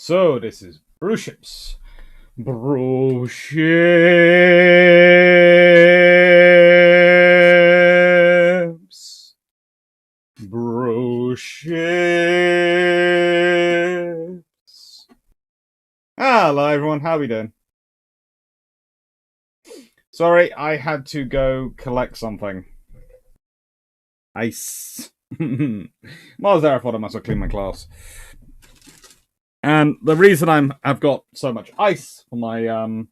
So this is Bruships. Bruships. Bruships. Hello everyone, how are we doing? Sorry, I had to go collect something. Ice. While I was there, I thought I must have cleaned my class. And the reason I've got so much ice on my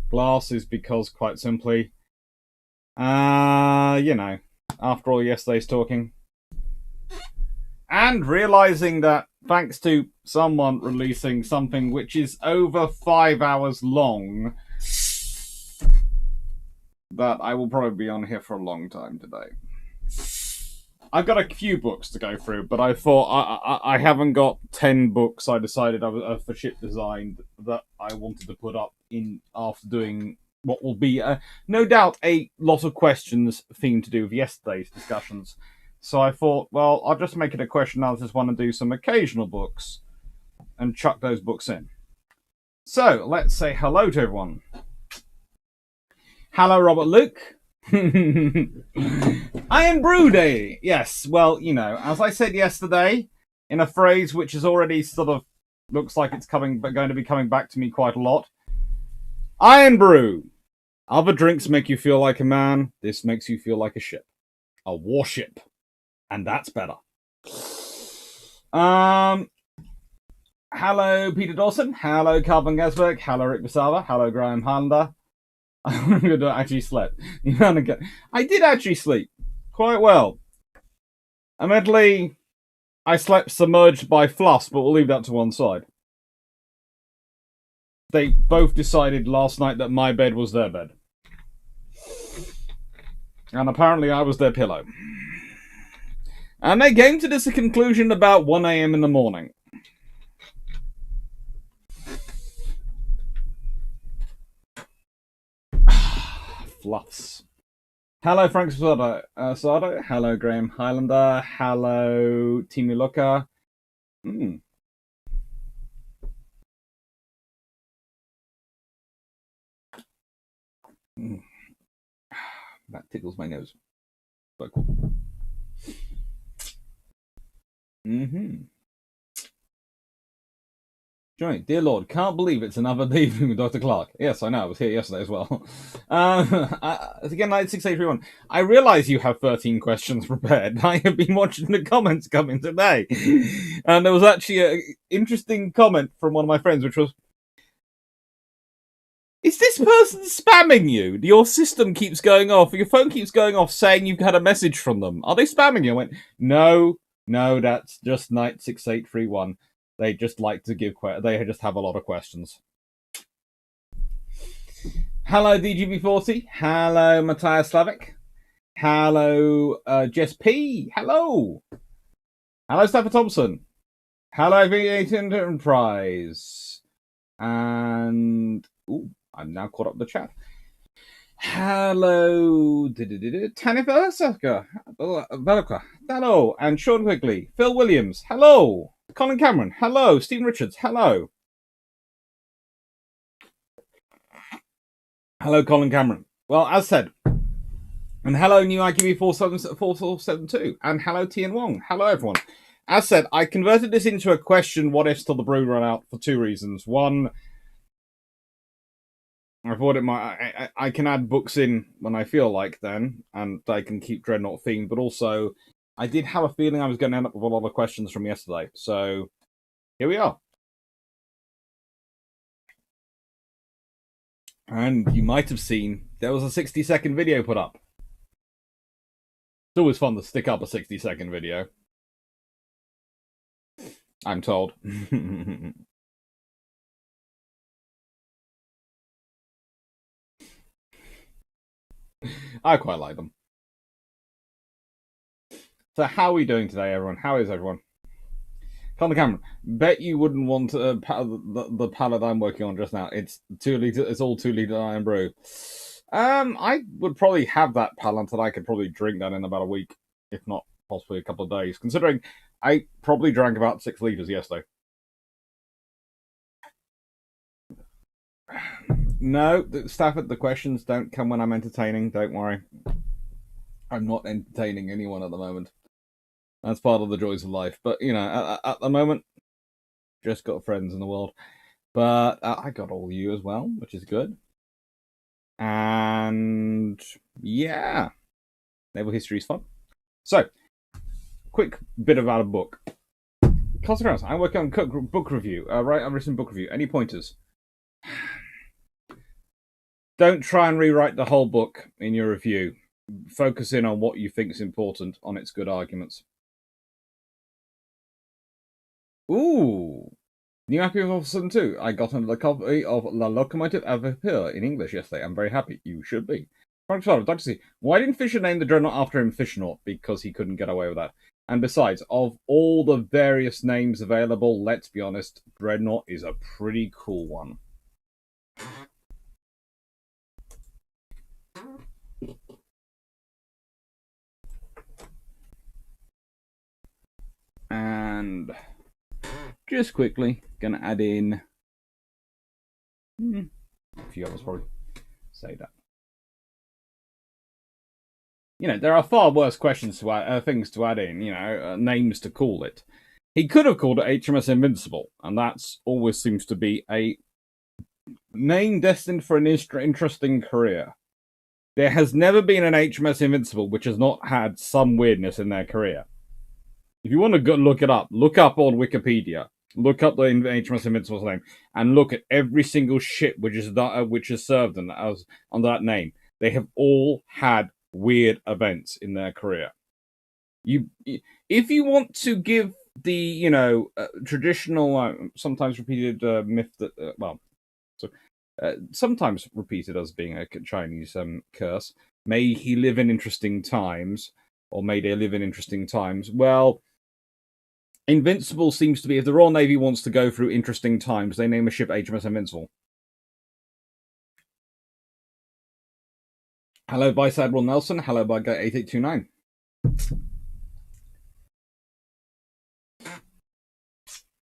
glass is because, quite simply, after all yesterday's talking, and realizing that thanks to someone releasing something which is over 5 hours long, that I will probably be on here for a long time today. I've got a few books to go through, but I thought I haven't got 10 books. I decided for ship design that I wanted to put up in after doing what will be, no doubt, a lot of questions themed to do with yesterday's discussions. So I thought, well, I'll just make it a question. I just want to do some occasional books and chuck those books in. So let's say hello to everyone. Hello, Robert Luke. Iron Brew Day. Yes, well, as I said yesterday, in a phrase which is already sort of looks like it's going to be coming back to me quite a lot. Iron Brew. Other drinks make you feel like a man. This makes you feel like a ship. A warship. And that's better. Hello, Peter Dawson. Hello, Calvin Gasberg. Hello, Rick Basava. Hello, Graham Highlander. I actually slept. I did actually sleep quite well. Admittedly, I slept submerged by fluffs, but we'll leave that to one side. They both decided last night that my bed was their bed. And apparently I was their pillow. And they came to this conclusion about 1 a.m. in the morning. Fluffs. Hello, Frank Sardo. Hello, Graham Highlander. Hello, Timu Luka. That tickles my nose. But cool. Johnny, dear Lord, can't believe it's another day with Dr. Clarke. Yes, I know, I was here yesterday as well. Again, 681. I realise you have 13 questions prepared. I have been watching the comments come in today. And there was actually an interesting comment from one of my friends, which was, is this person spamming you? Your system keeps going off, your phone keeps going off saying you've had a message from them. Are they spamming you? I went, no, that's just Knight 6831. They just like to they just have a lot of questions. Hello, DGB40. Hello, Matthias Slavic. Hello, Jess P. Hello. Hello, Stafford Thompson. Hello, V8 Enterprise. And I'm now caught up with the chat. Hello, Tanif Velka. Hello, and Sean Quigley. Phil Williams. Hello. Colin Cameron, hello. Stephen Richards, hello. Hello, Colin Cameron. Well, as said, and hello, new IQB 4472, and hello, Tian Wong. Hello, everyone. As said, I converted this into a question, what ifs till the brew run out, for two reasons. One, I thought I can add books in when I feel like then, and I can keep Dreadnought themed, but also, I did have a feeling I was going to end up with a lot of questions from yesterday. So, here we are. And you might have seen, there was a 60-second video put up. It's always fun to stick up a 60-second video. I'm told. I quite like them. So how are we doing today, everyone? How is everyone? Colin Cameron, bet you wouldn't want the palette I'm working on just now. It's 2 litre. It's all 2 litre Iron Brew. I would probably have that palette, and I could probably drink that in about a week, if not possibly a couple of days. Considering I probably drank about 6 litres yesterday. No, Stafford, the questions don't come when I'm entertaining. Don't worry. I'm not entertaining anyone at the moment. That's part of the joys of life. But, you know, at the moment, just got friends in the world. But I got all you as well, which is good. And, yeah. Naval history is fun. So, quick bit about a book. Consequence, I'm working on book review. Right, I've written book review. Any pointers? Don't try and rewrite the whole book in your review. Focus in on what you think is important on its good arguments. Ooh. New Happy of 2. I got another copy of La Locomotive à Vapeur in English yesterday. I'm very happy. You should be. Dr. C. Why didn't Fisher name the Dreadnought after him Fishnaut? Because he couldn't get away with that. And besides, of all the various names available, let's be honest, Dreadnought is a pretty cool one. And just quickly, gonna add in a few others probably say that. You know, there are far worse questions to add, things to add in. You know, names to call it. He could have called it HMS Invincible, and that's always seems to be a name destined for an interesting career. There has never been an HMS Invincible which has not had some weirdness in their career. If you want to go look it up, look up on Wikipedia. Look up the HMS Invincible's name and look at every single ship which is served under that name. They have all had weird events in their career. If you want to give the traditional, sometimes repeated myth that sometimes repeated as being a Chinese curse, may he live in interesting times, or may they live in interesting times. Well, Invincible seems to be, if the Royal Navy wants to go through interesting times, they name a ship HMS Invincible. Hello, Vice Admiral Nelson. Hello, by 8829.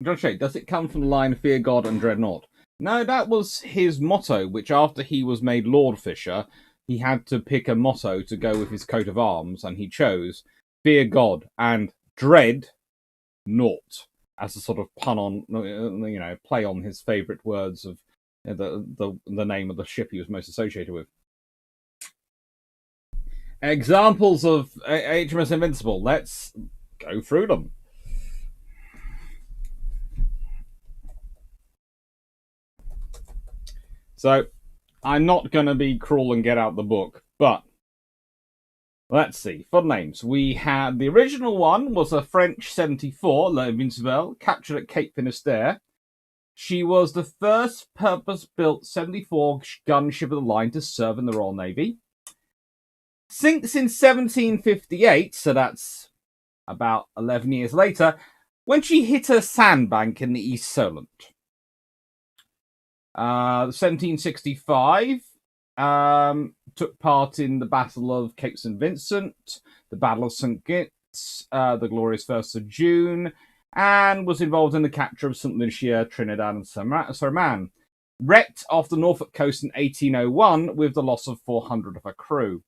John Shea, does it come from the line Fear God and Dread Not? No, that was his motto, which after he was made Lord Fisher, he had to pick a motto to go with his coat of arms, and he chose Fear God and Dread Naught as a sort of pun on, play on his favourite words of the name of the ship he was most associated with. Examples of HMS Invincible. Let's go through them. So, I'm not going to be cruel and get out the book, but let's see. For names, we had the original one was a French 74, L'Invincible, captured at Cape Finisterre. She was the first purpose-built 74-gun ship of the line to serve in the Royal Navy. Sinks in 1758, so that's about 11 years later, when she hit a sandbank in the East Solent. 1765, took part in the Battle of Cape St. Vincent, the Battle of St. Kitts, the Glorious 1st of June, and was involved in the capture of St. Lucia, Trinidad, and Suriname. Wrecked off the Norfolk coast in 1801 with the loss of 400 of her crew.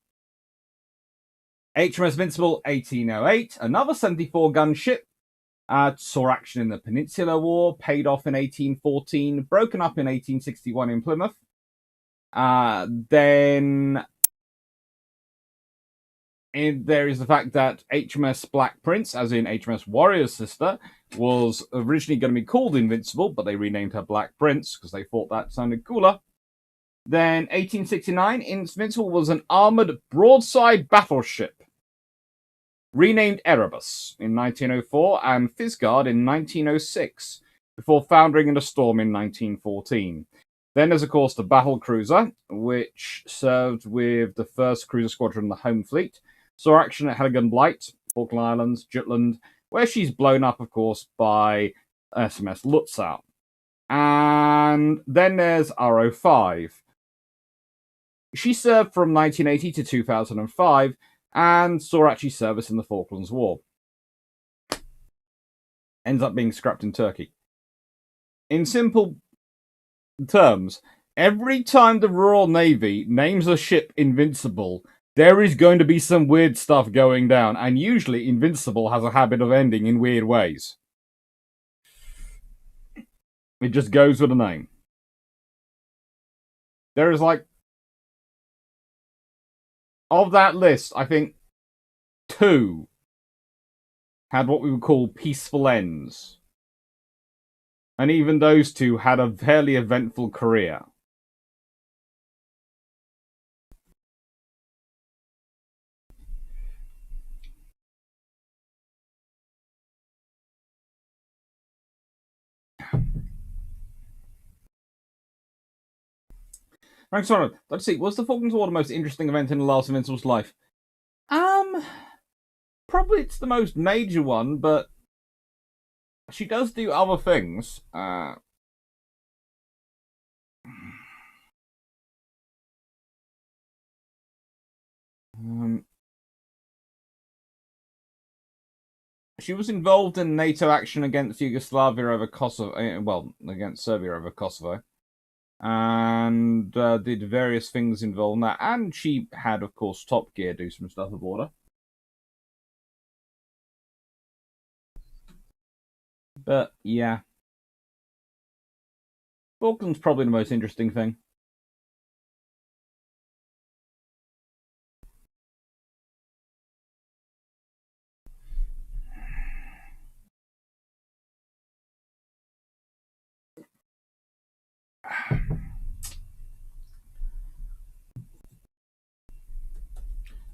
HMS Invincible, 1808, another 74-gun ship, saw action in the Peninsular War, paid off in 1814, broken up in 1861 in Plymouth. Then there is the fact that HMS Black Prince, as in HMS Warrior's sister, was originally going to be called Invincible, but they renamed her Black Prince because they thought that sounded cooler. Then 1869, Invincible was an armoured broadside battleship, renamed Erebus in 1904 and Fizgard in 1906, before foundering in a storm in 1914. Then there's, of course, the battle cruiser, which served with the 1st Cruiser Squadron in the Home Fleet, saw action at Heligan Blight, Falkland Islands, Jutland, where she's blown up, of course, by SMS Lutzow. And then there's RO5. She served from 1980 to 2005, and saw actually service in the Falklands War. Ends up being scrapped in Turkey. In simple terms, Every time the Royal Navy names a ship Invincible, there is going to be some weird stuff going down, and usually Invincible has a habit of ending in weird ways. It just goes with the name. There is like, of that list, I think 2 had what we would call peaceful ends. And even those 2 had a fairly eventful career. Frank Sorrow, let's see, was the Falklands War the most interesting event in the last Invincible's life? Probably it's the most major one, but she does do other things. She was involved in NATO action against Yugoslavia over Kosovo, well, against Serbia over Kosovo, and did various things involved in that. And she had, of course, Top Gear do some stuff aboard her. But yeah, Falkland's probably the most interesting thing.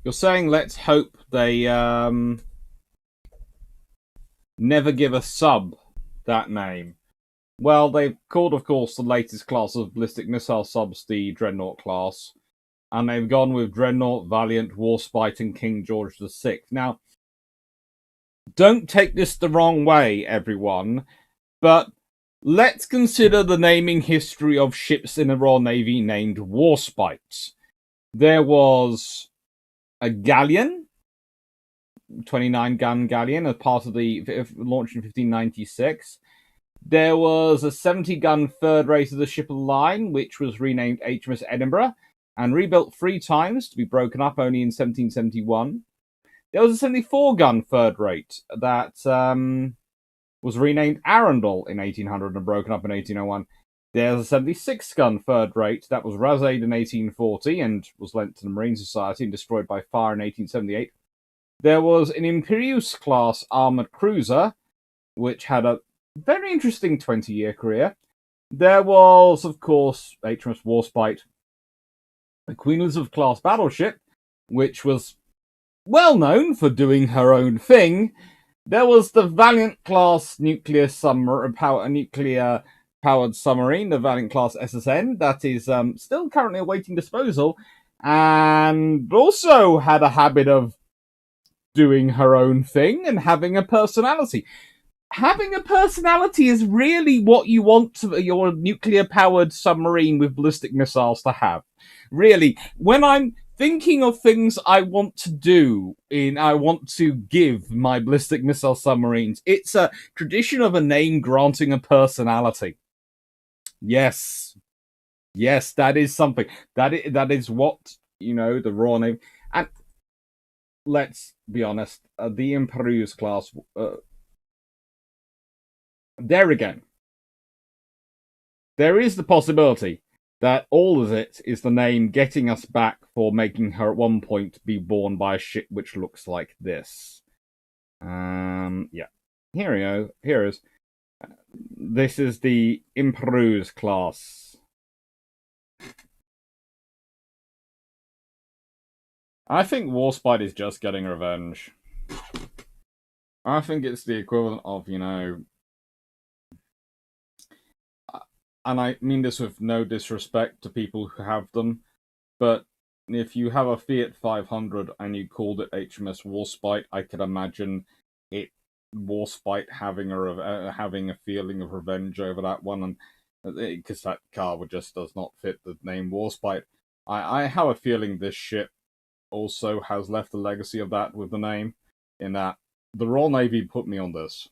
You're saying let's hope they never give a sub that name. Well, they've called, of course, the latest class of ballistic missile subs the Dreadnought class, and they've gone with Dreadnought, Valiant, Warspite, and King George VI. Now, don't take this the wrong way, everyone, but let's consider the naming history of ships in the Royal Navy named Warspites. There was a galleon, 29-gun galleon, as part of the launch in 1596. There was a 70-gun third rate of the ship of the line, which was renamed HMS Edinburgh, and rebuilt 3 times to be broken up only in 1771. There was a 74-gun third rate that was renamed Arundel in 1800 and broken up in 1801. There's a 76-gun third rate that was razed in 1840 and was lent to the Marine Society and destroyed by fire in 1878. There was an Imperieuse-class armoured cruiser, which had a very interesting 20-year career. There was, of course, HMS Warspite, a Queen Elizabeth-class battleship, which was well known for doing her own thing. There was the Valiant-class nuclear powered submarine, the Valiant-class SSN, that is still currently awaiting disposal, and also had a habit of doing her own thing and having a personality. Having a personality is really what you want your nuclear-powered submarine with ballistic missiles to have. Really, when I'm thinking of things I want to do, I want to give my ballistic missile submarines, it's a tradition of a name granting a personality. Yes, that is something. That is what, the Royal Navy. And let's be honest, the Imperieuse class. There again, there is the possibility that all of it is the name getting us back for making her at one point be born by a ship which looks like this. Yeah. Here we go. Here is. This is the Imperieuse class. I think Warspite is just getting revenge. I think it's the equivalent of, and I mean this with no disrespect to people who have them, but if you have a Fiat 500 and you called it HMS Warspite, I could imagine Warspite having a feeling of revenge over that one, and because that car just does not fit the name Warspite. I have a feeling this ship also has left a legacy of that with the name, in that the Royal Navy put me on this.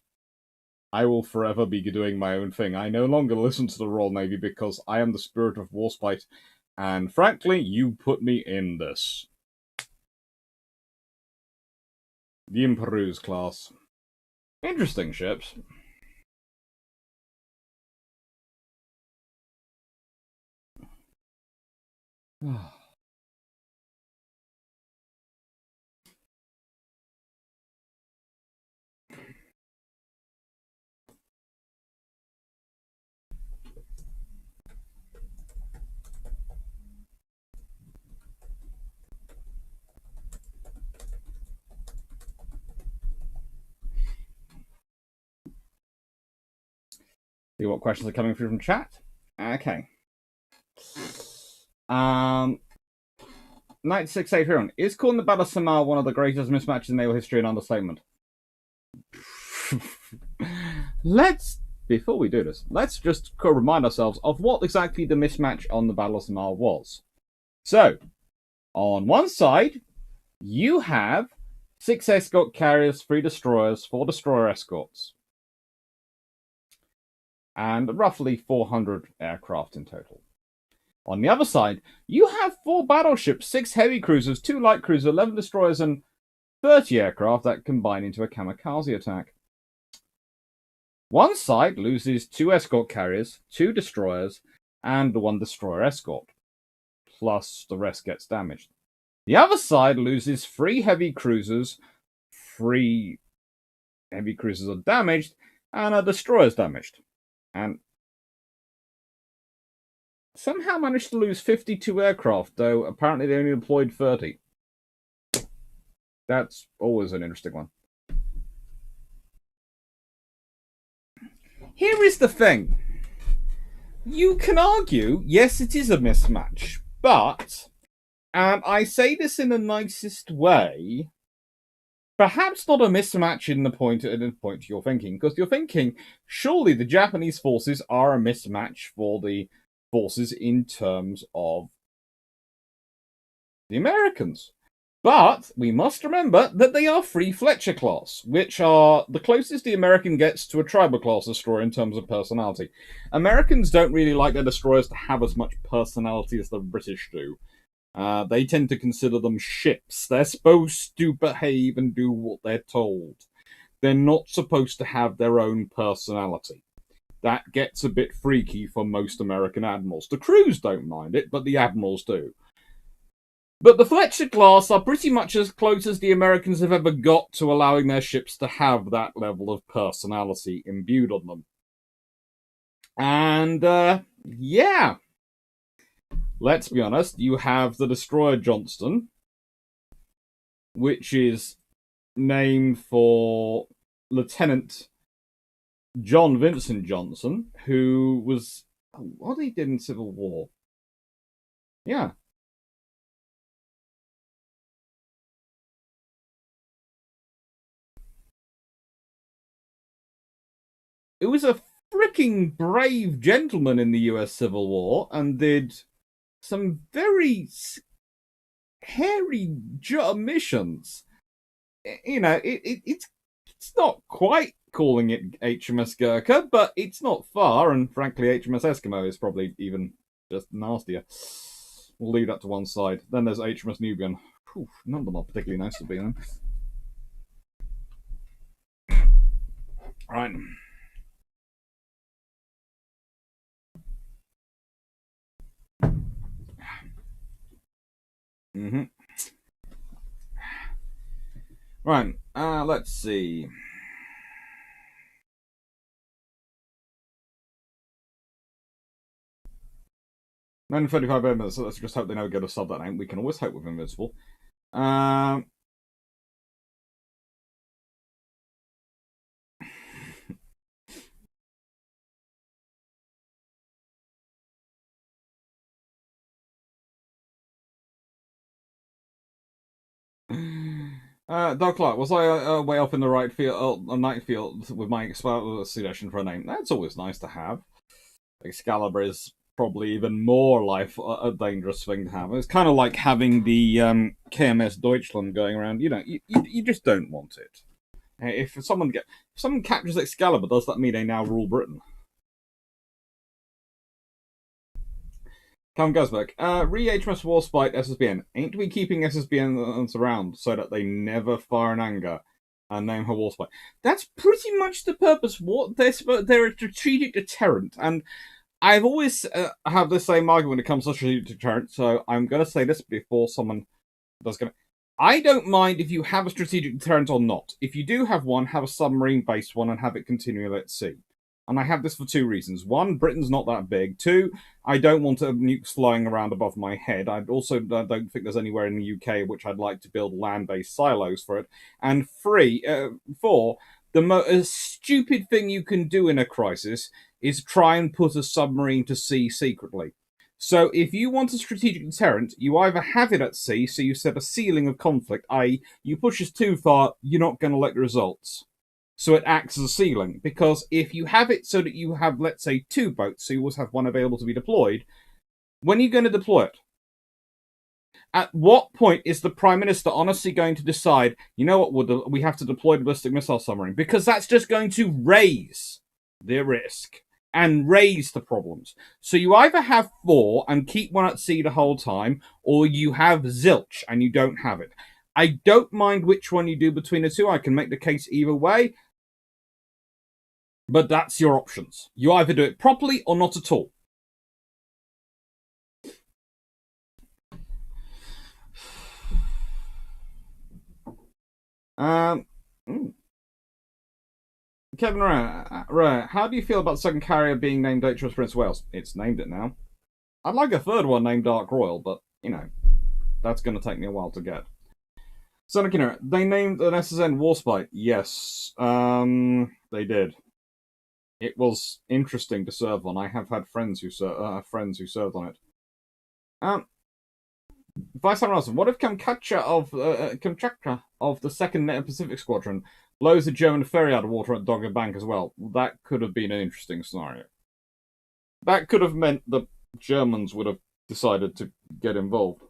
I will forever be doing my own thing. I no longer listen to the Royal Navy because I am the spirit of Warspite, and frankly, you put me in this. The Imperuse class. Interesting ships. See what questions are coming through from chat. Okay. 9681. Is calling the Battle of Samar one of the greatest mismatches in naval history an understatement? Before we do this, let's just remind ourselves of what exactly the mismatch on the Battle of Samar was. So, on one side, you have 6 escort carriers, 3 destroyers, 4 destroyer escorts, and roughly 400 aircraft in total. On the other side, you have 4 battleships, 6 heavy cruisers, 2 light cruisers, 11 destroyers, and 30 aircraft that combine into a kamikaze attack. One side loses 2 escort carriers, 2 destroyers, and 1 destroyer escort, plus the rest gets damaged. The other side loses 3 heavy cruisers, 3 heavy cruisers are damaged, and a destroyer is damaged. And somehow managed to lose 52 aircraft, though apparently they only deployed 30. That's always an interesting one. Here is the thing. You can argue, yes, it is a mismatch, but, and I say this in the nicest way, perhaps not a mismatch in the point you're thinking, because you're thinking, surely the Japanese forces are a mismatch for the forces in terms of the Americans. But we must remember that they are 3 Fletcher class, which are the closest the American gets to a tribal class destroyer in terms of personality. Americans don't really like their destroyers to have as much personality as the British do. They tend to consider them ships. They're supposed to behave and do what they're told. They're not supposed to have their own personality. That gets a bit freaky for most American admirals. The crews don't mind it, but the admirals do. But the Fletcher class are pretty much as close as the Americans have ever got to allowing their ships to have that level of personality imbued on them. And, yeah. Let's be honest, you have the destroyer Johnston, which is named for Lieutenant John Vincent Johnson, who was... what he did in Civil War? Yeah. It was a freaking brave gentleman in the US Civil War and did some very hairy missions. You know, it's not quite calling it HMS Gurkha, but it's not far, and frankly, HMS Eskimo is probably even just nastier. We'll leave that to one side. Then there's HMS Nubian. Whew, none of them are particularly nice to be in. Right. Mm-hmm. Right, let's see. Men 35 members, so let's just hope they never get a sub that name. We can always hope with Invincible. Doug Clarke, was I way off in the right field, night field with my suggestion for a name? That's always nice to have. Excalibur is probably even more a dangerous thing to have. It's kind of like having the KMS Deutschland going around. You know, you just don't want it. If someone captures Excalibur, does that mean they now rule Britain? Callum Gazberg, HMS Warspite SSBN. Ain't we keeping SSBNs around so that they never fire in anger and name her Warspite? That's pretty much the purpose. They're a strategic deterrent, and I've always have the same argument when it comes to strategic deterrent. So I'm going to say this before someone does go. I don't mind if you have a strategic deterrent or not. If you do have one, have a submarine-based one and have it continue at sea. And I have this for two reasons. One, Britain's not that big. Two, I don't want nukes flying around above my head. I also don't think there's anywhere in the UK which I'd like to build land-based silos for it. And four, the most stupid thing you can do in a crisis is try and put a submarine to sea secretly. So if you want a strategic deterrent, you either have it at sea, so you set a ceiling of conflict, i.e. you push us too far, you're not going to like the results. So it acts as a ceiling, because if you have it so that you have, let's say, 2 boats, so you always have one available to be deployed, when are you going to deploy it? At what point is the Prime Minister honestly going to decide, you know what, we have to deploy the ballistic missile submarine? Because that's just going to raise the risk and raise the problems. So you either have 4 and keep one at sea the whole time, or you have zilch and you don't have it. I don't mind which one you do between the two. I can make the case either way. But that's your options. You either do it properly or not at all. Kevin Ray, how do you feel about the second carrier being named HMS Prince of Wales? It's named it now. I'd like a third one named Ark Royal, but, you know, that's going to take me a while to get. Sonakina, they named an SSN Warspite. Yes, they did. It was interesting to serve on. I have had friends who served on it. Vice Admiral, what if Kamchatka of the Second Pacific Squadron blows a German ferry out of water at Dogger Bank as well? That could have been an interesting scenario. That could have meant the Germans would have decided to get involved.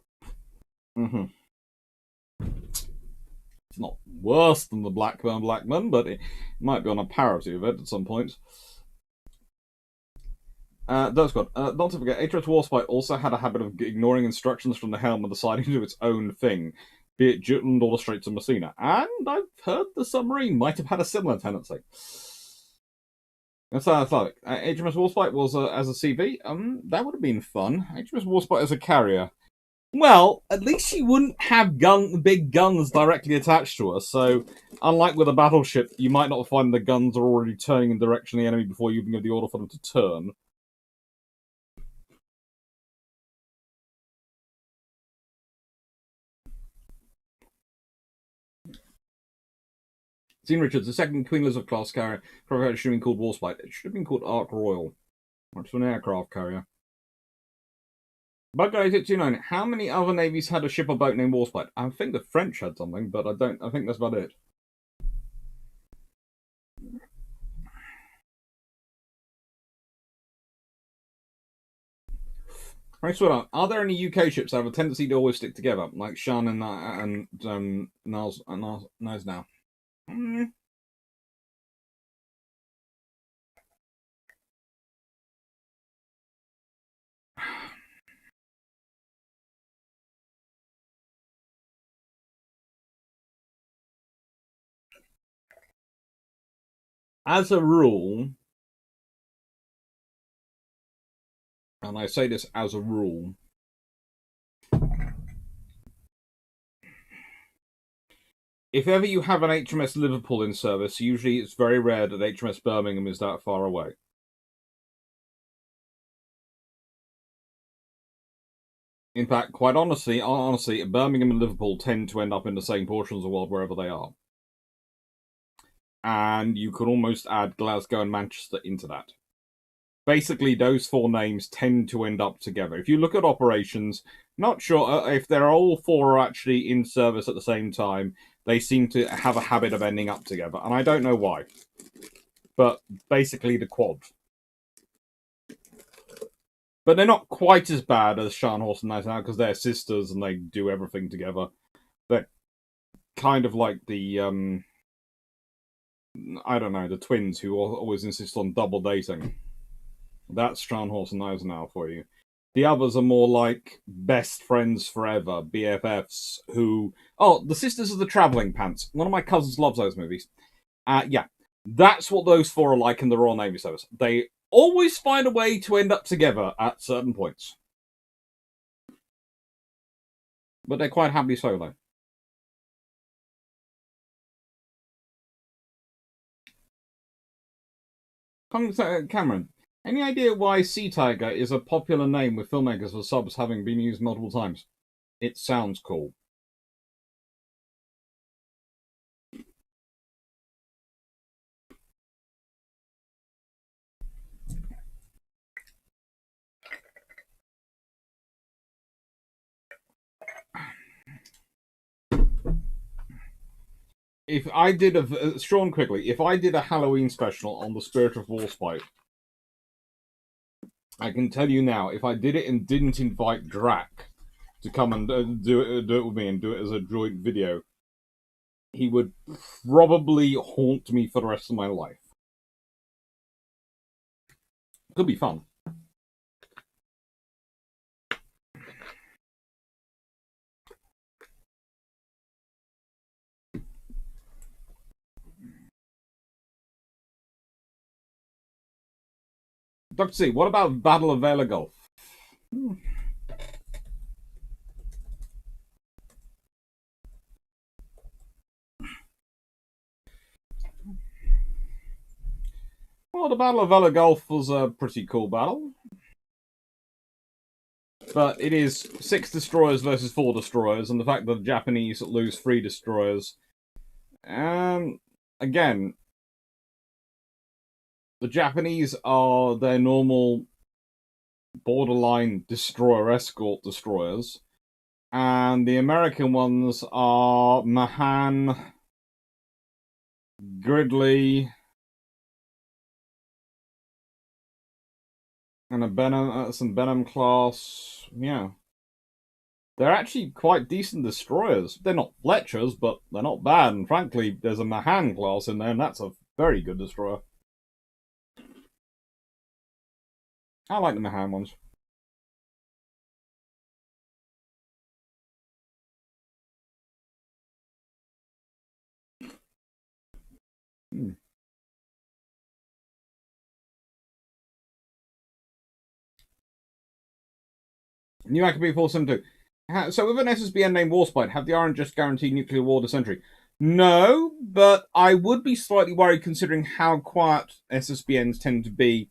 It's not worse than the Blackburn, but it might be on a parity of it at some point. Not to forget, HMS Warspite also had a habit of ignoring instructions from the helm and deciding to do its own thing, be it Jutland or the Straits of Messina. And I've heard the submarine might have had a similar tendency. That's Slavic. HMS Warspite was as a CV. That would have been fun. HMS Warspite as a carrier. Well, at least you wouldn't have big guns directly attached to us, so unlike with a battleship, you might not find the guns are already turning in the direction of the enemy before you even give the order for them to turn. Dean Richards, the second Queen Elizabeth class carrier, probably should have been called Warspite. It should have been called Ark Royal. It's an aircraft carrier. Bugguy 829, how many other navies had a ship or boat named Warspite? I think the French had something, but I think that's about it. Right, so are there any UK ships that have a tendency to always stick together, like Shan and Niles now? As a rule, and I say this as a rule, if ever you have an HMS Liverpool in service, usually it's very rare that HMS Birmingham is that far away. In fact, quite honestly, Birmingham and Liverpool tend to end up in the same portions of the world wherever they are. And you could almost add Glasgow and Manchester into that. Basically, those 4 names tend to end up together. If you look at operations, not sure if they're all 4 are actually in service at the same time, they seem to have a habit of ending up together. And I don't know why. But basically the quad. But they're not quite as bad as Scharnhorst and Eisenhower because they're sisters and they do everything together. They're kind of like the I don't know, the twins who always insist on double dating. That's Scharnhorst and Eisenhower for you. The others are more like best friends forever, BFFs, who... Oh, the Sisters of the Travelling Pants. One of my cousins loves those movies. Yeah, that's what those four are like in the Royal Navy Service. They always find a way to end up together at certain points. But they're quite happily so, though. Cameron, any idea why Sea Tiger is a popular name with filmmakers for subs having been used multiple times? It sounds cool. If I did Sean quickly, if I did a Halloween special on the Spirit of Warspite, I can tell you now, if I did it and didn't invite Drac to come and do it with me and do it as a joint video, he would probably haunt me for the rest of my life. Could be fun. Dr. C, what about Battle of Vela Gulf? Well, the Battle of Vela Gulf was a pretty cool battle. But it is 6 destroyers versus 4 destroyers, and the fact that the Japanese lose 3 destroyers. Again, the Japanese are their normal borderline destroyer escort destroyers, and the American ones are Mahan, Gridley, and a Benham, some Benham class. Yeah, they're actually quite decent destroyers. They're not Fletchers, but they're not bad. And frankly, there's a Mahan class in there, and that's a very good destroyer. I like the Mahan ones. New Academy 472. So with an SSBN named Warspite, have the Iron just guaranteed nuclear war this century? No, but I would be slightly worried considering how quiet SSBNs tend to be.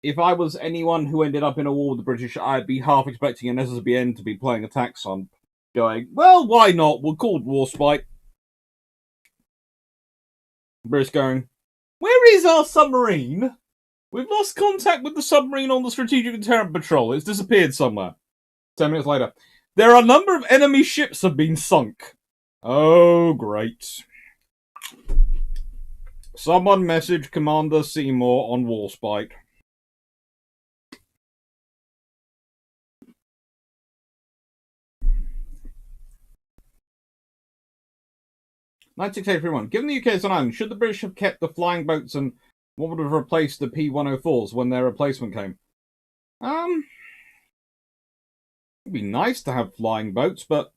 If I was anyone who ended up in a war with the British, I'd be half expecting an SSBN to be playing attack on, going, well, why not? We're called Warspite. British going, where is our submarine? We've lost contact with the submarine on the Strategic Deterrent Patrol. It's disappeared somewhere. 10 minutes later, there are a number of enemy ships have been sunk. Oh, great. Someone message Commander Seymour on Warspite. Given the UK is an island, should the British have kept the flying boats, and what would have replaced the P-104s when their replacement came? It'd be nice to have flying boats, but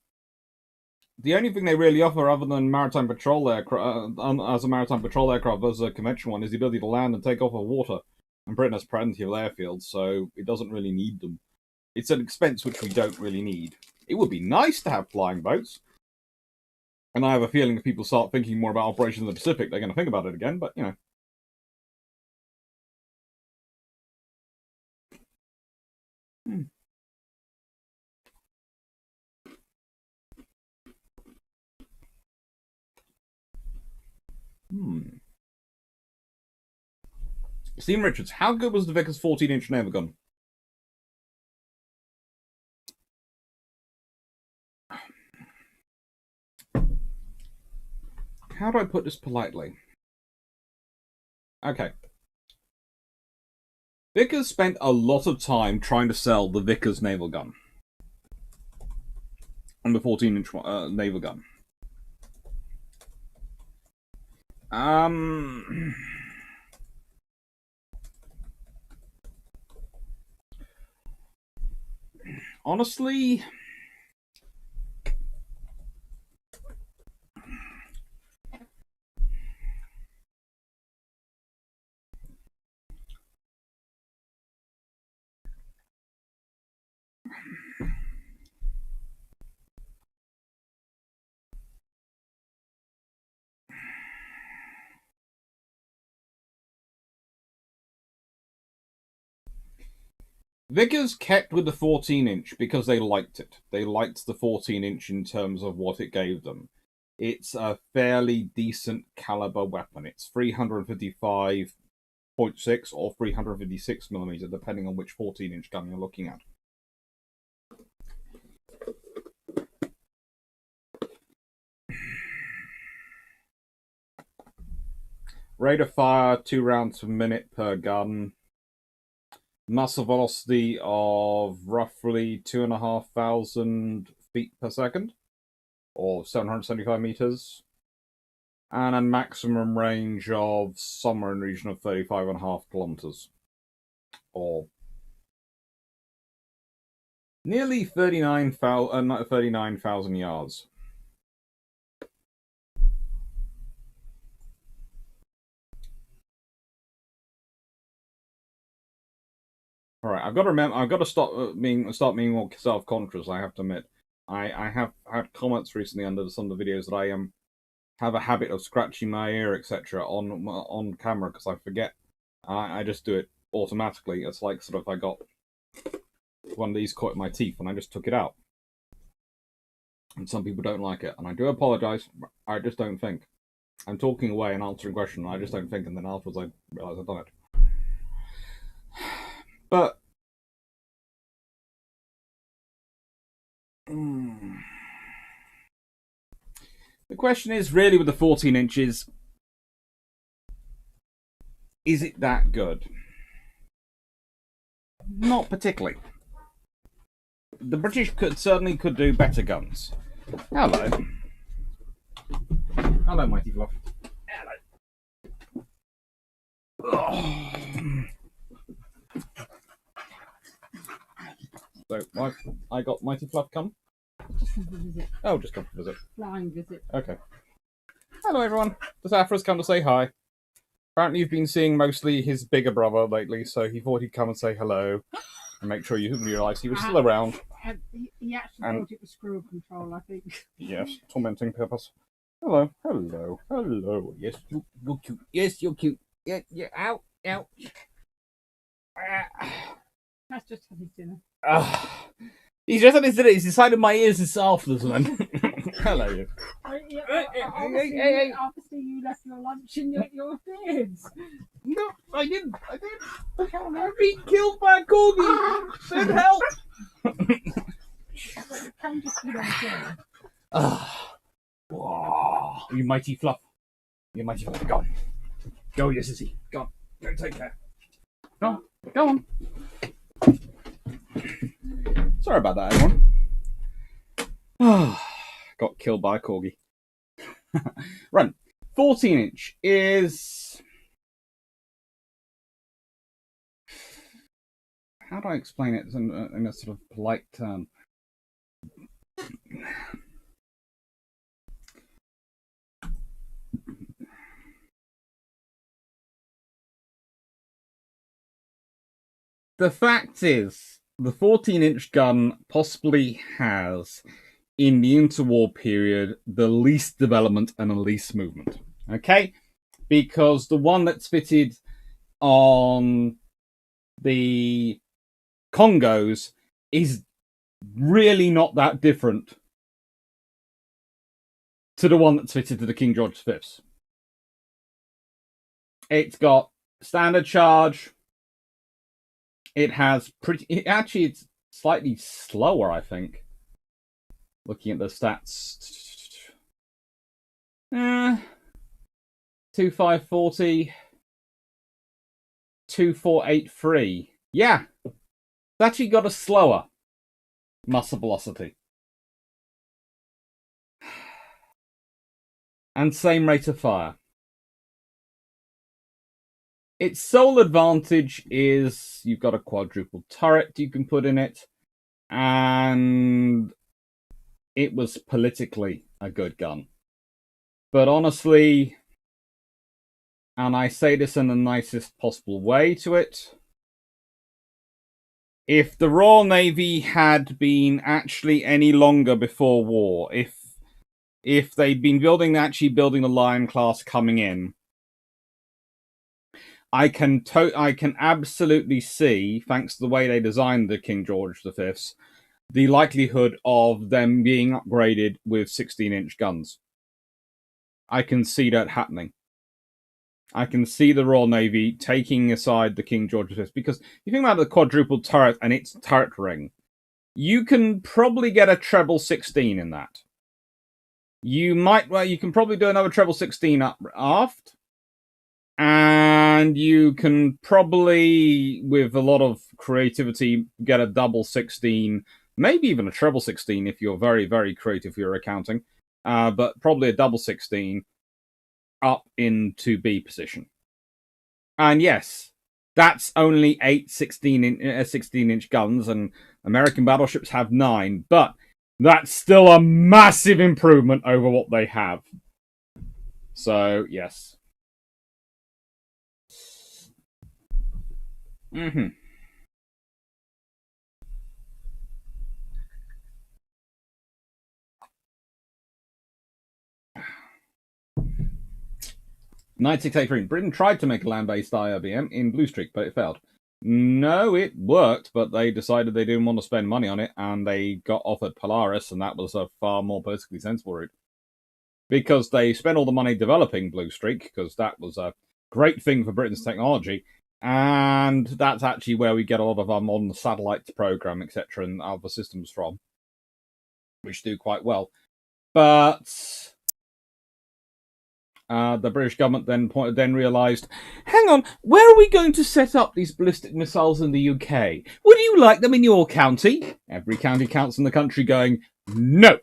the only thing they really offer other than maritime patrol aircraft, as a maritime patrol aircraft, as a conventional one, is the ability to land and take off of water. And Britain has plenty of airfields, so it doesn't really need them. It's an expense which we don't really need. It would be nice to have flying boats. And I have a feeling if people start thinking more about operations in the Pacific, they're going to think about it again, but, you know. Stephen Richards, how good was the Vickers 14-inch Naval Gun? How do I put this politely? Okay. Vickers spent a lot of time trying to sell the Vickers Naval Gun. And the 14-inch Naval Gun. Honestly, Vickers kept with the 14-inch because they liked it. They liked the 14-inch in terms of what it gave them. It's a fairly decent caliber weapon. It's 355.6 or 356mm, depending on which 14-inch gun you're looking at. Rate of fire, 2 rounds per minute per gun. Muzzle velocity of roughly 2,500 feet per second, or 775 meters. And a maximum range of somewhere in the region of 35.5 kilometers. Or nearly 39,000 yards. All right, I've got to remember. I've got to start being more self-conscious. I have to admit, I have had comments recently under some of the videos that I have a habit of scratching my ear, etc., on camera because I forget. I just do it automatically. It's like sort of I got one of these caught in my teeth and I just took it out. And some people don't like it, and I do apologize. I just don't think. I'm talking away and answering questions, and I just don't think, and then afterwards I realise I've done it. But the question is really with the 14 inches, is it that good? Not particularly. The British certainly could do better guns. Hello. Hello, Mighty Fluff. Hello. So, I got Mighty Fluff come? Just come for a visit. Oh, just come for a visit. Flying visit. Okay. Hello, everyone. The TAFRA's come to say hi. Apparently, you've been seeing mostly his bigger brother lately, so he thought he'd come and say hello and make sure you realise he was still around. He actually thought it was screw control, I think. Yes, tormenting purpose. Hello, hello, hello. Yes, you're cute. Yes, you're cute. Yeah, ow, ouch. That's just had his dinner. He's just had his dinner. He's decided my ears is soft this one. Hello. Obviously, you left your lunch in your beards. No, I didn't. I've been killed by a corgi. Send help. Can you just do that? Whoa. You mighty Fluff. You mighty Fluff. Go on. Go, you sissy. Go on. Go take care. Go on. Sorry about that, everyone. Got killed by a corgi. Right. 14-inch is... How do I explain it in a sort of polite term? The fact is, the 14-inch gun possibly has, in the interwar period, the least development and the least movement. Okay? Because the one that's fitted on the Congos is really not that different to the one that's fitted to the King George V's. It's got standard charge. It has it's slightly slower, I think. Looking at the stats. 2540. 2483. Yeah. It's actually got a slower muzzle velocity. And same rate of fire. its sole advantage is you've got a quadruple turret you can put in it, and it was politically a good gun. But honestly, and I say this in the nicest possible way to it, if the Royal Navy had been actually any longer before war, if they'd been actually building the Lion class coming in, I can absolutely see, thanks to the way they designed the King George V's, the likelihood of them being upgraded with 16-inch guns. I can see that happening. I can see the Royal Navy taking aside the King George V, because you think about the quadruple turret and its turret ring, you can probably get a treble 16 in that. You can probably do another treble 16 up aft, and you can probably, with a lot of creativity, get a double 16, maybe even a treble 16 if you're very, very creative for your accounting, but probably a double 16 up into B position. And yes, that's only 8 16-inch guns, and American battleships have 9, but that's still a massive improvement over what they have. So, yes. Mm-hmm. (9683). Britain tried to make a land-based IRBM in Bluestreak, but it failed. No, it worked, but they decided they didn't want to spend money on it, and they got offered Polaris, and that was a far more politically sensible route. Because they spent all the money developing Bluestreak, because that was a great thing for Britain's technology, and that's actually where we get a lot of our modern satellites program, etc., and other systems from, which do quite well. But the British government then realised, hang on, where are we going to set up these ballistic missiles in the UK? Would you like them in your county? Every county counts in the country going, no.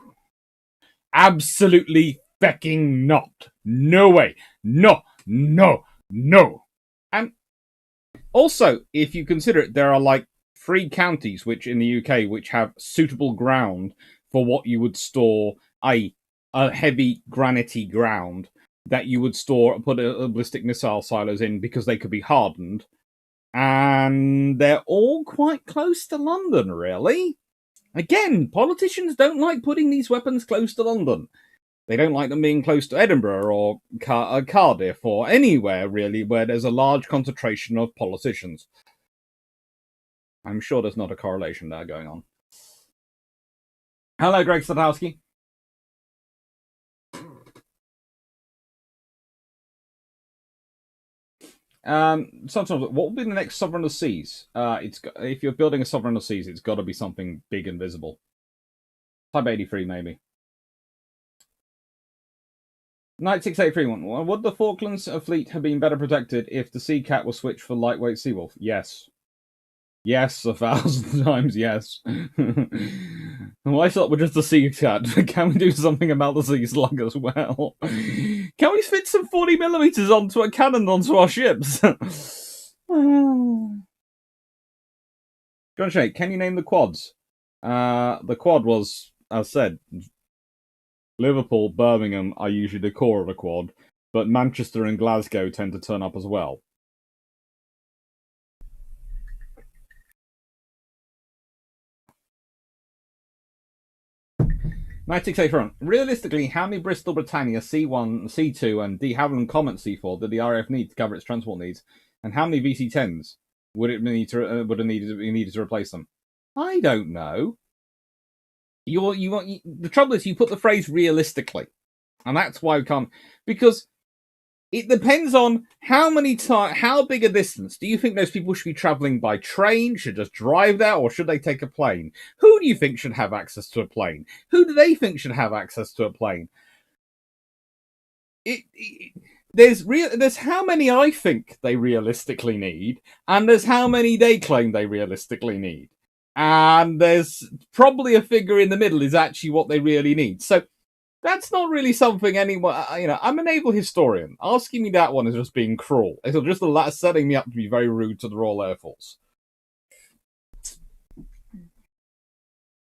Absolutely fecking not. No way. No, no, no. And also, if you consider it, there are like 3 counties which in the UK which have suitable ground for what you would store, a heavy granity ground that you would put a ballistic missile silos in because they could be hardened. And they're all quite close to London, really. Again, politicians don't like putting these weapons close to London. They don't like them being close to Edinburgh or Cardiff or anywhere, really, where there's a large concentration of politicians. I'm sure there's not a correlation there going on. Hello, Greg Sadowski. Sometimes, what will be the next Sovereign of the Seas? If you're building a Sovereign of the Seas, it's got to be something big and visible. Type 83, maybe. 96831. Would the Falklands fleet have been better protected if the Sea Cat was switched for lightweight Seawolf? Yes. Yes, 1,000 times yes. Why start with just the Sea Cat? Can we do something about the Sea Slug as well? Can we fit some 40mm onto a cannon onto our ships? John Shake, can you name the quads? The quad was, as said, Liverpool, Birmingham are usually the core of a quad, but Manchester and Glasgow tend to turn up as well. Realistically, how many Bristol Britannia C1, C2, and de Havilland Comet C4 did the RAF need to cover its transport needs? And how many VC10s would it need to replace them? I don't know. The trouble is, you put the phrase realistically, and that's why we can't, because it depends on how big a distance. Do you think those people should be travelling by train, should just drive there, or should they take a plane? Who do you think should have access to a plane? Who do they think should have access to a plane? There's how many I think they realistically need, and there's how many they claim they realistically need. And there's probably a figure in the middle is actually what they really need. So That's not really something anyone, I'm a naval historian. Asking me that one is just being cruel. It's just setting me up to be very rude to the Royal Air Force.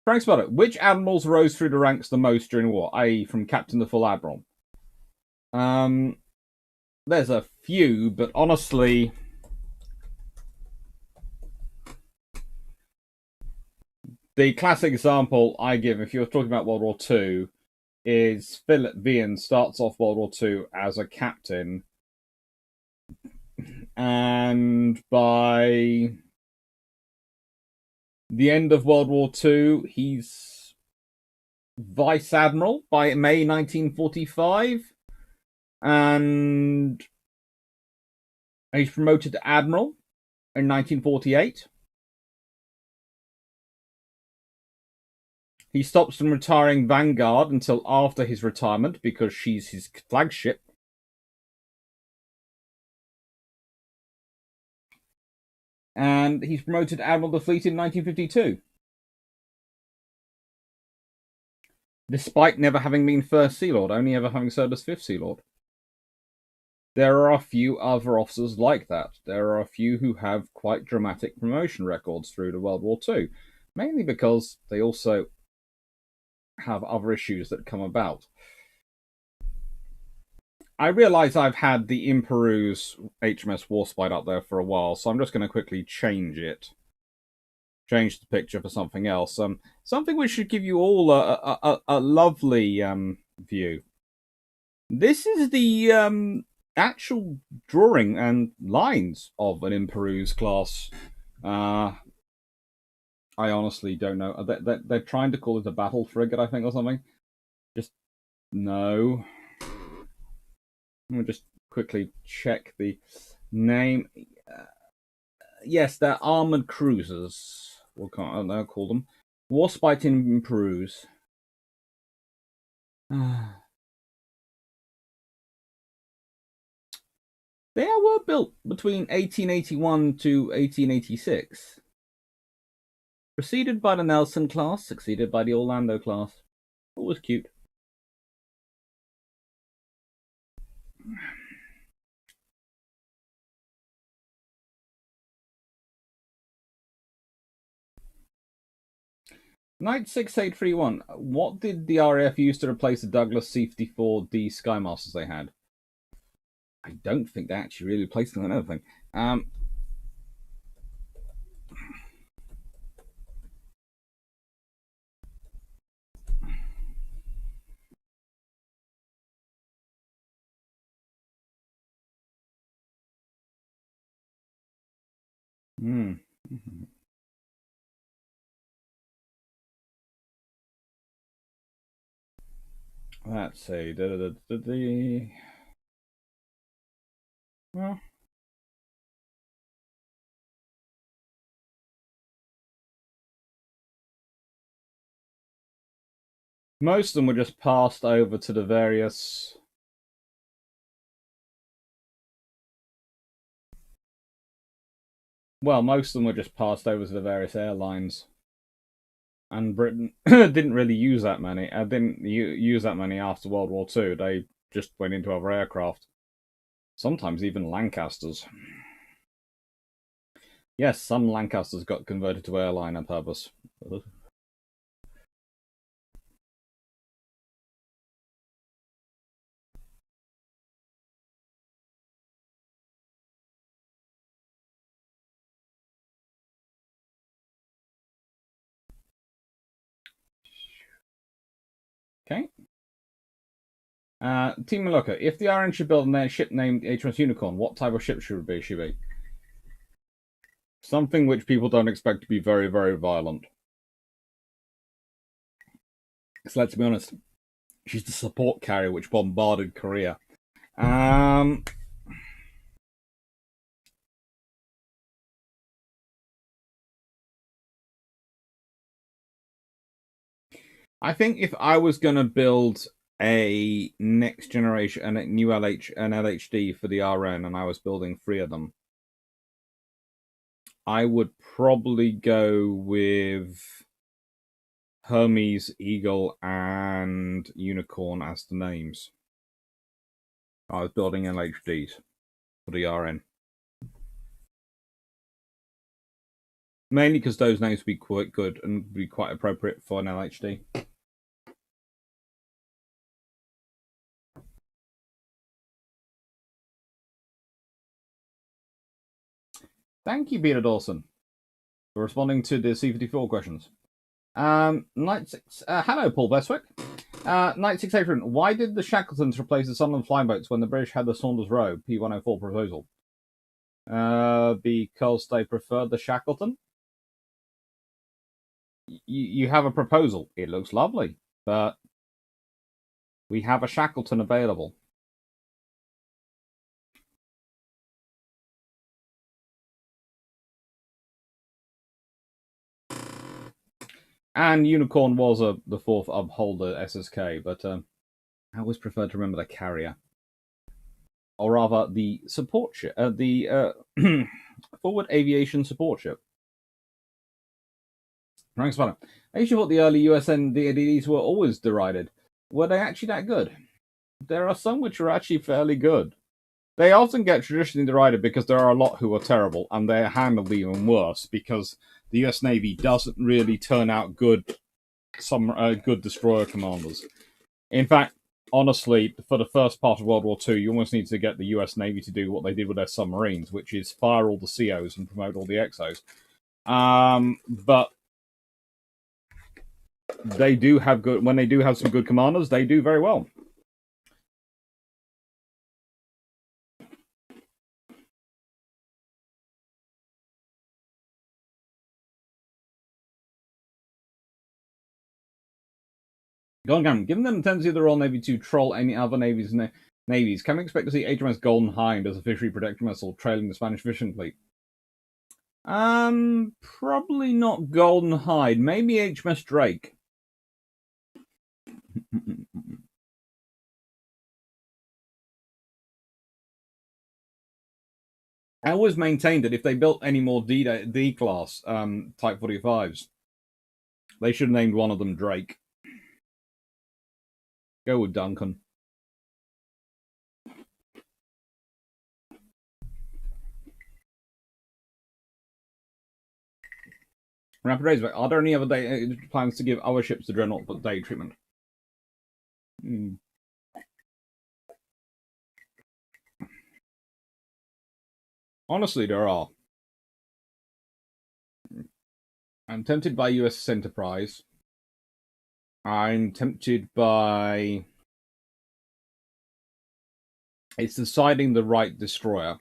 Frank Sputter, which admirals rose through the ranks the most during the war, i.e. from captain to full admiral? There's a few, but honestly, the classic example I give, if you're talking about World War II, is Philip Vian starts off World War II as a captain, and by the end of World War II, he's vice admiral by May 1945, and he's promoted to admiral in 1948. He stops from retiring Vanguard until after his retirement because she's his flagship. And he's promoted to Admiral of the Fleet in 1952. Despite never having been First Sea Lord, only ever having served as Fifth Sea Lord. There are a few other officers like that. There are a few who have quite dramatic promotion records through to World War II. Mainly because they also have other issues that come about. I realise I've had the Imperu's HMS Warspite up there for a while, so I'm just going to quickly change it. Change the picture for something else. Something which should give you all a lovely view. This is the actual drawing and lines of an Imperu's class. I honestly don't know. They're trying to call it a battle frigate, I think, or something. Just no. Let me just quickly check the name. Yes, they're armored cruisers. What can't I call them? Warspite in Imperu's. They were built between 1881 to 1886. Preceded by the Nelson class, succeeded by the Orlando class. Always cute. Knight 6831. What did the RAF use to replace the Douglas C-54D Skymasters they had? I don't think they actually really replaced them on anything. Let's see. Well, most of them were just passed over to the various. Well, most of them were just passed over to the various airlines. And Britain didn't really use that many. Didn't use that many after World War II. They just went into other aircraft. Sometimes even Lancasters. Yes, some Lancasters got converted to airline on purpose. Okay. Team Malooka, if the RN should build a ship named HMS Unicorn, what type of ship should she be? Something which people don't expect to be very, very violent. So let's be honest, she's the support carrier which bombarded Korea. I think if I was going to build a next generation and a new LHD for the RN, and I was building 3 of them, I would probably go with Hermes, Eagle, and Unicorn as the names. I was building LHDs for the RN. Mainly because those names would be quite good and be quite appropriate for an LHD. Thank you, Peter Dawson, for responding to the C-54 questions. Night 6, hello, Paul Beswick. Night 6 Adrian, why did the Shackletons replace the Sunderland flying boats when the British had the Saunders Row P104 proposal? Because they preferred the Shackleton? You have a proposal. It looks lovely, but we have a Shackleton available. And Unicorn was the fourth upholder SSK, but I always prefer to remember the carrier. Or rather, the support ship, the forward aviation support ship. Frank Spanner. I usually thought the early USN DADs were always derided. Were they actually that good? There are some which are actually fairly good. They often get traditionally derided because there are a lot who are terrible, and they're handled even worse because the US Navy doesn't really turn out good destroyer commanders. In fact, honestly, for the first part of World War II, you almost need to get the US Navy to do what they did with their submarines, which is fire all the COs and promote all the XOs. But they do have good, when they do have some good commanders, they do very well. Given the tendency of the Royal Navy to troll any other navies, can we expect to see HMS Golden Hind as a fishery protection vessel trailing the Spanish fishing fleet? Probably not Golden Hind. Maybe HMS Drake. I always maintained that if they built any more D-class Type 45s, they should have named one of them Drake. Go with Duncan. Rapid Razorback. Are there any other plans to give other ships the Dreadnought day treatment? Honestly, there are. I'm tempted by USS Enterprise. I'm tempted by... It's deciding the right destroyer.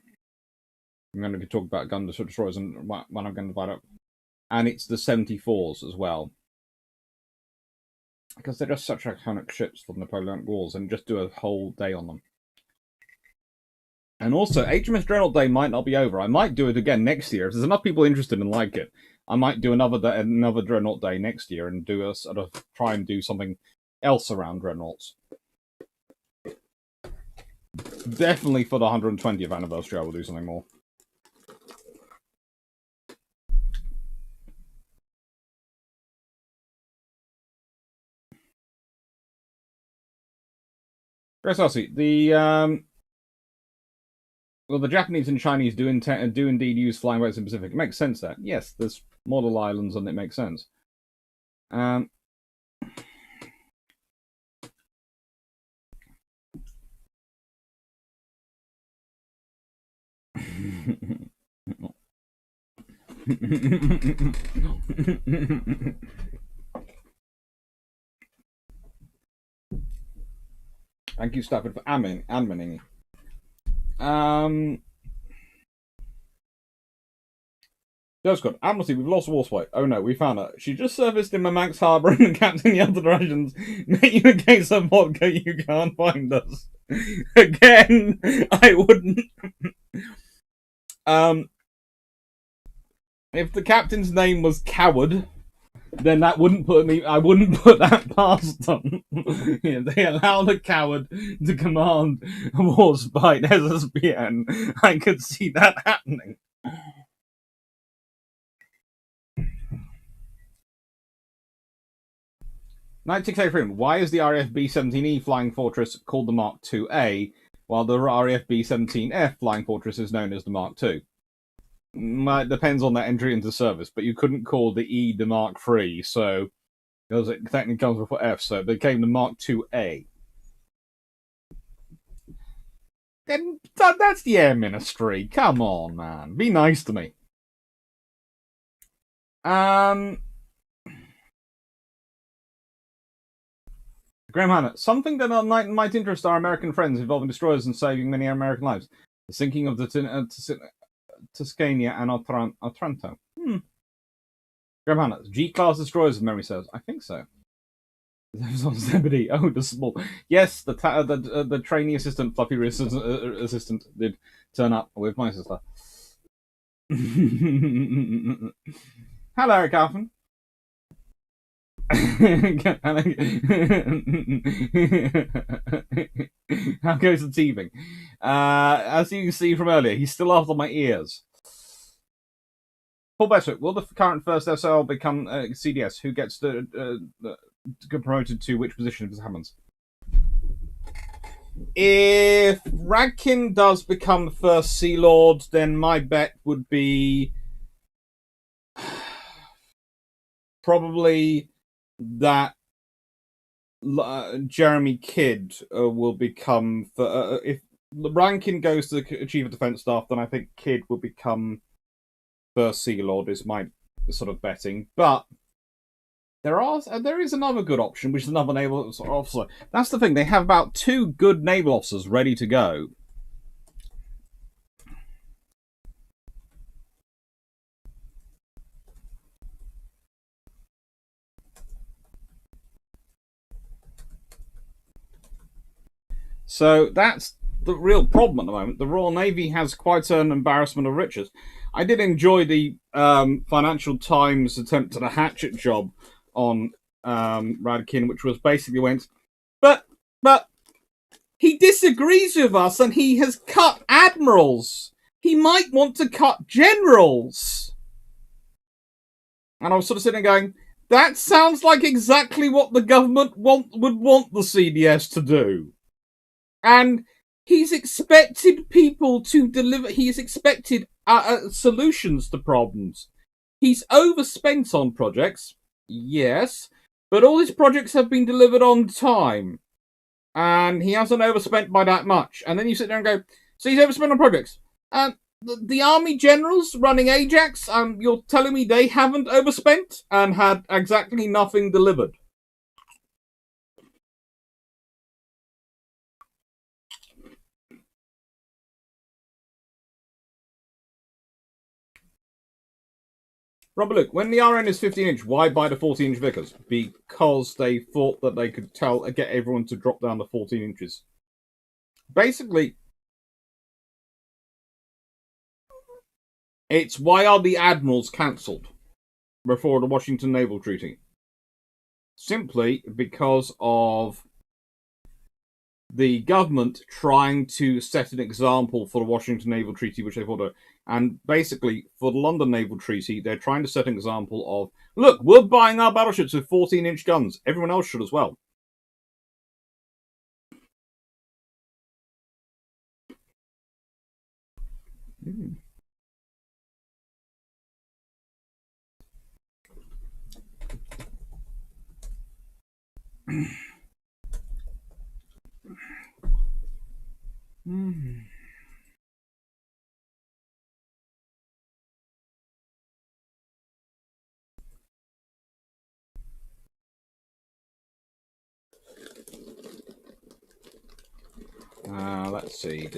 I'm going to be talking about gun destroyers and when I'm going to divide up. And it's the 74s as well. Because they're just such iconic ships for the Napoleonic Wars, and just do a whole day on them. And also, HMS Dreadnought Day might not be over. I might do it again next year. If there's enough people interested and like it, I might do another Dreadnought Day next year and do a sort of try and do something else around Dreadnoughts. Definitely for the 120th anniversary, I will do something more. Precisely. The Japanese and Chinese do indeed use flying boats in the Pacific. It makes sense there. Yes, there's model islands and it makes sense. Thank you, Stafford, for admining. Escorts, Admiralty, we've lost Warspite. Oh no, we found her. She just surfaced in Mamax Harbour and the captain yelled at the Russians, "Make you a case of vodka, you can't find us." Again, I wouldn't. If the captain's name was Coward, then that wouldn't put me. I wouldn't put that past them. Yeah, they allowed a coward to command a Warspite SSBN. I could see that happening. 1983. Why is the RAF B-17E Flying Fortress called the Mark IIA, while the RAF B-17F Flying Fortress is known as the Mark II? It depends on that entry into service, but you couldn't call the E the Mark III, so because it technically comes before F, so it became the Mark IIA. Then that's the Air Ministry. Come on, man, be nice to me. Graham Hanna, something that might interest our American friends involving destroyers and saving many American lives. The sinking of the Tuscania and Otranto. Graham Hanna, G-class destroyers, if memory serves. I think so. Oh, the small. Yes, the trainee assistant, fluffy assistant did turn up with my sister. Hello, Eric Alphen. How goes the teething? As you can see from earlier, he's still after my ears. Paul Beswick, will the current first SL become CDS? Who gets promoted to which position if this happens? If Radkin does become first Sea Lord, then my bet would be probably that Jeremy Kidd will become. If Rankin goes to the Chief of Defence Staff, then I think Kidd will become first Sea Lord, is my sort of betting. But there is another good option, which is another naval officer. That's the thing. They have about 2 good naval officers ready to go. So that's the real problem at the moment. The Royal Navy has quite an embarrassment of riches. I did enjoy the Financial Times attempt at a hatchet job on Radkin, which was basically but he disagrees with us and he has cut admirals. He might want to cut generals. And I was sort of sitting there going, that sounds like exactly what the government would want the CDS to do. And he's expected people to deliver. He's expected solutions to problems. He's overspent on projects, yes, but all his projects have been delivered on time. And he hasn't overspent by that much. And then you sit there and go, so he's overspent on projects. The army generals running Ajax, you're telling me they haven't overspent and had exactly nothing delivered? Robert Luke, when the RN is 15-inch, why buy the 14-inch Vickers? Because they thought that they could get everyone to drop down to 14 inches. Basically, it's why are the admirals cancelled before the Washington Naval Treaty? Simply because of the government trying to set an example for the Washington Naval Treaty, which they thought. And basically, for the London Naval Treaty, they're trying to set an example of, look, we're buying our battleships with 14-inch guns. Everyone else should as well. Let's see.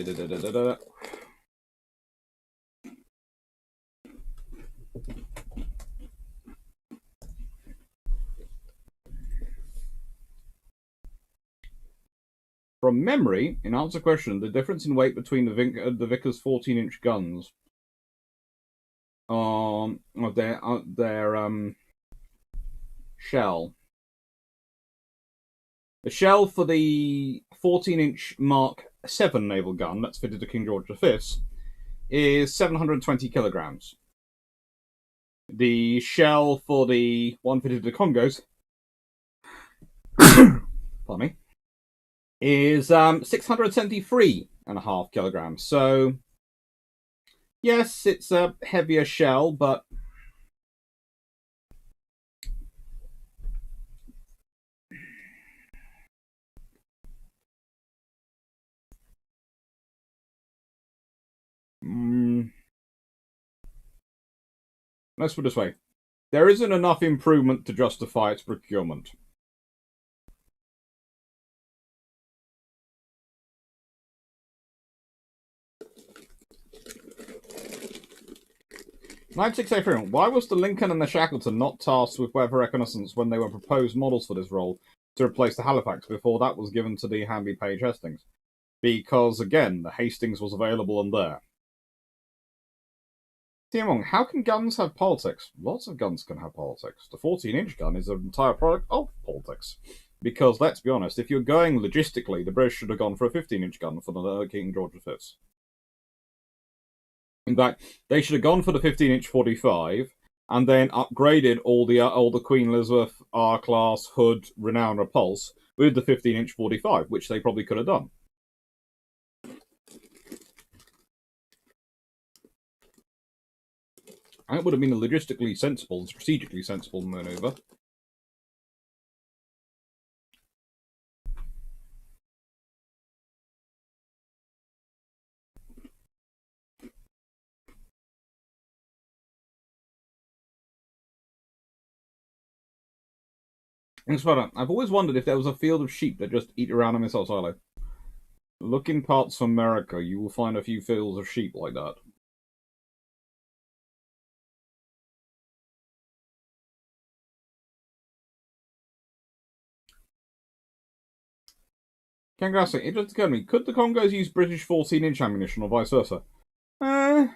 From memory, in answer to the question, the difference in weight between the Vickers 14-inch guns of their shell. The shell for the 14-inch Mark 7 naval gun that's fitted to King George V is 720 kilograms. The shell for the one fitted to Congos pardon me, is 673.5 kilograms. So, yes, it's a heavier shell, but let's put it this way. There isn't enough improvement to justify its procurement. Why was the Lincoln and the Shackleton not tasked with weather reconnaissance when they were proposed models for this role to replace the Halifax before that was given to the Handley Page Hastings? Because, again, the Hastings was available and there. Tiamong, how can guns have politics? Lots of guns can have politics. The 14-inch gun is an entire product of politics. Because, let's be honest, if you're going logistically, the British should have gone for a 15-inch gun for the King George V. In fact, they should have gone for the 15-inch 45 and then upgraded all the Queen Elizabeth R-Class, Hood, Renown, Repulse with the 15-inch 45, which they probably could have done. And it would have been a logistically sensible and strategically sensible maneuver. I've always wondered if there was a field of sheep that just eat around a missile silo. Look in parts of America, you will find a few fields of sheep like that. Kangaroo, it just occurred to me, could the Congos use British 14-inch ammunition or vice versa? Well,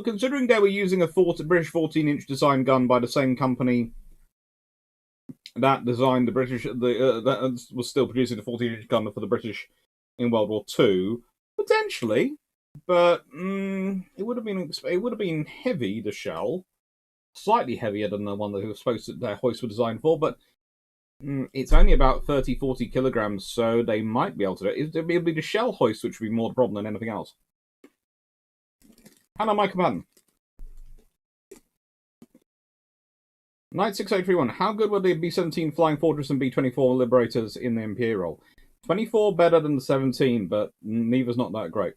considering they were using a British 14-inch design gun by the same company that designed the British, that was still producing the 14-inch gun for the British in World War II, potentially, but it would have been heavy, the shell, slightly heavier than the one that was supposed to their hoists were designed for, but it's only about 30-40 kilograms, so they might be able to do it. It'd be the shell hoist which would be more the problem than anything else. Hello, Michael Patton. Knight 6031, how good were the B-17 Flying Fortress and B-24 Liberators in the Imperial? 24 better than the 17, but neither's not that great.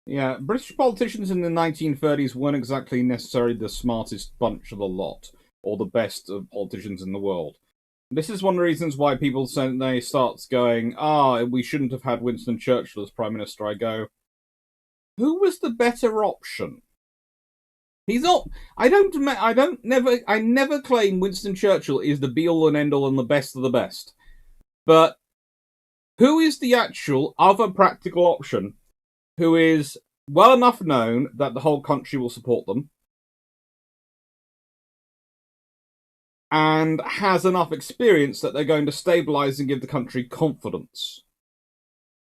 Yeah, British politicians in the 1930s weren't exactly necessarily the smartest bunch of the lot, or the best of politicians in the world. This is one of the reasons why people suddenly starts going, we shouldn't have had Winston Churchill as Prime Minister. I go, who was the better option? He's not. I never claim Winston Churchill is the be-all and end-all and the best of the best. But who is the actual other practical option who is well enough known that the whole country will support them and has enough experience that they're going to stabilise and give the country confidence?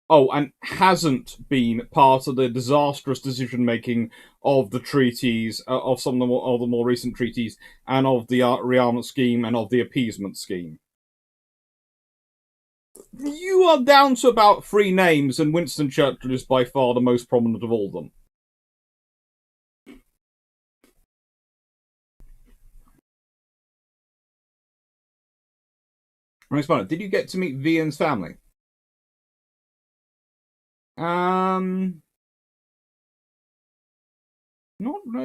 Oh, and hasn't been part of the disastrous decision-making of the treaties, of some of the more recent treaties, and of the rearmament scheme and of the appeasement scheme. You are down to about 3 names, and Winston Churchill is by far the most prominent of all of them. Did you get to meet Vian's family? Not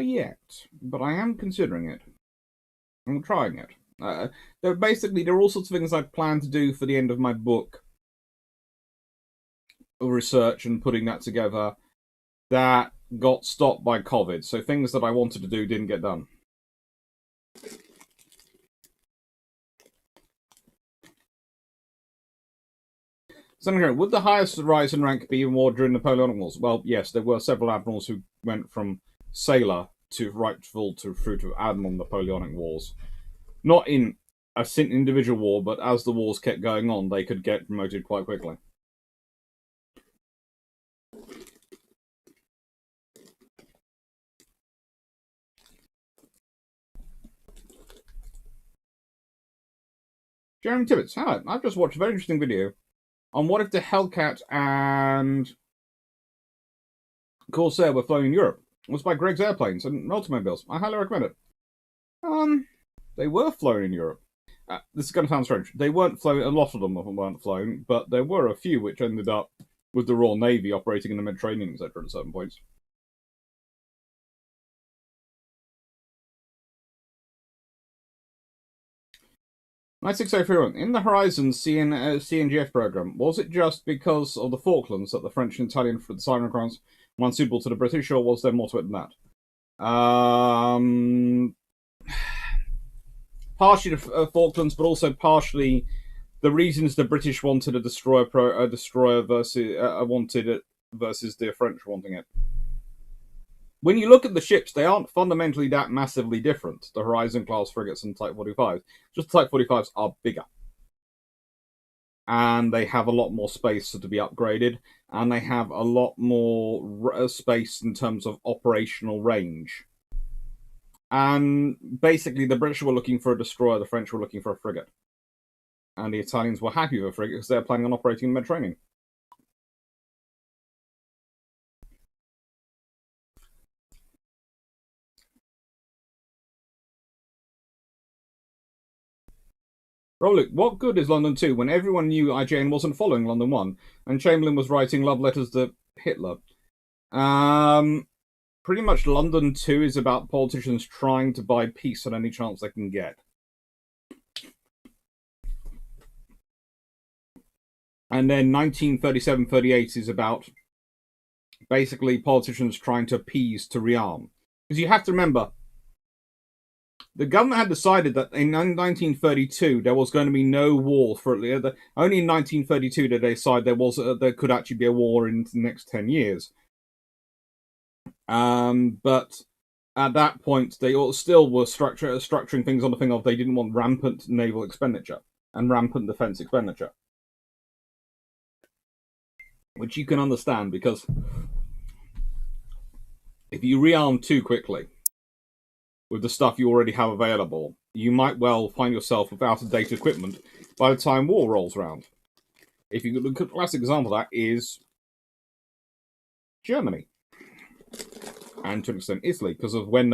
yet, but I am considering it. I'm trying it. There are all sorts of things I plan to do for the end of my book, research and putting that together, that got stopped by COVID. So things that I wanted to do didn't get done. Senator, would the highest rise in rank be in war during Napoleonic Wars? Well, yes, there were several admirals who went from sailor rightful to fruit of Admiral Napoleonic Wars. Not in a individual war, but as the wars kept going on, they could get promoted quite quickly. Jeremy Tirpitz, hello. I've just watched a very interesting video on what if the Hellcat and Corsair were flown in Europe. It was by Greg's Airplanes and Automobiles. I highly recommend it. They were flown in Europe. This is going to sound strange. They weren't flown, a lot of them weren't flown, but there were a few which ended up with the Royal Navy operating in the Mediterranean, etc. at certain points. In the Horizon CNGF program, was it just because of the Falklands that the French and Italian for the siren crowns were unsuitable to the British, or was there more to it than that? Partially the Falklands, but also partially the reasons the British wanted a destroyer versus wanted it versus the French wanting it. When you look at the ships, they aren't fundamentally that massively different. The Horizon class frigates and Type 45s, just Type 45s are bigger, and they have a lot more space to be upgraded, and they have a lot more space in terms of operational range. And basically, the British were looking for a destroyer, the French were looking for a frigate. And the Italians were happy with a frigate because they're planning on operating in the Mediterranean. Rolik, what good is London 2 when everyone knew IJN wasn't following London 1 and Chamberlain was writing love letters to Hitler? Pretty much London 2 is about politicians trying to buy peace on any chance they can get. And then 1937-38 is about basically politicians trying to appease to rearm. Because you have to remember, the government had decided that in 1932 there was going to be no war for only in 1932 did they decide there could actually be a war in the next 10 years. But at that point, they still were structuring things on the thing of they didn't want rampant naval expenditure and rampant defense expenditure. Which you can understand, because if you rearm too quickly with the stuff you already have available, you might well find yourself without outdated equipment by the time war rolls around. If you look at a classic example of that is Germany. And to an extent Italy, because of when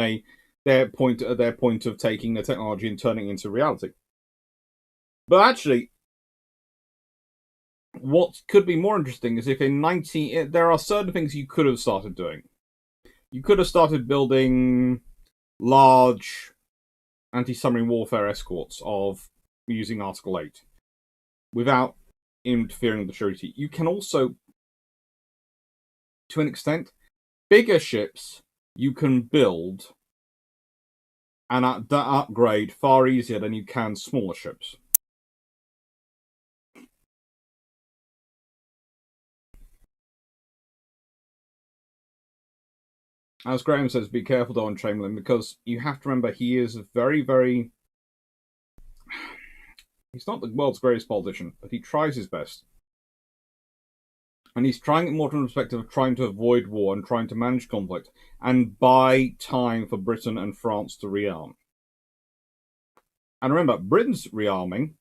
their point of taking the technology and turning it into reality. But actually, what could be more interesting is if there are certain things you could have started doing. You could have started building large anti-submarine warfare escorts of using Article 8 without interfering with the treaty. You can also, to an extent, bigger ships you can build and upgrade far easier than you can smaller ships. As Graham says, be careful though on Chamberlain, because you have to remember he is a very, very... He's not the world's greatest politician, but he tries his best. And he's trying it more from the perspective of trying to avoid war and trying to manage conflict and buy time for Britain and France to rearm. And remember, Britain's rearming,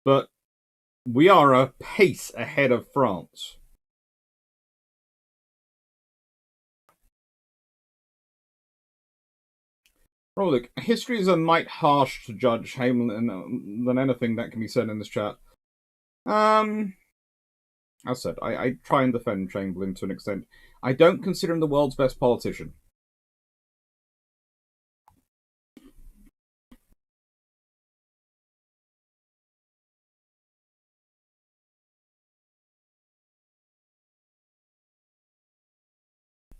but we are a pace ahead of France. Rolik, history is a mite harsh to judge Hamlin than anything that can be said in this chat. As said, I try and defend Chamberlain to an extent. I don't consider him the world's best politician.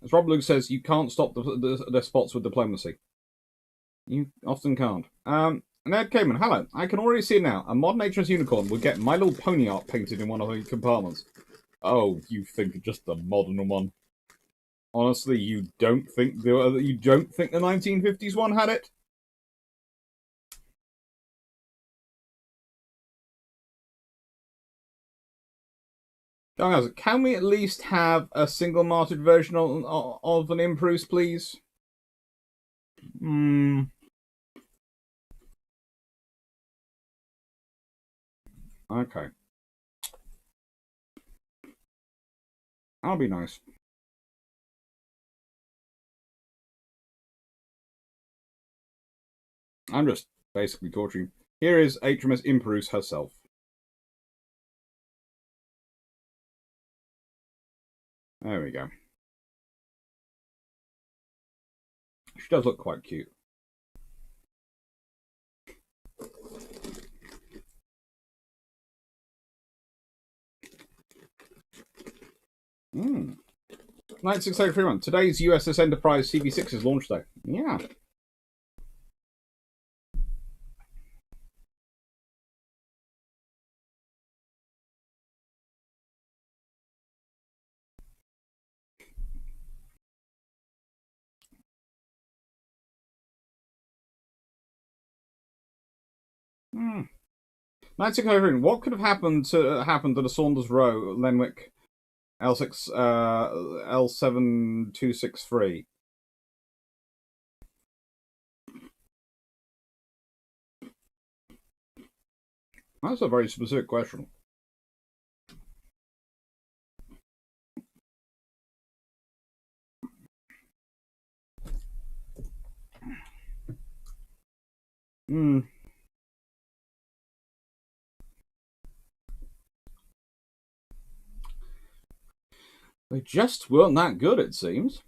As Rob Luke says, you can't stop the spots with diplomacy. You often can't. Ned Cayman, hello. I can already see now. A modern HMS Unicorn would get My Little Pony art painted in one of the compartments. Oh, you think just the modern one. Honestly, you don't think the 1950s one had it? Can we at least have a single-marted version of an Impruce, please? Okay. That'll be nice. I'm just basically torturing. Here is HMS Impruce herself. There we go. She does look quite cute. Hmm. 9631. Today's USS Enterprise CV6's launch day. Yeah. Hmm. 9631. What could have happened to the Saunders Row Lenwick L7263? That's a very specific question. Hmm. They just weren't that good, it seems.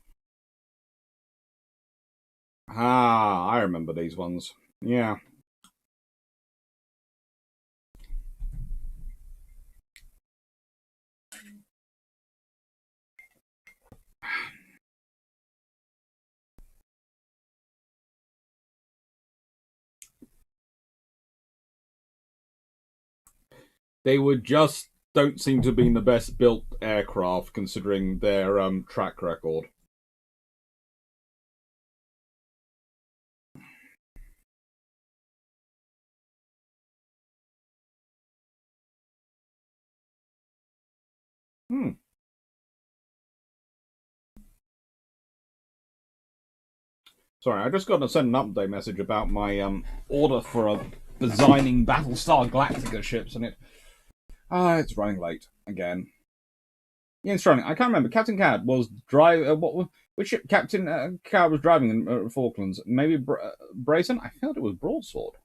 Ah, I remember these ones. Yeah. They don't seem to have been the best built aircraft considering their track record. Sorry, I just got to send an update message about my order for designing Battlestar Galactica ships, and it's running late again. Yeah, it's running. I can't remember. Captain Cad was which ship Captain Cad was driving in Falklands? Maybe Brayson? I felt it was Broadsword.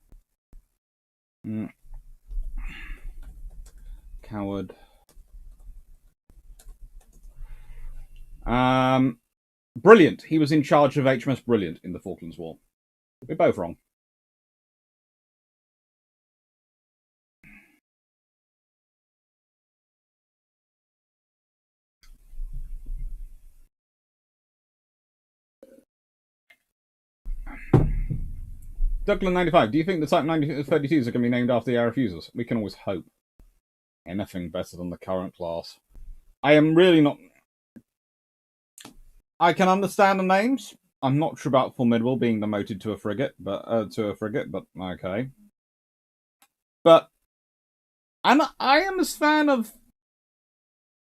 Coward. Brilliant. He was in charge of HMS Brilliant in the Falklands War. We're both wrong. Duckland95, do you think the Type 32s are going to be named after the air refusers? We can always hope. Anything better than the current class. I am really not... I can understand the names. I'm not sure about Formidable being demoted to a frigate, but okay. But I am as fan of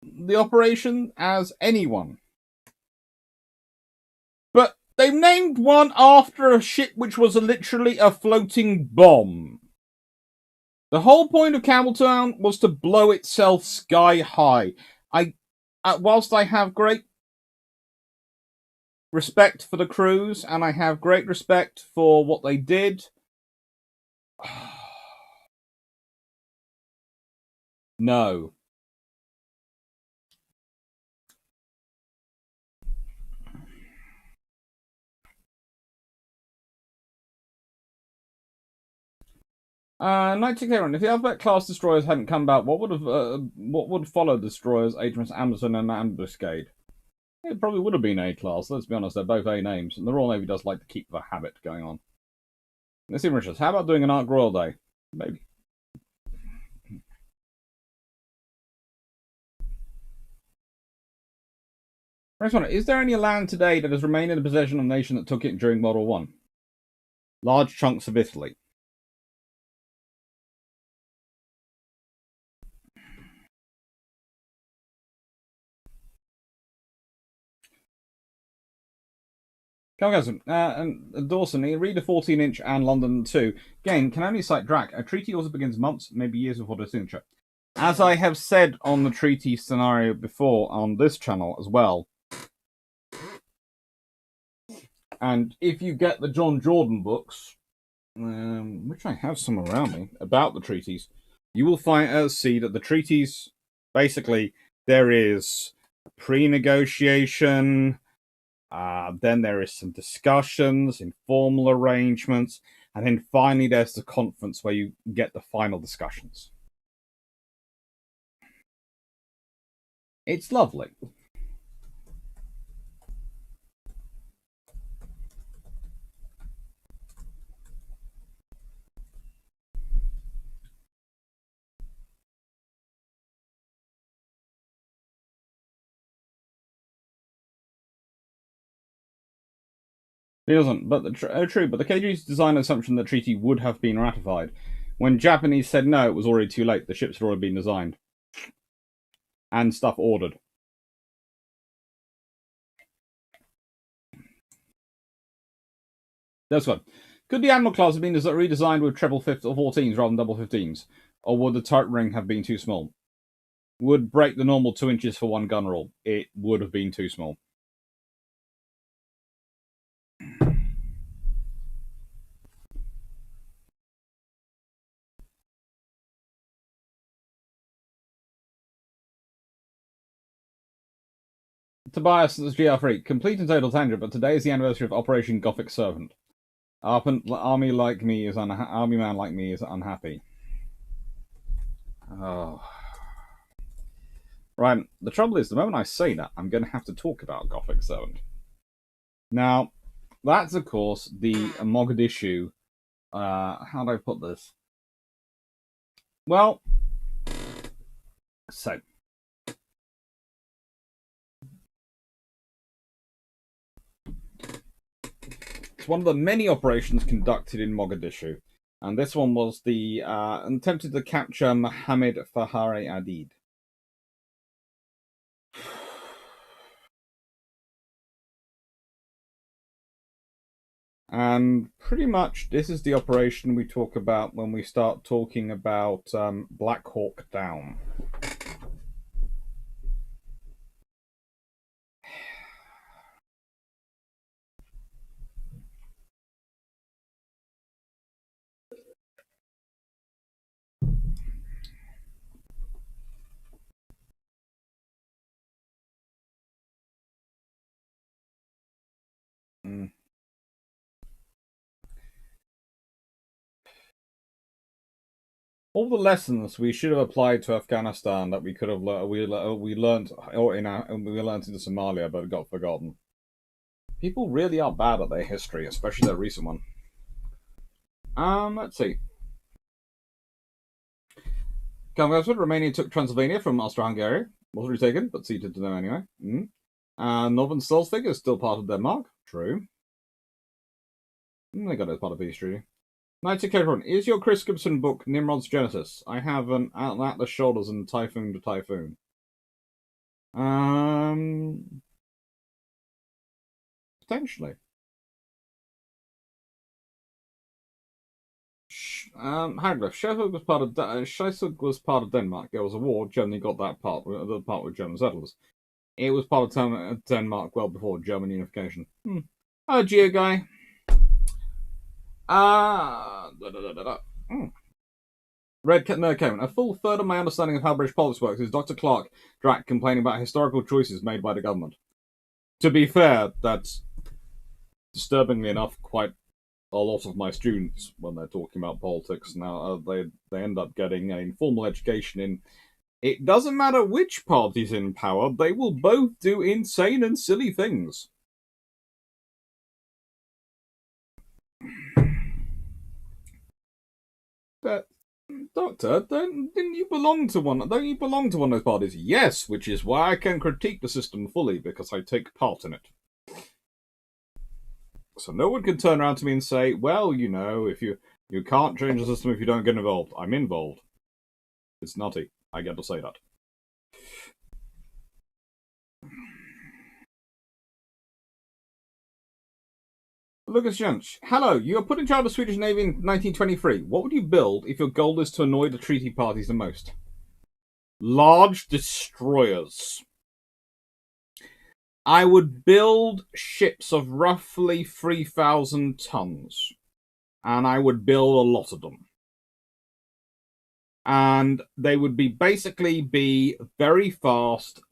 the operation as anyone. But they named one after a ship which was literally a floating bomb. The whole point of Campbelltown was to blow itself sky high. Whilst I have great respect for the crews and I have great respect for what they did, no. Nightingale, if the Alphabet class destroyers hadn't come back, what would have followed the destroyers HMS Amazon and Ambuscade? It probably would have been A class. Let's be honest, they're both A names, and the Royal Navy does like to keep the habit going on. Let's see, Richards. How about doing an Ark Royal Day? Maybe. Next one. Is there any land today that has remained in the possession of a nation that took it during World War One? Large chunks of Italy. And Dawson, read a 14-inch and London 2. Again, can only cite Drac. A treaty also begins months, maybe years before the signature. As I have said on the treaty scenario before on this channel as well, and if you get the John Jordan books, which I have some around me, about the treaties, you will see that the treaties, basically, there is pre-negotiation, then there is some discussions, informal arrangements, and then finally there's the conference where you get the final discussions. It's lovely. It doesn't, but true. But the KG's design assumption that the treaty would have been ratified. When Japanese said no, it was already too late. The ships had already been designed and stuff ordered. That's good. Could the Admiral class have been redesigned with treble 14s rather than double 15s, or would the turret ring have been too small? Would break the normal 2 inches for one gun rule. It would have been too small. Tobias is GR3. Complete and total tangent, but today is the anniversary of Operation Gothic Servant. Army man like me is unhappy. Oh. Right, the trouble is, the moment I say that, I'm going to have to talk about Gothic Servant. Now, that's, of course, the Mogadishu... how do I put this? Well, so... It's one of the many operations conducted in Mogadishu, and this one was the attempted to capture Mohammed Fahari Adid. And pretty much this is the operation we talk about when we start talking about Black Hawk Down. All the lessons we should have applied to Afghanistan that we could have we learned into Somalia but got forgotten. People really are bad at their history, especially their recent one. Let's see. Romania took Transylvania from Austro-Hungary. Was retaken, but ceded to them anyway. Northern Schleswig is still part of Denmark. True. They got it as part of peace treaty. Knights of everyone. Is your Chris Gibson book Nimrod's Genesis? I have an Atlas Shoulders and Typhoon to Typhoon. Potentially. Hagler. Schleswig was part of Denmark. There was a war. Germany got that part. The part with German settlers. It was part of Denmark well before German unification. Oh, Geo guy. Red Nerd Kevin. A full third of my understanding of how British politics works is Dr. Clarke Drac complaining about historical choices made by the government. To be fair, that's disturbingly enough quite a lot of my students when they're talking about politics now. They end up getting an informal education in. It doesn't matter which party's in power; they will both do insane and silly things. But Doctor, don't you belong to one of those parties? Yes, which is why I can critique the system fully, because I take part in it. So no one can turn around to me and say, well, you know, if you can't change the system if you don't get involved. I'm involved. It's nutty. I get to say that. Lucas Junch, hello, you were put in charge of the Swedish Navy in 1923. What would you build if your goal is to annoy the treaty parties the most? Large destroyers. I would build ships of roughly 3,000 tons. And I would build a lot of them. And they would basically be very fast,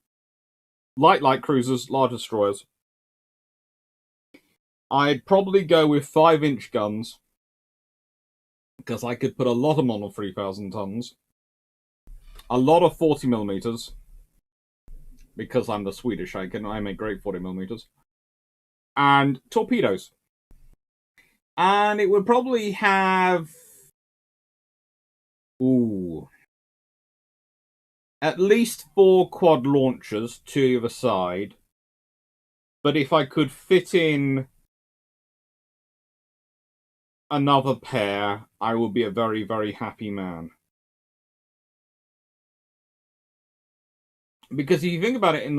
light cruisers, large destroyers. I'd probably go with 5-inch guns, because I could put a lot of them on 3,000 tons. A lot of 40mm, because I'm the Swedish, I make great 40mm. And torpedoes. And it would probably have... at least 4 quad launchers to either side. But if I could fit in another pair, I will be a very, very happy man. Because if you think about it, in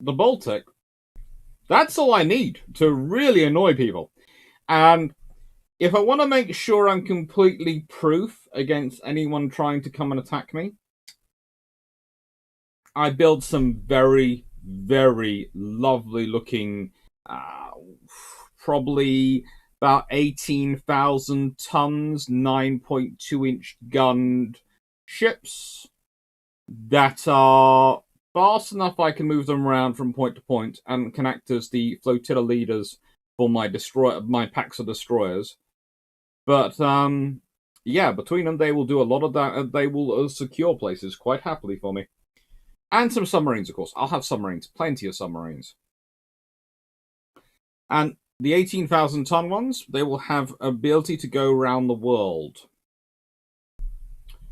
the Baltic, that's all I need to really annoy people. And if I want to make sure I'm completely proof against anyone trying to come and attack me, I build some very, very lovely looking, probably about 18,000 tons, 9.2-inch gunned ships that are fast enough I can move them around from point to point and can act as the flotilla leaders for my packs of destroyers. But yeah, between them they will do a lot of that. They will secure places quite happily for me. And some submarines, of course. I'll have submarines, plenty of submarines. And the 18,000-ton ones, they will have ability to go around the world.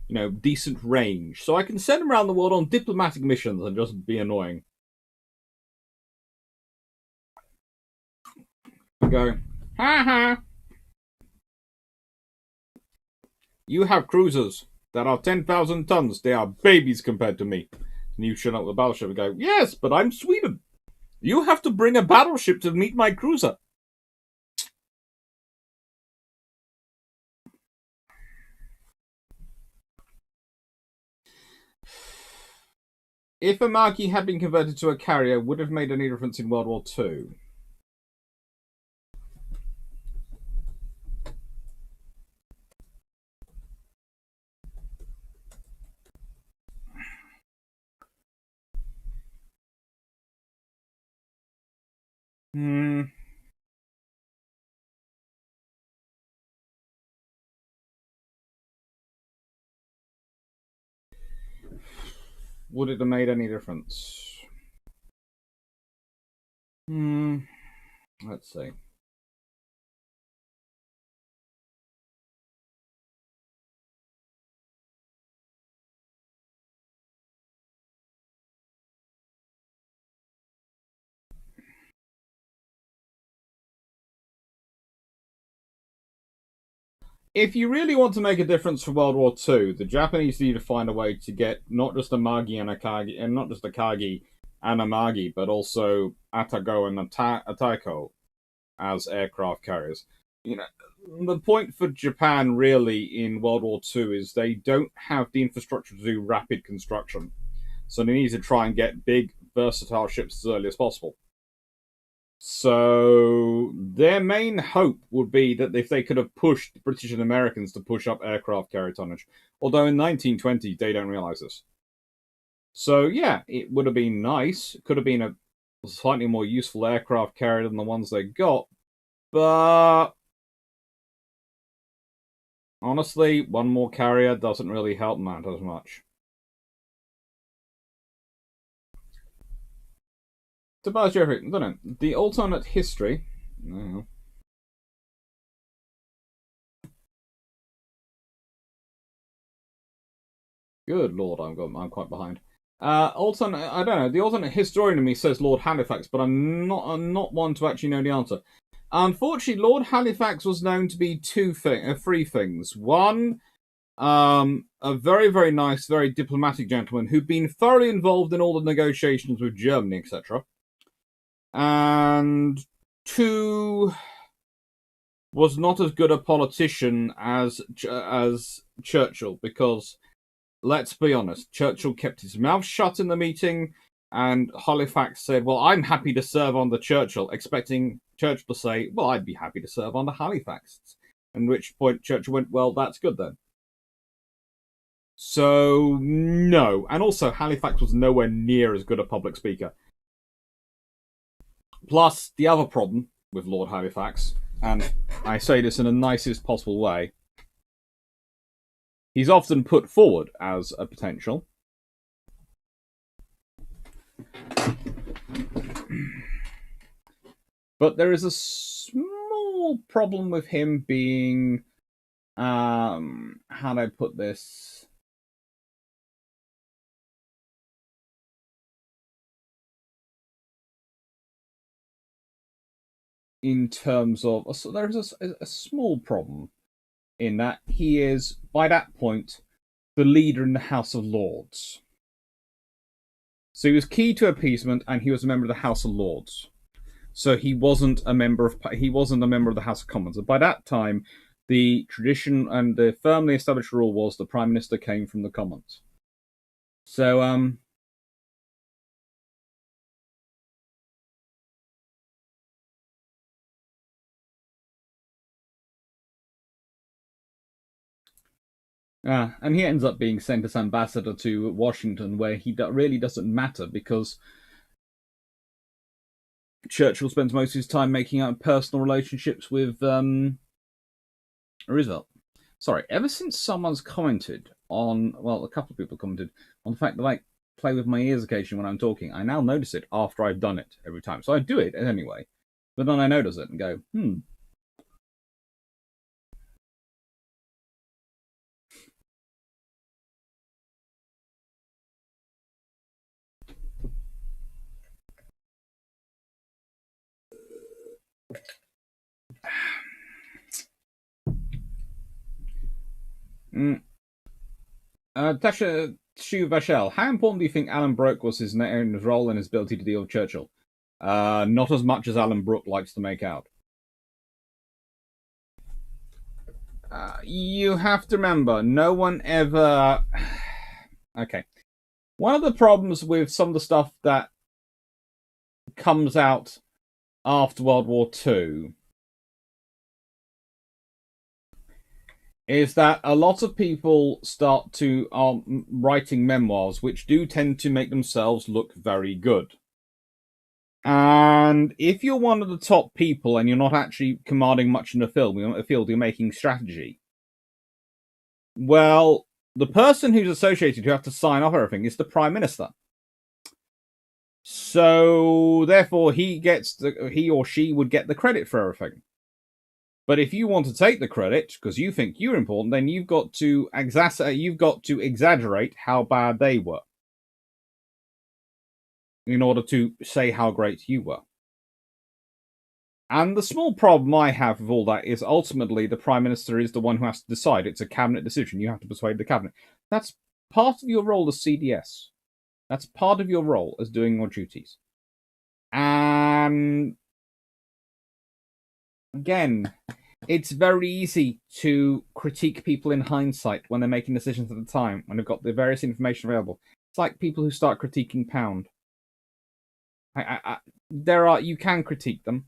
You know, decent range. So I can send them around the world on diplomatic missions and just be annoying. Go, ha ha! You have cruisers that are 10,000 tons. They are babies compared to me. And you shut up the battleship and go, yes, but I'm Sweden. You have to bring a battleship to meet my cruiser. If a Marquis had been converted to a carrier, would it have made any difference in World War II? Would it have made any difference? Let's see. If you really want to make a difference for World War II, the Japanese need to find a way to get not just a Magi and a Kagi, and not just a Kagi and a Magi, but also Atago and Ataiko as aircraft carriers. You know, the point for Japan really in World War II is they don't have the infrastructure to do rapid construction. So they need to try and get big, versatile ships as early as possible. So their main hope would be that if they could have pushed the British and Americans to push up aircraft carrier tonnage. Although in 1920, they don't realize this. So yeah, it would have been nice. It could have been a slightly more useful aircraft carrier than the ones they got. But honestly, one more carrier doesn't really help Matt as much. Tobias Jeffrey, I don't know. The alternate history. No. Good lord, I'm quite behind. Alternate, I don't know. The alternate historian in me says Lord Halifax, but I'm not one to actually know the answer. Unfortunately, Lord Halifax was known to be three things. One, a very, very nice, very diplomatic gentleman who'd been thoroughly involved in all the negotiations with Germany, etc. And two, was not as good a politician as Churchill, because, let's be honest, Churchill kept his mouth shut in the meeting, and Halifax said, well, I'm happy to serve under Churchill, expecting Churchill to say, well, I'd be happy to serve under Halifax. At which point Churchill went, well, that's good then. So, no. And also, Halifax was nowhere near as good a public speaker. Plus, the other problem with Lord Halifax, and I say this in the nicest possible way, he's often put forward as a potential. But there is a small problem with him being, how do I put this? In terms of, so there's a small problem in that he is, by that point, the leader in the House of Lords. So he was key to appeasement, and he was a member of the House of Lords. So he wasn't a member of the House of Commons. And by that time, the tradition and the firmly established rule was the Prime Minister came from the Commons. So, and he ends up being sent as ambassador to Washington, where he really doesn't matter, because Churchill spends most of his time making out personal relationships with Roosevelt. Sorry, ever since someone's commented on, well, a couple of people commented on the fact that I play with my ears occasionally when I'm talking, I now notice it after I've done it every time. So I do it anyway, but then I notice it and go, Tasha Shu Vachel, how important do you think Alan Brooke was his role and his ability to deal with Churchill? Not as much as Alan Brooke likes to make out. You have to remember, no one ever... Okay. One of the problems with some of the stuff that comes out after World War II is that a lot of people start to writing memoirs, which do tend to make themselves look very good. And if you're one of the top people and you're not actually commanding much in the field, you're making strategy. Well, the person who's associated who have to sign off everything is the Prime Minister. So therefore, he or she would get the credit for everything. But if you want to take the credit because you think you're important, then you've got to exaggerate how bad they were in order to say how great you were. And the small problem I have with all that is ultimately the Prime Minister is the one who has to decide. It's a cabinet decision. You have to persuade the cabinet. That's part of your role as CDS. That's part of your role as doing your duties. And again, it's very easy to critique people in hindsight when they're making decisions at the time, when they've got the various information available. It's like people who start critiquing Pound. You can critique them.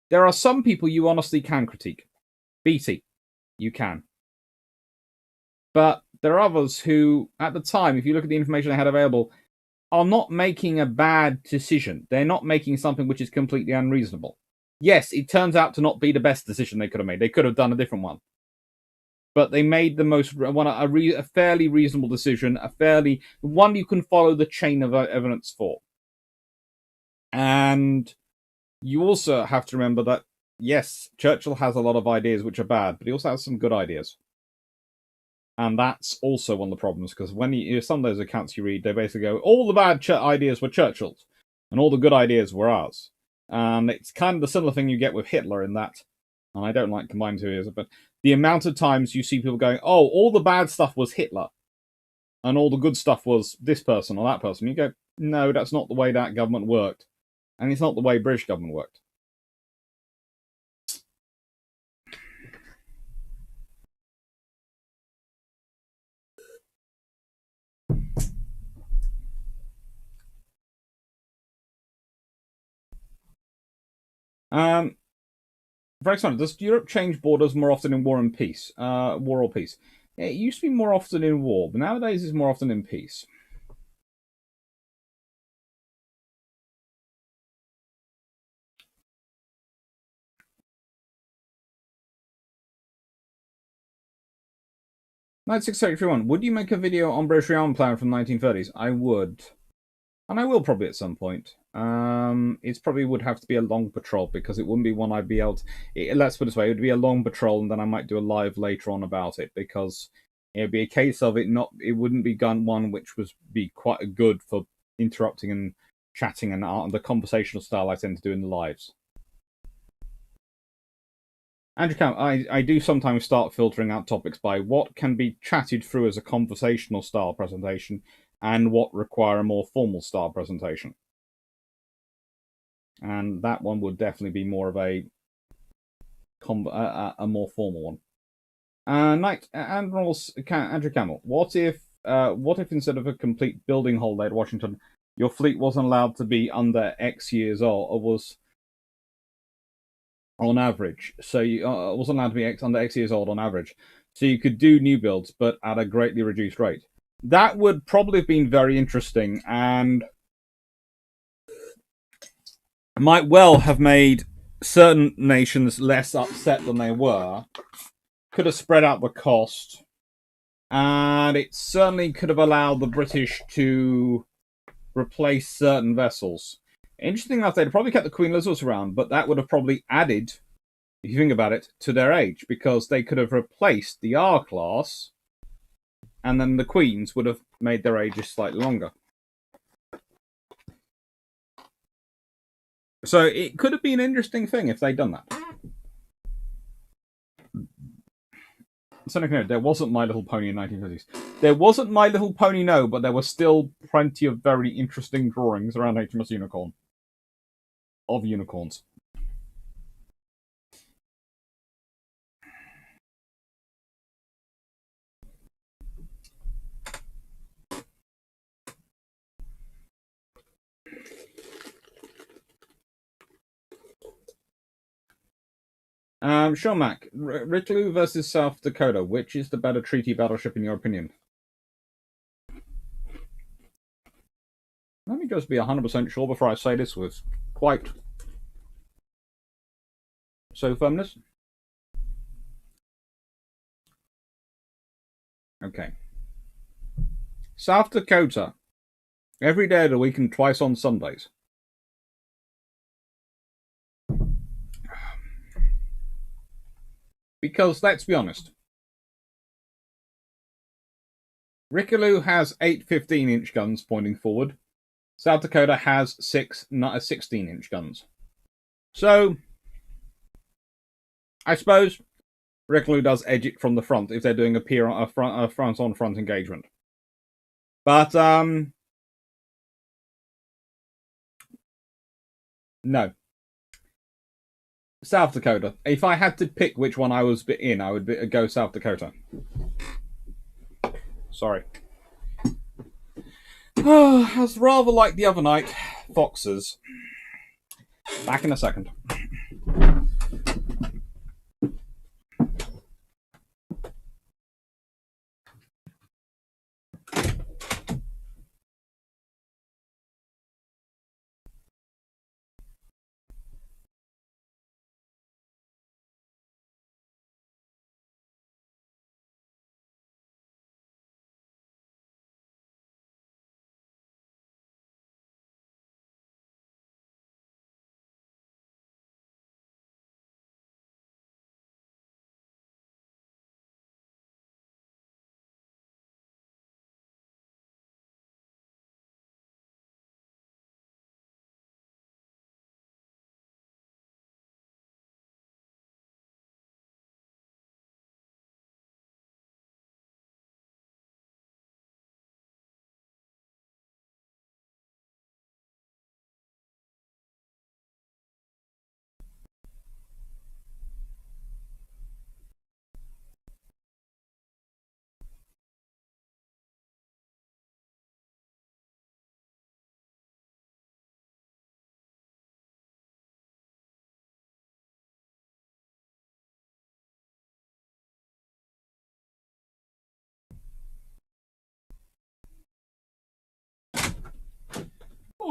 There are some people you honestly can critique. BT, you can. But there are others who, at the time, if you look at the information they had available, are not making a bad decision. They're not making something which is completely unreasonable. Yes, it turns out to not be the best decision they could have made. They could have done a different one. But they made a fairly reasonable decision, one you can follow the chain of evidence for. And you also have to remember that, yes, Churchill has a lot of ideas which are bad, but he also has some good ideas. And that's also one of the problems, because when some of those accounts you read, they basically go, all the bad ideas were Churchill's, and all the good ideas were ours. And it's kind of the similar thing you get with Hitler in that, and I don't like combining two ears, but the amount of times you see people going, oh, all the bad stuff was Hitler, and all the good stuff was this person or that person. You go, no, that's not the way that government worked. And it's not the way British government worked. For example, does Europe change borders more often in war and peace? War or peace? It used to be more often in war, but nowadays it's more often in peace. Knight 631, would you make a video on British arm plan from the 1930s? I would. And I will probably at some point. It probably would have to be a long patrol, because it wouldn't be one I'd be able to... Let's put it this way, it would be a long patrol, and then I might do a live later on about it, because it would be a case of it wouldn't be gun one which was be quite good for interrupting and chatting and the conversational style I tend to do in the lives. Andrew Camp, I do sometimes start filtering out topics by what can be chatted through as a conversational style presentation and what require a more formal style presentation. And that one would definitely be more of a more formal one. Andrew Camel, what if instead of a complete building holiday at Washington, your fleet wasn't allowed to be under X years old, or was on average? So you wasn't allowed to be under X years old on average. So you could do new builds, but at a greatly reduced rate. That would probably have been very interesting, and might well have made certain nations less upset than they were. Could have spread out the cost, and it certainly could have allowed the British to replace certain vessels. Interesting enough, they'd have probably kept the Queen Elizabeth around, but that would have probably added, if you think about it, to their age, because they could have replaced the R class, and then the Queens would have made their ages slightly longer. So it could have been an interesting thing if they'd done that. Sonic, no, there wasn't My Little Pony in 1950s. There wasn't My Little Pony, no, but there were still plenty of very interesting drawings around HMS Unicorn. Of unicorns. Shomack, Richelieu versus South Dakota. Which is the better treaty battleship in your opinion? Let me just be 100% sure before I say this with quite so firmness. Okay. South Dakota. Every day of the week and twice on Sundays. Because, let's be honest, Richelieu has 8 15-inch guns pointing forward. South Dakota has 6 16-inch guns. So, I suppose Richelieu does edge it from the front if they're doing a front-on-front engagement. But, no. South Dakota. If I had to pick which one I was in, I would go South Dakota. Sorry. That's rather like the other night. Foxes. Back in a second.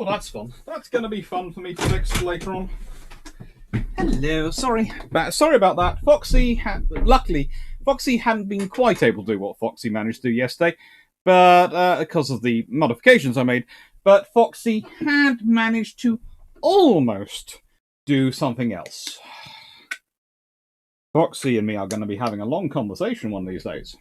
Oh, that's fun. That's going to be fun for me to fix later on. Hello, sorry about that. Luckily, Foxy hadn't been quite able to do what Foxy managed to do yesterday, but because of the modifications I made. But Foxy had managed to almost do something else. Foxy and me are going to be having a long conversation one of these days.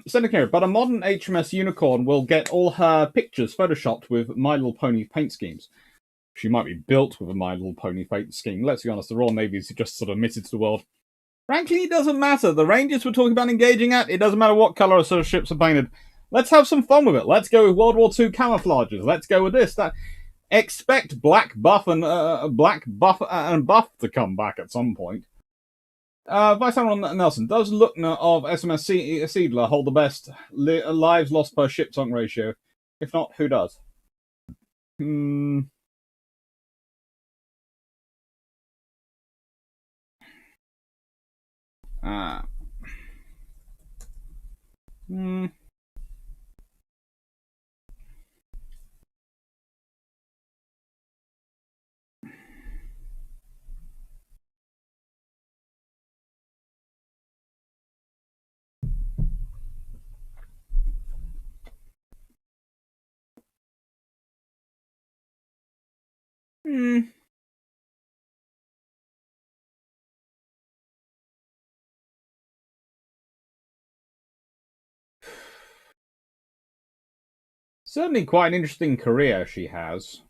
Seneca, but a modern HMS Unicorn will get all her pictures photoshopped with My Little Pony paint schemes. She might be built with a My Little Pony paint scheme. Let's be honest, the Royal Navy's just sort of admitted to the world. Frankly, it doesn't matter. The Rangers we're talking about engaging at, it doesn't matter what colour or sort of ships are painted. Let's have some fun with it. Let's go with World War II camouflages. Let's go with this, that. Expect black buff and buff to come back at some point. Vice Admiral Nelson, does Luckner of SMS Seedler hold the best lives lost per ship sunk ratio? If not, who does? Certainly quite an interesting career she has.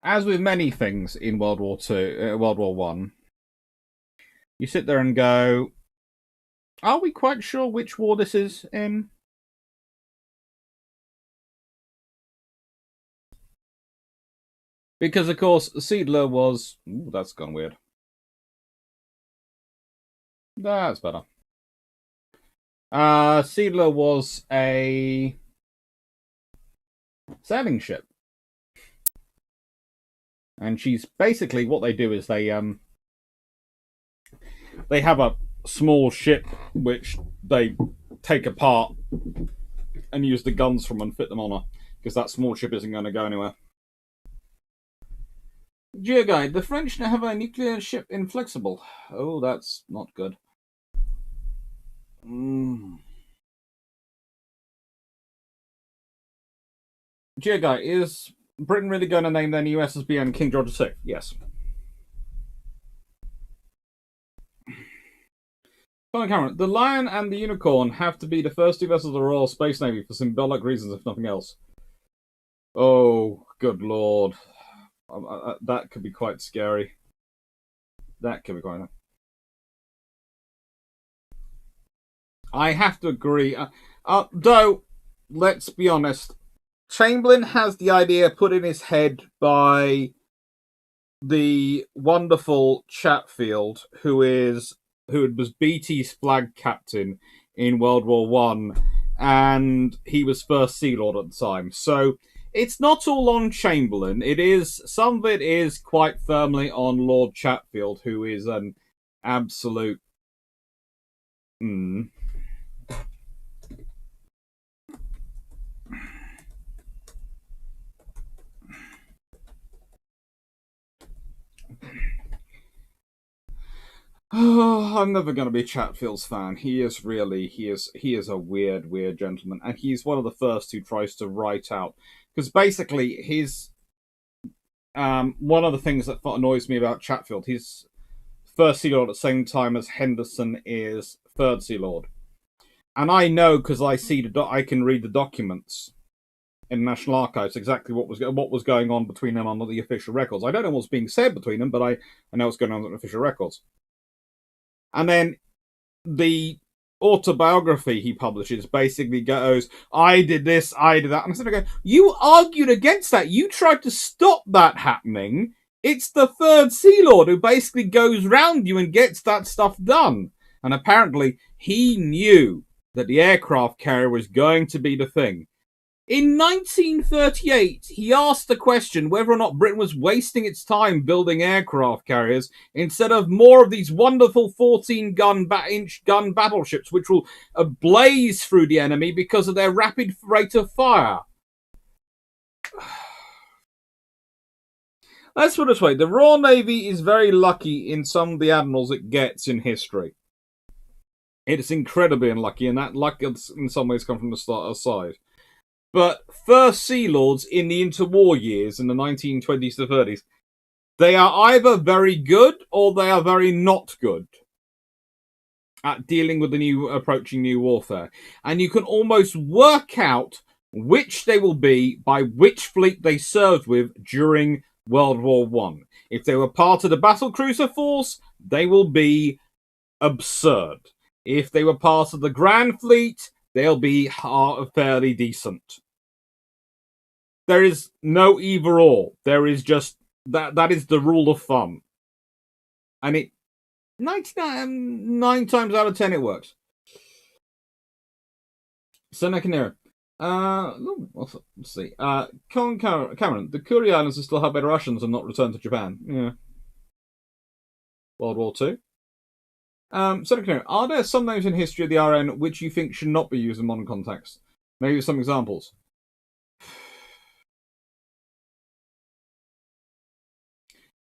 As with many things in World War One, you sit there and go, are we quite sure which war this is in? Because, of course, Seedler was... Ooh, that's gone weird. That's better. Seedler was a sailing ship. And she's basically... What they do is they have a small ship which they take apart and use the guns from and fit them on her. Because that small ship isn't going to go anywhere. Geoguide, the French now have a nuclear ship inflexible. Oh, that's not good. Geoguide, is Britain really going to name their new SSBN King George VI? Yes. Cameron, the Lion and the Unicorn have to be the first two vessels of the Royal Space Navy for symbolic reasons, if nothing else. Oh, good lord. That could be quite scary. That could be quite... I have to agree. Though, let's be honest, Chamberlain has the idea put in his head by the wonderful Chatfield, who was BT's flag captain in World War One, and he was first Sea Lord at the time. So it's not all on Chamberlain. Some of it is quite firmly on Lord Chatfield, who is an absolute... Oh, I'm never going to be Chatfield's fan. He is a weird gentleman, and he's one of the first who tries to write out, because basically one of the things that annoys me about Chatfield, he's first Sea Lord at the same time as Henderson is third Sea Lord, and I know because I can read the documents in National Archives exactly what was going on between them on the official records. I don't know what's being said between them, but I know what's going on in the official records. And then the autobiography he publishes basically goes, I did this, I did that. And instead of going, you argued against that. You tried to stop that happening. It's the third Sea Lord who basically goes round you and gets that stuff done. And apparently he knew that the aircraft carrier was going to be the thing. In 1938, he asked the question whether or not Britain was wasting its time building aircraft carriers instead of more of these wonderful 14-inch gun battleships which will blaze through the enemy because of their rapid rate of fire. Let's put it this way, the Royal Navy is very lucky in some of the admirals it gets in history. It's incredibly unlucky, and that luck in some ways comes from the start side. But First Sea Lords in the interwar years, in the 1920s to 30s, they are either very good or they are very not good at dealing with the approaching new warfare. And you can almost work out which they will be by which fleet they served with during World War I. If they were part of the battlecruiser force, they will be absurd. If they were part of the Grand Fleet, they'll be fairly decent. There is no either or. There is just that is the rule of thumb. And it 9 times out of 10 it works. Senecanera. Let's see. Cameron, the Kuril Islands are still held by the Russians and not returned to Japan. Yeah. World War II. Senecanera, are there some names in history of the RN which you think should not be used in modern context? Maybe some examples.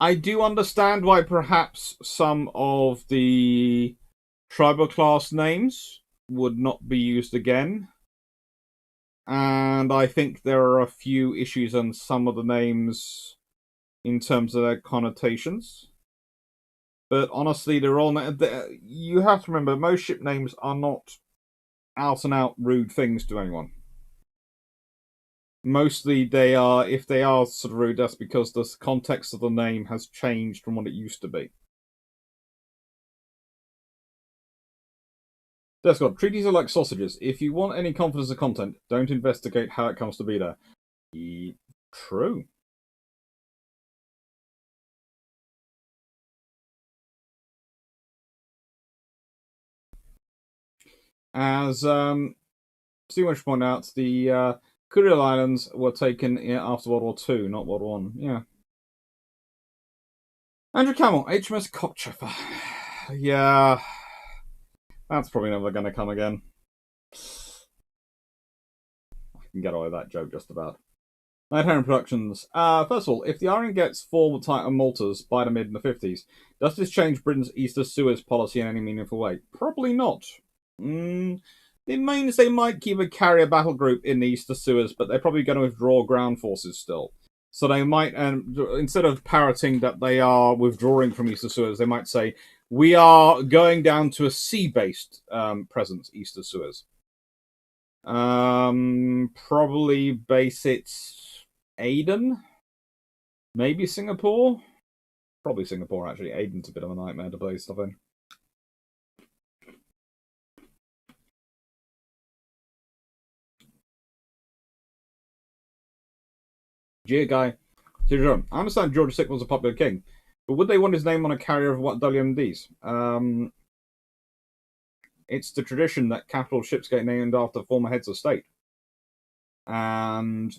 I do understand why perhaps some of the tribal class names would not be used again. And I think there are a few issues on some of the names in terms of their connotations. But honestly, they're all... You have to remember, most ship names are not out-and-out rude things to anyone. Mostly they are, if they are sort of rude, that's because the context of the name has changed from what it used to be. Descott, treaties are like sausages. If you want any confidence of content, don't investigate how it comes to be there. True. As Seawinder pointed out, the Kuril Islands were taken after World War II, not World War I. Yeah. Andrew Camel, HMS Cockchafer. Yeah. That's probably never going to come again. I can get away with that joke just about. Night Heron Productions. First of all, if the RN gets 4 Titan Maltas by the mid-50s, does this change Britain's East of Suez policy in any meaningful way? Probably not. It means they might keep a carrier battle group in the East of Suez, but they're probably going to withdraw ground forces still. So they might, instead of parroting that they are withdrawing from East of Suez, they might say, we are going down to a sea-based presence east of Suez. Probably base it Aden? Maybe Singapore? Probably Singapore, actually. Aden's a bit of a nightmare to base stuff in. Dear guy, I understand George VI was a popular king, but would they want his name on a carrier of what WMDs? It's the tradition that capital ships get named after former heads of state. And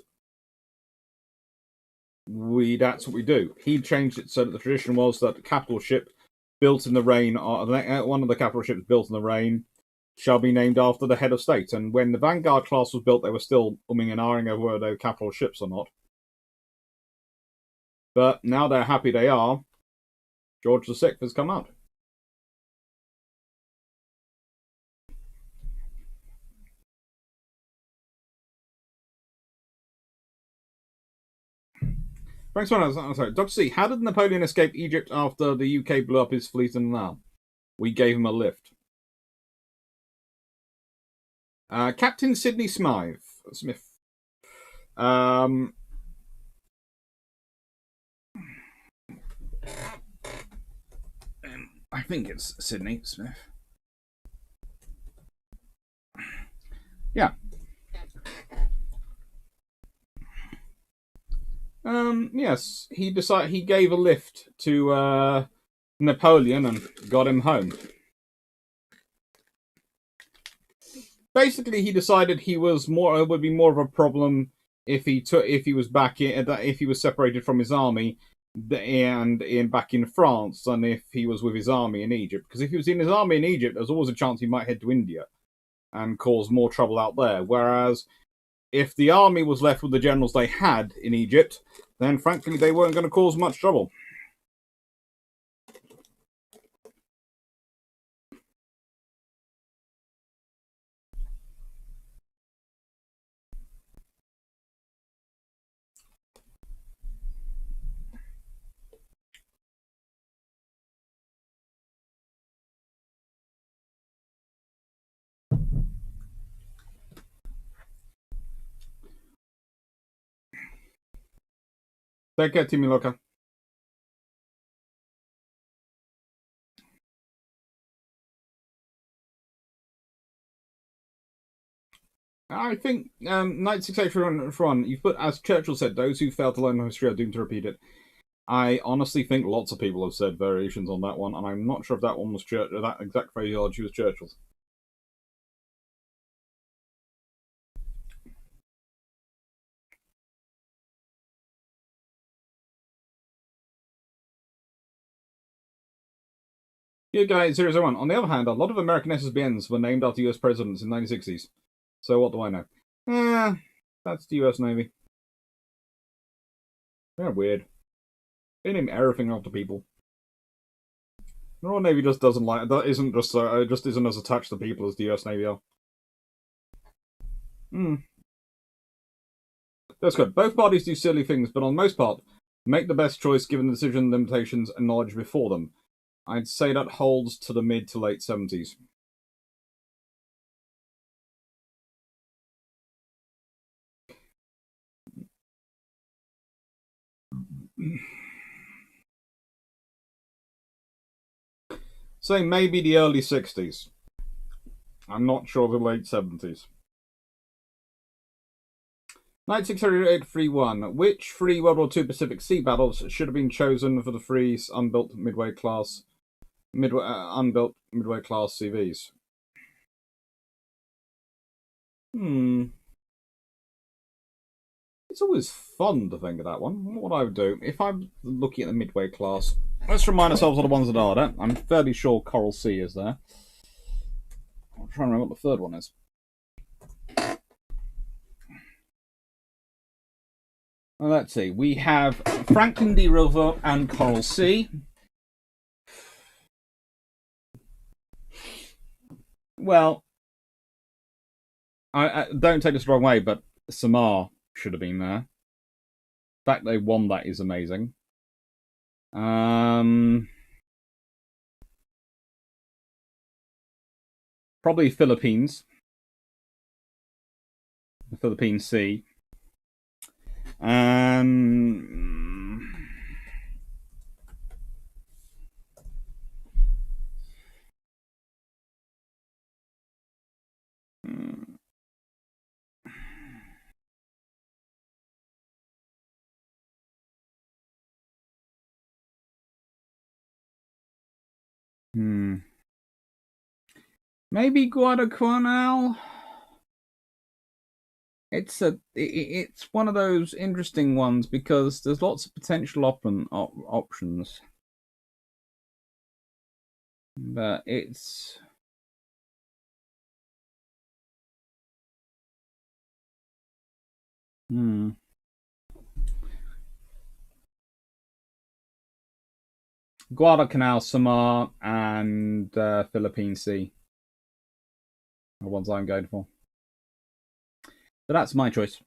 that's what we do. He changed it so that the tradition was that the capital ship built in the rain, one of the capital ships built in the rain, shall be named after the head of state. And when the Vanguard class was built, they were still umming and ahhing over whether they were capital ships or not. But now they're happy they are. George VI has come out. Thanks for that. Sorry, Dr. C, how did Napoleon escape Egypt after the UK blew up his fleet in the Nile? We gave him a lift. Captain Sidney Smith. I think it's Sidney Smith. Yeah. Yes, he gave a lift to Napoleon and got him home. basically he decided he was more would be more of a problem if he was back if he was separated from his army and back in France than if he was with his army in Egypt. Because if he was in his army in Egypt, there's always a chance he might head to India and cause more trouble out there. Whereas if the army was left with the generals they had in Egypt, then frankly they weren't going to cause much trouble. Take care, Timmy Loka. I think 9681, you've put, as Churchill said, those who fail to learn history are doomed to repeat it. I honestly think lots of people have said variations on that one, and I'm not sure if that one was that exact phraseology was Churchill's. Good guy 001. On the other hand, a lot of American SSBNs were named after US presidents in the 1960s. So what do I know? That's the US Navy. They're weird. They name everything after people. The Royal Navy just doesn't like that. Just isn't as attached to people as the US Navy are. That's good. Both parties do silly things, but on the most part, make the best choice given the decision limitations and knowledge before them. I'd say that holds to the mid to late 70s. Say maybe the early 60s. I'm not sure the late 70s. 963831. Which three World War II Pacific Sea battles should have been chosen for the three unbuilt Midway Class CVs? It's always fun to think of that one. What I would do if I'm looking at the Midway Class. Let's remind ourselves of the ones that are there. I'm fairly sure Coral Sea is there. I'm trying to remember what the third one is. Well, let's see. We have Franklin D. Roosevelt and Coral Sea. Well, I don't take this the wrong way, but Samar should have been there. The fact they won that is amazing. Probably Philippines. The Philippine Sea. Maybe Guadalcanal. It's one of those interesting ones because there's lots of potential options, but it's Guadalcanal, Samar, and Philippine Sea are the ones I'm going for. But that's my choice.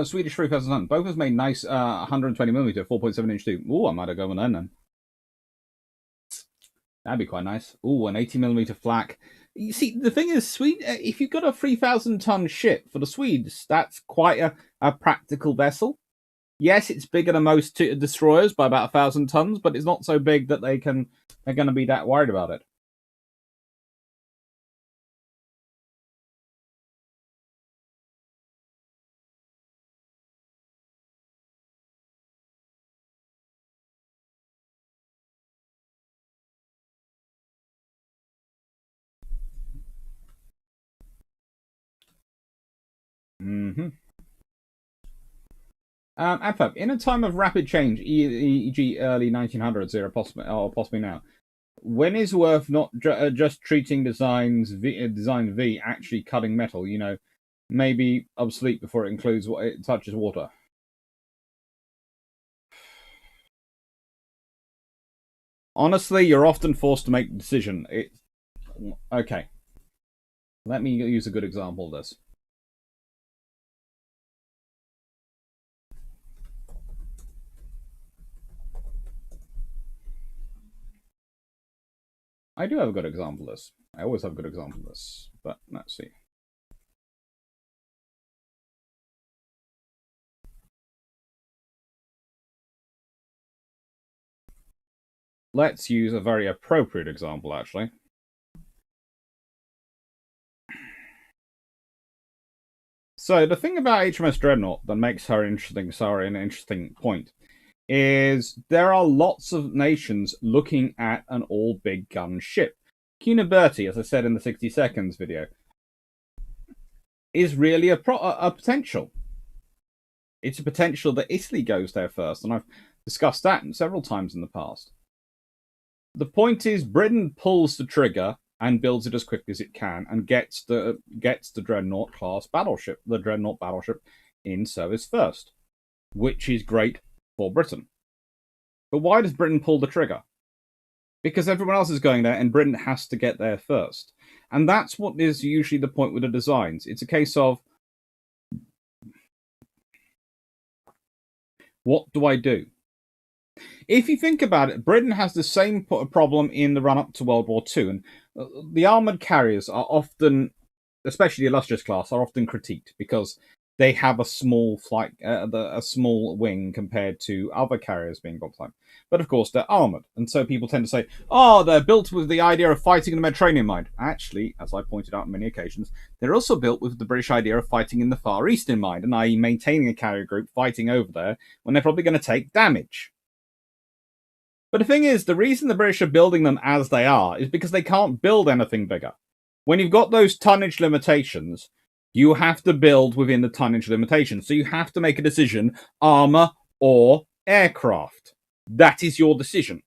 Swedish 3000. Both has made nice 120mm, 4.7-inch tube. Ooh, I might have gone with them then. That'd be quite nice. Ooh, an 80mm flak. You see, the thing is, if you've got a 3,000-ton ship for the Swedes, that's quite a practical vessel. Yes, it's bigger than most destroyers by about 1,000 tons, but it's not so big that they're going to be that worried about it. Mm-hmm. Adverb, in a time of rapid change, e.g. early 1900s or possibly now, when is worth not just treating design V actually cutting metal, you know, maybe obsolete before it includes what it touches water? Honestly, you're often forced to make a decision. Okay. Let me use a good example of this. I do have a good example of this. I always have a good example of this. But let's see. Let's use a very appropriate example, actually. So the thing about HMS Dreadnought that makes her an interesting point is there are lots of nations looking at an all-big gun ship. Cuniberti, as I said in the 60 seconds video, is really a potential. It's a potential that Italy goes there first, and I've discussed that several times in the past. The point is, Britain pulls the trigger and builds it as quickly as it can, and gets the Dreadnought class battleship, the Dreadnought battleship, in service first, which is great for Britain. But why does Britain pull the trigger? Because everyone else is going there, and Britain has to get there first. And that's what is usually the point with the designs. It's a case of, what do I do? If you think about it, Britain has the same problem in the run-up to World War II. And the armoured carriers are often, especially the illustrious class, are often critiqued because they have a small a small wing compared to other carriers being built time. But of course, they're armoured. And so people tend to say, oh, they're built with the idea of fighting in the Mediterranean in mind. Actually, as I pointed out on many occasions, they're also built with the British idea of fighting in the Far East in mind, and i.e. maintaining a carrier group fighting over there when they're probably going to take damage. But the thing is, the reason the British are building them as they are is because they can't build anything bigger. When you've got those tonnage limitations, you have to build within the tonnage limitations. So you have to make a decision, armour or aircraft. That is your decision.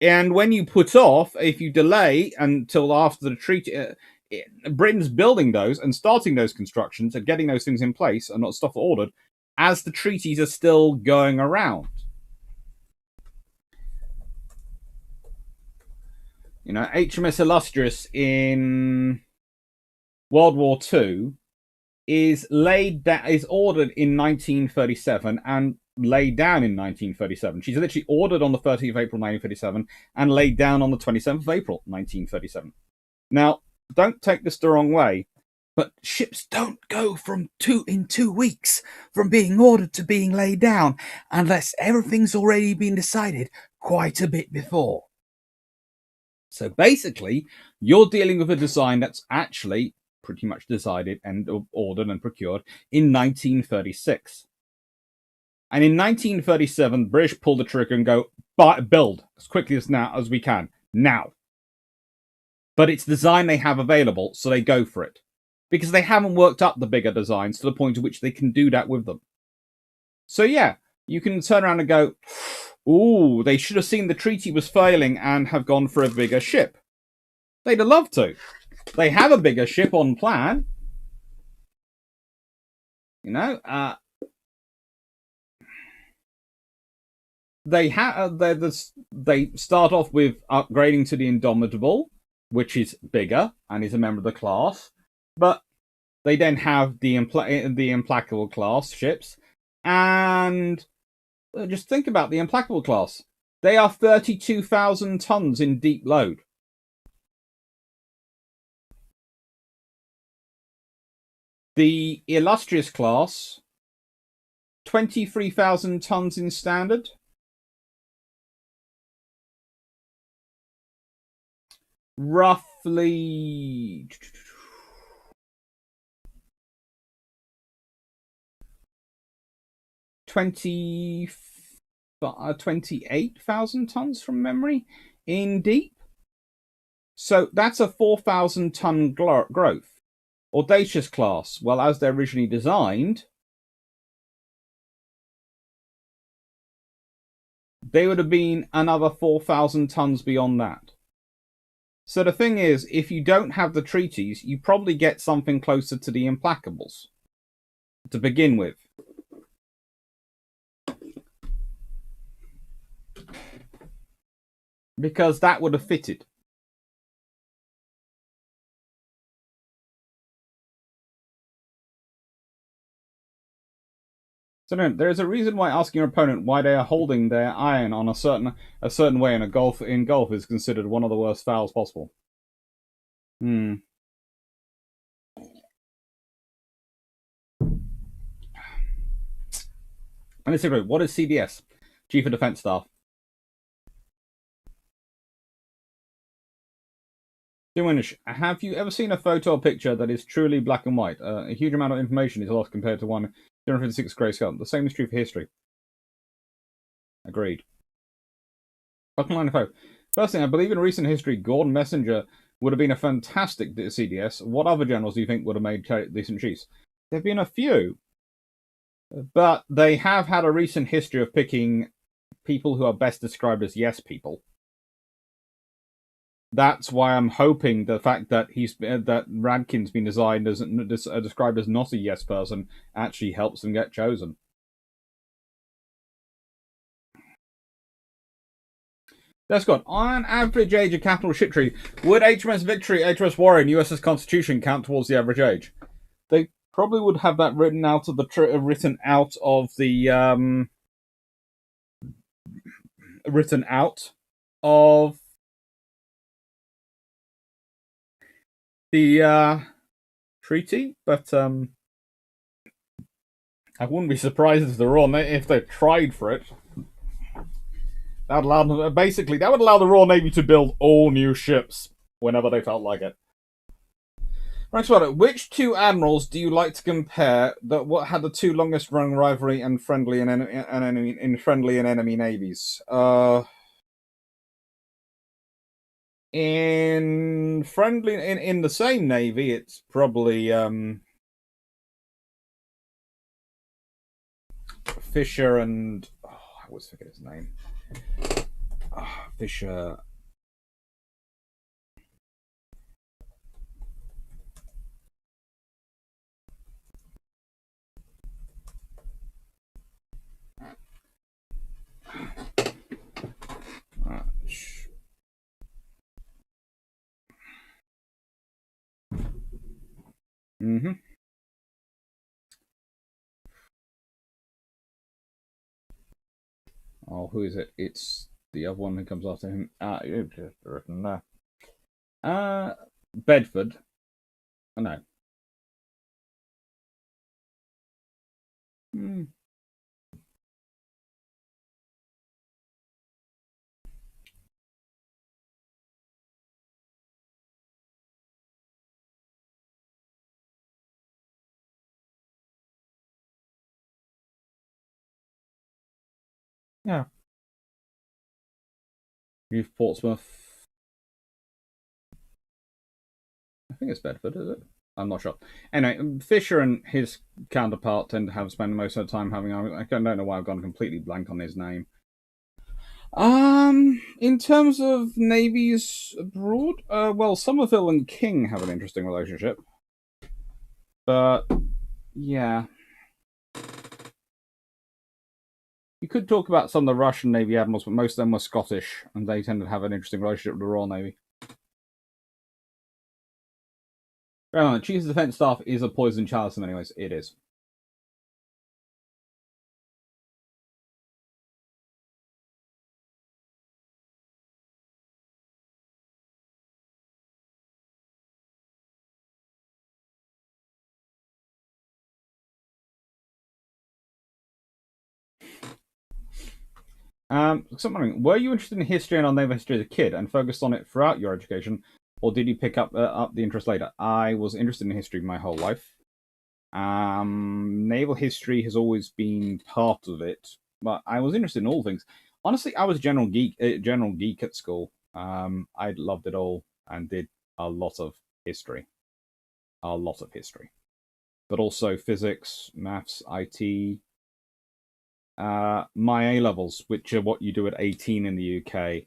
And when you put off, if you delay until after the treaty, Britain's building those and starting those constructions and getting those things in place and not stuff ordered as the treaties are still going around. You know, HMS Illustrious in World War II is ordered in 1937 and laid down in 1937. She's literally ordered on the 30th of April 1937 and laid down on the 27th of April 1937. Now, don't take this the wrong way, but ships don't go in 2 weeks from being ordered to being laid down unless everything's already been decided quite a bit before. So basically, you're dealing with a design that's actually pretty much decided and ordered and procured in 1936. And in 1937, the British pull the trigger and go, build as quickly as we can, now. But it's design they have available, so they go for it. Because they haven't worked up the bigger designs to the point at which they can do that with them. So yeah, you can turn around and go, ooh, they should have seen the treaty was failing and have gone for a bigger ship. They'd have loved to. They have a bigger ship on plan. You know, they start off with upgrading to the Indomitable, which is bigger and is a member of the class. But They then have the Implacable class ships, and just think about the Implacable class. They are 32,000 tons in deep load. The Illustrious class, 23,000 tons in standard. Roughly 28,000 tons from memory in deep. So that's a 4,000 ton growth. Audacious class, well, as they're originally designed, they would have been another 4,000 tons beyond that. So the thing is, if you don't have the treaties, you probably get something closer to the Implacables to begin with. Because that would have fitted. So no, there's a reason why asking your opponent why they are holding their iron on a certain way in golf is considered one of the worst fouls possible. And let's see, what is CDS? Chief of Defence Staff. Have you ever seen a photo or picture that is truly black and white? A huge amount of information is lost compared to one 256 grayscale. The same is true for history. Agreed. First thing, I believe in recent history, Gordon Messenger would have been a fantastic CDS. What other generals do you think would have made decent chiefs? There have been a few, but they have had a recent history of picking people who are best described as yes people. That's why I'm hoping the fact that that Radkin's been designed as described as not a yes person actually helps them get chosen. That's good. On average age of capital ship treaty, would HMS Victory, HMS Warrior, and USS Constitution count towards the average age? They probably would have that written out of the treaty, but I wouldn't be surprised if they tried for it. That would allow the Royal Navy to build all new ships whenever they felt like it. Right, so which two admirals do you like to compare what had the two longest running rivalry and friendly and enemy navies? In the same navy, it's probably Fisher and I always forget his name. Fisher. Oh, who is it? It's the other one who comes after him. Written there. Bedford. Oh, no. Yeah. You've Portsmouth. I think it's Bedford, is it? I'm not sure. Anyway, Fisher and his counterpart tend to have spent most of the time having. I don't know why I've gone completely blank on his name. In terms of navies abroad, well, Somerville and King have an interesting relationship, but yeah. You could talk about some of the Russian Navy admirals, but most of them were Scottish, and they tend to have an interesting relationship with the Royal Navy. The Chief of Defence Staff is a poison chalice in many ways. It is. Something. Were you interested in history and on naval history as a kid and focused on it throughout your education, or did you pick up the interest later? I was interested in history my whole life. Naval history has always been part of it, but I was interested in all things. Honestly, I was general geek at school. I loved it all and did a lot of history, but also physics, maths, IT. My A levels, which are what you do at 18 in the UK.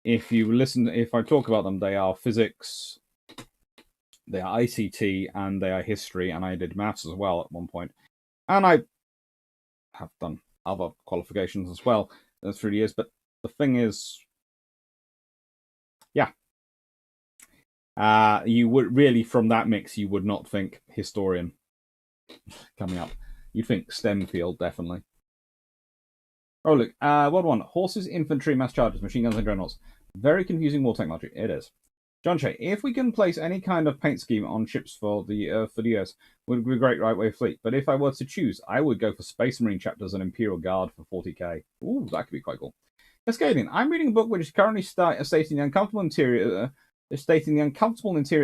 If I talk about them, they are physics, they are ICT, and they are history, and I did maths as well at one point. And I have done other qualifications as well through the years, but the thing is, yeah. You would really, from that mix, you would not think historian coming up. You'd think STEM field, definitely. Oh, look. What one? Horses, infantry, mass chargers, machine guns, and dreadnoughts. Very confusing war technology. It is. John Shea, if we can place any kind of paint scheme on ships for the US, would be a great right way fleet. But if I were to choose, I would go for Space Marine chapters and Imperial Guard for 40k. Ooh, that could be quite cool. Cascading. I'm reading a book which is currently stating the uncomfortable interiors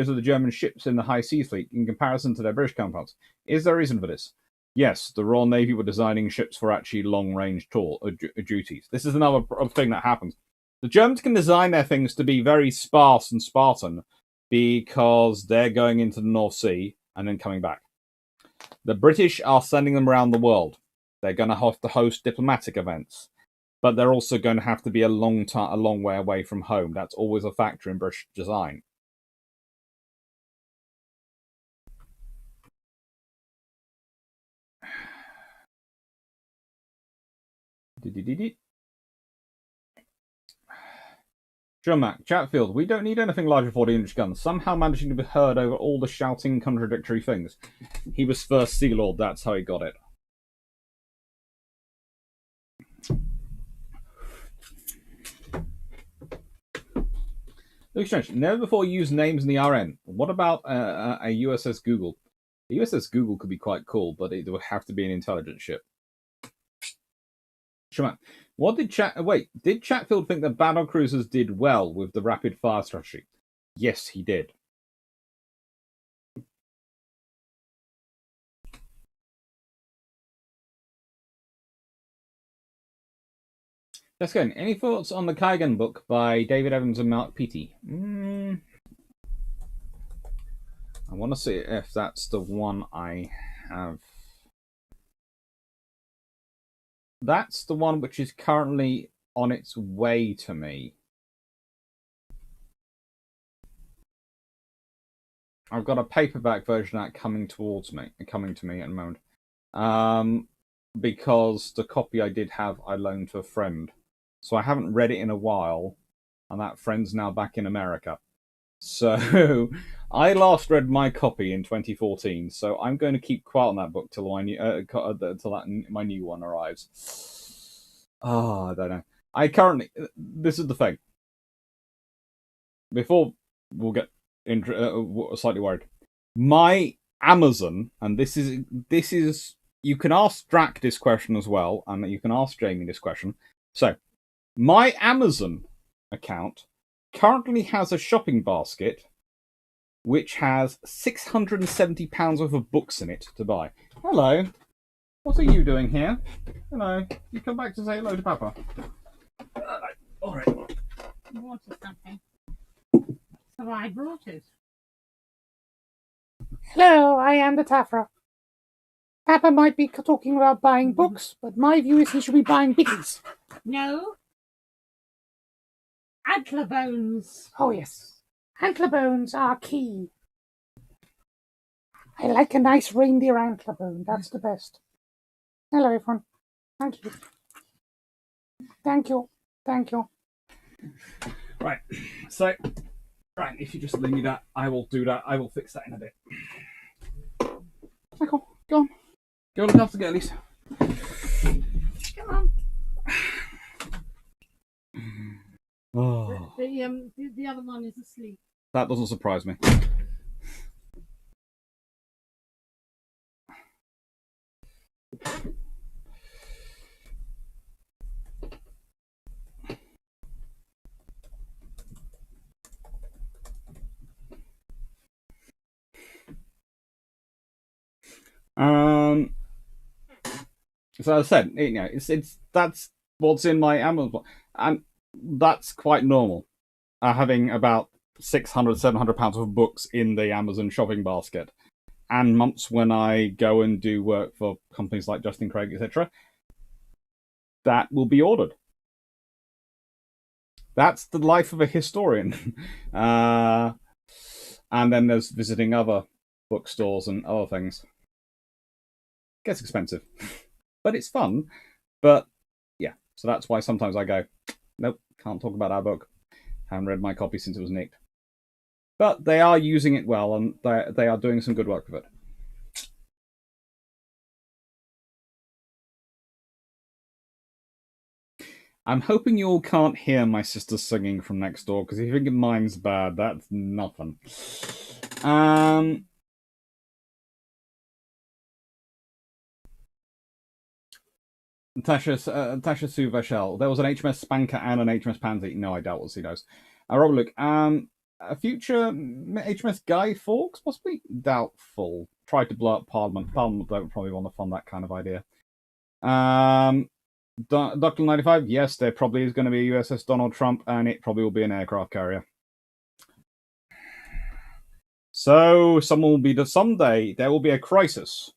of the German ships in the High Seas Fleet in comparison to their British counterparts. Is there a reason for this? Yes, the Royal Navy were designing ships for actually long-range duties. This is another thing that happens. The Germans can design their things to be very sparse and Spartan because they're going into the North Sea and then coming back. The British are sending them around the world. They're going to have to host diplomatic events, but they're also going to have to be a long way away from home. That's always a factor in British design. John Mac, Chatfield, we don't need anything larger for 40-inch guns. Somehow managing to be heard over all the shouting contradictory things. He was first Sea Lord, that's how he got it. Luke Strange, never before used names in the RN. What about a USS Google? The USS Google could be quite cool, but it would have to be an intelligence ship. Shaman, what did did Chatfield think that battle cruisers did well with the rapid fire strategy? Yes, he did. Let's go. Any thoughts on the Kaigan book by David Evans and Mark Peaty? I want to see if that's the one I have. That's the one which is currently on its way to me. I've got a paperback version of that coming to me at the moment. Because the copy I did have, I loaned to a friend. So I haven't read it in a while, and that friend's now back in America. So I last read my copy in 2014, so I'm going to keep quiet on that book till my new one arrives. I don't know. This is the thing. Before we'll get slightly worried, my Amazon, and this is you can ask Drac this question as well, and you can ask Jamie this question. So, my Amazon account currently has a shopping basket which has £670 worth of books in it to buy. Hello. What are you doing here? Hello. You come back to say hello to Papa. All right. You wanted something. So I brought it. Hello, I am the TAFRA. Papa might be talking about buying books, but my view is he should be buying biggies. No. Antler bones. Oh, yes. Antler bones are key. I like a nice reindeer antler bone. That's the best. Hello, everyone. Thank you. Thank you. Thank you. Right. So, Right, if you just leave me that, I will do that. I will fix that in a bit. Michael, go on. Go look after girlies. Come on. Oh, The other one is asleep. that doesn't surprise me. So as I said, you know, it's that's what's in my Amazon, and that's quite normal. Having about 600, 700 pounds of books in the Amazon shopping basket, and months when I go and do work for companies like Justin Craig, etc., that will be ordered. That's the life of a historian. And then there's visiting other bookstores and other things. Gets expensive, but it's fun. But yeah, so that's why sometimes I go, nope, can't talk about our book. Haven't read my copy since it was nicked. But they are using it well, and they are doing some good work with it. I'm hoping you all can't hear my sister singing from next door, because if you think mine's bad, that's nothing. Tasha Sue Vachel. There was an HMS Spanker and an HMS Pansy. No, I doubt we'll see those. Robert Luke. A future HMS Guy Fawkes, possibly? Doubtful. Tried to blow up Parliament. Parliament don't probably want to fund that kind of idea. Dr. 95, yes, there probably is going to be a USS Donald Trump, and it probably will be an aircraft carrier. So, someday there will be a crisis,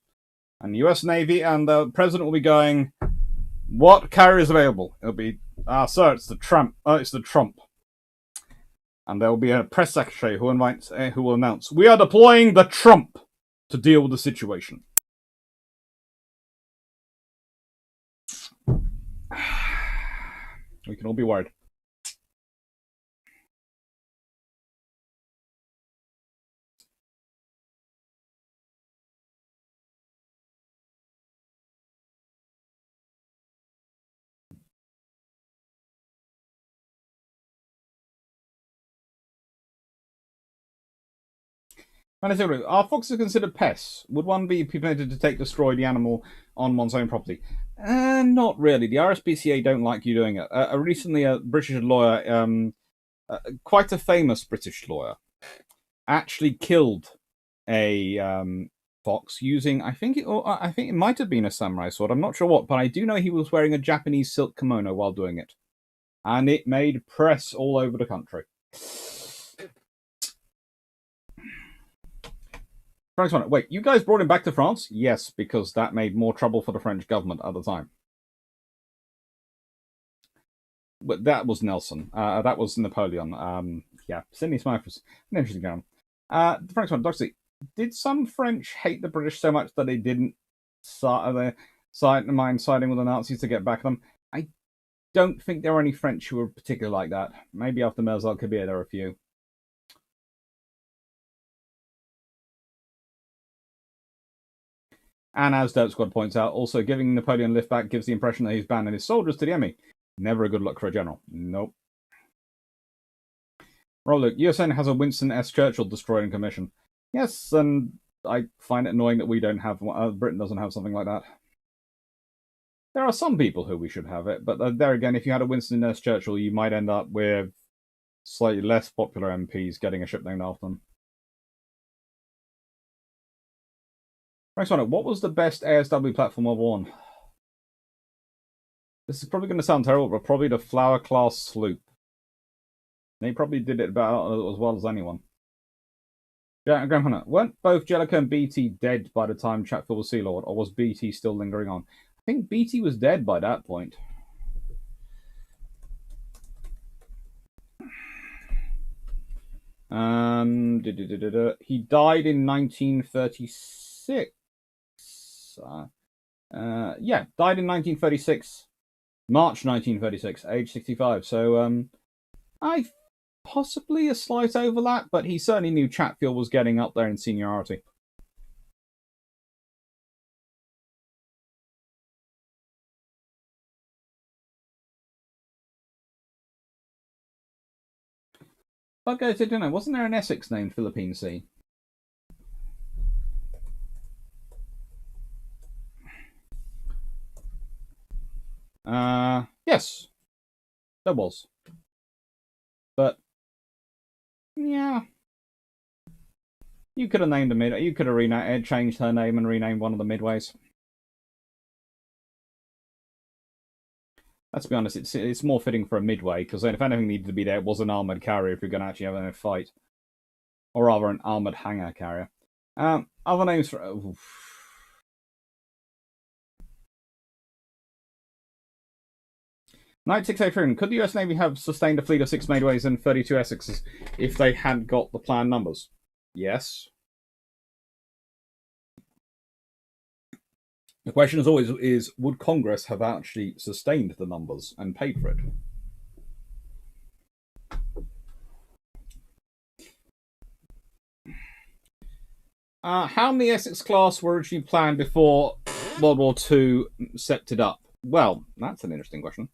and the US Navy and the President will be going, what carrier is available? It'll be, sir, it's the Trump. It's the Trump. And there will be a press secretary who will announce, we are deploying the Trump to deal with the situation. We can all be worried. Are foxes considered pests? Would one be permitted to destroy the animal on one's own property? Not really. The RSPCA don't like you doing it. Recently, a British lawyer, quite a famous British lawyer, actually killed a fox using, I think it might have been a samurai sword. I'm not sure what, but I do know he was wearing a Japanese silk kimono while doing it, and it made press all over the country. Wait, you guys brought him back to France? Yes, because that made more trouble for the French government at the time. But that was Nelson. That was Napoleon. Yeah, Sidney Smythe was an interesting guy. The French one, Doxy. Did some French hate the British so much that they didn't mind siding with the Nazis to get back at them? I don't think there were any French who were particularly like that. Maybe after Merzal Kabir there were a few. And as Dope Squad points out, also giving Napoleon lift back gives the impression that he's abandoning his soldiers to the enemy. Never a good look for a general. Nope. Look, USN has a Winston S. Churchill destroyer in commission. Yes, and I find it annoying that we don't have Britain doesn't have something like that. There are some people who we should have it, but there again, if you had a Winston S. Churchill, you might end up with slightly less popular MPs getting a ship named after them. Next one, what was the best ASW platform World War I? This is probably going to sound terrible, but probably the Flower Class sloop. They probably did it about as well as anyone. Yeah, Graham Hunter, weren't both Jellicoe and BT dead by the time Chatfield was Sea Lord, or was BT still lingering on? I think BT was dead by that point. He died in 1936. Yeah, died in 1936. March 1936, age 65. So, I possibly a slight overlap, but he certainly knew Chatfield was getting up there in seniority. But I don't know, wasn't there an Essex named Philippine Sea? Yes, there was. But yeah, you could have named a mid. You could have changed her name and renamed one of the midways. Let's be honest, it's more fitting for a midway, because then if anything needed to be there, it was an armoured carrier if you're going to actually have a fight. Or rather, an armoured hangar carrier. Other names for... 9683, could the US Navy have sustained a fleet of 6 Midways and 32 Essexes if they had got the planned numbers? Yes. The question as always is, would Congress have actually sustained the numbers and paid for it? How many Essex class were originally planned before World War II set it up? Well, that's an interesting question.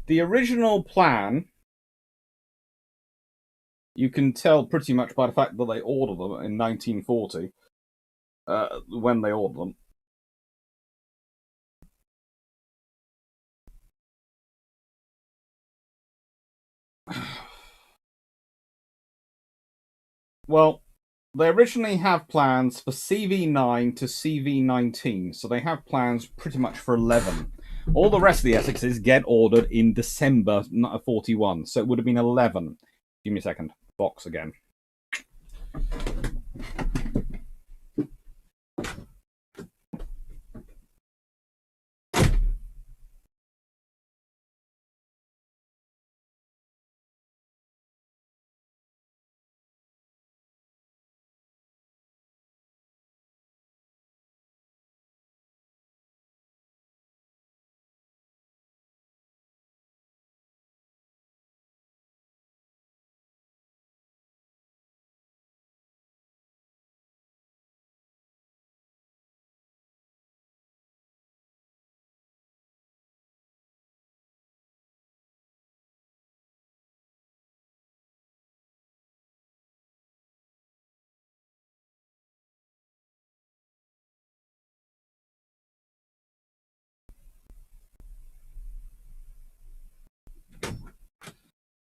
The original plan, you can tell pretty much by the fact that they ordered them in 1940, when they ordered them. Well, they originally have plans for CV9 to CV19, so they have plans pretty much for 11. All the rest of the Essexes get ordered in December 41, so it would have been 11. Give me a second. Box again.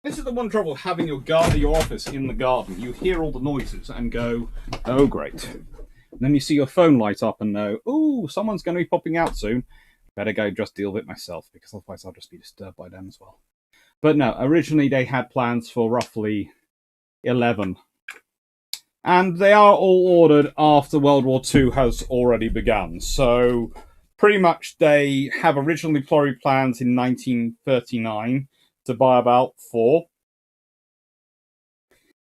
This is the one trouble having your office in the garden. You hear all the noises and go, oh great. And then you see your phone light up and know, ooh, someone's going to be popping out soon. Better go just deal with it myself, because otherwise I'll just be disturbed by them as well. But no, originally they had plans for roughly 11. And they are all ordered after World War II has already begun. So pretty much they have originally plans in 1939 to buy about 4.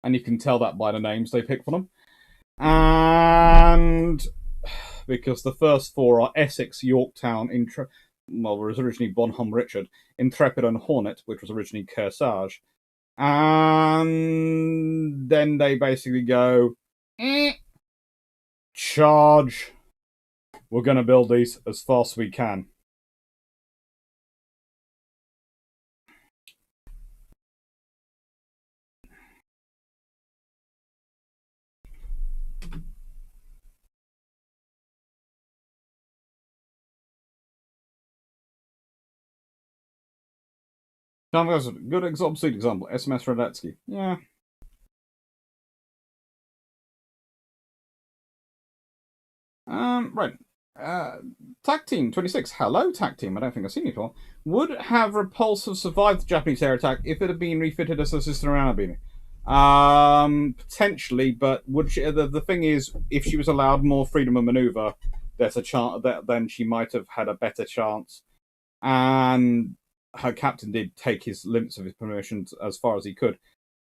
And you can tell that by the names they pick for them. And because the first 4 are Essex, Yorktown, was originally Bonhomme Richard, Intrepid and Hornet, which was originally Kearsarge. And then they basically go, charge. We're going to build these as fast as we can. Good obsolete example. SMS Radetsky. Yeah. Right. TAC Team 26. Hello, TAC Team. I don't think I've seen you before. Would have Repulsive survived the Japanese air attack if it had been refitted as a sister Anabini? Potentially, but would she, the thing is, if she was allowed more freedom of maneuver, there's a chance that then she might have had a better chance. And her captain did take his limits of his permissions as far as he could.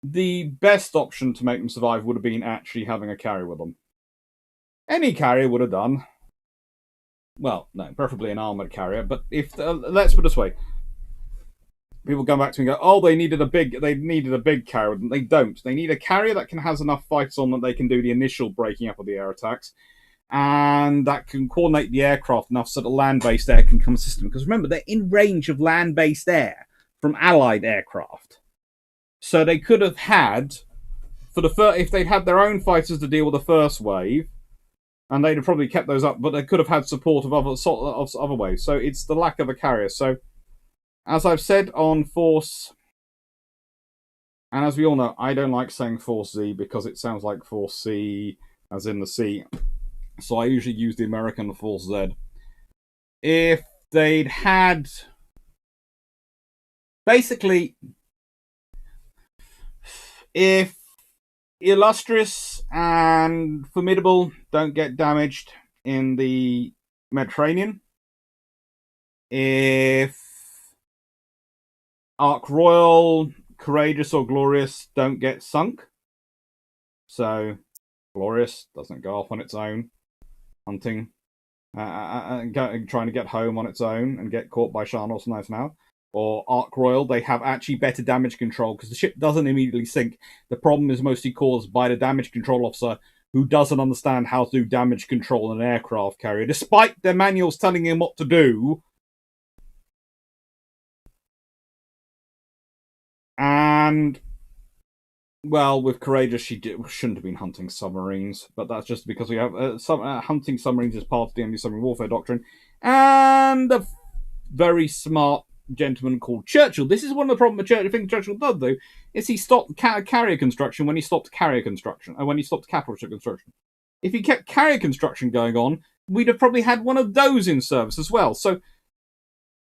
The best option to make them survive would have been actually having a carrier with them. Any carrier would have done. well, no, preferably an armoured carrier, but if, let's put it this way, people come back to me and go, oh, they needed a big carrier. They don't. They need a carrier that has enough fighters on that they can do the initial breaking up of the air attacks, and that can coordinate the aircraft enough so that land-based air can come system. Because remember, they're in range of land-based air from Allied aircraft. So they could have had, if they'd had their own fighters to deal with the first wave, and they'd have probably kept those up, but they could have had support of other waves. So it's the lack of a carrier. So, as I've said on Force, and as we all know, I don't like saying Force Z because it sounds like Force C, as in the sea. So I usually use the American Force Z. If they'd had... Basically, if Illustrious and Formidable don't get damaged in the Mediterranean, if Ark Royal, Courageous or Glorious don't get sunk, so Glorious doesn't go off on its own, hunting, trying to get home on its own and get caught by Sharnos nice now, or Ark Royal, they have actually better damage control because the ship doesn't immediately sink. The problem is mostly caused by the damage control officer who doesn't understand how to do damage control in an aircraft carrier, despite their manuals telling him what to do. And, well, with Courageous, she shouldn't have been hunting submarines, but that's just because we have hunting submarines as part of the enemy submarine warfare doctrine. And a very smart gentleman called Churchill. This is one of the problems the thing Churchill did, though, is he stopped carrier construction when he stopped carrier construction, and when he stopped capital ship construction. If he kept carrier construction going on, we'd have probably had one of those in service as well. So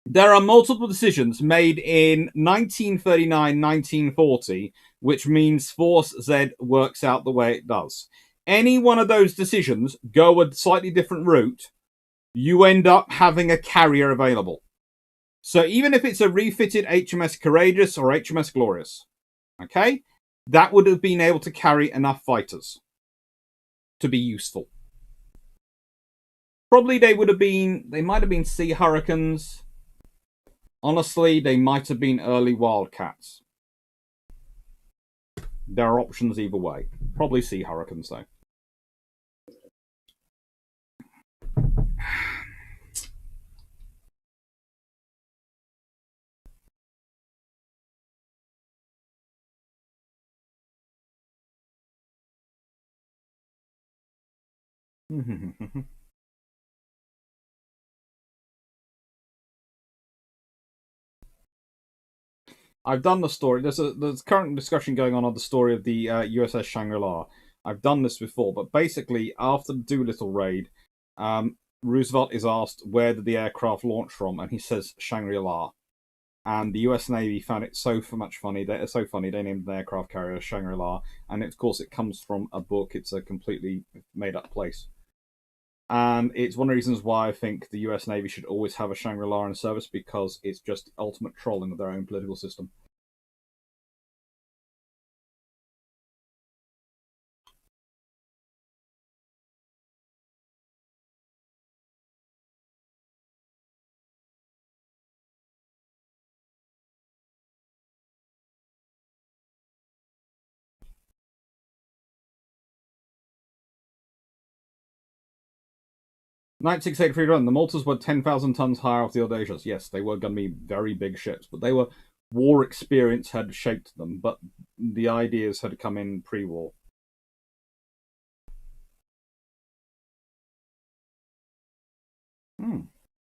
there are multiple decisions made in 1939, 1940, which means Force Z works out the way it does. Any one of those decisions go a slightly different route, you end up having a carrier available. So even if it's a refitted HMS Courageous or HMS Glorious, okay, that would have been able to carry enough fighters to be useful. Probably they might have been Sea Hurricanes. Honestly, they might have been early Wildcats. There are options either way. Probably Sea Hurricanes, though. I've done the story. There's current discussion going on the story of the USS Shangri-La. I've done this before, but basically, after the Doolittle raid, Roosevelt is asked where did the aircraft launch from, and he says Shangri-La. And the US Navy found it so much funny. They're so funny. They named the aircraft carrier Shangri-La, and of course, it comes from a book. It's a completely made-up place. And it's one of the reasons why I think the US Navy should always have a Shangri-La in service, because it's just ultimate trolling of their own political system. Knight 683 run. The Maltas were 10,000 tons higher off the Audacious. Yes, they were going to be very big ships, but they were war experience had shaped them, but the ideas had come in pre-war.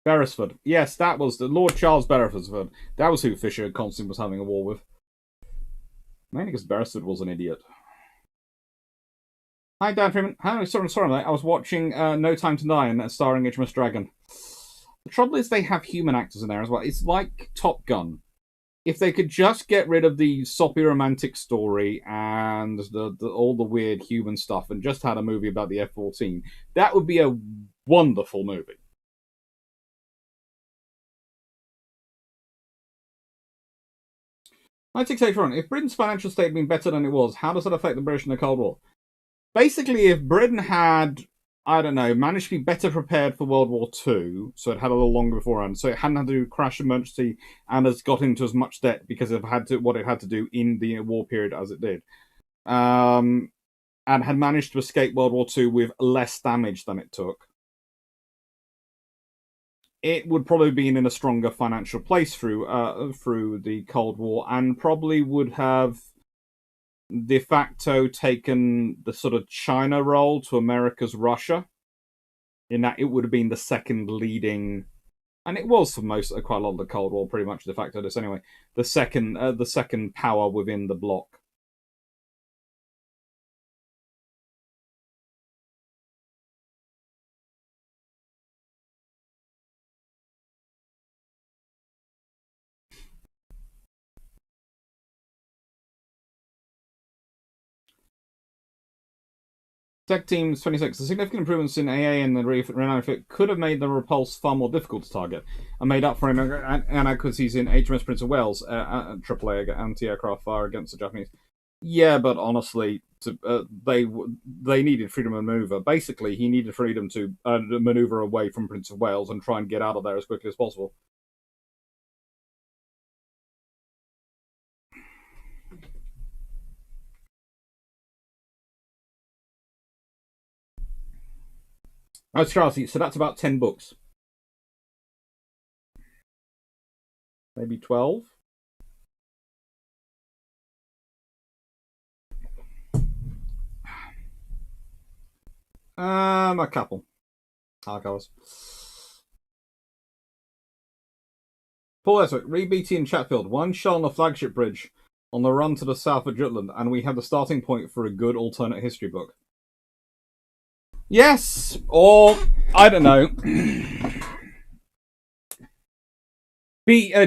Beresford. Yes, that was the Lord Charles Beresford. That was who Fisher Constant was having a war with. Mainly because Beresford was an idiot. Hi, Dan Freeman. Hi, sorry, I was watching No Time to Die, and starring HMS Dragon. The trouble is they have human actors in there as well. It's like Top Gun. If they could just get rid of the soppy romantic story and all the weird human stuff and just had a movie about the F-14, that would be a wonderful movie. If Britain's financial state had been better than it was, how does that affect the British in the Cold War? Basically, if Britain had I don't know, managed to be better prepared for World War II, so it had a little longer beforehand. So it hadn't had to do crash emergency and has got into as much debt because of what it had to do in the war period as it did. And had managed to escape World War II with less damage than it took. It would probably be in a stronger financial place through the Cold War, and probably would have de facto taken the sort of China role to America's Russia, in that it would have been the second leading, and it was for quite a lot of the Cold War, pretty much de facto this anyway, the second power within the bloc. Tech Teams 26. The significant improvements in AA and the renown fit could have made the Repulse far more difficult to target, and made up for inadequacies in HMS Prince of Wales, AAA anti-aircraft fire against the Japanese. Yeah, but honestly, they needed freedom of maneuver. Basically, he needed freedom to maneuver away from Prince of Wales and try and get out of there as quickly as possible. Oh, Charlie, so that's about 10 books. Maybe 12? A couple. Hardcovers. Paul Eswick, read BT in Chatfield. One shell on the flagship bridge on the run to the south of Jutland, and we have the starting point for a good alternate history book. Yes, or I don't know.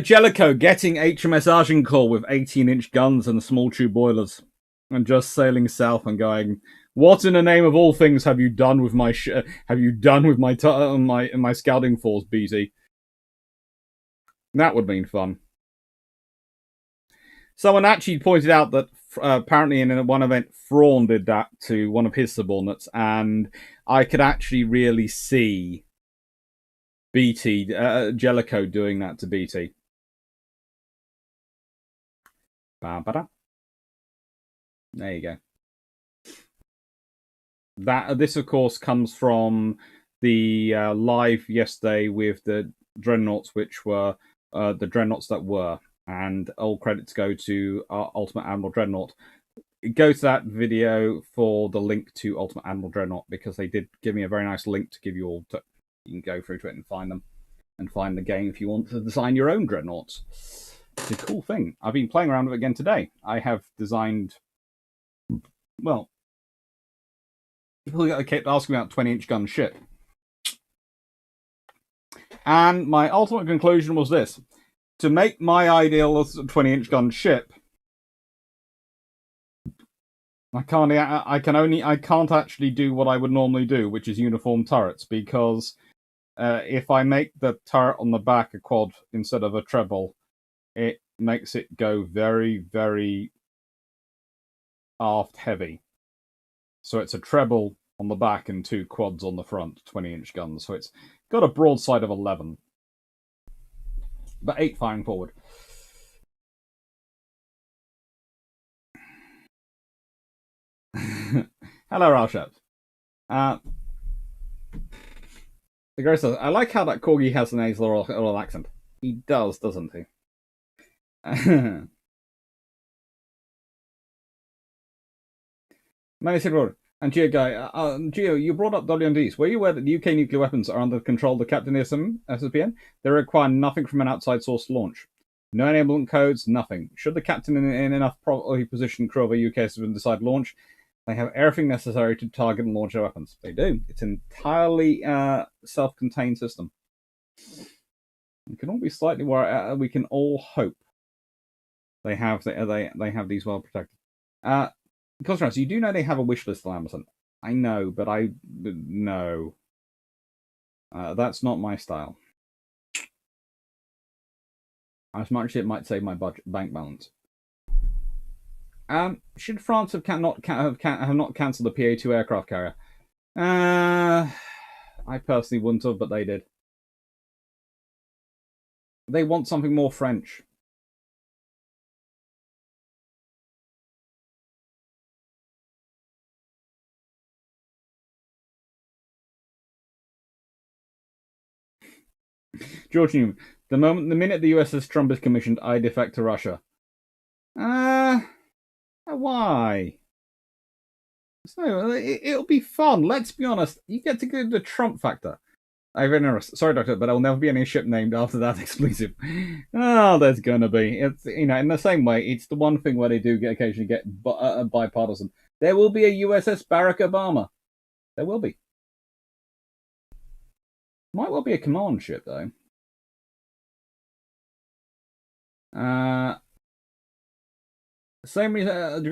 Jellicoe getting HMS Agincourt with 18-inch guns and small tube boilers, and just sailing south and going, "What in the name of all things have you done with my my scouting force, BT?" That would mean fun. Someone actually pointed out that apparently in one event, Thrawn did that to one of his subordinates, and I could actually really see BT, Jellicoe doing that to BT. There you go. This, of course, comes from the live yesterday with the Dreadnoughts, which were the Dreadnoughts that were. And all credits go to Ultimate Admiral Dreadnought. Go to that video for the link to Ultimate Admiral Dreadnought, because they did give me a very nice link to give you all. You can go through to it and find them, and find the game if you want to design your own Dreadnoughts. It's a cool thing. I've been playing around with it again today. I have designed, well, people kept asking about 20-inch gun ship. And my ultimate conclusion was this. To make my ideal 20-inch gun ship, I can't actually do what I would normally do, which is uniform turrets, because if I make the turret on the back a quad instead of a treble, it makes it go very, very aft heavy. So it's a treble on the back and 2 quads on the front, 20-inch guns. So it's got a broadside of 11. But 8 firing forward. Hello, Ralshat. The Grace says, I like how that Corgi has an nasal oral accent. He does, doesn't he? Many said, and Geo Guy, Geo, you brought up WMDs. Were you aware that the UK nuclear weapons are under the control of the Captain SSBN? They require nothing from an outside source to launch. No enablement codes, nothing. Should the captain in enough properly positioned crew of a UK SSBN decide to launch, they have everything necessary to target and launch their weapons. They do. It's an entirely self-contained system. We can all be slightly worried. We can all hope they have these well protected. Cosmos, you do know they have a wish list on Amazon. I know, but no. That's not my style. As much as it might save my bank balance. Should France have not cancelled the PA2 aircraft carrier? I personally wouldn't have, but they did. They want something more French. George Newman, the minute the USS Trump is commissioned, I defect to Russia. Why? So it'll be fun. Let's be honest. You get to go the Trump factor. Sorry, Doctor, but there'll never be any ship named after that exclusive. Oh, there's gonna be. It's in the same way. It's the one thing where they do occasionally get bipartisan. There will be a USS Barack Obama. There will be. Might well be a command ship though. Same reason,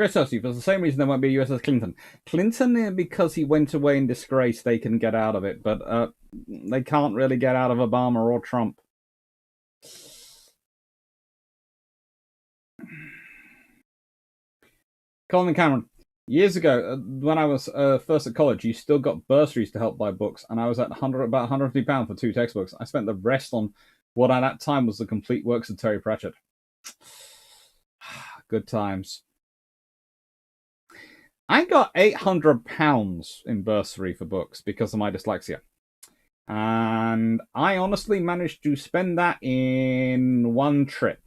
for the same reason there won't be a USS Clinton. Clinton, because he went away in disgrace, they can get out of it, but they can't really get out of Obama or Trump. Colin Cameron, years ago, when I was first at college, you still got bursaries to help buy books, and I was at about £150 for 2 textbooks. I spent the rest on what at that time was the complete works of Terry Pratchett. Good times. I got £800 in bursary for books because of my dyslexia. And I honestly managed to spend that in one trip.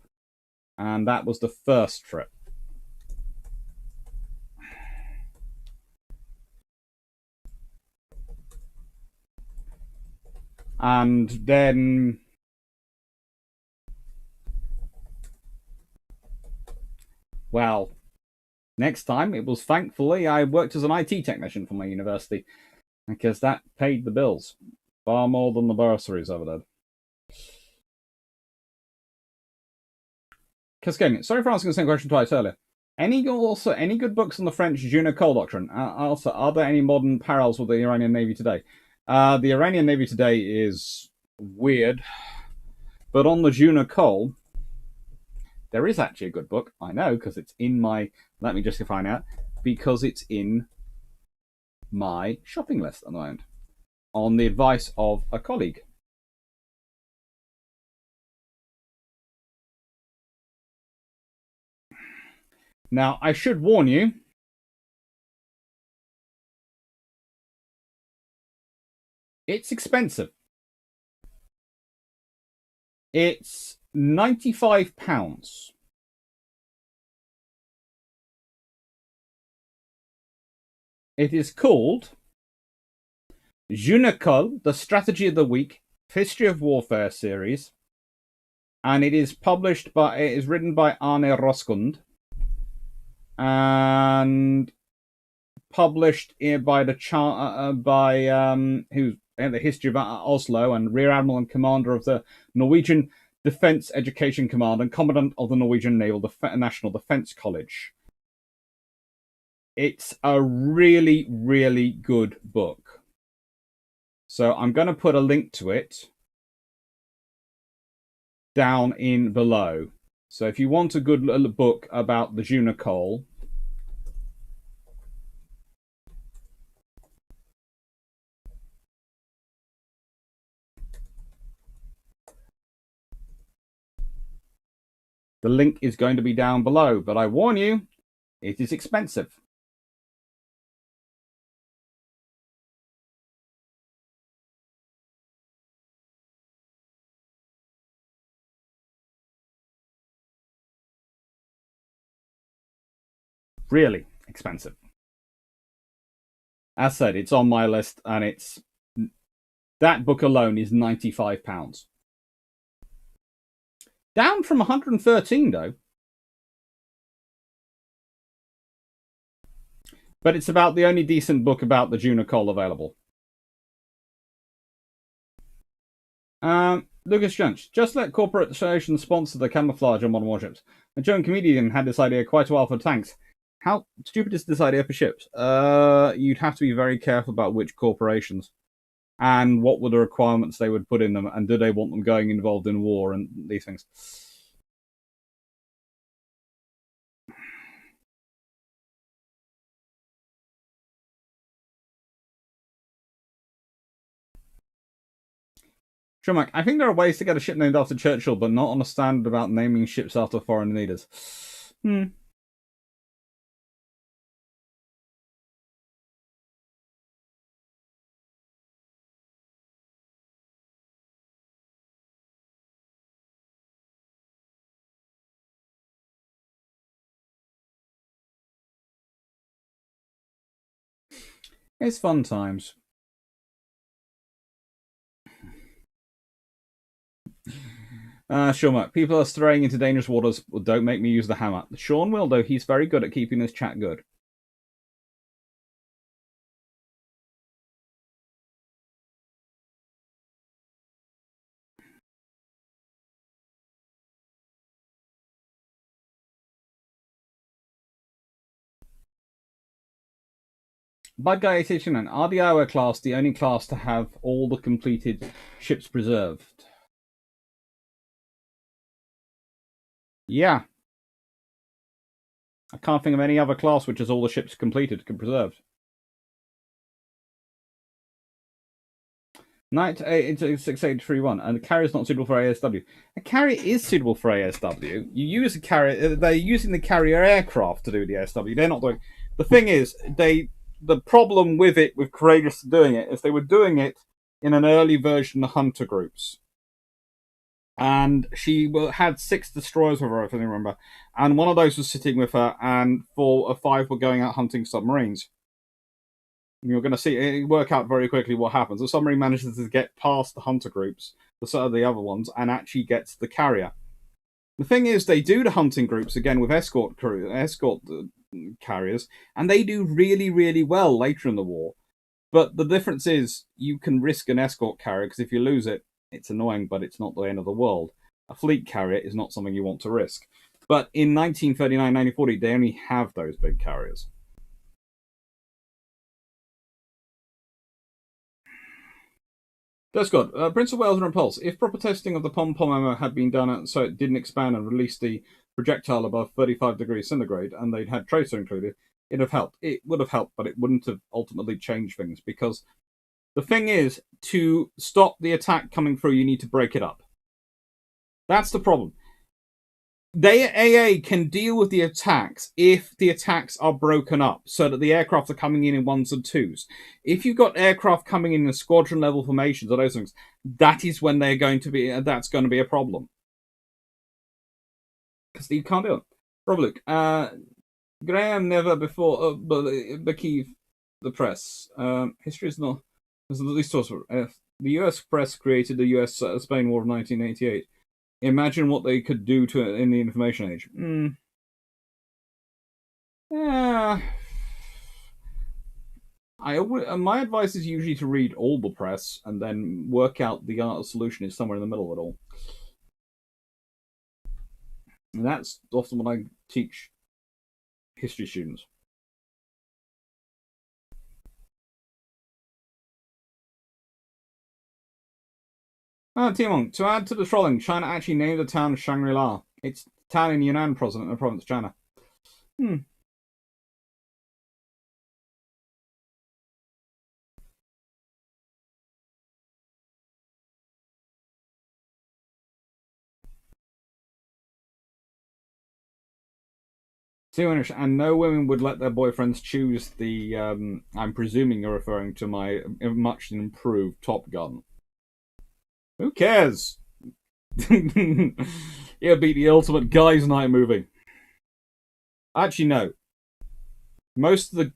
And that was the first trip. And then... well, next time it was thankfully I worked as an IT technician for my university because that paid the bills far more than the bursaries ever did. Cascadian, sorry for asking the same question twice earlier. Any good books on the French Jeune Ecole doctrine? Also, are there any modern parallels with the Iranian Navy today? The Iranian Navy today is weird, but on the Jeune Ecole, there is actually a good book. I know, because it's in my... let me just find out. Because it's in my shopping list at the moment. On the advice of a colleague. Now, I should warn you. It's expensive. It's £95. It is called Jeune Ecole, The Strategy of the Weak, History of Warfare series. And it is written by Arne Roskund. And published by the History of Oslo and Rear Admiral and Commander of the Norwegian Defence Education Command and Commandant of the Norwegian National Defence College. It's a really, really good book. So I'm going to put a link to it down in below. So if you want a good book about the Jeune Ecole, the link is going to be down below. But I warn you, it is expensive. Really expensive. As said, it's on my list, and that book alone is £95. Down from 113 though. But it's about the only decent book about the Jeune Ecole available. Lucas Jones, just let corporations sponsor the camouflage on modern warships. A German comedian had this idea quite a while for tanks. How stupid is this idea for ships? You'd have to be very careful about which corporations and what were the requirements they would put in them, and do they want them going involved in war and these things. Schumacher, I think there are ways to get a ship named after Churchill, but not on a standard about naming ships after foreign leaders. It's fun times. Schumacher, people are straying into dangerous waters. Well, don't make me use the hammer. Sean will, though. He's very good at keeping this chat good. Bad Guy 889. Are the Iowa class the only class to have all the completed ships preserved? Yeah. I can't think of any other class which has all the ships completed and preserved. Knight 6831, and the carrier is not suitable for ASW. A carrier is suitable for ASW. You use a carrier. They're using the carrier aircraft to do the ASW. They're not doing. The thing is, the problem with it, with Courageous doing it, is they were doing it in an early version of Hunter groups. And she had 6 destroyers with her, if I remember. And one of those was sitting with her, and 4 or 5 were going out hunting submarines. You're going to see it work out very quickly what happens. The submarine manages to get past the hunter groups, the other ones, and actually gets the carrier. The thing is, they do the hunting groups again with escort carriers, and they do really, really well later in the war. But the difference is, you can risk an escort carrier, because if you lose it, it's annoying, but it's not the end of the world. A fleet carrier is not something you want to risk. But in 1939, 1940, they only have those big carriers. That's good. Prince of Wales and Repulse. If proper testing of the pom-pom ammo had been done so it didn't expand and release the projectile above 35 degrees centigrade, and they'd had tracer included, it'd have helped. It would have helped, but it wouldn't have ultimately changed things, because the thing is, to stop the attack coming through, you need to break it up. That's the problem. The AA can deal with the attacks if the attacks are broken up, so that the aircraft are coming in 1s and 2s. If you've got aircraft coming in squadron level formations or those things, that is when they're going to be. That's going to be a problem, because you can't do it. Robluke, Graham never before believe the press. History is not. These sources. The U.S. press created the U.S.-Spain War of 1988. Imagine what they could do to it in the information age. Yeah. My advice is usually to read all the press and then work out the solution is somewhere in the middle of it all. And that's often what I teach history students. Timon, to add to the trolling, China actually named the town Shangri-La. It's a town in Yunnan province, China. And no women would let their boyfriends choose the, I'm presuming you're referring to my much improved Top Gun. Who cares? It'll be the ultimate guys' night movie. Actually, no. Most of the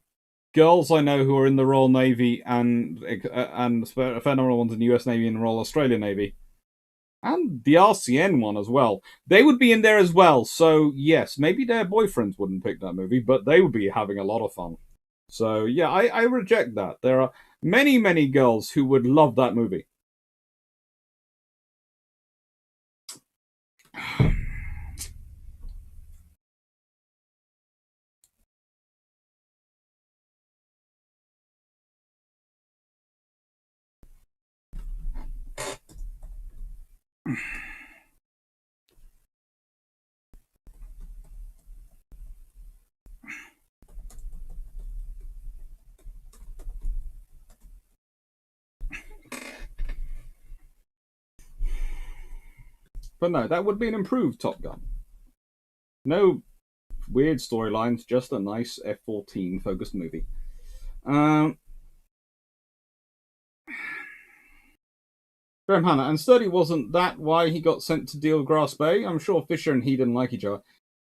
girls I know who are in the Royal Navy and a fair number of ones in the US Navy and the Royal Australian Navy, and the RCN one as well, they would be in there as well. So yes, maybe their boyfriends wouldn't pick that movie, but they would be having a lot of fun. So yeah, I reject that. There are many, many girls who would love that movie. But no, that would be an improved Top Gun. No weird storylines, just a nice F-14 focused movie. Graham Hanna, and Sturdy wasn't that why he got sent to deal with Grass Bay? I'm sure Fisher and he didn't like each other.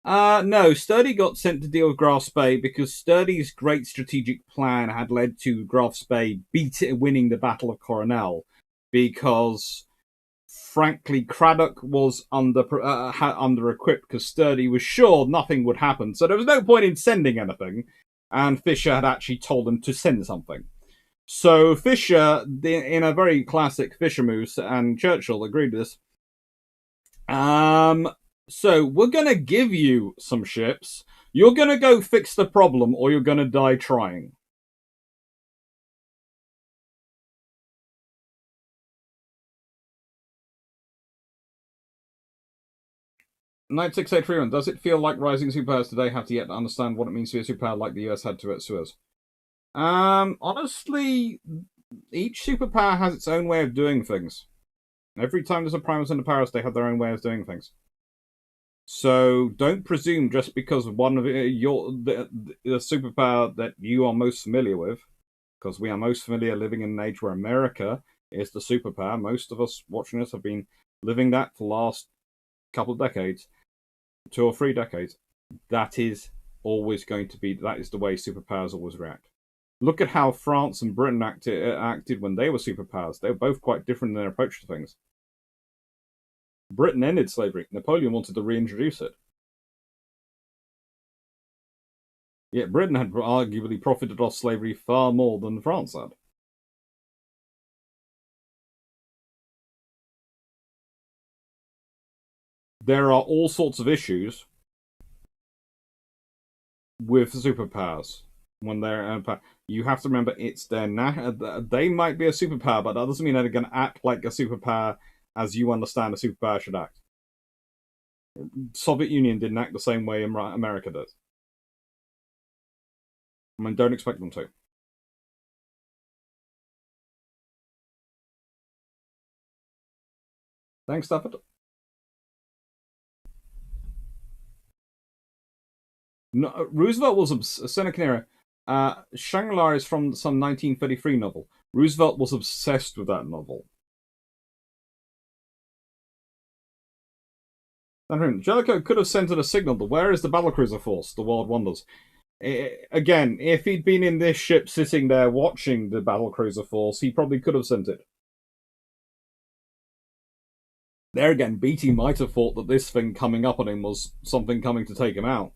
No, Sturdy got sent to deal with Grass Bay because Sturdy's great strategic plan had led to Grass Bay winning the Battle of Coronel, because frankly Craddock was under-equipped because Sturdy was sure nothing would happen, so there was no point in sending anything, and Fisher had actually told him to send something. So Fisher, in a very classic Fisher move, and Churchill agreed to this, so we're going to give you some ships, you're going to go fix the problem, or you're going to die trying. Knight 6831, does it feel like rising superpowers today have to yet understand what it means to be a superpower like the US had to at Suez? Honestly, each superpower has its own way of doing things. Every time there's a Primus and a Paris, they have their own way of doing things. So don't presume just because one of the superpower that you are most familiar with, because we are most familiar living in an age where America is the superpower. Most of us watching this have been living that for the last couple of decades, 2 or 3 decades. That is always going to be, that is the way superpowers always react. Look at how France and Britain acted when they were superpowers. They were both quite different in their approach to things. Britain ended slavery. Napoleon wanted to reintroduce it. Yet Britain had arguably profited off slavery far more than France had. There are all sorts of issues with superpowers. When they're you have to remember it's their they might be a superpower, but that doesn't mean they're going to act like a superpower as you understand a superpower should act. Soviet Union didn't act the same way America did. I mean, don't expect them to. Thanks, Stafford. No, Roosevelt was a Seneca era. Shangri-La is from some 1933 novel. Roosevelt was obsessed with that novel. Jellicoe could have sent a signal, but where is the battlecruiser force? The world wonders. Again, if he'd been in this ship sitting there watching the battlecruiser force, he probably could have sent it. There again, Beatty might have thought that this thing coming up on him was something coming to take him out.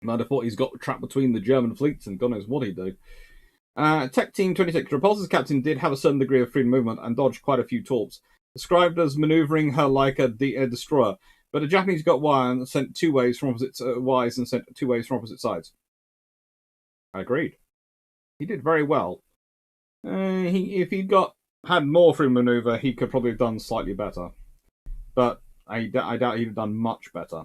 Might have thought he's got trapped between the German fleets and God knows what he'd do. Tech Team 26. Repulsor's captain did have a certain degree of freedom of movement and dodged quite a few torps. Described as maneuvering her like a destroyer, but the Japanese got wire and sent 2 waves from opposite Ys and sent 2 waves from opposite sides. I agreed. He did very well. If he'd had more free maneuver, he could probably have done slightly better. But I doubt he'd have done much better.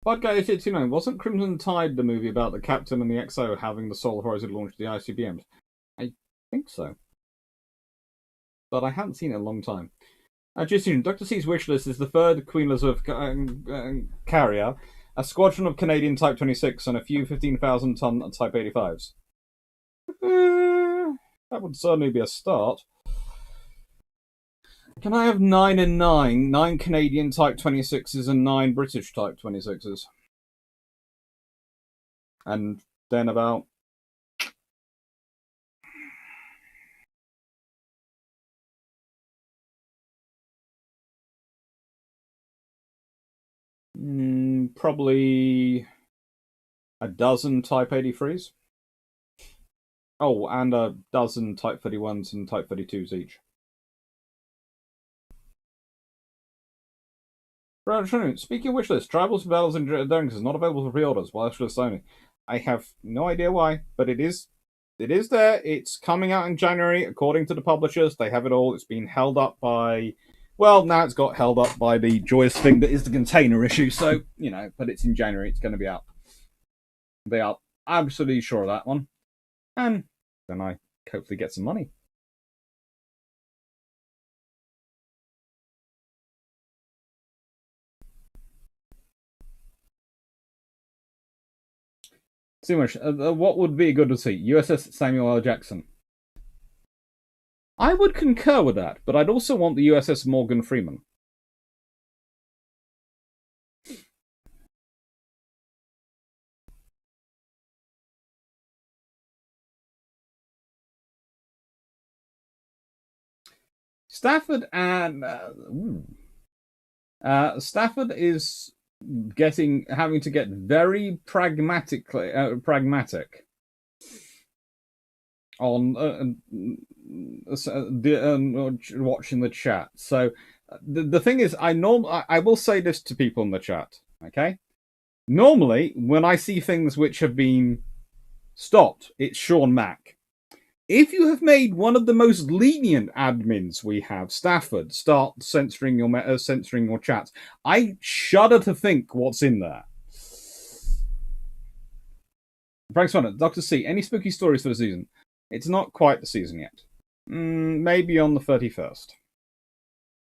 Bad Guy 889, wasn't Crimson Tide the movie about the captain and the XO having the sole authority to launch the ICBMs? I think so. But I haven't seen it in a long time. Dr. C's wish list is the 3rd Queen Elizabeth carrier, a squadron of Canadian Type 26, and a few 15,000-ton Type 85s. That would certainly be a start. Can I have 9 and 9? 9 Canadian Type 26s and 9 British Type 26s. And then about... probably a dozen Type 83s. Oh, and a dozen Type 31s and Type 32s each. Speaking of wish list, Tribals, Battles, and Derrings is not available for pre-orders, while wish list only. I have no idea why, but it is there. It's coming out in January, according to the publishers. They have it all. It's been held up by, well, now it's got held up by the joyous thing that is the container issue. So, but it's in January. It's going to be out. They are absolutely sure of that one. And then I hopefully get some money. Too much. What would be good to see? USS Samuel L. Jackson. I would concur with that, but I'd also want the USS Morgan Freeman. Stafford and Stafford is having to get very pragmatic on watching the chat. So the thing is, I will say this to people in the chat. Okay, normally when I see things which have been stopped, it's Sean Mack. If you have made one of the most lenient admins we have, Stafford, start censoring your chats, I shudder to think what's in there. Frank Swanner, Dr. C, any spooky stories for the season? It's not quite the season yet. Maybe on the 31st.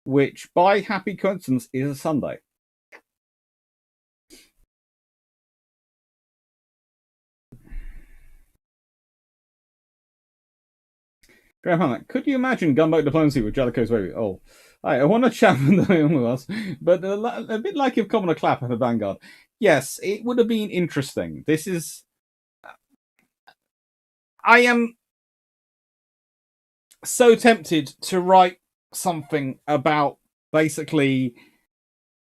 Which, by happy coincidence, is a Sunday. Graham Hamlet, could you imagine gunboat diplomacy with Jellicoe's baby? Oh, I want to chat with us, but a bit like if Commoner Clapp had a Vanguard. Yes, it would have been interesting. This is... I am so tempted to write something about basically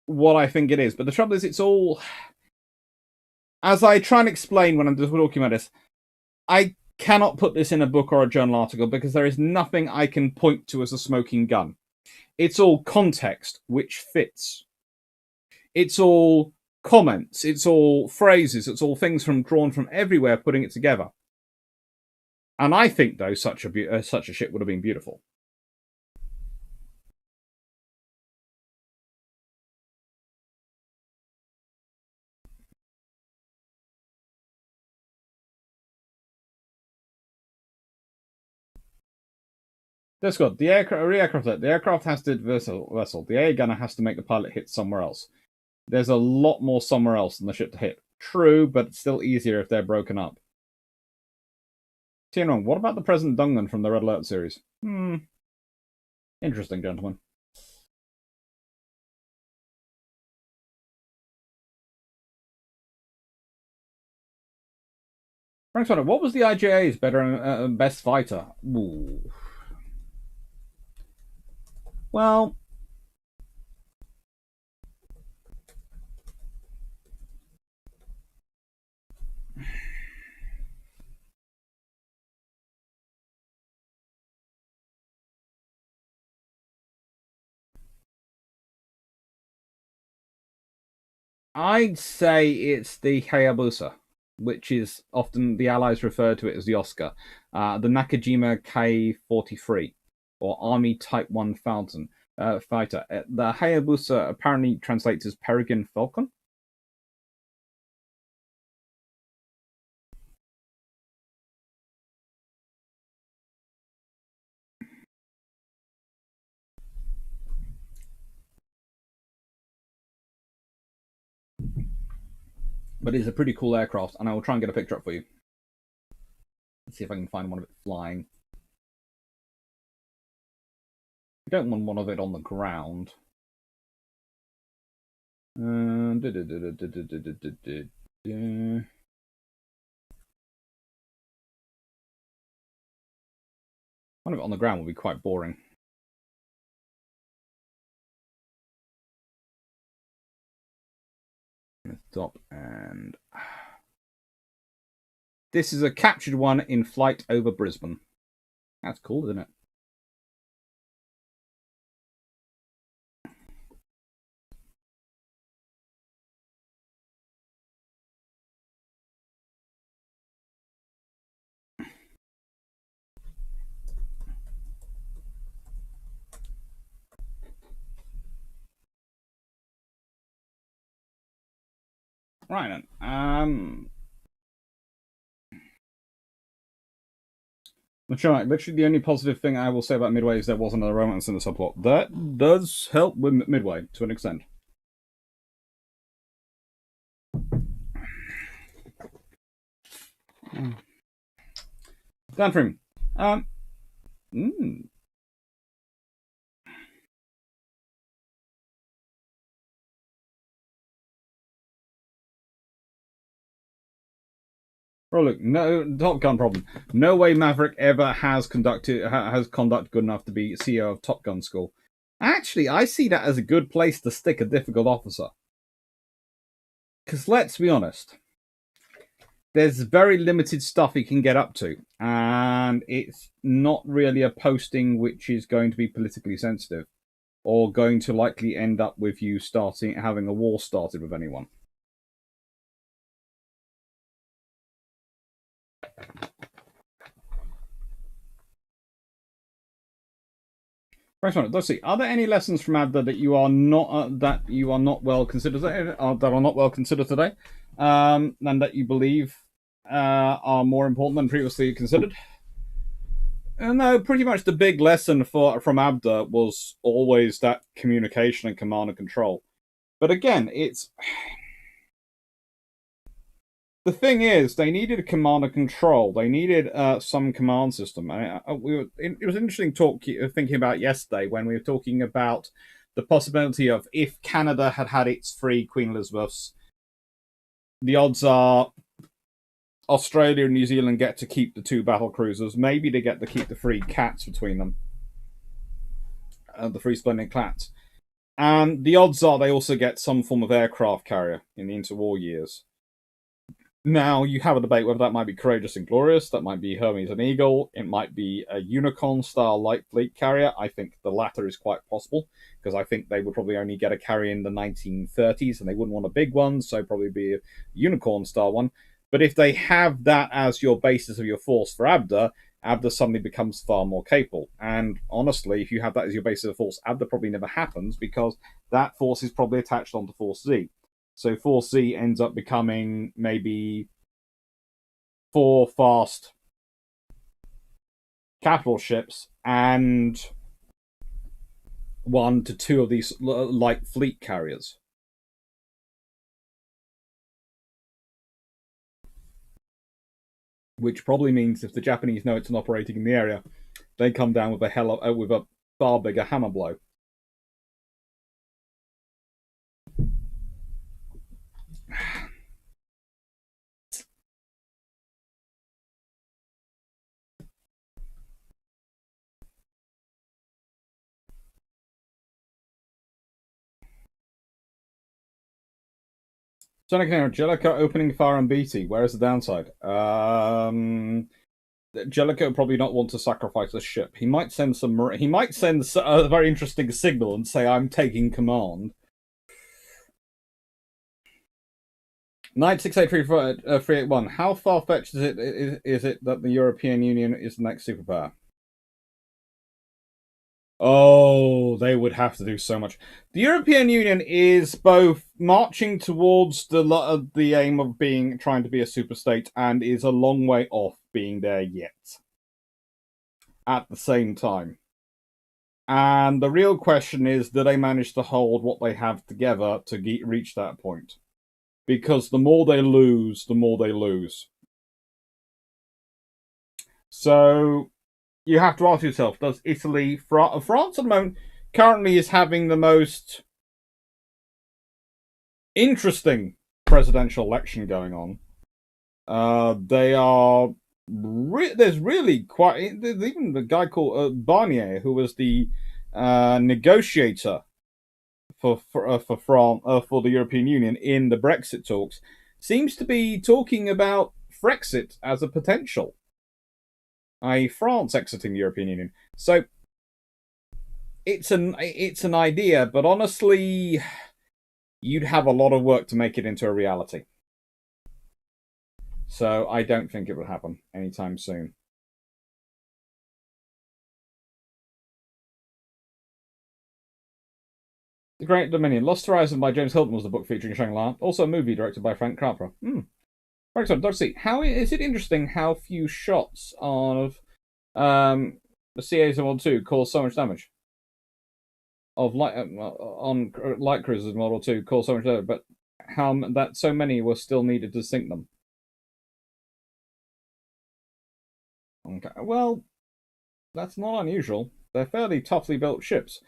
what I think it is, but the trouble is it's all... As I try and explain when I'm just talking about this, I cannot put this in a book or a journal article because there is nothing I can point to as a smoking gun. It's all context which fits. It's all comments. It's all phrases. It's all things drawn from everywhere, putting it together. And I think, though, such a ship would have been beautiful. That's good. The aircraft has to vessel. The air gunner has to make the pilot hit somewhere else. There's a lot more somewhere else than the ship to hit. True, but it's still easier if they're broken up. Tianron, what about the President Dungan from the Red Alert series? Interesting, gentlemen. Frank Swanner, what was the IJA's best fighter? Ooh. Well, I'd say it's the Hayabusa, which is often the Allies refer to it as the Oscar. The Nakajima K-43, or Army Type 1000 fighter. The Hayabusa apparently translates as Peregrine Falcon. But it's a pretty cool aircraft, and I will try and get a picture up for you. Let's see if I can find one of it flying. I don't want one of it on the ground. One of it on the ground would be quite boring. Stop and... This is a captured one in flight over Brisbane. That's cool, isn't it? Right then. Literally the only positive thing I will say about Midway is there wasn't a romance in the subplot. That does help with Midway to an extent. Down for him. Bro, look, no Top Gun problem. No way Maverick ever has conduct good enough to be CEO of Top Gun School. Actually, I see that as a good place to stick a difficult officer. Because let's be honest, there's very limited stuff he can get up to, and it's not really a posting which is going to be politically sensitive or going to likely end up with you having a war started with anyone. Let's see. Are there any lessons from ABDA that you are not well considered today, and that you believe are more important than previously considered? No, pretty much the big lesson from ABDA was always that communication and command and control. But again, the thing is, they needed a command and control. They needed some command system. It was interesting thinking about yesterday when we were talking about the possibility of if Canada had its three Queen Elizabeths, the odds are Australia and New Zealand get to keep the two battle cruisers. Maybe they get to keep the three Cats between them, the three Splendid Clats. And the odds are they also get some form of aircraft carrier in the interwar years. Now, you have a debate whether that might be Courageous and Glorious, that might be Hermes and Eagle, it might be a Unicorn-style light fleet carrier. I think the latter is quite possible, because I think they would probably only get a carrier in the 1930s, and they wouldn't want a big one, so probably be a Unicorn-style one. But if they have that as your basis of your force for ABDA, ABDA suddenly becomes far more capable. And honestly, if you have that as your basis of force, ABDA probably never happens, because that force is probably attached onto Force Z. So Force Z ends up becoming maybe 4 fast capital ships and 1 to 2 of these light fleet carriers. Which probably means if the Japanese know it's not operating in the area, they come down with a far bigger hammer blow. Jellicoe opening fire on BT. Where is the downside? Jellicoe probably not want to sacrifice a ship. He might send a very interesting signal and say, "I'm taking command." 9683381. How far-fetched is it that the European Union is the next superpower? Oh, they would have to do so much. The European Union is both marching towards the aim of trying to be a superstate and is a long way off being there yet. At the same time. And the real question is, do they manage to hold what they have together to reach that point? Because the more they lose, the more they lose. So you have to ask yourself, does France at the moment currently is having the most interesting presidential election going on. There's really quite, there's even the guy called Barnier, who was the negotiator for the European Union in the Brexit talks, seems to be talking about Frexit as a potential. i.e. France exiting the European Union. So it's an idea, but honestly, you'd have a lot of work to make it into a reality. So I don't think it will happen anytime soon. The Great Dominion. Lost Horizon by James Hilton was the book featuring Shangri-La. Also a movie directed by Frank Capra. Very excited. Dr. C, how is it interesting how few shots of the CAs in World War II cause so much damage? Of light on light cruisers in World War II cause so much damage, but how that so many were still needed to sink them. Okay, well, that's not unusual. They're fairly toughly built ships.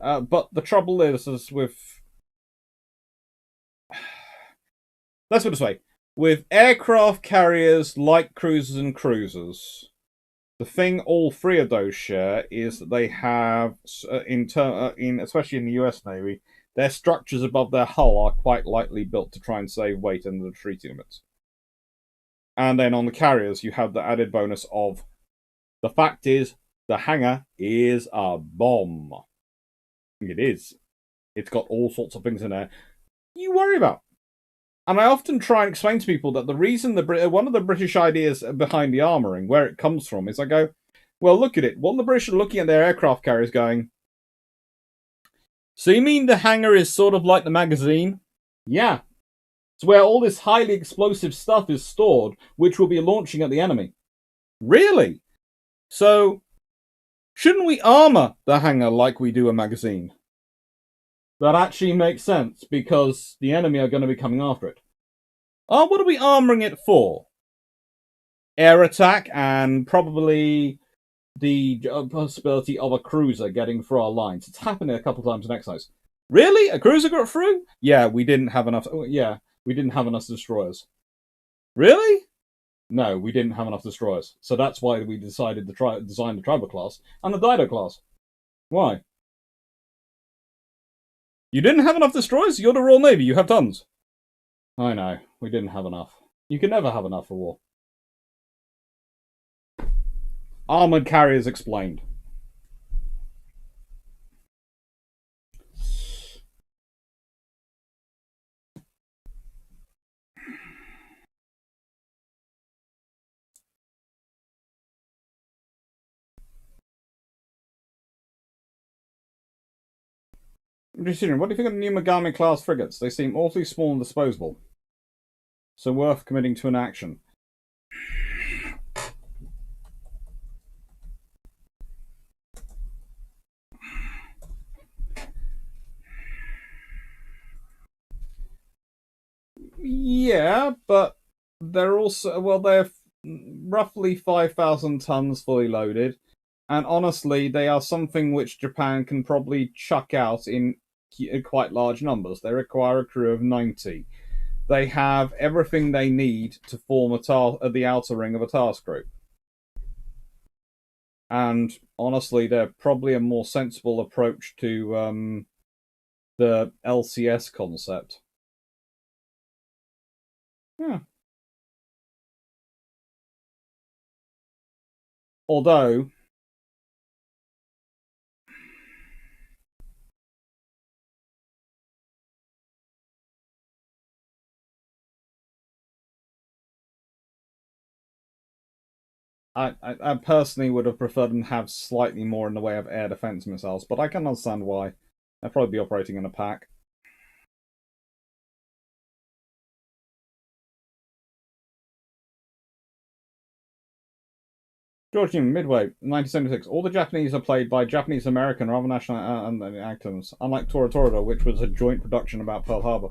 But the trouble is with... Let's put it this way. With aircraft carriers, light cruisers, and cruisers, the thing all three of those share is that they have, especially in the US Navy, their structures above their hull are quite lightly built to try and save weight under the treaty limits. And then on the carriers, you have the added bonus of the fact is the hangar is a bomb. It is. It's got all sorts of things in there you worry about. And I often try and explain to people that the reason one of the British ideas behind the armouring, where it comes from, is I go, well, look at it. What the British are looking at their aircraft carriers going, so you mean the hangar is sort of like the magazine? Yeah. It's where all this highly explosive stuff is stored, which will be launching at the enemy. Really? So, shouldn't we armour the hangar like we do a magazine? That actually makes sense, because the enemy are going to be coming after it. Oh, what are we armouring it for? Air attack and probably the possibility of a cruiser getting through our lines. It's happened a couple of times in exercise. Really? A cruiser got through? Yeah, we didn't have enough. We didn't have enough destroyers. Really? No, we didn't have enough destroyers. So that's why we decided to design the Tribal class and the Dido class. Why? You didn't have enough destroyers? You're the Royal Navy. You have tons. I know. We didn't have enough. You can never have enough for war. Armoured carriers explained. What do you think of the new Mogami class frigates? They seem awfully small and disposable. So worth committing to an action. Yeah, but they're also, well, they're roughly 5,000 tons fully loaded. And honestly, they are something which Japan can probably chuck out in quite large numbers. They require a crew of 90. They have everything they need to form the outer ring of a task group. And honestly, they're probably a more sensible approach to the LCS concept. Yeah. Although, I personally would have preferred them to have slightly more in the way of air defense missiles, but I can understand why. They'll probably be operating in a pack. Georgian Midway, 1976. All the Japanese are played by Japanese-American or other national actors, unlike Tora Torada, which was a joint production about Pearl Harbor.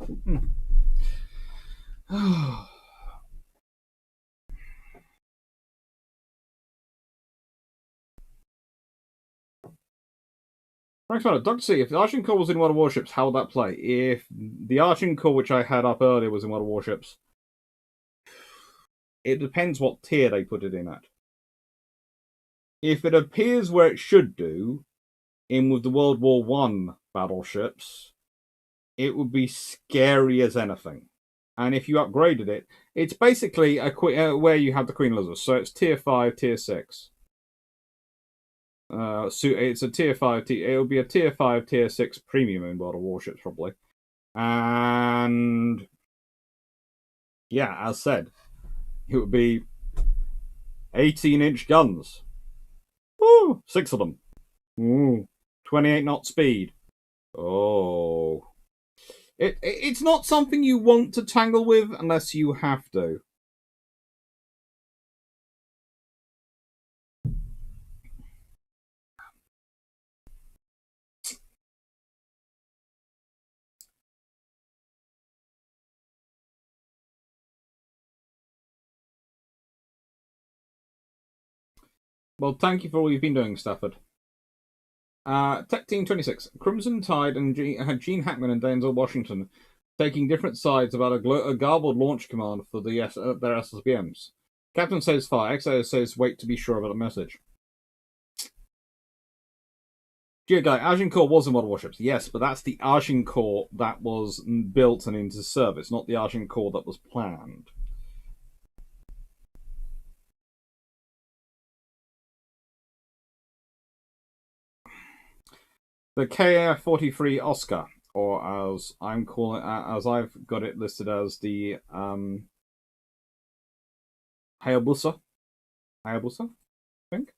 Thanks, man. Dr. C, if the Agincourt was in World of Warships, how would that play? If the Agincourt, which I had up earlier, was in World of Warships, it depends what tier they put it in at. If it appears where it should do, in with the World War I battleships, it would be scary as anything. And if you upgraded it, it's basically where you have the Queen Elizabeth. So it's tier 5, tier 6. So it's a tier 5. It'll be a tier 5, tier 6 premium in World of Warships, probably. And yeah, as said, it would be 18-inch guns. Woo! 6 of them. Ooh. 28 knot speed. Oh. It's not something you want to tangle with unless you have to. Well, thank you for all you've been doing, Stafford. Tech Team 26. Crimson Tide had Gene Hackman and Denzel Washington taking different sides about a garbled launch command for their SSBNs. Captain says fire. XO says wait to be sure about the message. Guy, Agincourt was in model warships. Yes, but that's the Agincourt that was built and into service, not the Agincourt that was planned. The KF-43 Oscar, or as I'm calling, as I've got it listed as the Hayabusa, I think,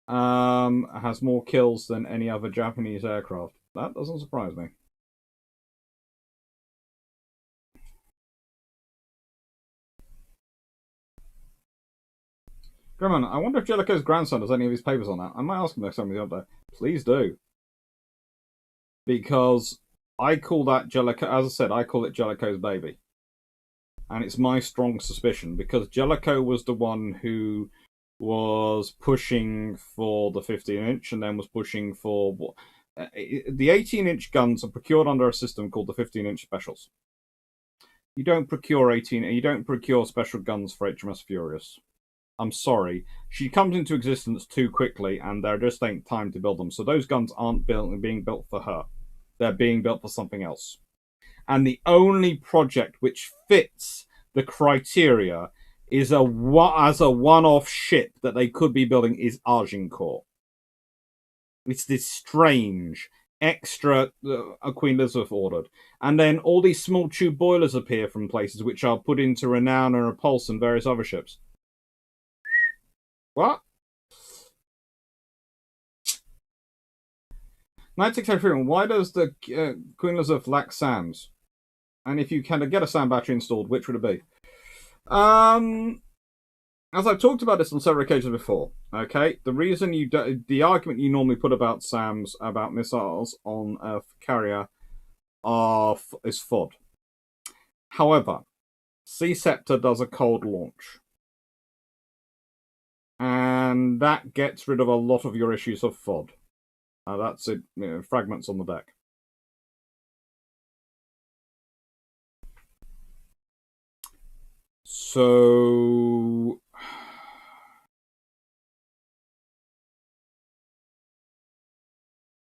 has more kills than any other Japanese aircraft. That doesn't surprise me. Grumman, I wonder if Jellicoe's grandson has any of his papers on that. I might ask him next time he's up there. Please do. Because I call that Jellicoe, as I said, I call it Jellicoe's baby. And it's my strong suspicion, because Jellicoe was the one who was pushing for the 15-inch and then was pushing for... The 18-inch guns are procured under a system called the 15-inch specials. You don't procure special guns for HMS Furious. I'm sorry. She comes into existence too quickly, and there just ain't time to build them. So those guns aren't being built for her. They're being built for something else. And the only project which fits the criteria is as a one-off ship that they could be building is Agincourt. It's this strange extra Queen Elizabeth ordered. And then all these small tube boilers appear from places which are put into Renown and Repulse and various other ships. What? 9603, why does the Queen Elizabeth lack SAMs? And if you can get a SAM battery installed, which would it be? As I've talked about this on several occasions before, okay, the argument you normally put about SAMs, about missiles on a carrier, is FOD. However, Sea Scepter does a cold launch. And that gets rid of a lot of your issues of FOD. That's it, fragments on the deck. So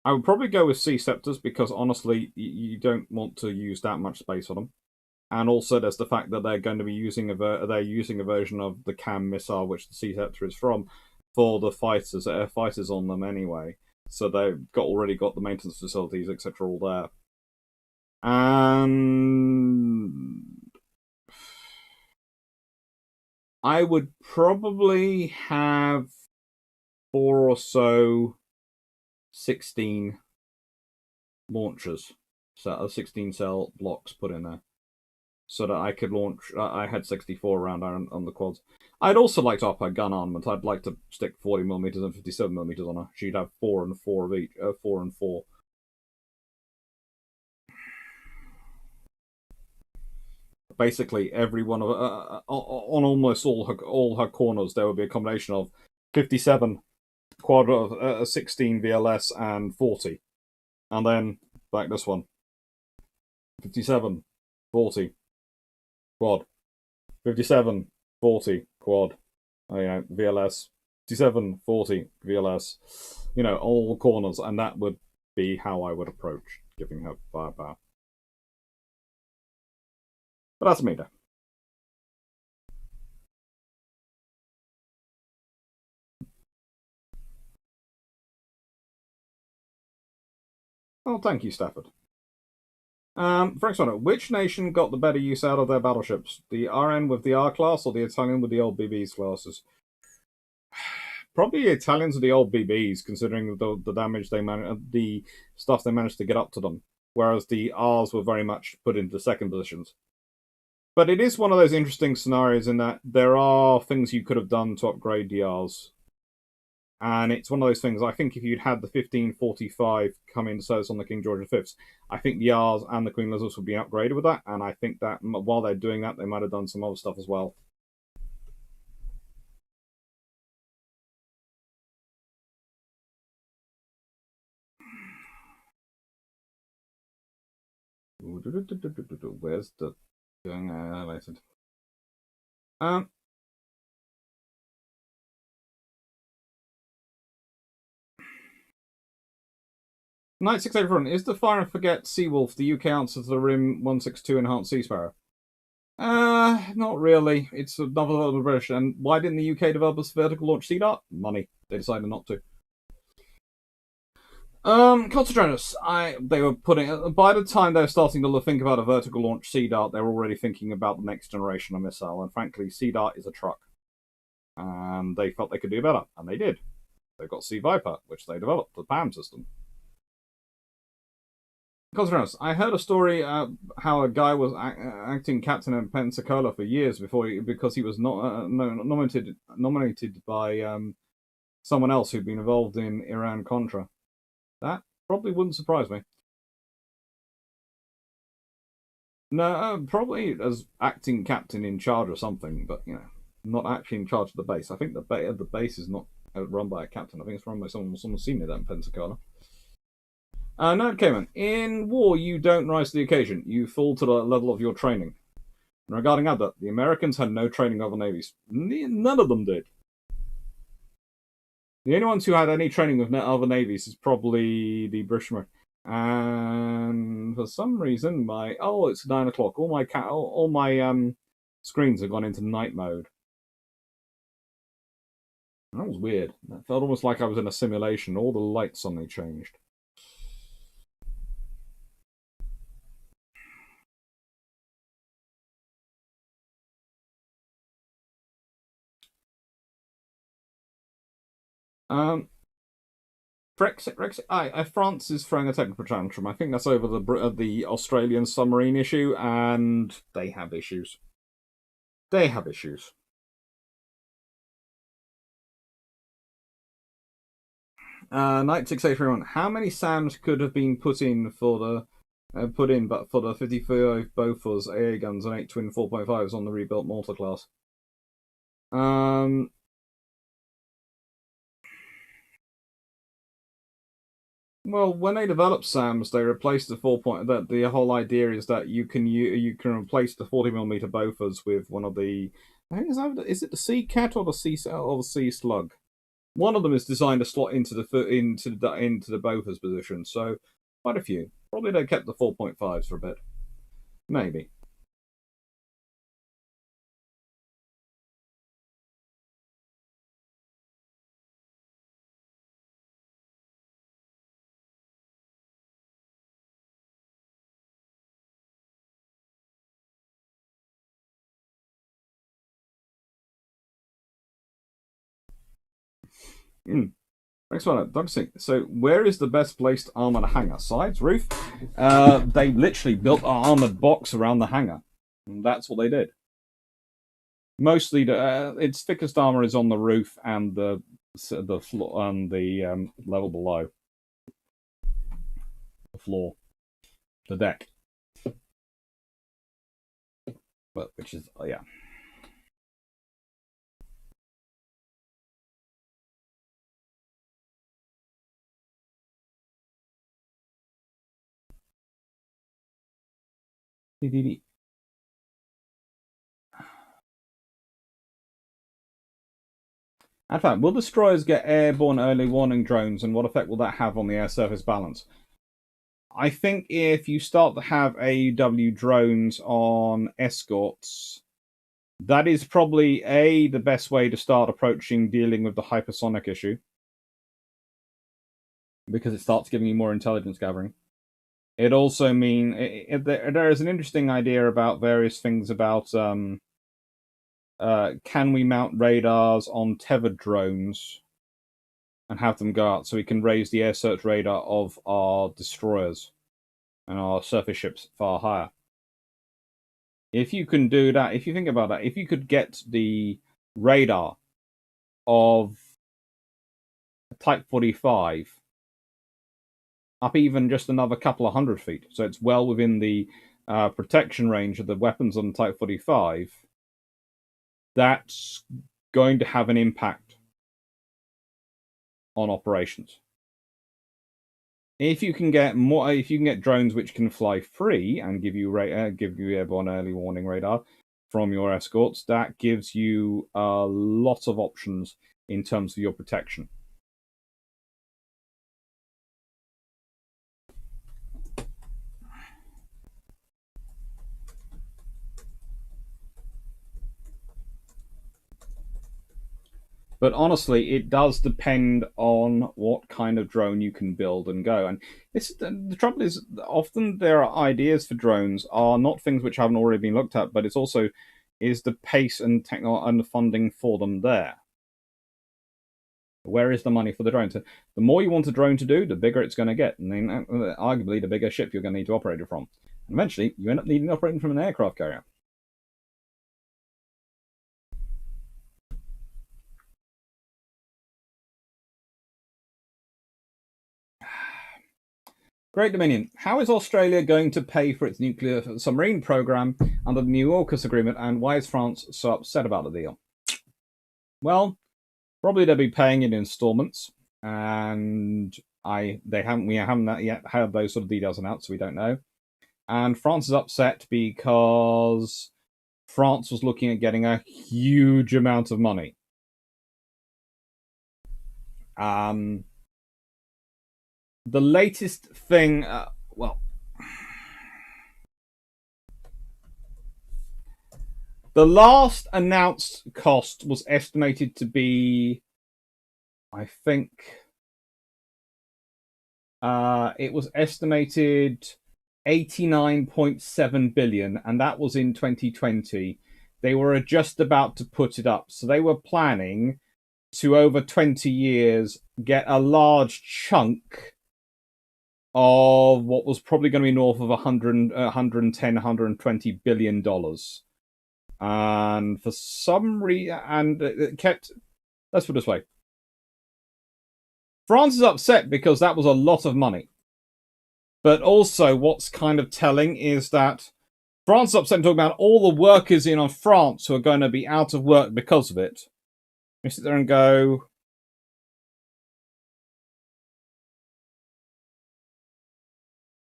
I would probably go with Sea Scepters because honestly, you don't want to use that much space on them. And also, there's the fact that they're going to be using a version of the CAM missile, which the Sea Scepter is from, for the fighters, air fighters on them anyway. So they've already got the maintenance facilities, etc., all there. And I would probably have 4 or so 16 launchers, so 16 cell blocks put in there, so that I could launch. I had 64 around on the quads. I'd also like to up her gun armament. I'd like to stick 40mm and 57mm on her. She'd have 4 and 4 of each. 4 and 4. Basically, every one of on almost all her corners, there would be a combination of 57 quad, 16 VLS, and 40, and then like this one, 57, 40, quad, 57, 40, quad, VLS, 57, 40, VLS, all corners, and that would be how I would approach giving her firepower. But that's me, though. Oh, thank you, Stafford. Frank's on it. Which nation got the better use out of their battleships? The RN with the R class or the Italian with the old BB's classes? probably the Italians are the old BBs, considering the damage the stuff they managed to get up to them. Whereas the R's were very much put into second positions. But it is one of those interesting scenarios in that there are things you could have done to upgrade the R's. And it's one of those things, I think if you'd had the 1545 come in service on the King George V, I think the R's and the Queen Elizabeth would be upgraded with that. And I think that while they're doing that, they might have done some other stuff as well. Where's the going elevated? Knight 684, is the Fire and Forget Seawolf the UK answer to the RIM 162 Enhanced Sea Sparrow? Not really. It's another level of British. And why didn't the UK develop this vertical launch Sea Dart? Money. They decided not to. Concentratus. They were putting. By the time they were starting to think about a vertical launch Sea Dart, they were already thinking about the next generation of missile. And frankly, Sea Dart is a truck. And they felt they could do better. And they did. They've got Sea Viper, which they developed, the PAM system. I heard a story how a guy was acting captain in Pensacola for years because he was not nominated by someone else who'd been involved in Iran-Contra. That probably wouldn't surprise me. No, probably as acting captain in charge or something, but not actually in charge of the base. I think the base is not run by a captain. I think it's run by someone senior than Pensacola. No, Cayman. In war, you don't rise to the occasion. You fall to the level of your training. And regarding that, the Americans had no training of other navies. None of them did. The only ones who had any training with other navies is probably the Bruships. And for some reason, it's 9 o'clock. All my screens have gone into night mode. That was weird. That felt almost like I was in a simulation. All the lights suddenly changed. Brexit. France is throwing a technical tantrum. I think that's over the Australian submarine issue, and they have issues. Knight 6831. How many SAMs could have been put in for the 55 Bofors AA guns and 8 twin 4.5s on the rebuilt Malta class? Well, when they developed SAMs, they replaced the 4. The whole idea is that you can replace the 40mm Bofors with one of the. I think is it the Sea Cat or the Sea Slug? One of them is designed to slot into the Bofors position. So quite a few. Probably they kept the 4.5s for a bit. Maybe. Next one, don't think. So, where is the best placed armored hangar? Sides, roof? They literally built an armored box around the hangar. And that's what they did. Mostly, its thickest armor is on the roof and the floor and the level below the floor, the deck. But which is yeah. In fact, will destroyers get airborne early warning drones, and what effect will that have on the air-surface balance? I think if you start to have AEW drones on escorts, that is probably the best way to start dealing with the hypersonic issue, because it starts giving you more intelligence gathering. It also means there is an interesting idea about various things about can we mount radars on tethered drones and have them go out so we can raise the air search radar of our destroyers and our surface ships far higher. If you can do that, if you think about that, if you could get the radar of Type 45 up even just another couple of 100 feet, so it's well within the protection range of the weapons on Type 45, that's going to have an impact on operations. If you can get drones which can fly free and give you airborne early warning radar from your escorts, that gives you a lot of options in terms of your protection. But honestly, it does depend on what kind of drone you can build and go. And the trouble is, often there are ideas for drones are not things which haven't already been looked at, but it's also is the pace and the funding for them there. Where is the money for the drone? So the more you want a drone to do, the bigger it's going to get. And then, arguably, the bigger ship you're going to need to operate it from. And eventually, you end up needing to operate from an aircraft carrier. Great Dominion. How is Australia going to pay for its nuclear submarine program under the new AUKUS agreement, and why is France so upset about the deal? Well, probably they'll be paying in installments, and we haven't yet had those sort of details announced, so we don't know. And France is upset because France was looking at getting a huge amount of money. The latest thing, the last announced cost was estimated to be, I think, it was estimated 89.7 billion, and that was in 2020. They were just about to put it up, so they were planning to, over 20 years, get a large chunk of what was probably going to be north of 110, 120 billion dollars. And for some reason, and it kept, let's put it this way, France is upset because that was a lot of money. But also what's kind of telling is that France is upset and talking about all the workers in France who are going to be out of work because of it. You sit there and go,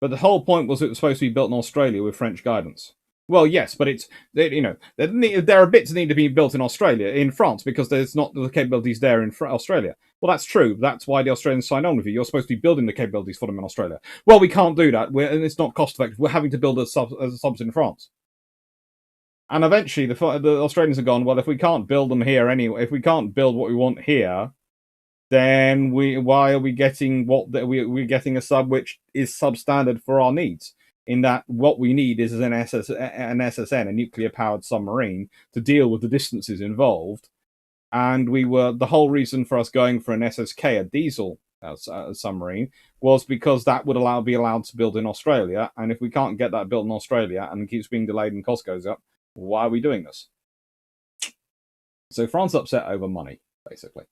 but the whole point was it was supposed to be built in Australia with French guidance. Well, yes, but there are bits that need to be built in France, because there's not the capabilities there in Australia. Well, that's true. That's why the Australians signed on with you. You're supposed to be building the capabilities for them in Australia. Well, we can't do that. And it's not cost effective. We're having to build a subs in France. And eventually, the Australians have gone, well, if we can't build them here anyway, if we can't build what we want here, then why are we getting we're getting a sub which is substandard for our needs? In that what we need is an SSN, a nuclear-powered submarine, to deal with the distances involved. And the whole reason for us going for an SSK, a diesel submarine, was because that would be allowed to build in Australia. And if we can't get that built in Australia and it keeps being delayed and cost goes up, why are we doing this? So France upset over money, basically.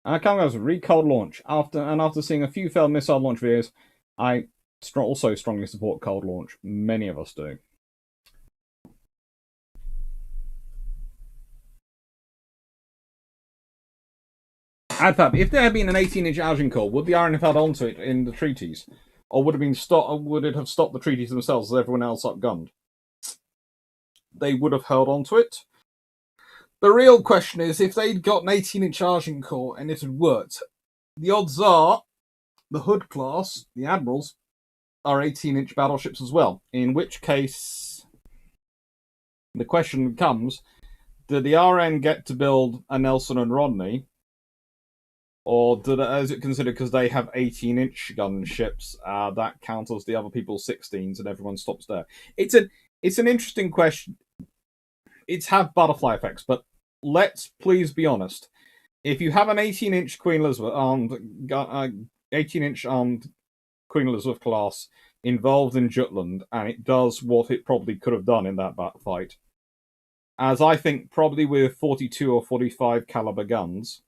Coming out with Recold launch. After seeing a few failed missile launch videos, I also strongly support cold launch. Many of us do. Adfab, if there had been an 18-inch Agincourt, would the RN have held onto it in the treaties? Or would it have stopped the treaties themselves as everyone else upgunned? They would have held onto it. The real question is, if they'd got an 18-inch Agincourt and it had worked, the odds are the Hood class, the Admirals, are 18-inch battleships as well. In which case, the question becomes, did the RN get to build a Nelson and Rodney? Or is it considered because they have 18-inch gun ships that count as the other people's 16s and everyone stops there? It's an interesting question. It's have butterfly effects, but let's please be honest. If you have an 18-inch Queen Elizabeth armed 18-inch armed Queen Elizabeth class involved in Jutland, and it does what it probably could have done in that fight, as I think probably with 42 or 45 caliber guns,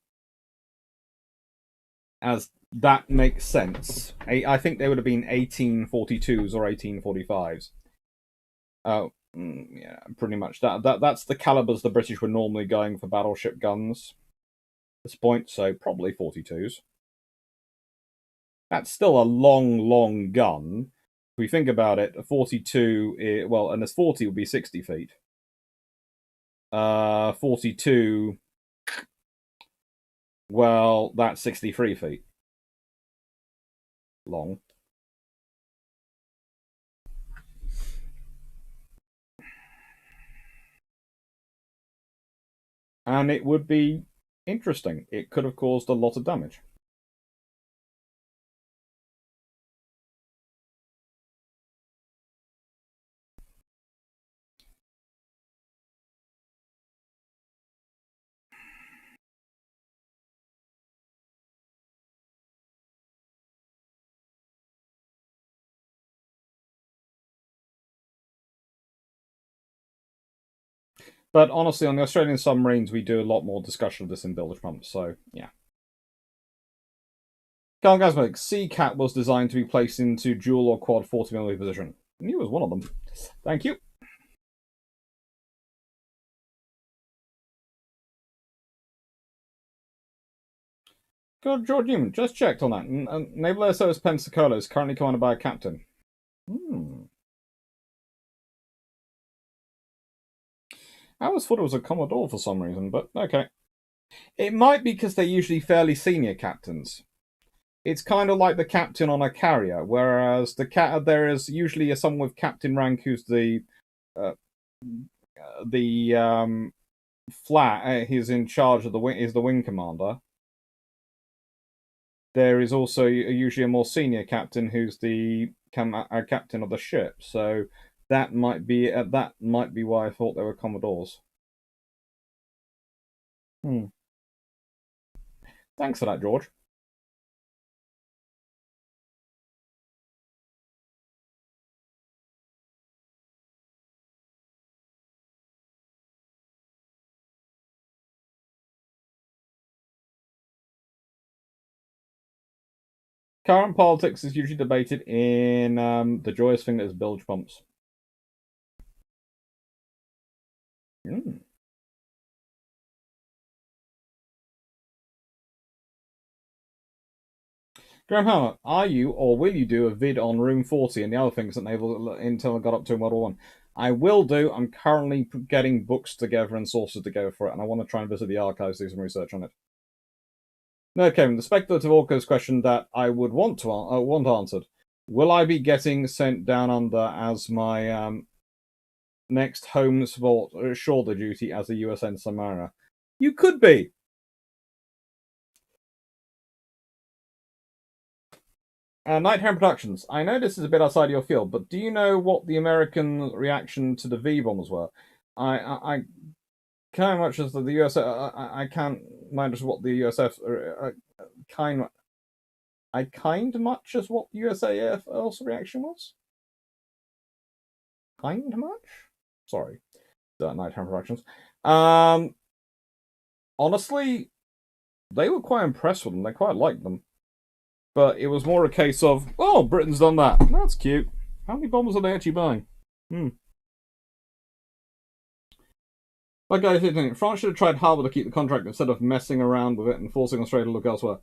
as that makes sense. I think they would have been 1842s or 1845s. Yeah, pretty much. That's the calibers the British were normally going for battleship guns at this point, so probably 42s. That's still a long gun. If we think about it, a 42, well, and a 40 would be 60 feet. 42, well, that's 63 feet long. And it would be interesting. It could have caused a lot of damage. But honestly, on the Australian submarines, we do a lot more discussion of this in bilge pumps, so yeah. Carl Gasmic, Seacat was designed to be placed into dual or quad 40mm position. And he was one of them. Thank you. God, George Newman, just checked on that. Naval SOS Pensacola is currently commanded by a captain. I always thought it was a Commodore for some reason, but okay. It might be because they're usually fairly senior captains. It's kind of like the captain on a carrier, whereas there is usually someone with captain rank who's the flat. He's in charge of the wing. Is the wing commander. There is also usually a more senior captain who's the captain of the ship. So that might be why I thought they were Commodores. Thanks for that, George. Current politics is usually debated in the joyous thing that is bilge pumps. Graham Hammer, are you or will you do a vid on Room 40 and the other things that Naval Intel got up to in World War One? I will do. I'm currently getting books together and sources together for it, and I want to try and visit the archives, do some research on it. No, Kevin, the speculative Orcos question that I would want answered. Will I be getting sent down under as my next home sport shoulder duty as a USN Samara? You could be. Night Hen Productions. I know this is a bit outside your field, but do you know what the American reaction to the V bombers were? I kind much as the USF. I can't manage what the USF kind much as what the USAF's reaction was. Kind much. Sorry, Night Hen Productions. Honestly, they were quite impressed with them. They quite liked them. But it was more a case of, oh, Britain's done that. That's cute. How many bombers are they actually buying? Like I said, France should have tried harder to keep the contract instead of messing around with it and forcing Australia to look elsewhere.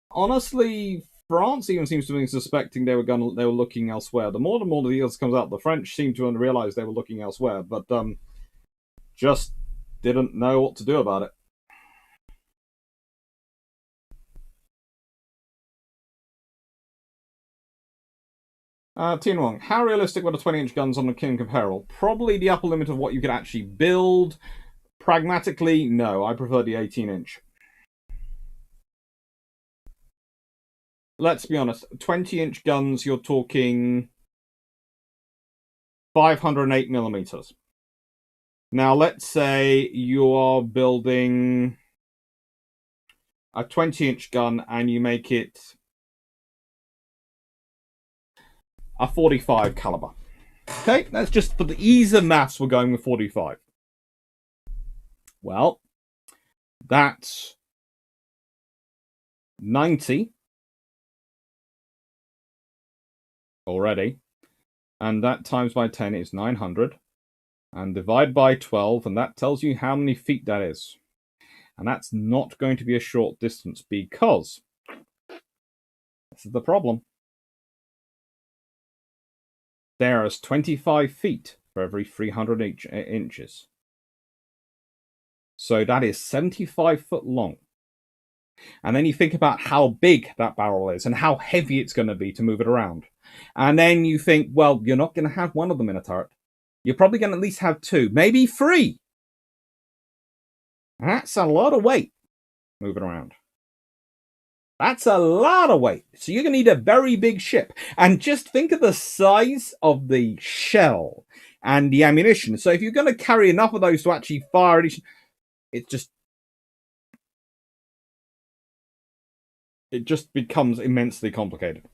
Honestly, France even seems to be suspecting they were looking elsewhere. The more the deals comes out, the French seem to realize they were looking elsewhere, but just didn't know what to do about it. Tien Wong, how realistic were the 20-inch guns on the King comparable? Probably the upper limit of what you could actually build. Pragmatically, no. I prefer the 18-inch. Let's be honest. 20-inch guns, you're talking 508 millimeters. Now, let's say you are building a 20-inch gun and you make it a 45 caliber. Okay, that's just for the ease of maths, we're going with 45. Well, that's 90 already. And that times by 10 is 900. And divide by 12, and that tells you how many feet that is. And that's not going to be a short distance, because this is the problem. There is 25 feet for every 300 inches. So that is 75 foot long. And then you think about how big that barrel is and how heavy it's going to be to move it around. And then you think, well, you're not going to have one of them in a turret. You're probably going to at least have two, maybe three. That's a lot of weight moving around. That's a lot of weight. So you're going to need a very big ship. And just think of the size of the shell and the ammunition. So if you're going to carry enough of those to actually fire it just becomes immensely complicated.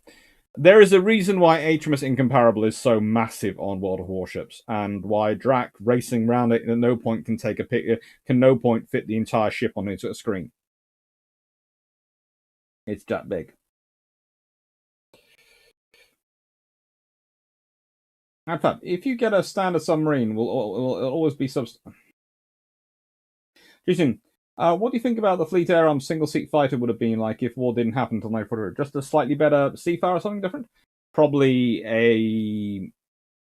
There is a reason why HMS Incomparable is so massive on World of Warships, and why Drac racing around it at no point can take a picture, can no point fit the entire ship onto a screen. It's that big. In fact, if you get a standard submarine, will always be Jason, what do you think about the Fleet Air Arm single-seat fighter would have been like if war didn't happen until 1943? Just a slightly better Seafire or something different? Probably a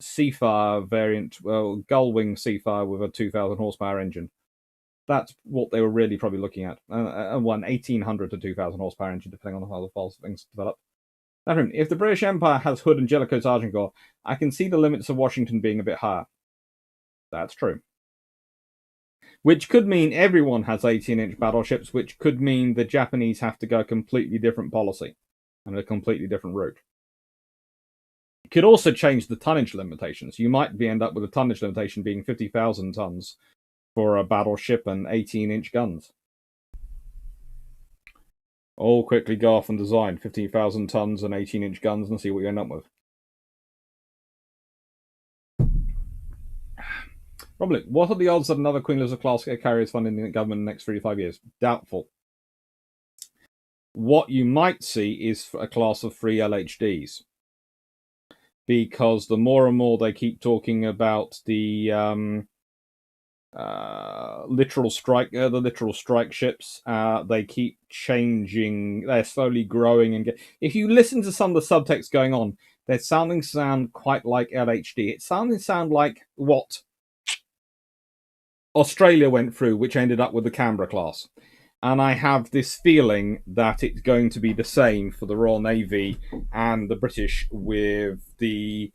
Seafire variant, well, Gullwing Seafire with a 2,000 horsepower engine. That's what they were really probably looking at. One 1,800 to 2,000 horsepower engine, depending on how the files things develop. If the British Empire has Hood and Jellicoe's Agincourt, I can see the limits of Washington being a bit higher. That's true. Which could mean everyone has 18-inch battleships, which could mean the Japanese have to go a completely different policy and a completely different route. It could also change the tonnage limitations. You might end up with a tonnage limitation being 50,000 tons for a battleship and 18-inch guns. All quickly go off and design 15,000 tons and 18-inch guns and see what you end up with. Probably. What are the odds that another Queen Elizabeth-class carrier is funded in the government in the next 3 to 5 years? Doubtful. What you might see is a class of 3 LHDs. Because the more and more they keep talking about the literal strike ships, they keep changing. They're slowly growing, and if you listen to some of the subtext going on, they're sound quite like LHD. It sound like what Australia went through, which ended up with the Canberra class. And I have this feeling that it's going to be the same for the Royal Navy and the British with the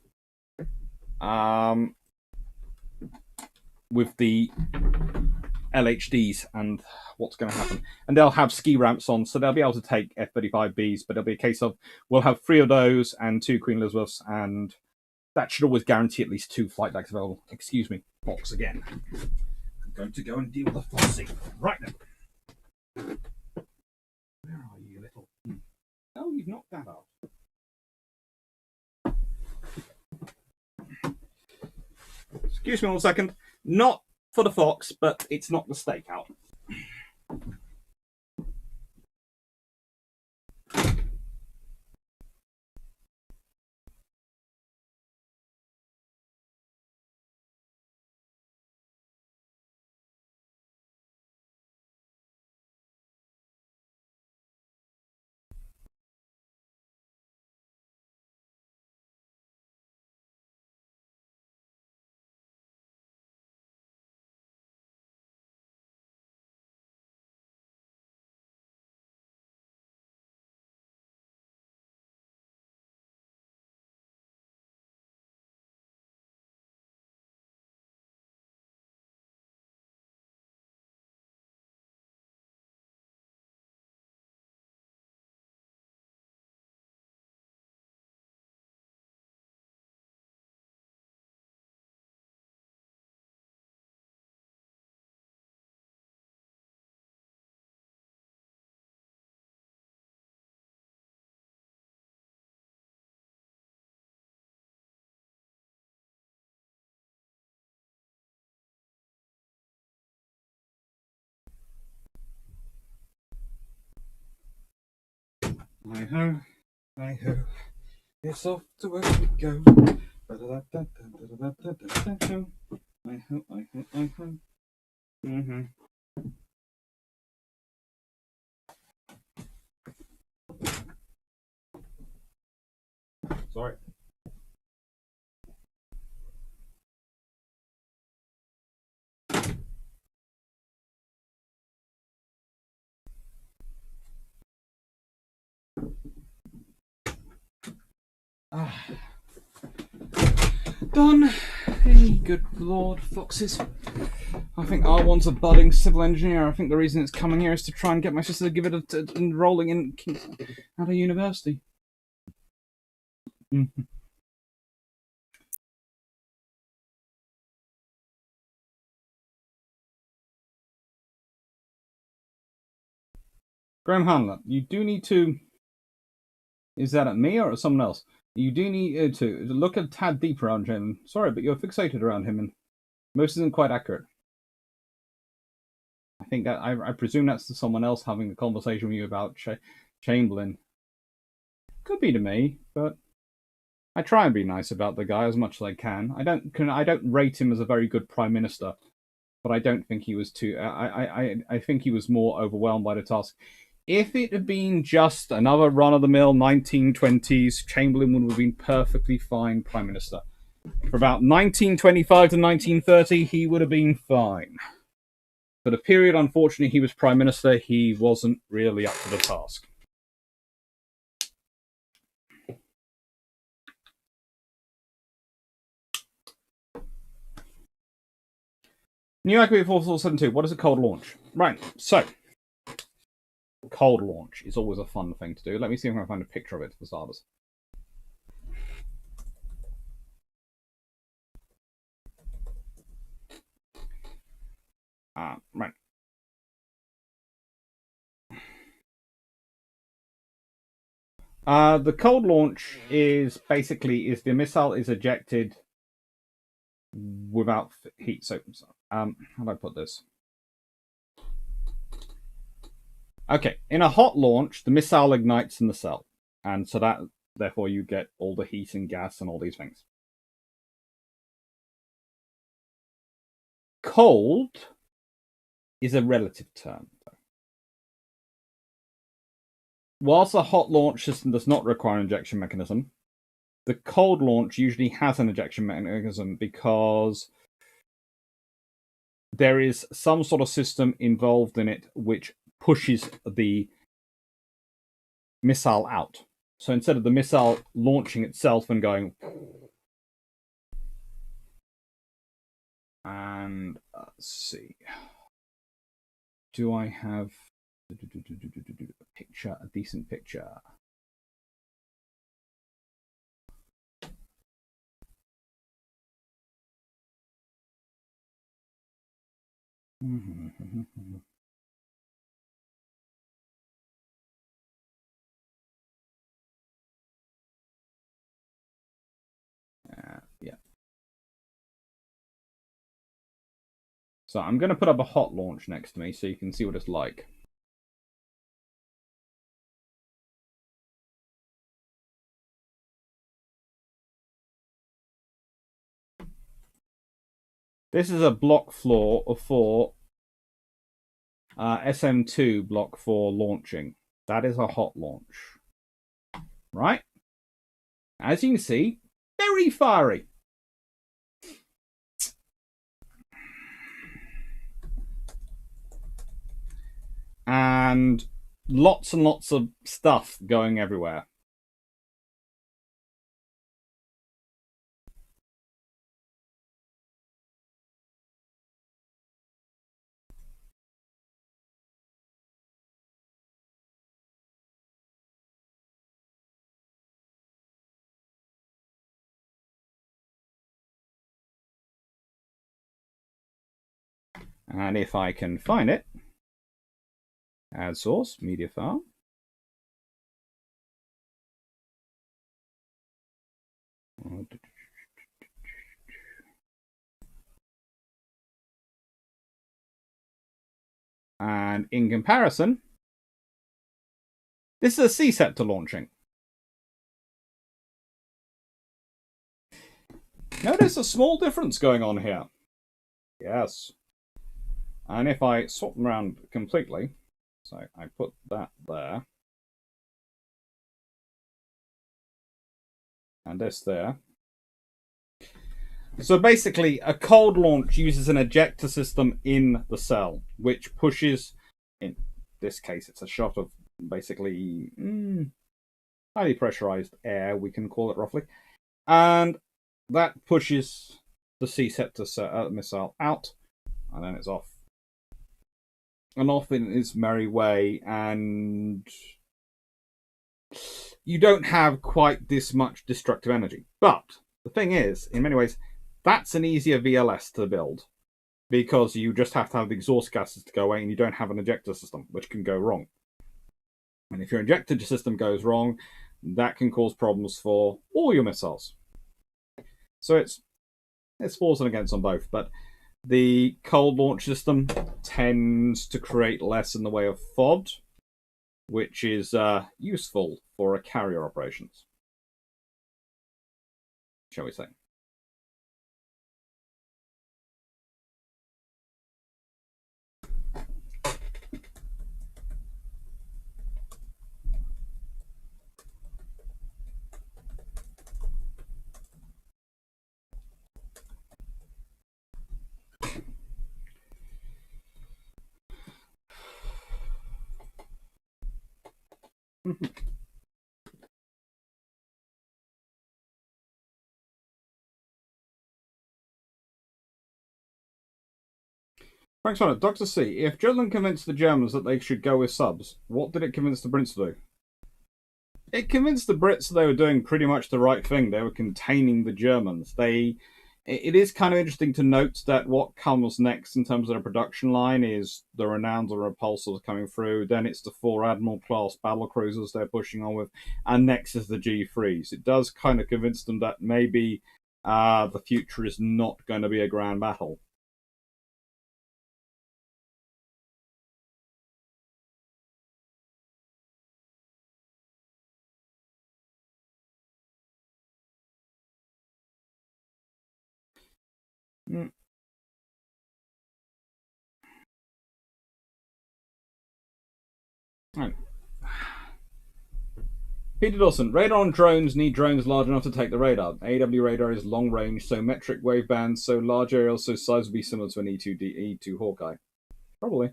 LHDs and what's going to happen. And they'll have ski ramps on, so they'll be able to take F-35Bs, but it'll be a case of we'll have 3 of those and 2 Queen Elizabeths, and that should always guarantee at least 2 flight decks available. Excuse me, Fox again. I'm going to go and deal with the Foxy right now. Where are you, little? Oh, you've knocked that out. Excuse me 1 second. Not for the fox, but it's not the stakeout. Hi-ho, hi-ho, it's off to work we go. Hi-ho, hi-ho, hi-ho. Mm-hmm. Sorry. Done. Hey, good lord, foxes. I think R1's a budding civil engineer. I think the reason it's coming here is to try and get my sister to give it enrolling in at a university. Mm-hmm. Graham Handler, you do need to... Is that at me or at someone else? You do need to look a tad deeper around him. Sorry, but you're fixated around him, and most isn't quite accurate. I think that I presume that's to someone else having a conversation with you about Chamberlain. Could be to me, but I try and be nice about the guy as much as I can. I don't rate him as a very good prime minister, but I don't think he was too. I think he was more overwhelmed by the task. If it had been just another run-of-the-mill 1920s, Chamberlain would have been perfectly fine prime minister. For about 1925 to 1930, he would have been fine. For the period, unfortunately, he was prime minister, he wasn't really up to the task. New Activity 4472, what is a cold launch? Right, so... Cold launch is always a fun thing to do. Let me see if I can find a picture of it for starters. Right. The cold launch is basically the missile is ejected without heat. So, how do I put this? Okay, in a hot launch, the missile ignites in the cell, and so that therefore you get all the heat and gas and all these things. Cold is a relative term. Whilst a hot launch system does not require an ejection mechanism, the cold launch usually has an ejection mechanism because there is some sort of system involved in it which pushes the missile out. So instead of the missile launching itself and going... And let's see. Do I have a picture, a decent picture? Yeah. So I'm going to put up a hot launch next to me so you can see what it's like. This is a block floor of 4 SM2 block 4 launching. That is a hot launch. Right? As you can see, very fiery. And lots of stuff going everywhere. And if I can find it, add source, media file. And in comparison, This is a C-sector launching. Notice a small difference going on here. Yes. And if I swap them around completely, so I put that there, and this there. So basically, a cold launch uses an ejector system in the cell, which pushes, in this case, it's a shot of basically highly pressurized air, we can call it roughly, and that pushes the C-sector missile out, and then it's off. And off in its merry way, and you don't have quite this much destructive energy. But the thing is, in many ways, that's an easier VLS to build, because you just have to have the exhaust gases to go away, and you don't have an ejector system, which can go wrong. And if your ejector system goes wrong, that can cause problems for all your missiles. So it's fors and against on both, but the cold launch system tends to create less in the way of FOD, which is useful for a carrier operations, shall we say. Thanks for that. Dr. C, if Jutland convinced the Germans that they should go with subs, what did it convince the Brits to do? It convinced the Brits that they were doing pretty much the right thing. They were containing the Germans. It is kind of interesting to note that what comes next in terms of the production line is the Renowns and Repulsors coming through. Then it's the 4 Admiral class battle cruisers they're pushing on with, and next is the G3s. It does kind of convince them that maybe the future is not going to be a grand battle. Right. Peter Dawson, radar on drones need drones large enough to take the radar. AEW radar is long range, so metric wave bands, so large aerials, so size would be similar to an E2 Hawkeye. Probably.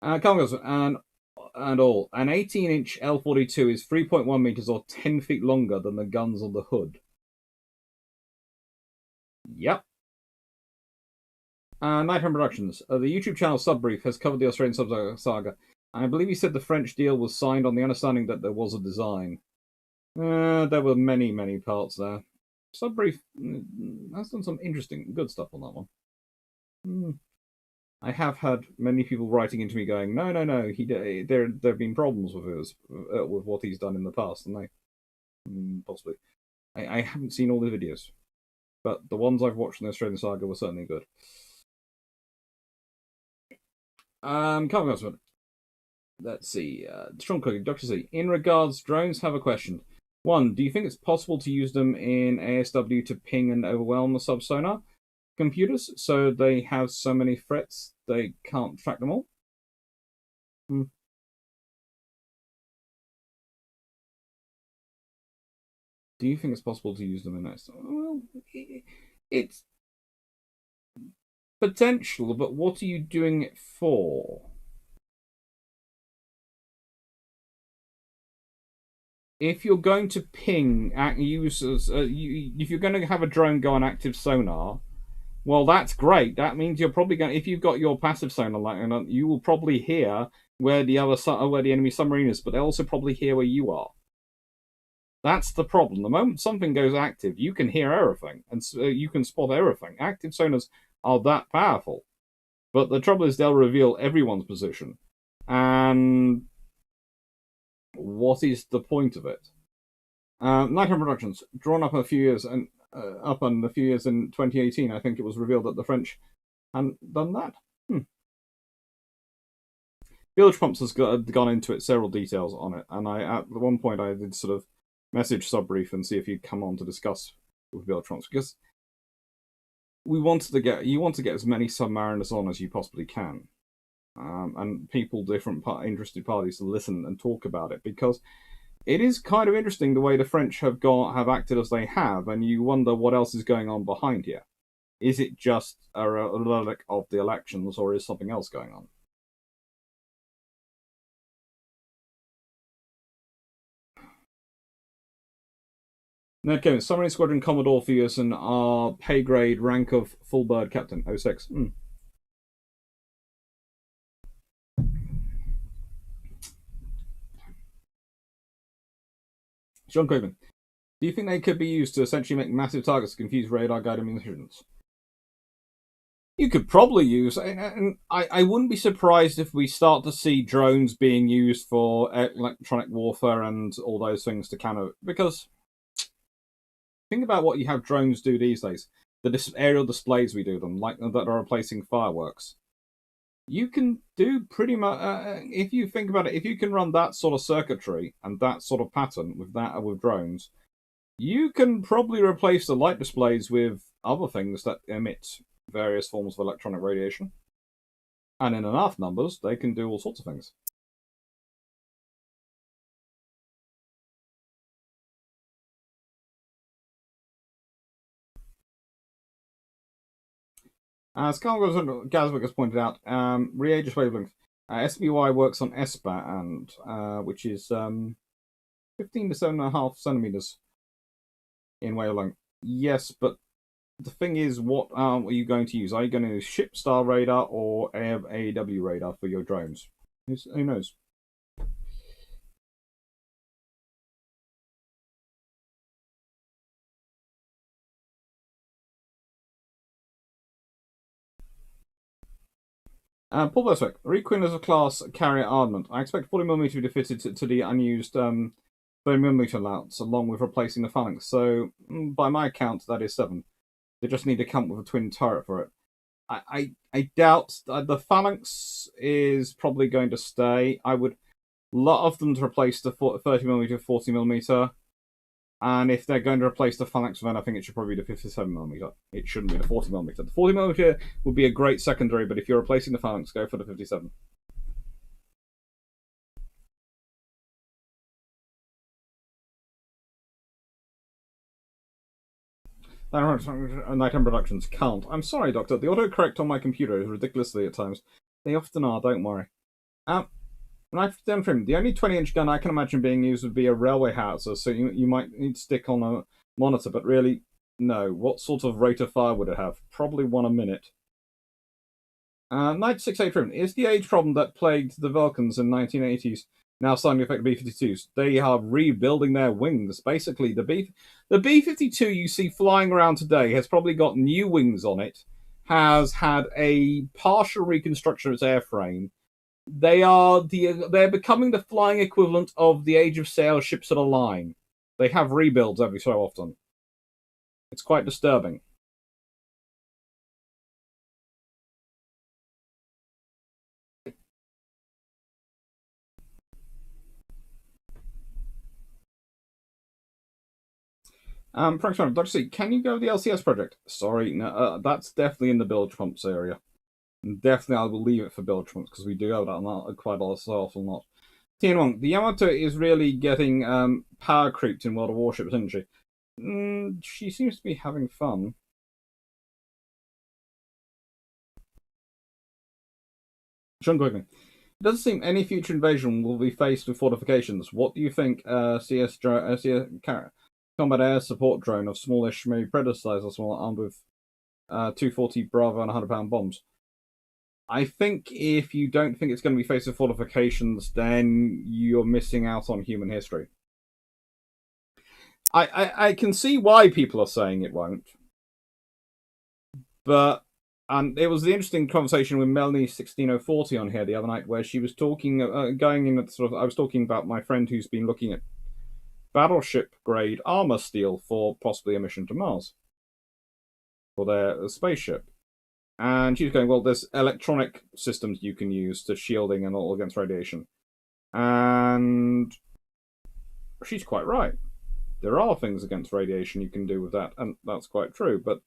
Cargos and all. An 18-inch L42 is 3.1 meters or 10 feet longer than the guns on the hood. Yep. Nighthawk Productions. The YouTube channel Subbrief has covered the Australian sub saga. I believe he said the French deal was signed on the understanding that there was a design. There were many, many parts there. Subbrief has done some interesting, good stuff on that one. I have had many people writing into me going, no, there have been problems with what he's done in the past, and possibly. I haven't seen all the videos, but the ones I've watched in the Australian saga were certainly good. Carl, let's see. Strong Cooking, Dr. C. In regards, drones have a question. 1. Do you think it's possible to use them in ASW to ping and overwhelm the subsonar computers so they have so many threats they can't track them all? Do you think it's possible to use them in ASW? Well, it's potential, but what are you doing it for? If you're going to ping users, if you're going to have a drone go on active sonar, well, that's great. That means you're probably going. If you've got your passive sonar, you will probably hear where the enemy submarine is, but they'll also probably hear where you are. That's the problem. The moment something goes active, you can hear everything, and you can spot everything. Active sonars are that powerful, but the trouble is they'll reveal everyone's position, and what is the point of it? Nighthawk Productions, drawn up a few years in 2018, I think it was revealed that the French hadn't done that. Bilge Pumps has gone into it several details on it, and at one point I did sort of message Subbrief and see if you'd come on to discuss with Bilge Pumps, because you want to get as many submariners on as you possibly can, and people, different interested parties, to listen and talk about it, because it is kind of interesting the way the French have acted as they have, and you wonder what else is going on behind here. Is it just a relic of the elections, or is something else going on? Ned Kevin, Submarine Squadron Commodore Ferguson are pay grade, rank of full bird captain, 06. John Craven, do you think they could be used to essentially make massive targets to confuse radar guided munitions? You could probably use, and I wouldn't be surprised if we start to see drones being used for electronic warfare and all those things to kind of, because think about what you have drones do these days. The aerial displays we do them, like that are replacing fireworks. You can do pretty much, if you think about it, if you can run that sort of circuitry and that sort of pattern with drones, you can probably replace the light displays with other things that emit various forms of electronic radiation. And in enough numbers, they can do all sorts of things. As Carl Gazwick has pointed out, reagent wavelength. SBY works on S-band, which is 15 to 7.5 centimeters in wavelength. Yes, but the thing is, what are you going to use? Are you going to use ship-style radar or AEW radar for your drones? Who knows? Paul Burswick, Requeen as a class carrier armament. I expect 40mm to be fitted to the unused 30mm louts, along with replacing the phalanx. So, by my count, that is 7. They just need to come with a twin turret for it. I doubt the phalanx is probably going to stay. I would love them to replace the 30mm with 40mm. And if they're going to replace the phalanx, then I think it should probably be the 57mm. It shouldn't be the 40mm. The 40mm would be a great secondary, but if you're replacing the phalanx, go for the 57. Nighttime productions can't. I'm sorry, Doctor. The autocorrect on my computer is ridiculously at times. They often are, don't worry. The only 20-inch gun I can imagine being used would be a railway howitzer, so you might need to stick on a monitor, but really, no. What sort of rate of fire would it have? Probably 1 a minute. 9683, is the age problem that plagued the Vulcans in the 1980s now starting to affect the B-52s? They are rebuilding their wings. Basically, the B-52 you see flying around today has probably got new wings on it, has had a partial reconstruction of its airframe. They're becoming the flying equivalent of the Age of Sail ships that are line. They have rebuilds every so often. It's quite disturbing. Frank Simon, Dr. C, can you go with the LCS project? Sorry, no, that's definitely in the bilge pumps area. Definitely, I will leave it for bilge pumps because we do have that quite a lot, so often not. TN1, the Yamato is really getting power creeped in World of Warships, isn't she? She seems to be having fun. Sean Quigley, it doesn't seem any future invasion will be faced with fortifications. What do you think? CS combat air support drone of smallish, maybe Predator size or small, armed with 240 Bravo and 100-pound bombs. I think if you don't think it's going to be faced with fortifications, then you're missing out on human history. I can see why people are saying it won't. But, and it was the interesting conversation with Melanie 16040 on here the other night, where she was talking, going in at I was talking about my friend who's been looking at battleship grade armor steel for possibly a mission to Mars for their spaceship. And she's going, well, there's electronic systems you can use to shielding and all against radiation. And she's quite right. There are things against radiation you can do with that, and that's quite true. But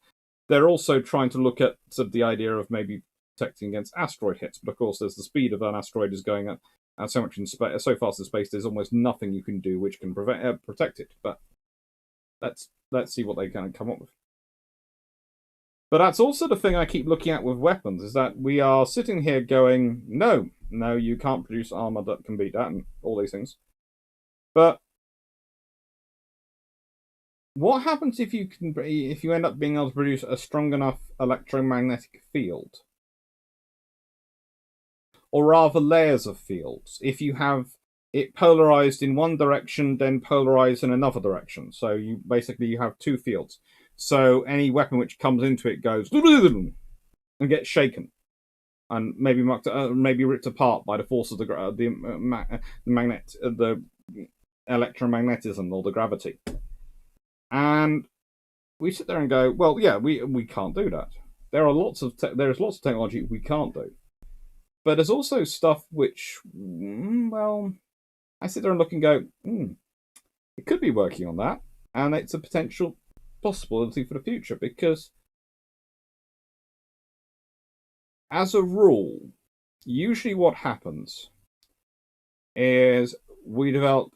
they're also trying to look at sort of the idea of maybe protecting against asteroid hits. But of course, there's the speed of an asteroid is going at so much in space, so fast in space. There's almost nothing you can do which can protect it. But let's see what they can come up with. But that's also the thing I keep looking at with weapons, is that we are sitting here going, no, you can't produce armor that can beat that and all these things. But what happens if you end up being able to produce a strong enough electromagnetic field? Or rather layers of fields. If you have it polarized in one direction, then polarized in another direction. So you have two fields. So any weapon which comes into it goes and gets shaken, and maybe ripped apart by the force of the electromagnetism or the gravity. And we sit there and go, well, yeah, we can't do that. There's lots of technology we can't do, but there's also stuff which, well, I sit there and look and go, it could be working on that, and it's a potential possibility for the future, because as a rule, usually what happens is we develop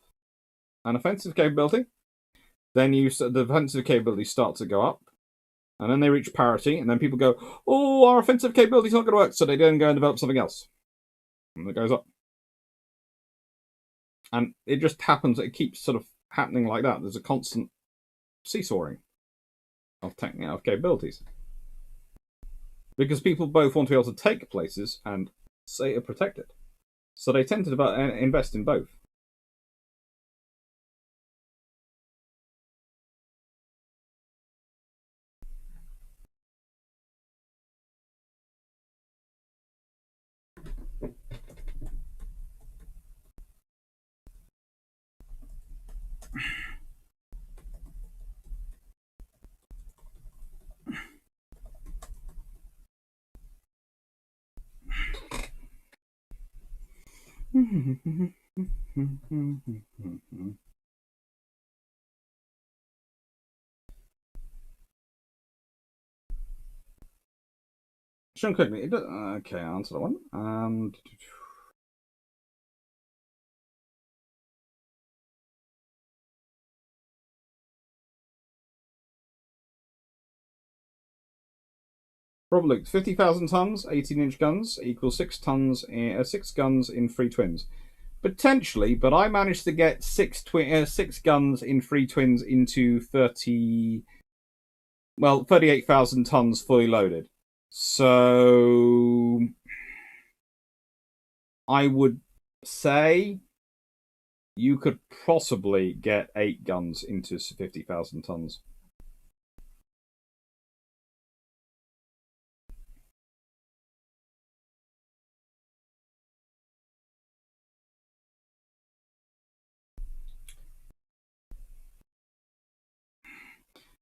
an offensive capability, then the defensive capability starts to go up, and then they reach parity, and then people go, oh, our offensive capability's not going to work, so they then go and develop something else, and it goes up. And it just happens, it keeps sort of happening like that. There's a constant seesawing of capabilities, because people both want to be able to take places and say protect it, so they tend to invest in both. Sean quickly. Okay, I'll answer that one. Robert Luke, 50,000 tons, 18-inch guns equals 6 guns in 3 twins. Potentially, but I managed to get 6 guns in 3 twins into 38,000 tons fully loaded. So I would say you could possibly get 8 guns into 50,000 tons.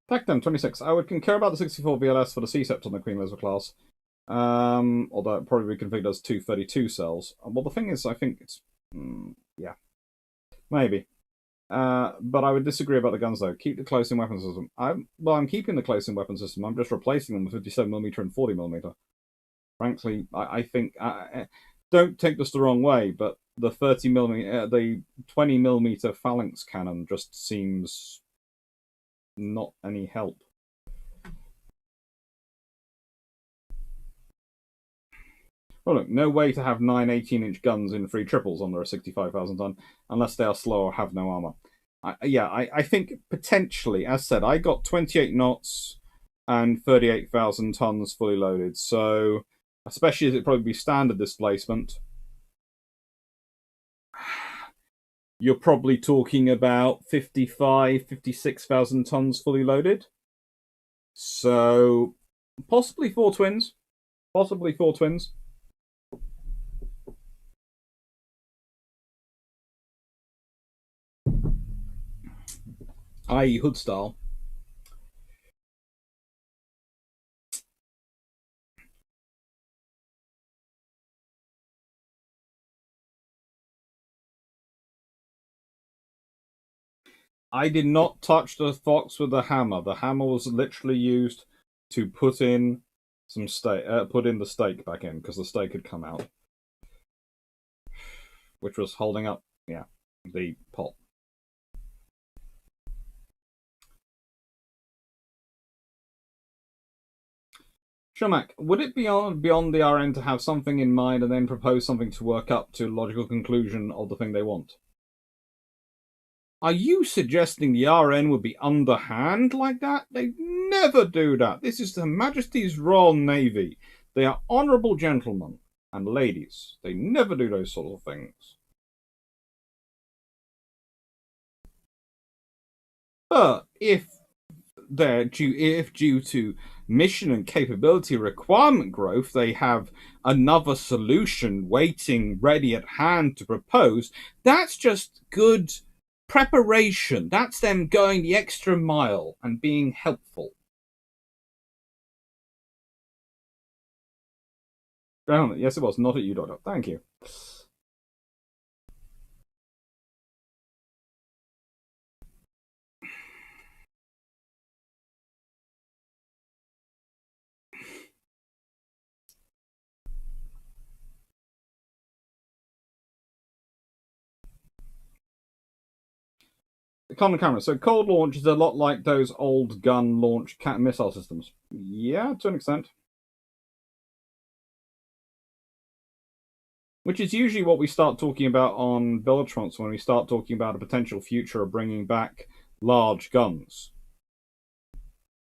Tactum 26. I would concur about the 64 VLS for the C-Sept on the Queen Elizabeth class. Although it probably configured as 232 cells. Well, the thing is, I think it's... yeah. Maybe. But I would disagree about the guns, though. Keep the close-in weapon system. I'm keeping the close-in weapon system. I'm just replacing them with 57mm and 40mm. Frankly, I think... don't take this the wrong way, but the 30mm... the 20mm phalanx cannon just seems... not any help. Well, look, no way to have 9 18-inch guns in 3 triples under a 65,000 ton, unless they are slow or have no armor. I think potentially, as said, I got 28 knots and 38,000 tons fully loaded, so especially as it probably be standard displacement, you're probably talking about 56,000 tons fully loaded. So possibly 4 twins. Possibly 4 twins. I.e. hood style. I did not touch the fox with the hammer. The hammer was literally used to put in some steak, put in the steak back in because the steak had come out, which was holding up, the pot. Shomak, would it be beyond the RN to have something in mind and then propose something to work up to a logical conclusion of the thing they want? Are you suggesting the RN would be underhand like that? They never do that. This is Her Majesty's Royal Navy. They are honourable gentlemen and ladies. They never do those sort of things. But if due to mission and capability requirement growth, they have another solution waiting ready at hand to propose, that's just good preparation. That's them going the extra mile and being helpful. Yes, it was. Not at you, Dodo. Thank you. Common camera. So cold launch is a lot like those old gun launch missile systems. Yeah, to an extent. Which is usually what we start talking about on Bellatrons when we start talking about a potential future of bringing back large guns.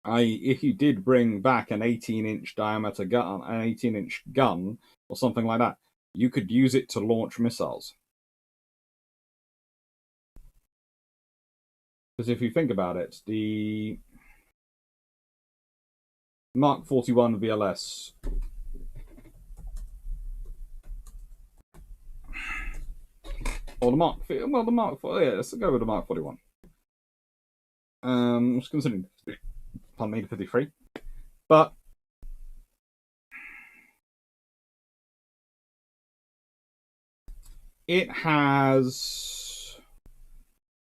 If you did bring back an 18-inch diameter gun, an 18-inch gun, or something like that, you could use it to launch missiles. Because if you think about it, the Mark 41 VLS or the Mark, let's go with the Mark 41. I was considering, pardon me, the 53, but it has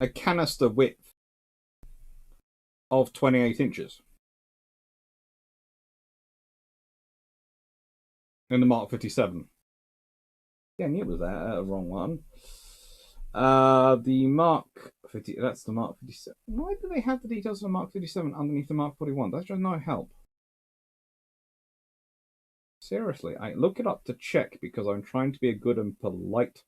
a canister width of 28 inches. In the Mark 57. Yeah, I knew it was that. Wrong one. The Mark 50. That's the Mark 57. Why do they have the details of the Mark 57 underneath the Mark 41? That's just no help. Seriously, I look it up to check because I'm trying to be a good and polite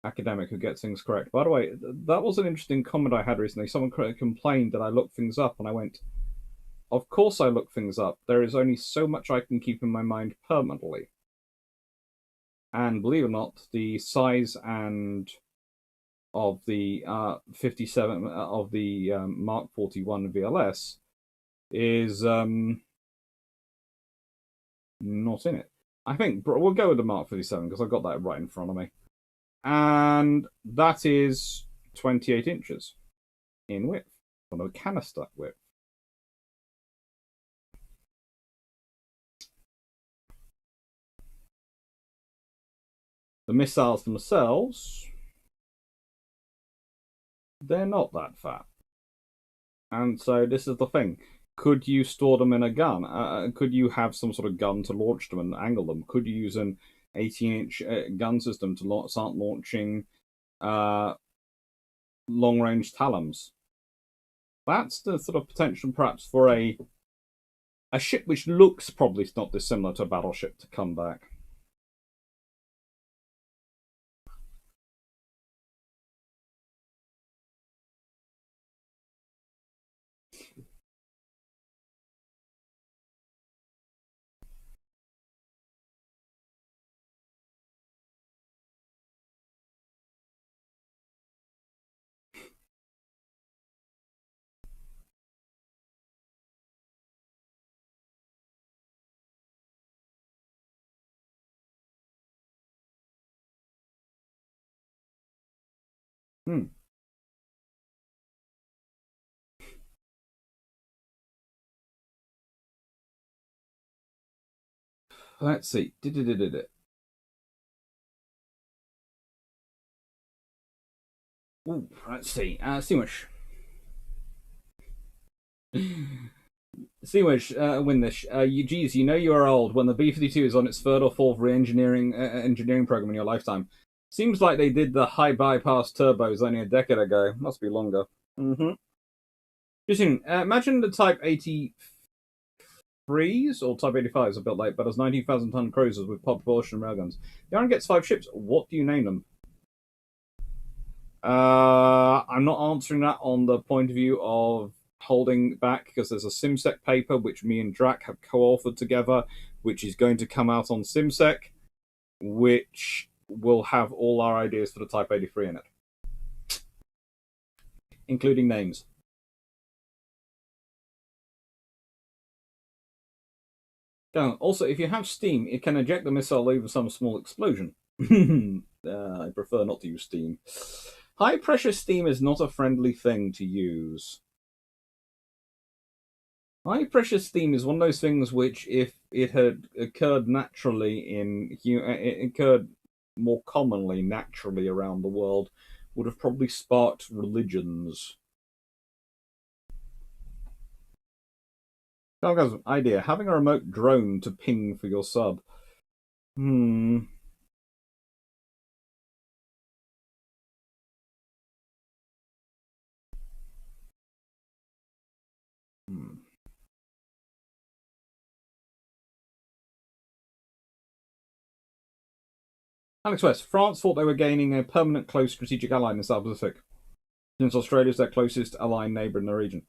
academic who gets things correct. By the way, that was an interesting comment I had recently. Someone complained that I looked things up, and I went, of course I look things up. There is only so much I can keep in my mind permanently. And believe it or not, the size and of the 57 of the Mark 41 VLS is not in it. I think we'll go with the Mark 57 because I've got that right in front of me. And that is 28 inches in width, on a canister width. The missiles themselves, they're not that fat. And so this is the thing. Could you store them in a gun? Could you have some sort of gun to launch them and angle them? Could you use an 18-inch gun system to start launching long-range Talons? That's the sort of potential, perhaps, for a ship which looks probably not dissimilar to a battleship to come back. Let's see. Ooh, let's see. See much. Windish, geez, you know you are old when the B-52 is on its third or fourth re-engineering engineering program in your lifetime. Seems like they did the high bypass turbos only a decade ago. Must be longer. Mm-hmm. Justine, imagine the Type 83s or Type 85s are built late, but as 19,000-ton cruisers with propulsion railguns. The Iron gets 5 ships. What do you name them? I'm not answering that on the point of view of holding back, because there's a SimSec paper which me and Drac have co-authored together, which is going to come out on SimSec, which will have all our ideas for the Type 83 in it, including names. Also, if you have steam, it can eject the missile over some small explosion. I prefer not to use steam. High pressure steam is not a friendly thing to use. High pressure steam is one of those things which, if it had occurred naturally it occurred more commonly naturally around the world, would have probably sparked religions. Idea: having a remote drone to ping for your sub. Alex West, France thought they were gaining a permanent close strategic ally in the South Pacific, since Australia is their closest aligned neighbour in the region.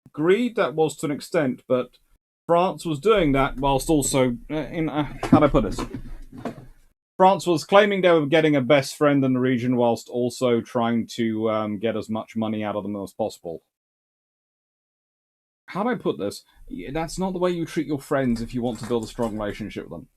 Agreed, that was to an extent, but France was doing that whilst also, how do I put this? France was claiming they were getting a best friend in the region whilst also trying to get as much money out of them as possible. How do I put this? That's not the way you treat your friends if you want to build a strong relationship with them.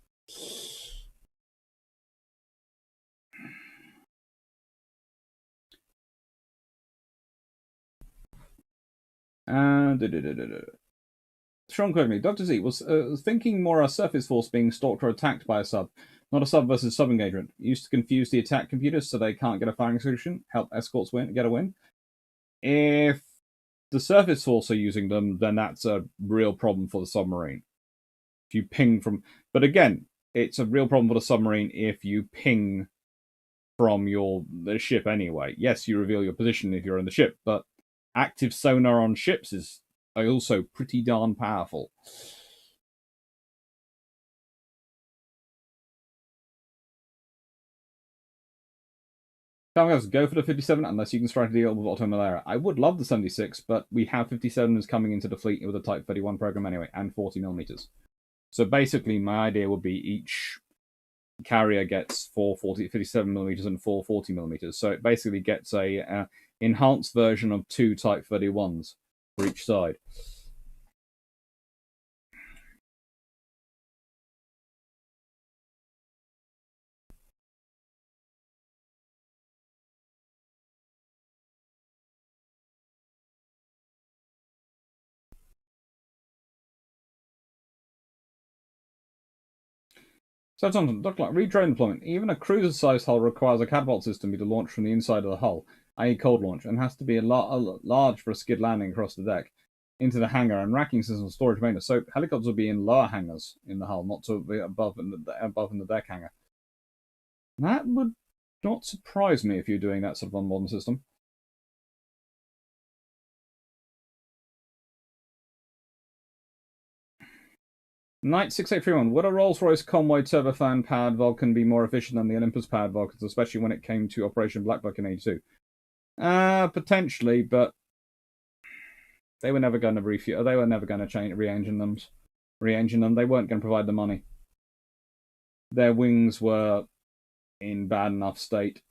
Sean Quigley, Dr. Z was thinking more a surface force being stalked or attacked by a sub, not a sub versus sub engagement. Used to confuse the attack computers so they can't get a firing solution, help escorts get a win. If the surface force are using them, then that's a real problem for the submarine. If you ping from... But again, it's a real problem for the submarine if you ping from the ship anyway. Yes, you reveal your position if you're in the ship, but active sonar on ships is also pretty darn powerful. Go for the 57 unless you can strike a deal with Otto Malera. I would love the 76, but we have 57s coming into the fleet with a Type 31 program anyway, and 40mm. So basically, my idea would be each carrier gets 4 57mm and 4 40mm. So it basically gets a enhanced version of 2 Type 31s for each side. So Thompson, Dr. Clarke, re-drone deployment. Even a cruiser-sized hull requires a catapult system to be launched from the inside of the hull, i.e. cold launch, and has to be large for a skid landing across the deck into the hangar and racking system storage maintenance. So helicopters will be in lower hangars in the hull, not to be above in the deck hangar. That would not surprise me if you're doing that sort of unmodern system. Knight 6831. Would a Rolls-Royce Convoy turbofan powered Vulcan be more efficient than the Olympus powered Vulcans, especially when it came to Operation Blackbuck in 82? Potentially, but they were never going to refuel. They were never going to re-engine them. They weren't going to provide the money. Their wings were in bad enough state.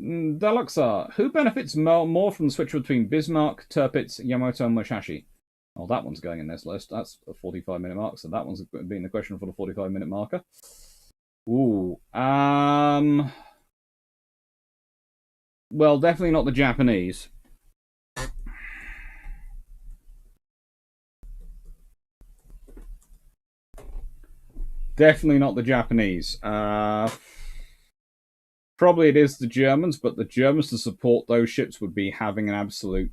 Deluxar, who benefits more from the switch between Bismark, Tirpitz, Yamato, and Musashi? Oh, that one's going in this list. That's a 45-minute mark, so that one's been the question for the 45-minute marker. Ooh. Well, definitely not the Japanese. Definitely not the Japanese. Probably it is the Germans, but the Germans to support those ships would be having an absolute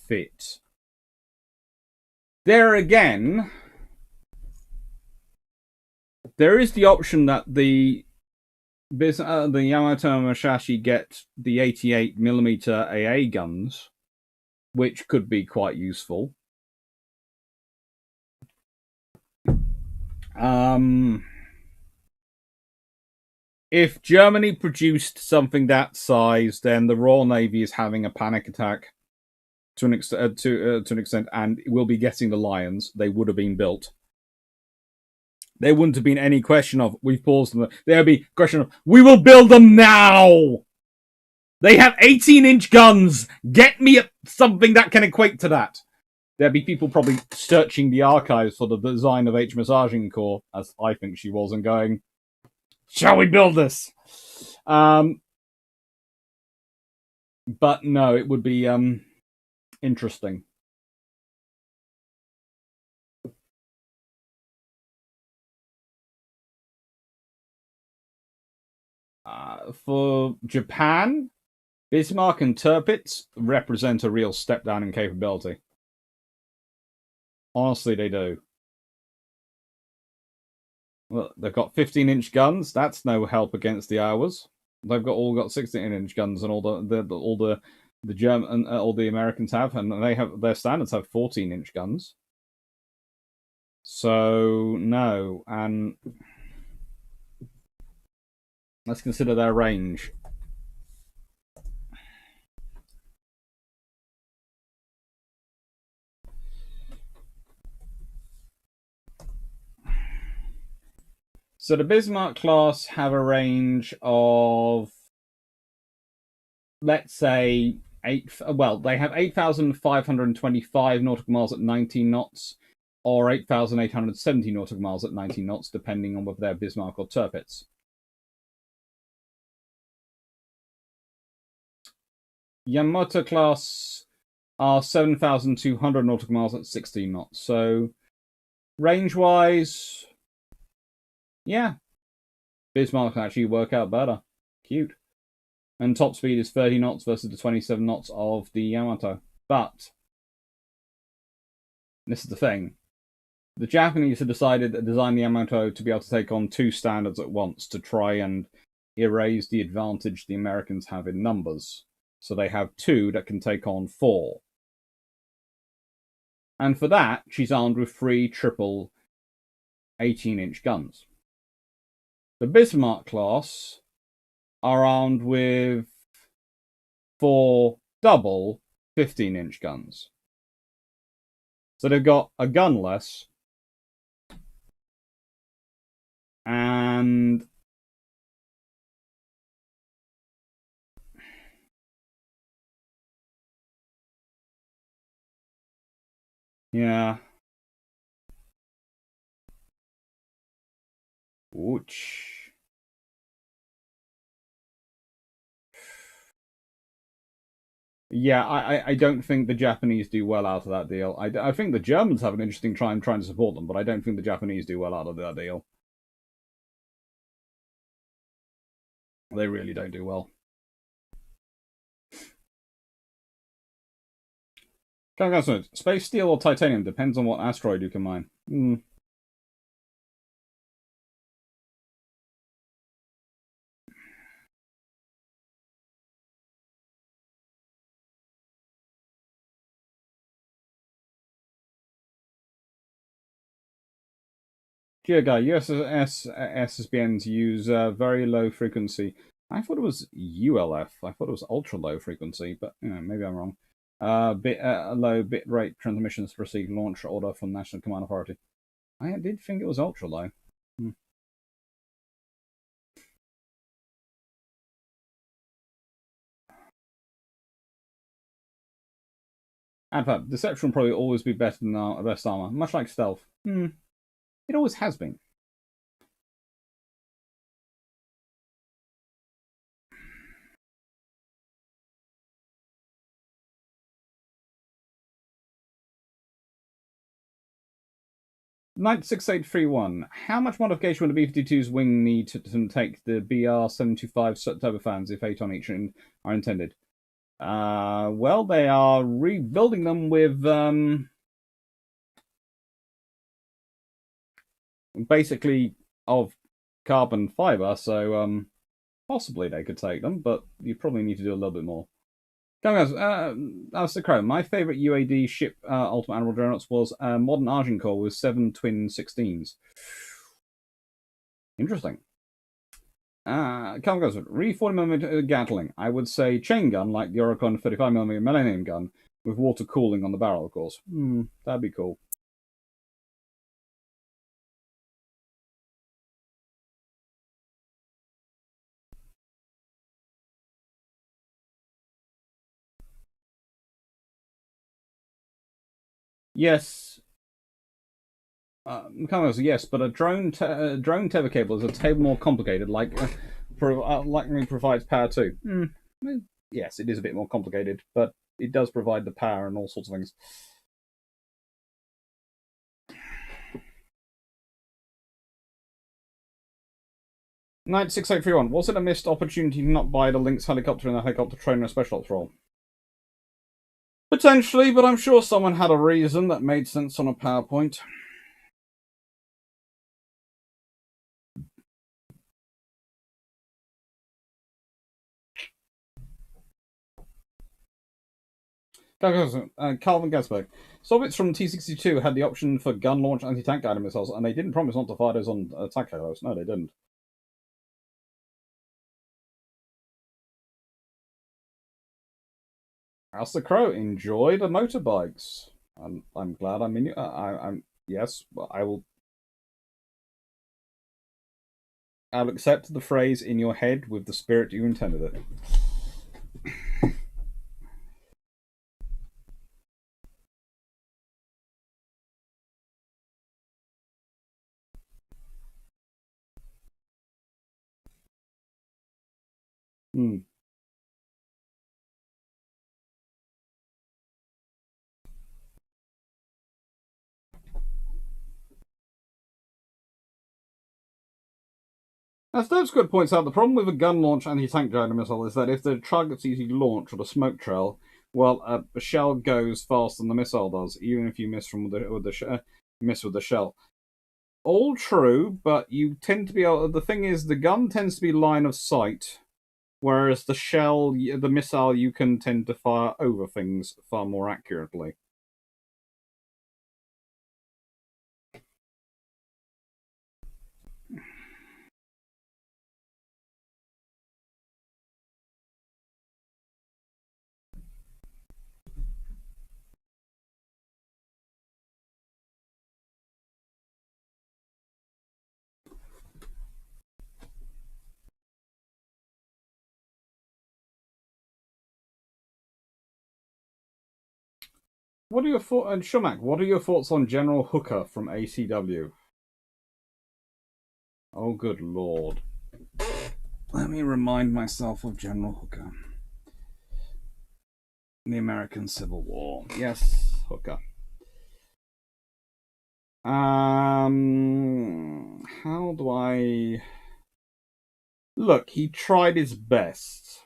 fit. There again, there is the option that the Yamato and Musashi get the 88mm AA guns, which could be quite useful. If Germany produced something that size, then the Royal Navy is having a panic attack to an extent, and will be getting the Lions. They would have been built. There wouldn't have been any question of we've paused them. There would be a question of we will build them now. They have 18-inch guns. Get me something that can equate to that. There'd be people probably searching the archives for the design of HMS Agincourt, as I think she was, and going, shall we build this? But no, it would be interesting. For Japan, Bismark and Tirpitz represent a real step down in capability. Honestly, they do. Well, they've got 15-inch guns. That's no help against the Iowas. They've all got 16-inch guns, and all the German, all the Americans have, and they have their standards have 14-inch guns. So no, and let's consider their range. So the Bismarck class have a range of, let's say, they have 8,525 nautical miles at 19 knots, or 8,870 nautical miles at 19 knots, depending on whether they're Bismarck or Tirpitz. Yamato class are 7,200 nautical miles at 16 knots. So, range-wise, yeah, Bismarck can actually work out better. Cute. And top speed is 30 knots versus the 27 knots of the Yamato. But, this is the thing. The Japanese have decided to design the Yamato to be able to take on two standards at once to try and erase the advantage the Americans have in numbers. So they have two that can take on four. And for that, she's armed with 3 triple 18-inch guns. The Bismarck class are armed with 4 double 15-inch guns. So they've got a gun less, and yeah. Ouch. Yeah, I don't think the Japanese do well out of that deal. I think the Germans have an interesting trying to support them, but I don't think the Japanese do well out of that deal. They really don't do well. Space steel or titanium depends on what asteroid you can mine. Guy, USS SSBNs use very low frequency. I thought it was ULF. I thought it was ultra low frequency, but maybe I'm wrong. Low bit rate transmissions to receive launch order from National Command Authority. I did think it was ultra low. And fact, deception will probably always be better than our best armor, much like stealth. It always has been. 96831. How much modification would a B-52's wing need to take the BR-725 turbofans if 8 on each are intended? Well, they are rebuilding them with basically of carbon fiber, so possibly they could take them, but you probably need to do a little bit more. Guys, Mr. Crow, my favourite UAD ship Ultimate Admiral Dreadnoughts was modern Agincourt with 7 twin 16s. Interesting. Calvin goes, re 40mm Gatling. I would say chain gun like the Oricon 35mm Millennium gun with water cooling on the barrel, of course. That'd be cool. Yes. Yes, but a drone tether cable is a table more complicated, likely provides power too. Yes, it is a bit more complicated, but it does provide the power and all sorts of things. $96831. Was it a missed opportunity to not buy the Lynx helicopter in the helicopter trainer special ops role? Potentially, but I'm sure someone had a reason that made sense on a PowerPoint. Calvin Gasberg. Soviets from T-62 had the option for gun-launched anti-tank guided missiles, and they didn't promise not to fire those on attack halos. No, they didn't. As the Crow, enjoy the motorbikes. I'm glad I'm in. Yes, I will. I'll accept the phrase in your head with the spirit you intended it. As Devsquid points out, the problem with a gun-launched anti-tank guided missile is that if the target's easy to launch with a smoke trail, well, a shell goes faster than the missile does, even if you miss with the shell. All true, but you tend to be able. The thing is, the gun tends to be line of sight, whereas the missile, you can tend to fire over things far more accurately. What are your thoughts, and Shumack? What are your thoughts on General Hooker from ACW? Oh, good lord! Let me remind myself of General Hooker. The American Civil War. Yes, Hooker. How do I look? He tried his best.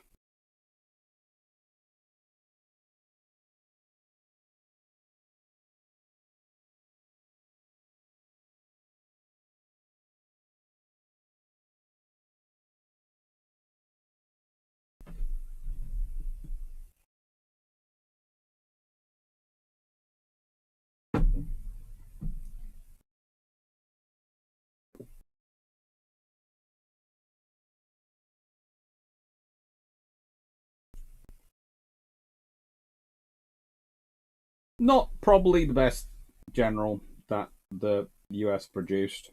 Not probably the best general that the US produced,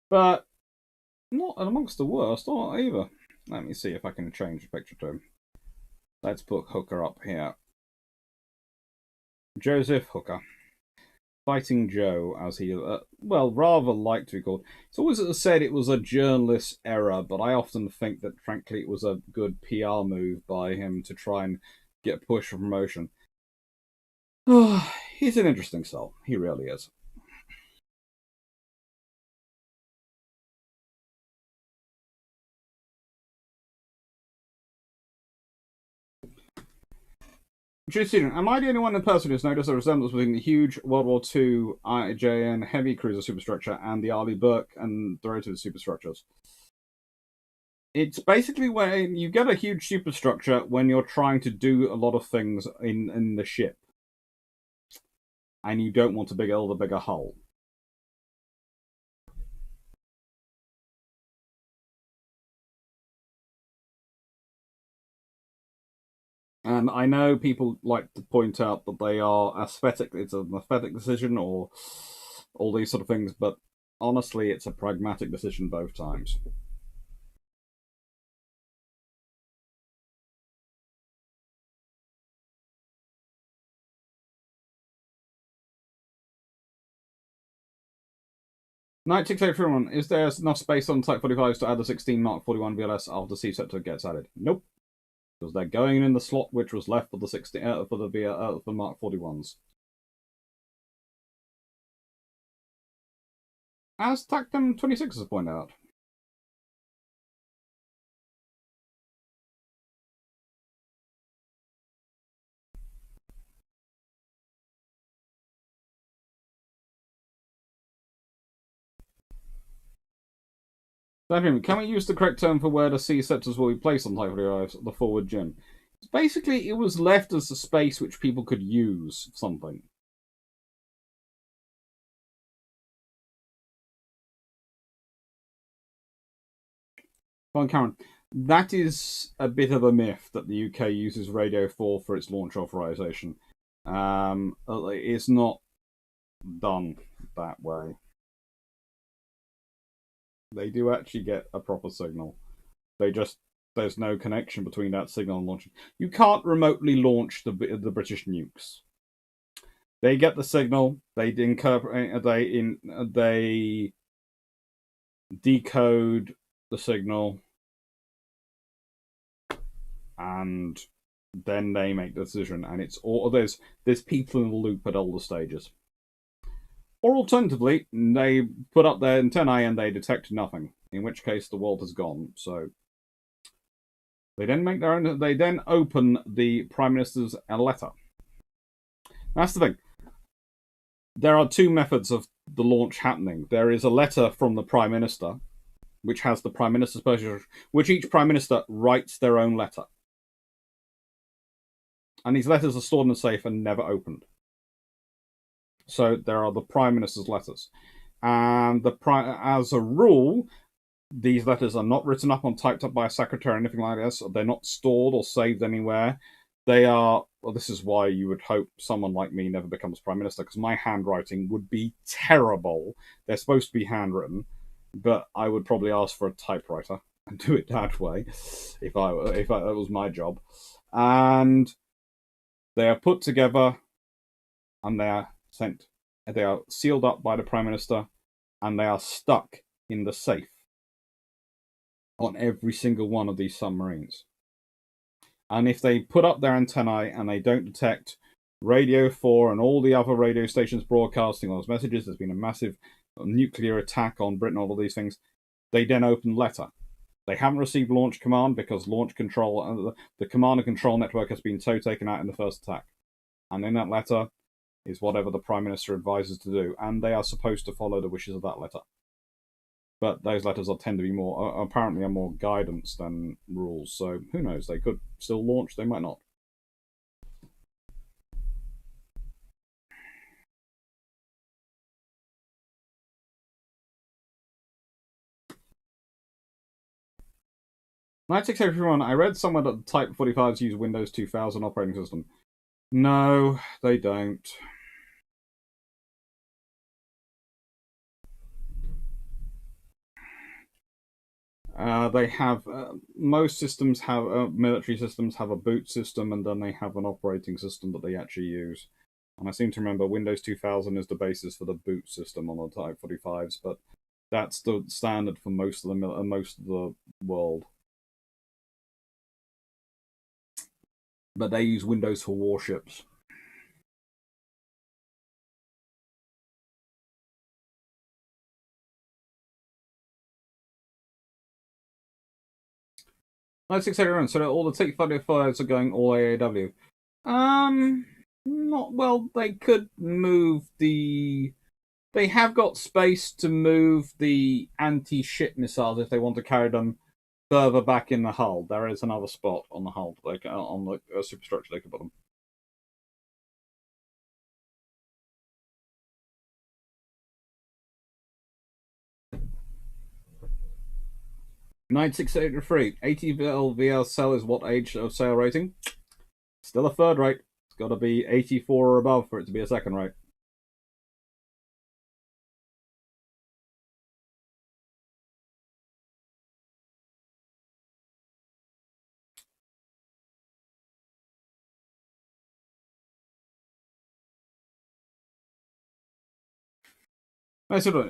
but not amongst the worst either. Let me see if I can change the picture to him. Let's put Hooker up here. Joseph Hooker. Fighting Joe, as he, rather like to be called. It's always said it was a journalist error, but I often think that, frankly, it was a good PR move by him to try and get push for promotion. He's an interesting soul. He really is. Justine, am I the only one in person who's noticed a resemblance between the huge World War II IJN heavy cruiser superstructure and the Arleigh Burke and derivative superstructures? It's basically when you get a huge superstructure when you're trying to do a lot of things in the ship. And you don't want to build a bigger hull. And I know people like to point out that they are aesthetic, it's an aesthetic decision or all these sort of things, but honestly, it's a pragmatic decision both times. Knight 681, is there enough space on Type 45s to add the 16 Mark 41 VLS after C sector gets added? Nope. Because they're going in the slot which was left for the 16 for the Mark 41s. As Tactum 26 has pointed out. Can we use the correct term for where the C sectors will be placed on Type 45s, the forward gym? Basically, it was left as a space which people could use for something. Well, Karen, that is a bit of a myth that the UK uses Radio 4 for its launch authorization. It's not done that way. They do actually get a proper signal. There's no connection between that signal and launching. You can't remotely launch the British nukes. They get the signal. They decode the signal, and then they make the decision. And it's all there's people in the loop at all the stages. Or alternatively, they put up their antennae and they detect nothing. In which case, the world has gone. So they then make their own. They then open the Prime Minister's letter. That's the thing. There are two methods of the launch happening. There is a letter from the Prime Minister, which has the Prime Minister's purchase, which each Prime Minister writes their own letter. And these letters are stored in a safe and never opened. So there are the Prime Minister's letters. And as a rule, these letters are not written up and typed up by a secretary or anything like this. They're not stored or saved anywhere. They are, well, this is why you would hope someone like me never becomes Prime Minister, because my handwriting would be terrible. They're supposed to be handwritten, but I would probably ask for a typewriter and do it that way if that was my job. And they are put together and they are sent. They are sealed up by the Prime Minister and they are stuck in the safe on every single one of these submarines. And if they put up their antennae and they don't detect Radio 4 and all the other radio stations broadcasting those messages, there's been a massive nuclear attack on Britain, all of these things, they then open the letter. They haven't received launch command because launch control, the command and control network has been taken out in the first attack. And in that letter is whatever the Prime Minister advises to do. And they are supposed to follow the wishes of that letter. But those letters tend to be apparently are more guidance than rules. So who knows? They could still launch. They might not. Night 6 everyone. I read somewhere that the Type 45s use Windows 2000 operating system. No, they don't. They have most systems have military systems have a boot system, and then they have an operating system that they actually use. And I seem to remember Windows 2000 is the basis for the boot system on the Type 45s, but that's the standard for most of the world. But they use Windows for warships. Night 6 everyone. So all the Type 45s are going all AAW. Not well. They could move the. They have got space to move the anti-ship missiles if they want to carry them further back in the hull. There is another spot on the hull, like on the superstructure, they could put them. (9683) 80 VL cell is what age of sail rating? Still a third rate. It's got to be 84 or above for it to be a second rate.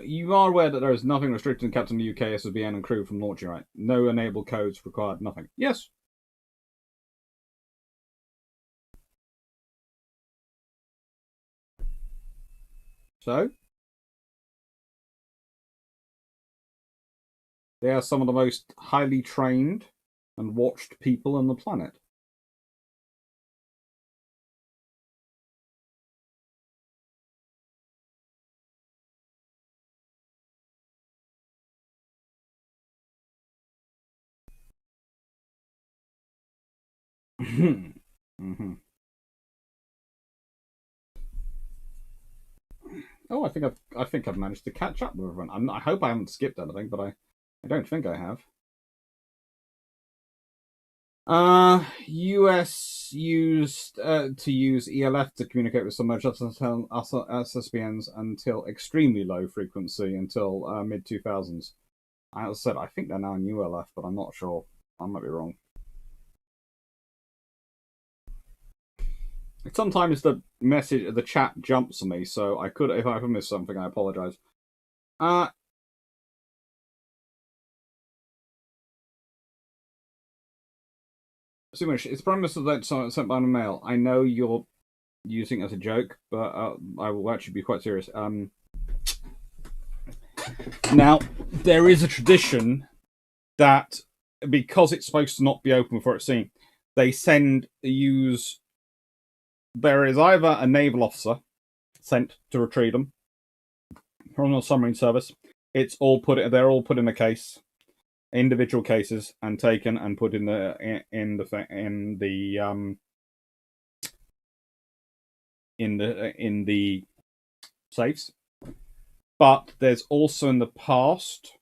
You are aware that there is nothing restricting Captain UK, SSBN, and crew from launching, right? No enable codes required, nothing. Yes. So? They are some of the most highly trained and watched people on the planet. Mm-hmm. Oh, I think I've managed to catch up with everyone. I hope I haven't skipped anything, but I don't think I have. US used to use ELF to communicate with some SSBNs until extremely low frequency until mid 2000s. As I said, I think they're now in ULF, but I'm not sure. I might be wrong. Sometimes the chat jumps on me, so if I missed something, I apologize. So much. It's promised that sent by mail. I know you're using it as a joke, but I will actually be quite serious. Now, there is a tradition that because it's supposed to not be open before it's seen, they there is either a naval officer sent to retrieve them from the submarine service. They're all put in a case, individual cases, and taken and put in the safes. But there's also in the past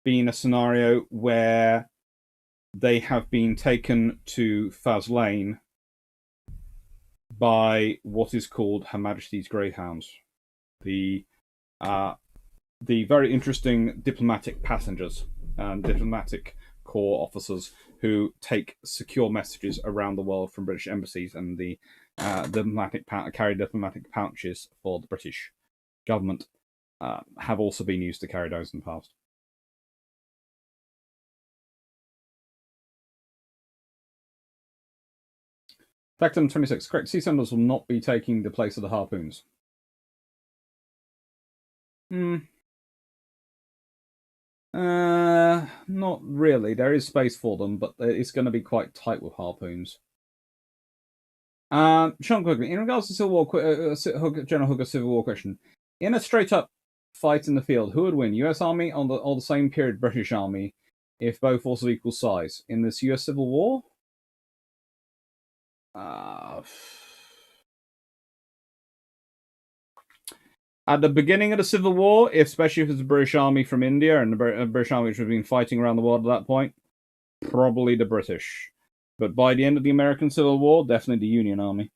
been a scenario where they have been taken to Faslane by what is called Her Majesty's Greyhounds, the very interesting diplomatic passengers and diplomatic corps officers who take secure messages around the world from British embassies, and the carry diplomatic pouches for the British government have also been used to carry those in the past. Factum 26. Correct. Sea Sentinels will not be taking the place of the harpoons. Not really. There is space for them, but it's going to be quite tight with harpoons. Sean, quickly, in regards to Civil War, General Hooker's Civil War question, in a straight-up fight in the field, who would win, U.S. Army or the same period British Army, if both forces equal size? In this U.S. Civil War? At the beginning of the Civil War, especially if it's the British Army from India and the British Army which has been fighting around the world at that point, probably the British. But by the end of the American Civil War, definitely the Union Army.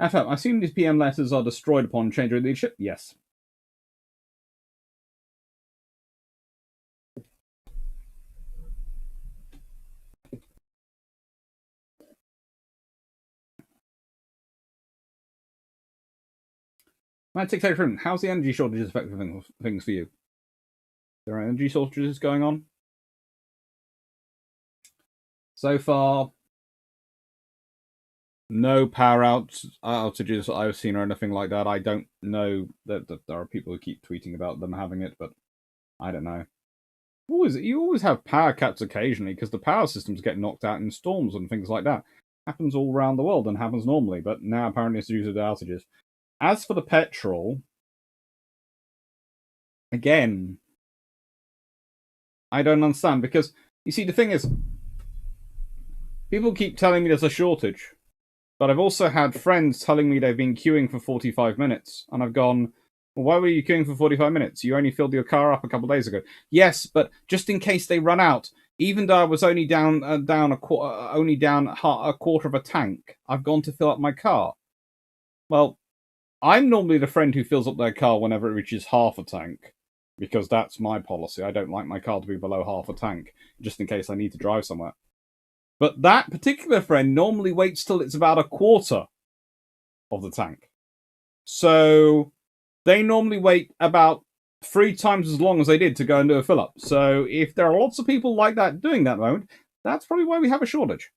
FM, I assume these PM letters are destroyed upon change of leadership? Yes. How's the energy shortages affecting things for you? There are energy shortages going on? So far, no power outages I've seen or anything like that. I don't know that there are people who keep tweeting about them having it, but I don't know. you always have power cuts occasionally because the power systems get knocked out in storms and things like that. Happens all around the world and happens normally, but now apparently it's due to the outages. As for the petrol, again, I don't understand because you see the thing is, people keep telling me there's a shortage, but I've also had friends telling me they've been queuing for 45 minutes, and I've gone, well, why were you queuing for 45 minutes? You only filled your car up a couple of days ago. Yes, but just in case they run out, even though I was only down a quarter of a tank, I've gone to fill up my car. Well, I'm normally the friend who fills up their car whenever it reaches half a tank, because that's my policy. I don't like my car to be below half a tank, just in case I need to drive somewhere. But that particular friend normally waits till it's about a quarter of the tank. So they normally wait about 3 times as long as they did to go and do a fill-up. So if there are lots of people like that doing that at the moment, that's probably why we have a shortage.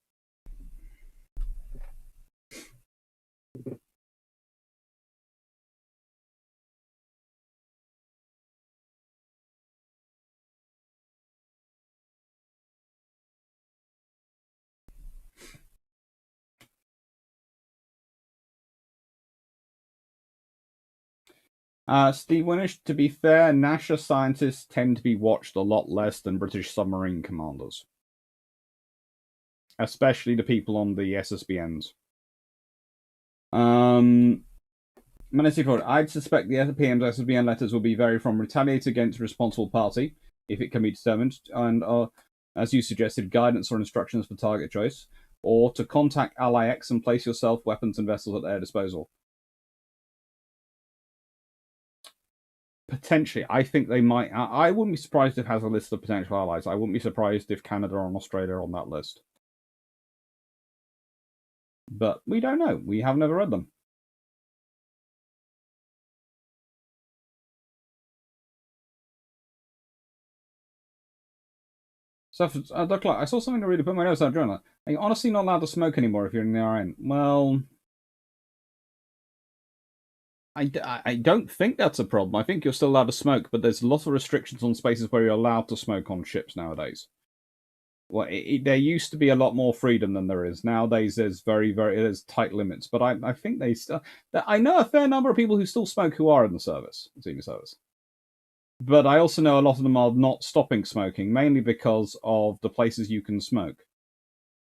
Steve Winnish, to be fair, NASA scientists tend to be watched a lot less than British submarine commanders. Especially the people on the SSBNs. I'd suspect the PM's SSBN letters will be very from retaliate against a responsible party, if it can be determined, and as you suggested, guidance or instructions for target choice, or to contact Ally X and place yourself, weapons, and vessels at their disposal. Potentially, I think they might. I wouldn't be surprised if it has a list of potential allies. I wouldn't be surprised if Canada and Australia are on that list. But we don't know. We have never read them. So, Clarke, I saw something to really put my nose out during that. Are you honestly not allowed to smoke anymore if you're in the RN? Well, I don't think that's a problem. I think you're still allowed to smoke, but there's lots of restrictions on spaces where you're allowed to smoke on ships nowadays. Well, there used to be a lot more freedom than there is. Nowadays, there's there's tight limits. But I think they still... I know a fair number of people who still smoke who are in the service, senior service. But I also know a lot of them are not stopping smoking, mainly because of the places you can smoke.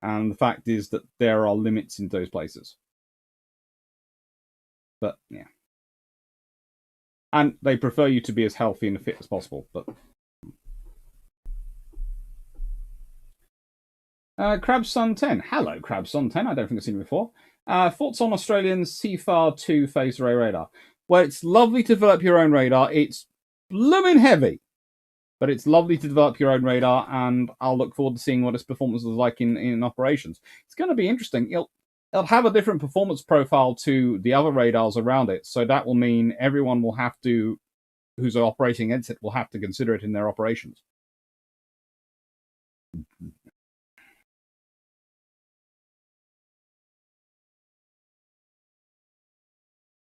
And the fact is that there are limits in those places. But, yeah. And they prefer you to be as healthy and fit as possible. But Crabsun 10. Hello, Crabsun 10. I don't think I've seen you before. Thoughts on Australian CFAR 2 phased array radar? Well, it's lovely to develop your own radar. It's blooming heavy. But it's lovely to develop your own radar, and I'll look forward to seeing what its performance is like in operations. It's going to be interesting. It'll have a different performance profile to the other radars around it, so that will mean everyone will have to, who's operating against it, will have to consider it in their operations.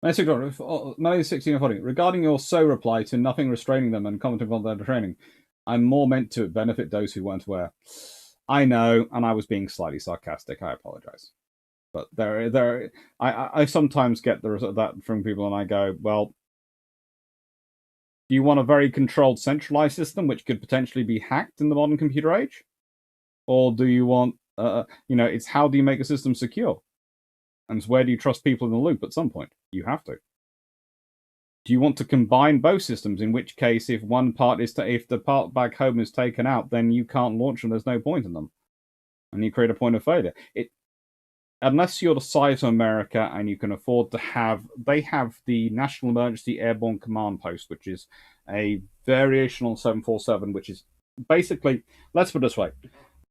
Regarding your reply to nothing restraining them and commenting on their training, I'm more meant to benefit those who weren't aware. I know, and I was being slightly sarcastic. I apologize. But I sometimes get that from people, and I go, well, do you want a very controlled, centralized system which could potentially be hacked in the modern computer age? Or do you want, it's how do you make a system secure? And where do you trust people in the loop at some point? You have to. Do you want to combine both systems, in which case if if the part back home is taken out, then you can't launch them, there's no point in them. And you create a point of failure. Unless you're the size of America and you can afford to they have the National Emergency Airborne Command Post, which is a variation on 747, which is basically, let's put it this way.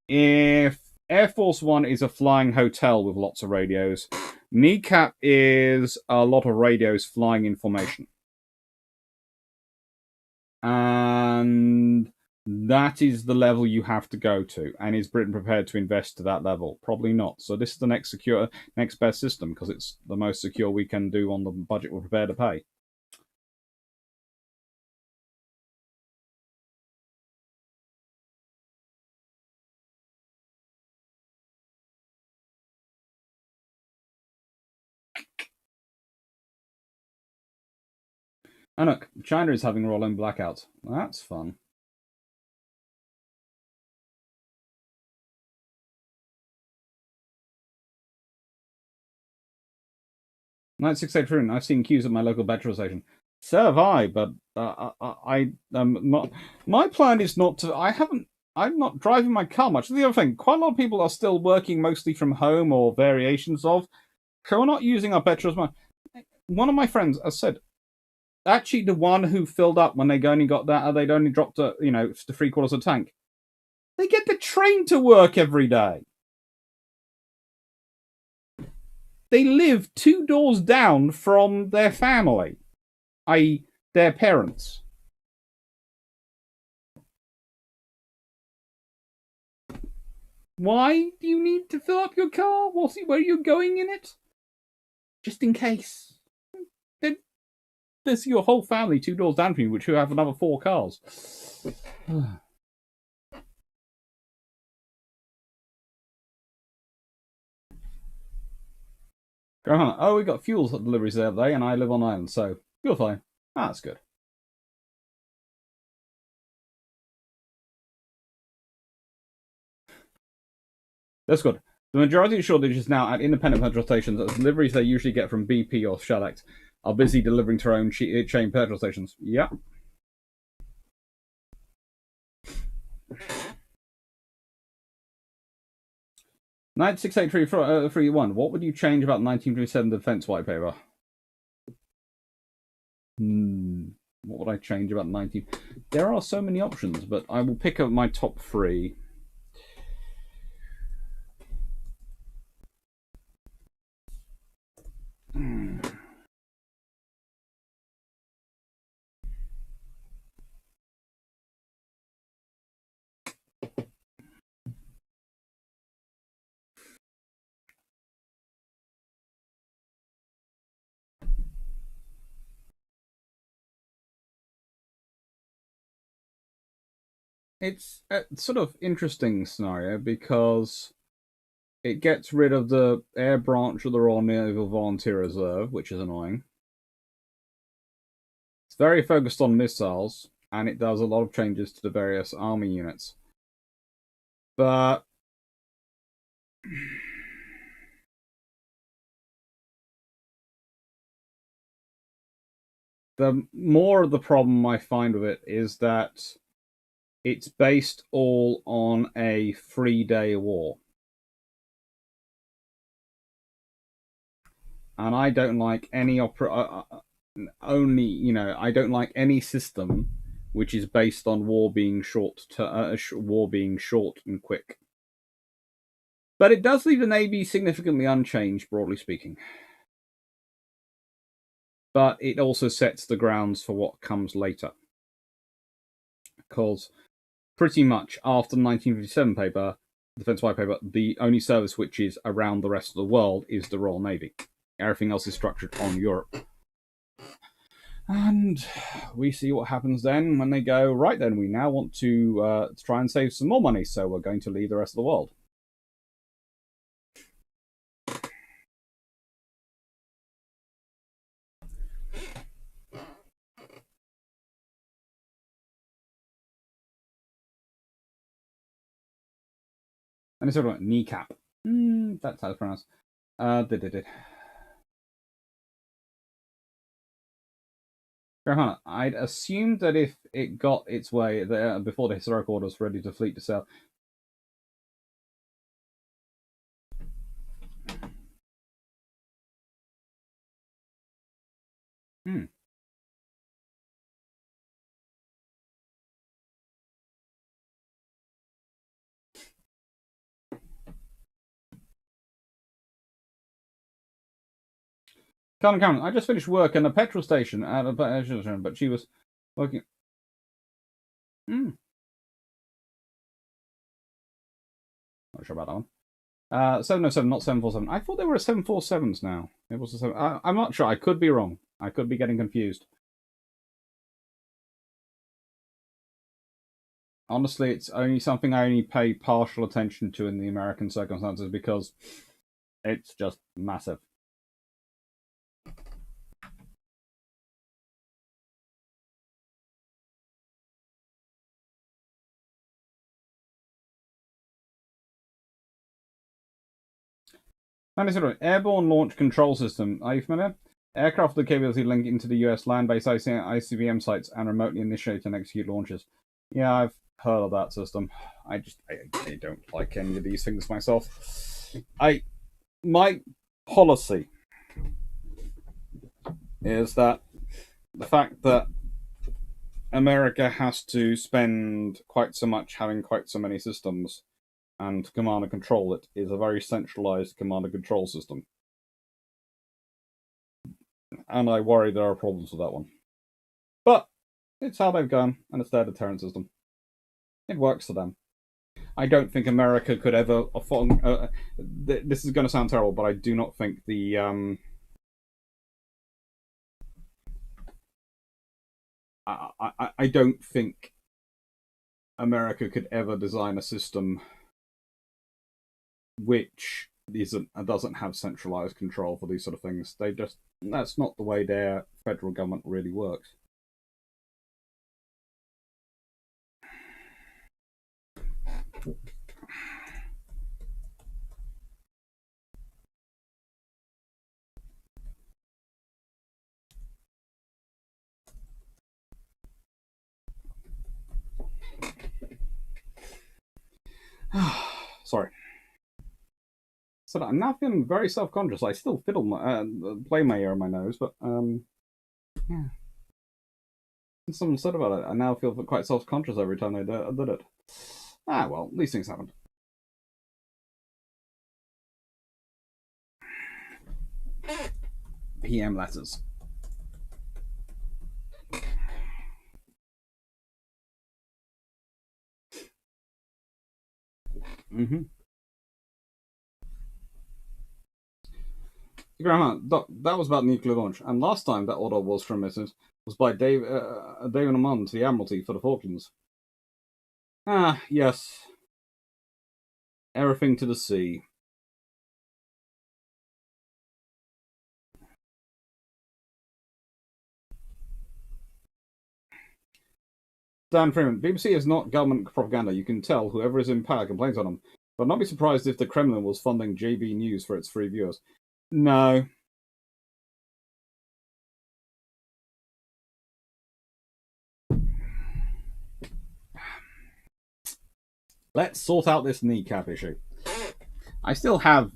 If Air Force One is a flying hotel with lots of radios, NECAP is a lot of radios flying in formation. And that is the level you have to go to. And is Britain prepared to invest to that level? Probably not. So this is the next best system, because it's the most secure we can do on the budget we're prepared to pay. Oh look, China is having rolling blackouts. That's fun. Night 683. I've seen queues at my local petrol station. So have I, but I'm not. My plan is not to. I'm not driving my car much. The other thing, quite a lot of people are still working mostly from home or variations of, so we're not using our petrol as much. One of my friends has said, actually, the one who filled up when they only got that, they'd only dropped to 3/4 of a tank. They get the train to work every day. They live 2 doors down from their family, i.e., their parents. Why do you need to fill up your car? Where are you going in it? Just in case. There's your whole family 2 doors down from you, which who have another 4 cars. Oh, we got fuel deliveries the other day, and I live on island, so you're fine. That's good. That's good. The majority of shortages now at independent petrol stations, the deliveries they usually get from BP or Shell Act, are busy delivering to their own chain petrol stations. Yeah. Knight 68331. What would you change about 1957 defense white paper? What would I change about 19? There are so many options, but I will pick up my top 3. It's a sort of interesting scenario because it gets rid of the air branch of the Royal Naval Volunteer Reserve, which is annoying. It's very focused on missiles, and it does a lot of changes to the various army units. But the more of the problem I find with it is that it's based all on a 3-day war. And I don't like any I don't like any system which is based on war being short and quick. But it does leave the Navy significantly unchanged, broadly speaking. But it also sets the grounds for what comes later. Because pretty much after the 1957 paper, Defence White Paper, the only service which is around the rest of the world is the Royal Navy. Everything else is structured on Europe. And we see what happens then when they go, right then, we now want to try and save some more money, so we're going to leave the rest of the world. And it's sort of like kneecap. That's how it's pronounced. I'd assumed that if it got its way there before the historic order was ready to fleet to sail. Cameron, I just finished work in a petrol station at a petrol station, but she was working. Not sure about that one. 707, not 747. I thought they were 747s now. It was a 7. I'm not sure. I could be wrong. I could be getting confused. Honestly, it's only something I only pay partial attention to in the American circumstances because it's just massive. Airborne Launch Control System. Are you familiar? Aircraft with the capability to link into the US land-based ICBM sites and remotely initiate and execute launches. Yeah, I've heard of that system. I don't like any of these things myself. My policy is that the fact that America has to spend quite so much having quite so many systems and to command and control it is a very centralized command and control system. And I worry there are problems with that one. But it's how they've gone, and it's their deterrent system. It works for them. I don't think America could ever afford... this is going to sound terrible, but I do not think the... I don't think America could ever design a system which doesn't have centralized control for these sort of things. That's not the way their federal government really works. Sorry. So I'm now feeling very self-conscious. I still fiddle play my ear on my nose, but yeah. Someone said about it. I now feel quite self-conscious every time I did it. Ah, well, these things happen. PM letters. Grandma, that was about nuclear launch, and last time that order was from Mrs. was by David Amund to the Admiralty for the Falklands. Ah, yes. Everything to the sea. Dan Freeman, BBC is not government propaganda. You can tell whoever is in power complains on them. But not be surprised if the Kremlin was funding JB News for its free viewers. No. Let's sort out this kneecap issue. I still have...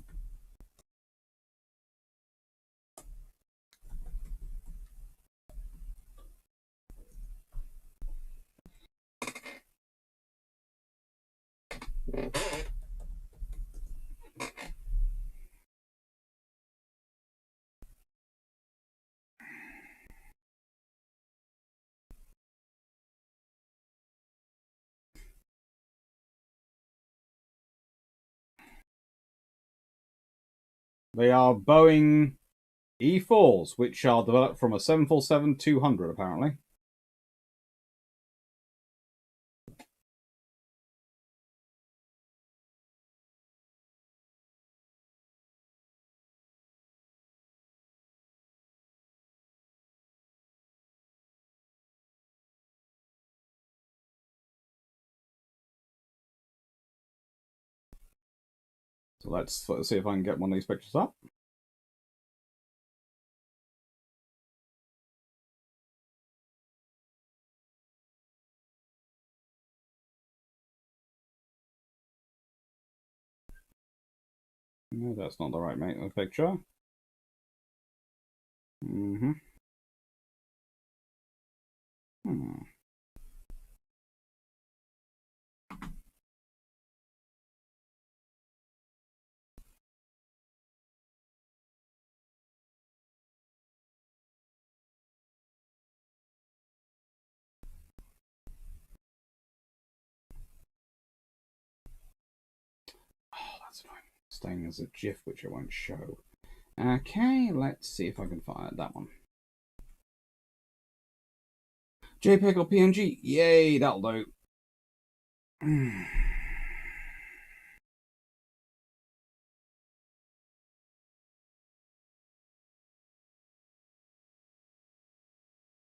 They are Boeing E4s, which are developed from a 747-200, apparently. So let's see if I can get one of these pictures up. No, that's not the right mate of the picture. Oh, that's annoying. Staying as a GIF, which I won't show. Okay, let's see if I can find that one. JPEG or PNG? Yay, that'll do.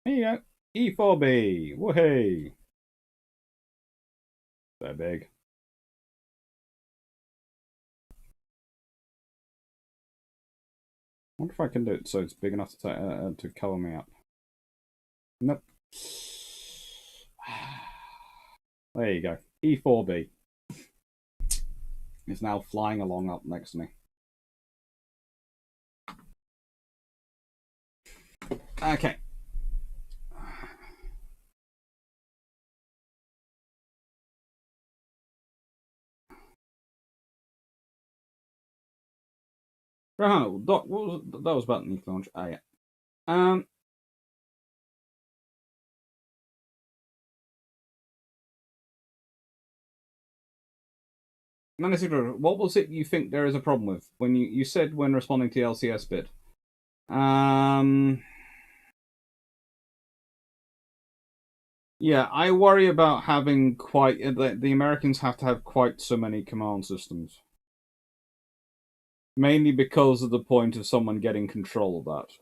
Here you go. E4B. Woohoo. They're big. wonder if I can do it so it's big enough to cover me up. Nope. There you go. E4B. It's now flying along up next to me. Okay. Right, what was that? Was about the nuclear launch. Oh yeah. What was it you think there is a problem with when you said when responding to the LCS bid? Yeah, I worry about having quite the Americans have to have quite so many command systems, mainly because of the point of someone getting control of that,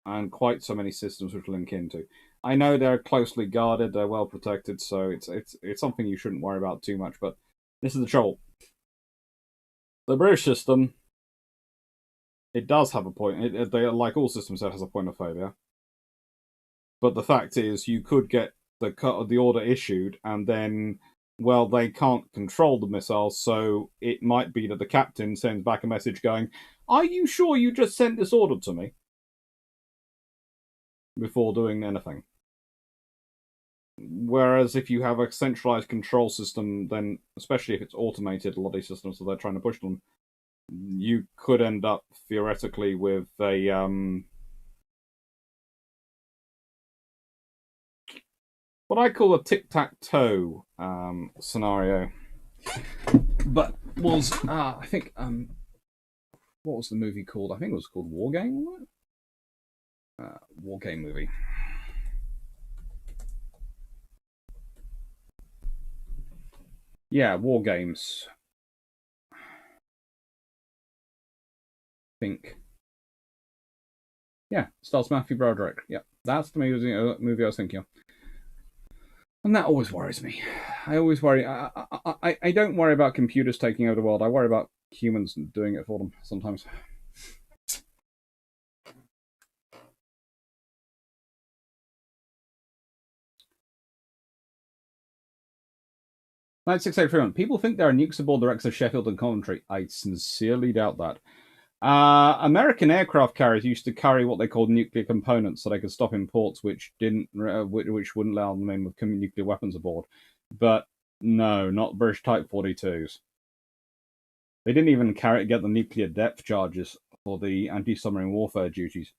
and quite so many systems which link into. I know they're closely guarded, they're well protected, so it's something you shouldn't worry about too much. But this is the trouble. The British system, it does have a point. They, like all systems, it has a point of failure. But the fact is, you could get the order issued, and then, well, they can't control the missiles, so it might be that the captain sends back a message going, "Are you sure you just sent this order to me?" before doing anything. Whereas if you have a centralized control system, then, especially if it's automated, a lot of these systems, so they're trying to push them, you could end up theoretically with a what I call a tic-tac-toe scenario. But was I think what was the movie called? I think it was called War Game. War Game movie. Yeah, War Games. I think. Yeah, stars Matthew Broderick. Yeah, that's the movie I was thinking of. And that always worries me. I always worry. I don't worry about computers taking over the world. I worry about humans doing it for them sometimes. People think there are nukes aboard the wrecks of Sheffield and Coventry. I sincerely doubt that. American aircraft carriers used to carry what they called nuclear components, so they could stop imports which wouldn't allow them in with nuclear weapons aboard. But no, not British Type 42s. They didn't even get the nuclear depth charges for the anti-submarine warfare duties.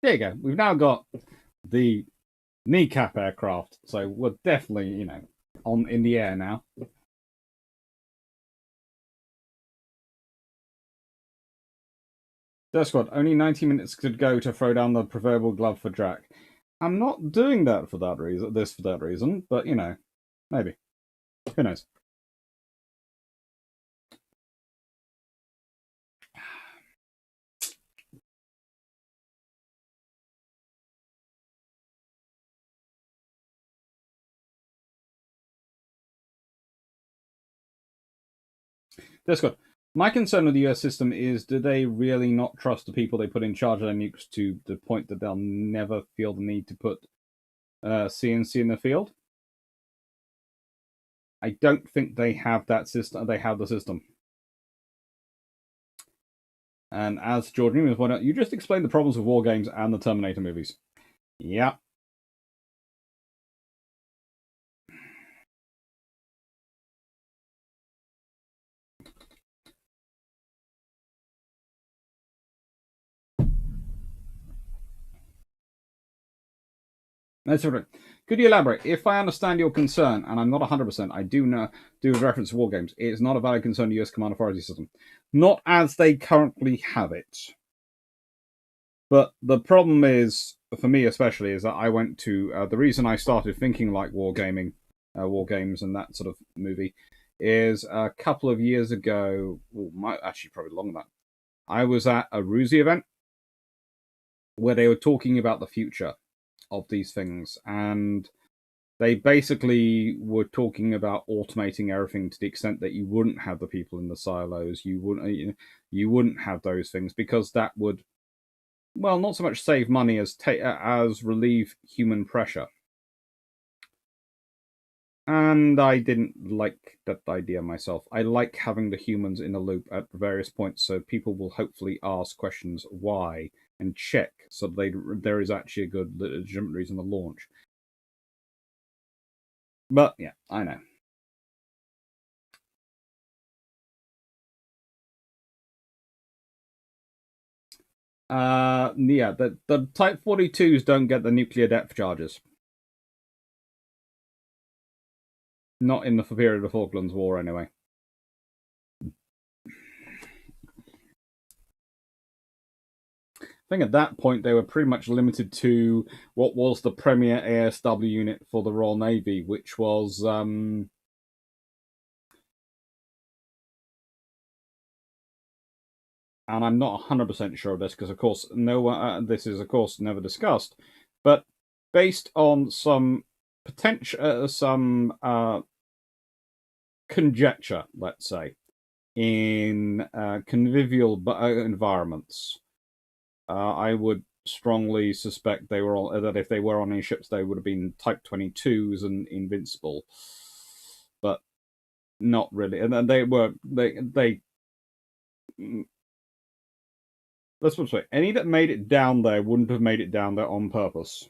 There you go. We've now got the kneecap aircraft, so we're definitely, in the air now. Death Squad, only 90 minutes could go to throw down the proverbial glove for Jack. I'm not doing that for that reason, but, maybe. Who knows? Discord. My concern with the US system is, do they really not trust the people they put in charge of their nukes to the point that they'll never feel the need to put CNC in the field? I don't think they have that system. They have the system. And as George Newman pointed out, you just explained the problems with War Games and the Terminator movies. Yeah. That's right. Could you elaborate? If I understand your concern, and I'm not 100%, I do reference to War Games, it is not a valid concern to US command authority system. Not as they currently have it. But the problem is, for me especially, is that I went to the reason I started thinking like wargaming, war games, and that sort of movie is a couple of years ago. Actually, probably longer than that. I was at a Rusi event where they were talking about the future of these things, and they basically were talking about automating everything to the extent that you wouldn't have the people in the silos, you wouldn't have those things, because that would, well, not so much save money as relieve human pressure. And I didn't like that idea myself. I like having the humans in the loop at various points, so people will hopefully ask questions why and check, so there is actually a good legitimate reason to launch. But yeah, I know. Yeah, the Type 42s don't get the nuclear depth charges. Not in the period of the Falklands War, anyway. I think at that point they were pretty much limited to what was the premier ASW unit for the Royal Navy, which was and I'm not 100% sure of this because, of course, this is, of course, never discussed, but based on some potential, conjecture, let's say, in convivial environments, I would strongly suspect that if they were on any ships, they would have been Type 22s and invincible, but not really. And they let's put it this way: any that made it down there wouldn't have made it down there on purpose.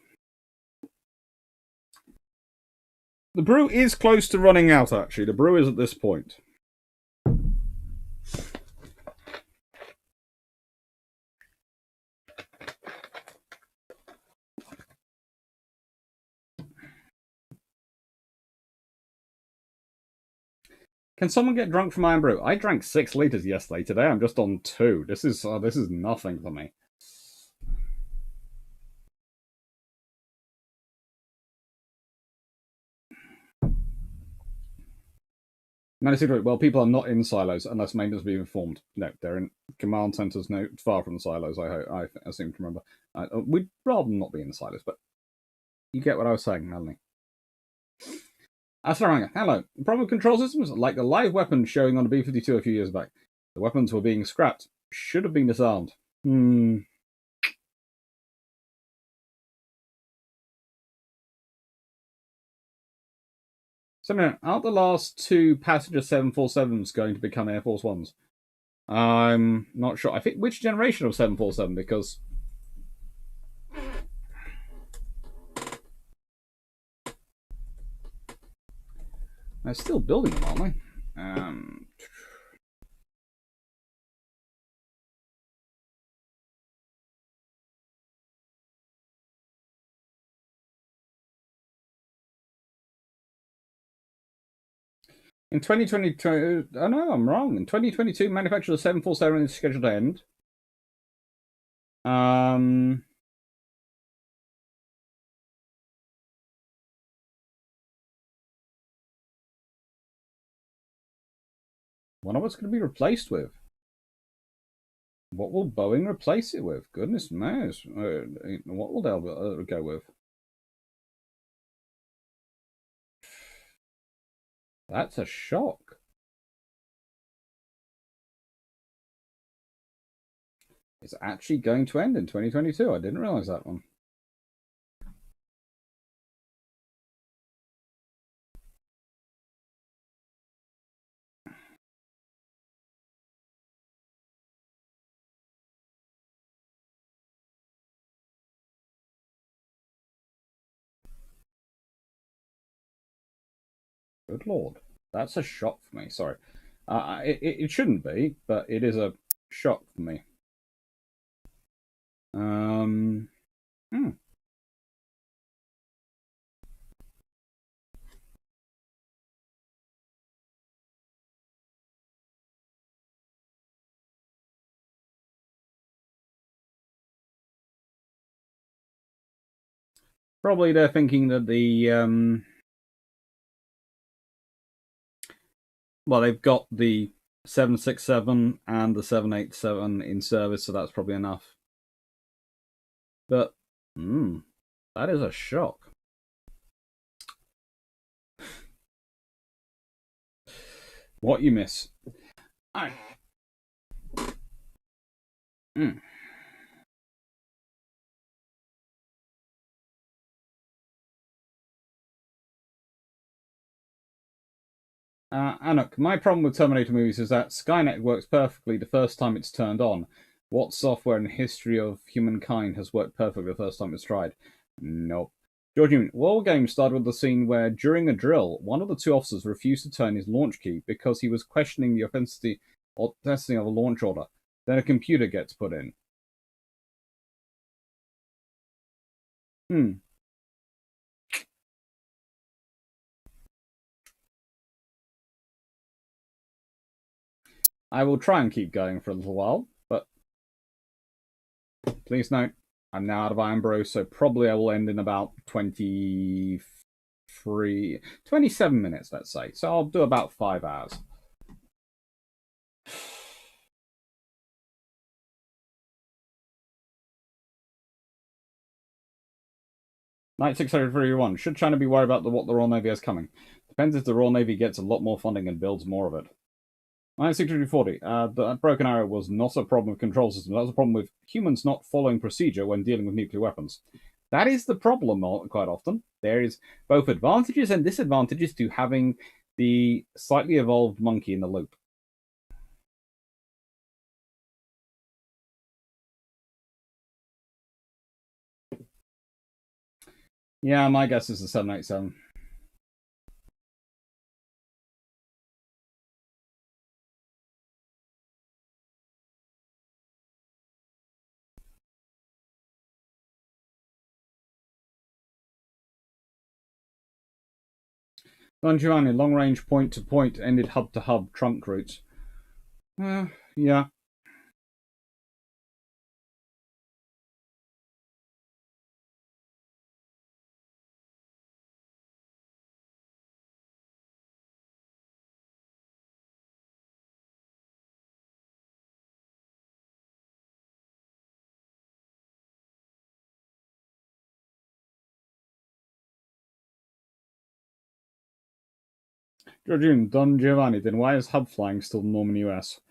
The brew is close to running out, actually. The brew is at this point. Can someone get drunk from Iron Brew? I drank 6 liters yesterday. Today I'm just on 2. This is nothing for me. Well, people are not in silos unless maintenance be informed. No, they're in command centers, no, far from the silos. I seem to remember. We'd rather not be in the silos, but you get what I was saying, Melanie. Astaranga, hello. The problem with control systems, like the live weapon showing on the B-52 a few years back. The weapons were being scrapped. Should have been disarmed. So, aren't the last 2 passenger 747s going to become Air Force Ones? I'm not sure. I think which generation of 747, because they're still building them, aren't they? In 2022, oh no, I'm wrong. In 2022, manufacture of 747 is scheduled to end. Wonder what's going to be replaced with. What will Boeing replace it with? Goodness knows. What will they go with? That's a shock. It's actually going to end in 2022. I didn't realize that one. Good lord. That's a shock for me. Sorry. It shouldn't be, but it is a shock for me. Probably they're thinking that the well, they've got the 767 and the 787 in service, so that's probably enough. But that is a shock. What you miss? Anuk, my problem with Terminator movies is that Skynet works perfectly the first time it's turned on. What software in the history of humankind has worked perfectly the first time it's tried? Nope. Georgian, War Games started with the scene where, during a drill, one of the two officers refused to turn his launch key because he was questioning the authenticity of a launch order. Then a computer gets put in. I will try and keep going for a little while, but please note, I'm now out of Iron Bro, so probably I will end in about 27 minutes, let's say. So I'll do about 5 hours. Knight 631. Should China be worried about what the Royal Navy has coming? Depends if the Royal Navy gets a lot more funding and builds more of it. Knight 640. The Broken Arrow was not a problem with control systems. That was a problem with humans not following procedure when dealing with nuclear weapons. That is the problem quite often. There is both advantages and disadvantages to having the slightly evolved monkey in the loop. Yeah, my guess is the 787. Don Giovanni, long-range point-to-point ended hub-to-hub trunk routes. Yeah. Georgian, Don Giovanni, then why is hub flying still norm in US?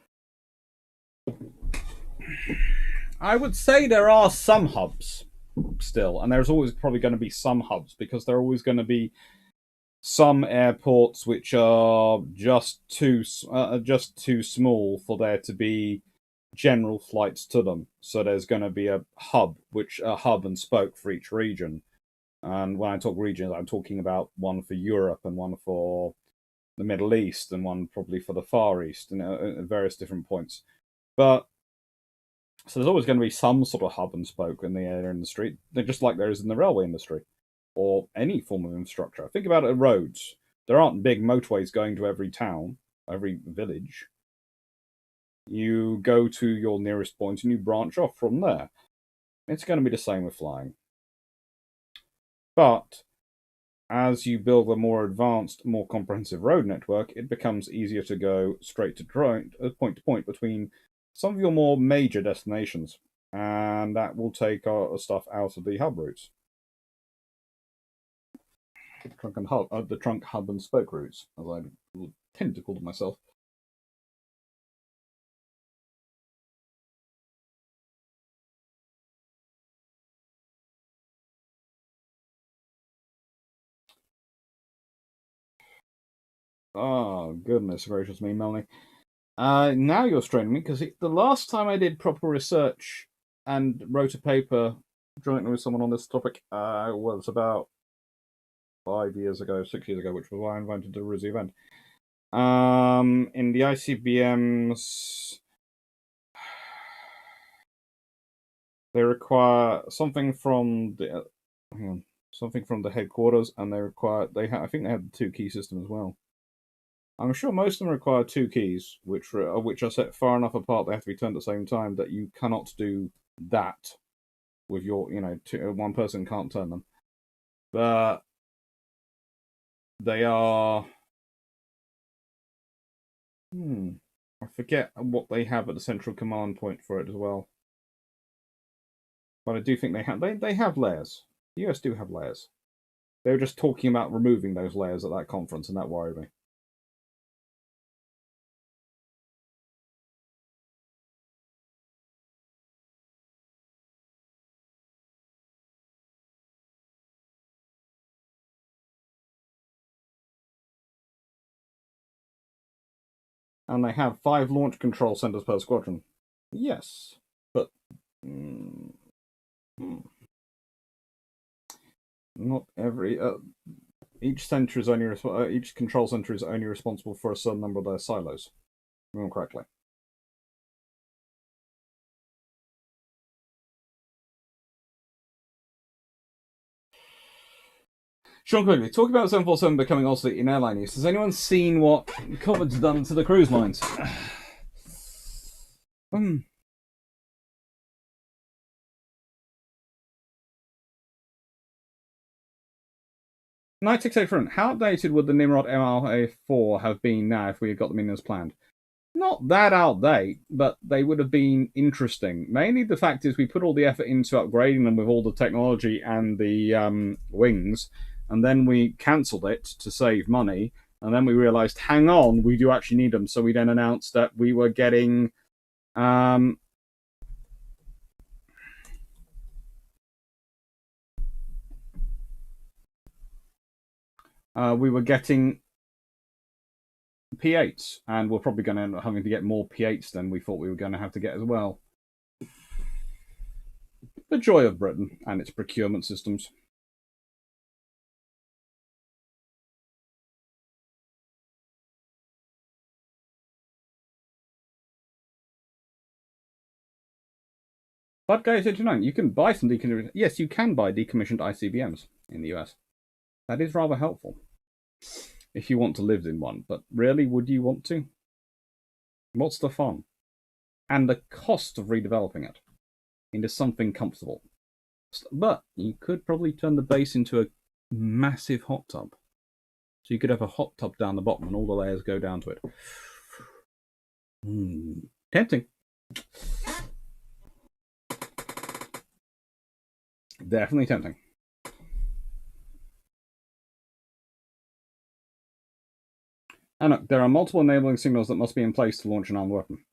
I would say there are some hubs still, and there's always probably going to be some hubs because there are always going to be some airports which are just too small for there to be general flights to them. So there's going to be a hub and spoke for each region. And when I talk regions, I'm talking about one for Europe and one for the Middle East and one probably for the Far East and at various different points. But so there's always going to be some sort of hub and spoke in the air industry. They're just like there is in the railway industry or any form of infrastructure. Think about it, roads. There aren't big motorways going to every town, every village. You go to your nearest point and you branch off from there. It's going to be the same with flying. But as you build a more advanced, more comprehensive road network, it becomes easier to go straight to point to point between some of your more major destinations, and that will take our stuff out of the hub routes. The trunk hub and spoke routes, as I tend to call them myself. Oh, goodness gracious me, Melanie. Now you're straining me, because the last time I did proper research and wrote a paper jointly with someone on this topic was about 6 years ago, which was why I invited the RISI event. In the ICBMs, they require something from the headquarters, and I think they have the 2-key system as well. I'm sure most of them require 2 keys, which are set far enough apart they have to be turned at the same time that you cannot do that with your, one person can't turn them. But they are... I forget what they have at the central command point for it as well. But I do think they have layers. The US do have layers. They were just talking about removing those layers at that conference, and that worried me. And they have 5 launch control centers per squadron. Yes, but not every. Each center is only each control center is only responsible for a certain number of their silos. Remember correctly. Sean quickly, talk about 747 becoming obsolete in airline use. Has anyone seen what COVID's done to the cruise lines? Front. How outdated would the Nimrod MRA.4 have been now if we had got them in as planned? Not that outdated, but they would have been interesting. Mainly the fact is we put all the effort into upgrading them with all the technology and the wings, and then we cancelled it to save money, and then we realised, hang on, we do actually need them, so we then announced that we were getting... we were getting P8s, and we're probably going to end up having to get more P8s than we thought we were going to have to get as well. The joy of Britain and its procurement systems. But guys, 89, you can buy some decommissioned... Yes, you can buy decommissioned ICBMs in the US. That is rather helpful. If you want to live in one. But really, would you want to? What's the fun? And the cost of redeveloping it into something comfortable. But you could probably turn the base into a massive hot tub. So you could have a hot tub down the bottom and all the layers go down to it. Tempting. Definitely tempting. And look, there are multiple enabling signals that must be in place to launch an armed weapon.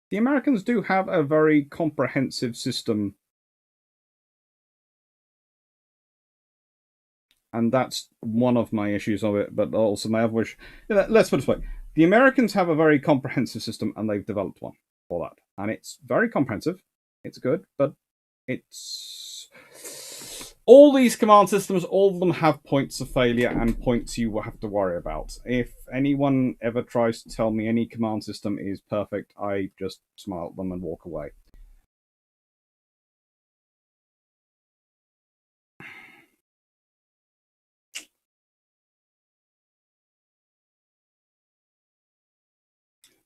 The Americans do have a very comprehensive system. And that's one of my issues of it, but also my other wish. Let's put it this way. The Americans have a very comprehensive system, and they've developed one for that. And it's very comprehensive. It's good, but it's... All these command systems, all of them have points of failure and points you will have to worry about. If anyone ever tries to tell me any command system is perfect, I just smile at them and walk away.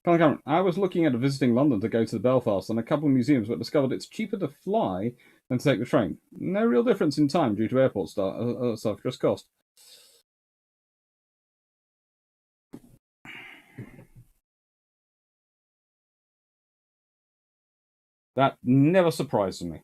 I was looking at visiting London to go to Belfast and a couple of museums, but discovered it's cheaper to fly than to take the train. No real difference in time due to airport stuff, just cost. That never surprises me.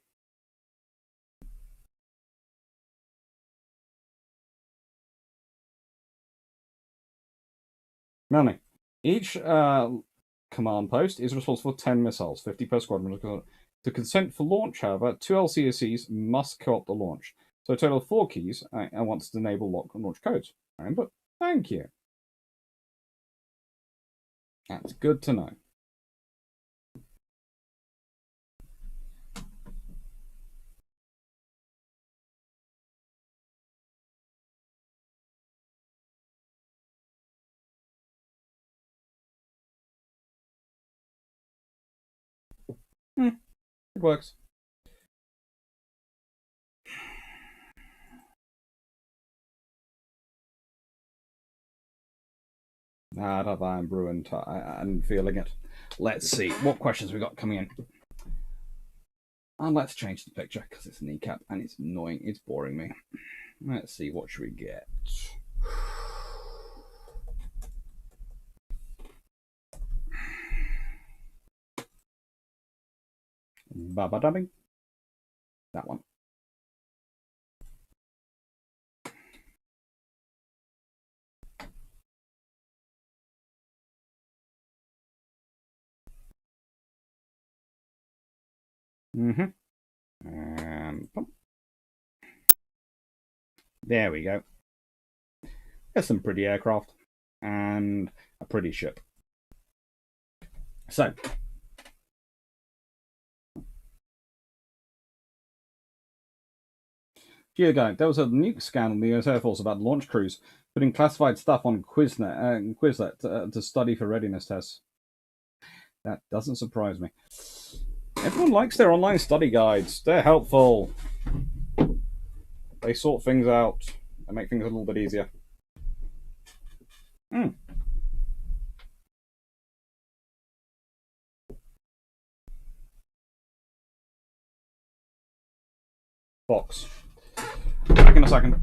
Melanie, each command post is responsible for 10 missiles, 50 per squadron. To consent for launch, however, 2 LCSCs must co-opt the launch. So a total of 4 keys, and wants to enable lock and launch codes. But thank you. That's good to know. It works. I'm ruined. I'm feeling it. Let's see. What questions we got coming in? And let's change the picture because it's a kneecap and it's annoying. It's boring me. Let's see, what should we get? Baba dubbing. That one. And boom. There we go. There's some pretty aircraft and a pretty ship. So, there was a nuke scandal in the US Air Force about launch crews putting classified stuff on Quizlet to study for readiness tests. That doesn't surprise me. Everyone likes their online study guides. They're helpful. They sort things out and make things a little bit easier. Box. Back in a second.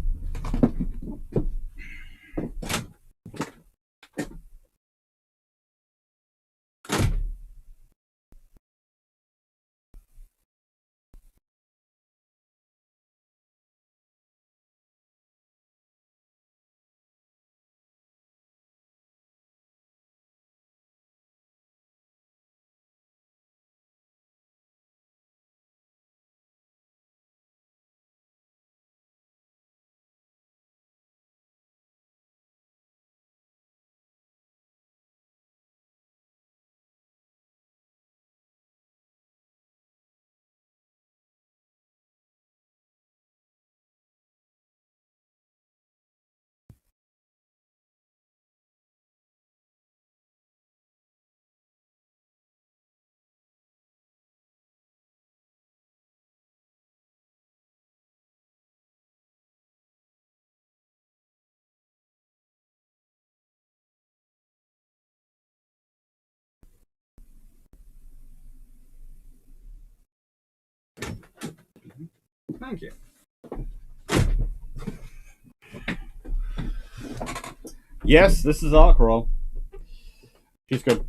Thank you. Yes, this is Ark Royal. She's good.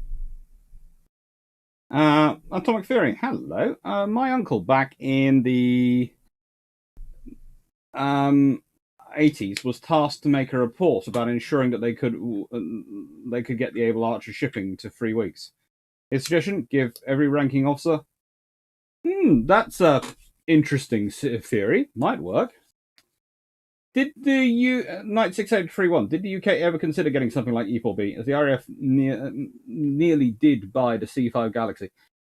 Atomic Theory. Hello. My uncle back in the 80s was tasked to make a report about ensuring that they could get the Able Archer shipping to 3 weeks. His suggestion: give every ranking officer. That's a interesting theory. Might work. Did the Knight 6831, did the UK ever consider getting something like E4B, as the RAF nearly did buy the C5 Galaxy?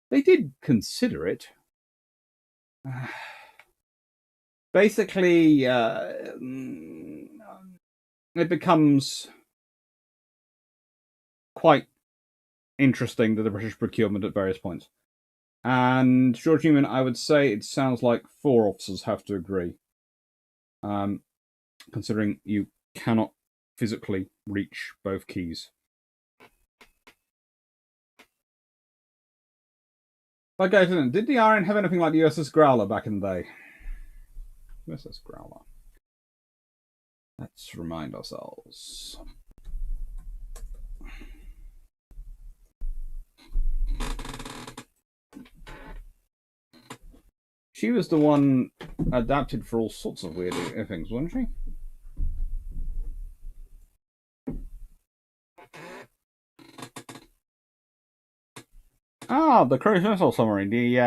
They did consider it. Basically, it becomes quite interesting that the British procurement at various points. And George Newman, I would say it sounds like 4 officers have to agree. Considering you cannot physically reach both keys. But guys, did the RN have anything like the USS Growler back in the day? USS Growler. Let's remind ourselves. She was the one adapted for all sorts of weird things, wasn't she? Ah, the cruise missile submarine. The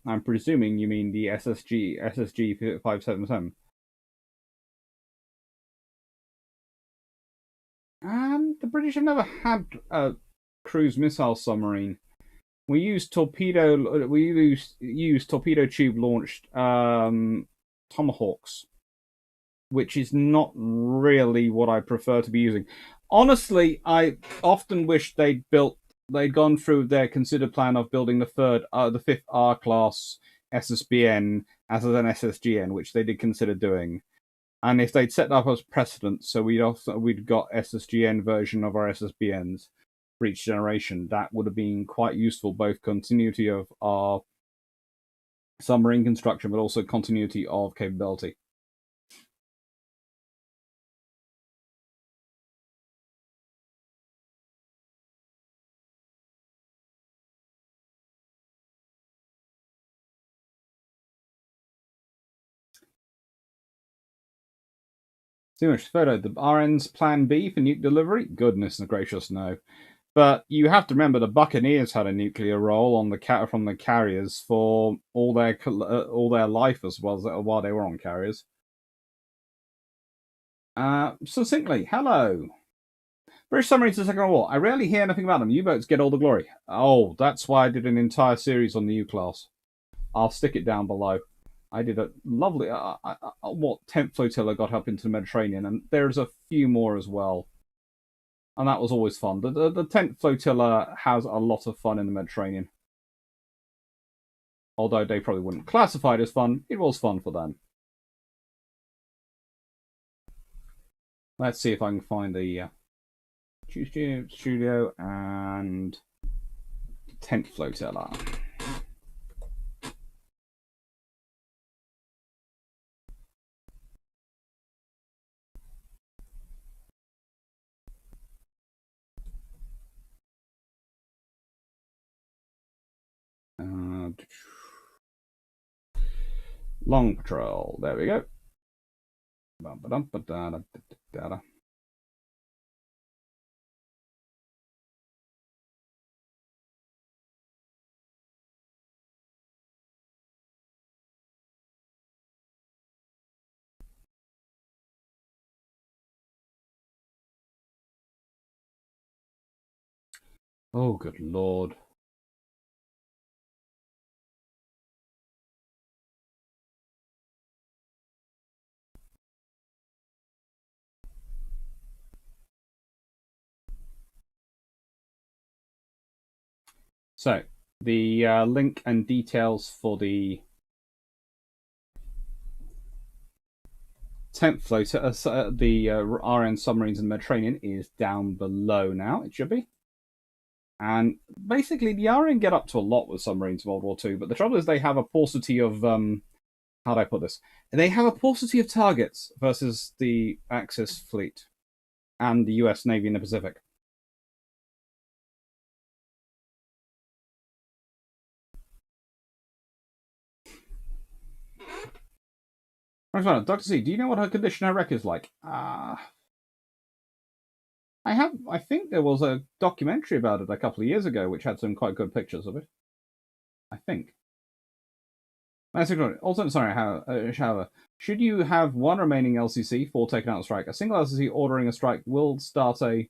I'm presuming you mean the SSG 577. The British have never had a cruise missile submarine. We use torpedo tube launched Tomahawks, which is not really what I prefer to be using. Honestly, I often wish they'd gone through their considered plan of building the 5th R class SSBN as an SSGN, which they did consider doing. And if they'd set up as precedent, so we'd got SSGN version of our SSBNs for each generation, that would have been quite useful, both continuity of our submarine construction, but also continuity of capability. Too much photo. The RN's plan B for nuke delivery? Goodness gracious, no. But you have to remember the Buccaneers had a nuclear role on the from the carriers for all their life as well as while they were on carriers. Succinctly, hello. British submarines in the Second World War. I rarely hear anything about them. U-boats get all the glory. Oh, that's why I did an entire series on the U-class. I'll stick it down below. I did a lovely, 10th flotilla got up into the Mediterranean, and there's a few more as well. And that was always fun. The 10th flotilla has a lot of fun in the Mediterranean. Although they probably wouldn't classify it as fun, it was fun for them. Let's see if I can find the studio and 10th flotilla. Long patrol. There we go. Oh, good lord. So, the link and details for the 10th floater, the RN submarines in the Mediterranean, is down below now. It should be. And basically, the RN get up to a lot with submarines in World War II, but the trouble is they have a paucity of, how do I put this? They have a paucity of targets versus the Axis fleet and the US Navy in the Pacific. Dr. C, do you know what her condition her wreck is like? I think there was a documentary about it a couple of years ago, which had some quite good pictures of it. I think. Also, sorry, however, should you have one remaining LCC for taking out a strike, a single LCC ordering a strike will start a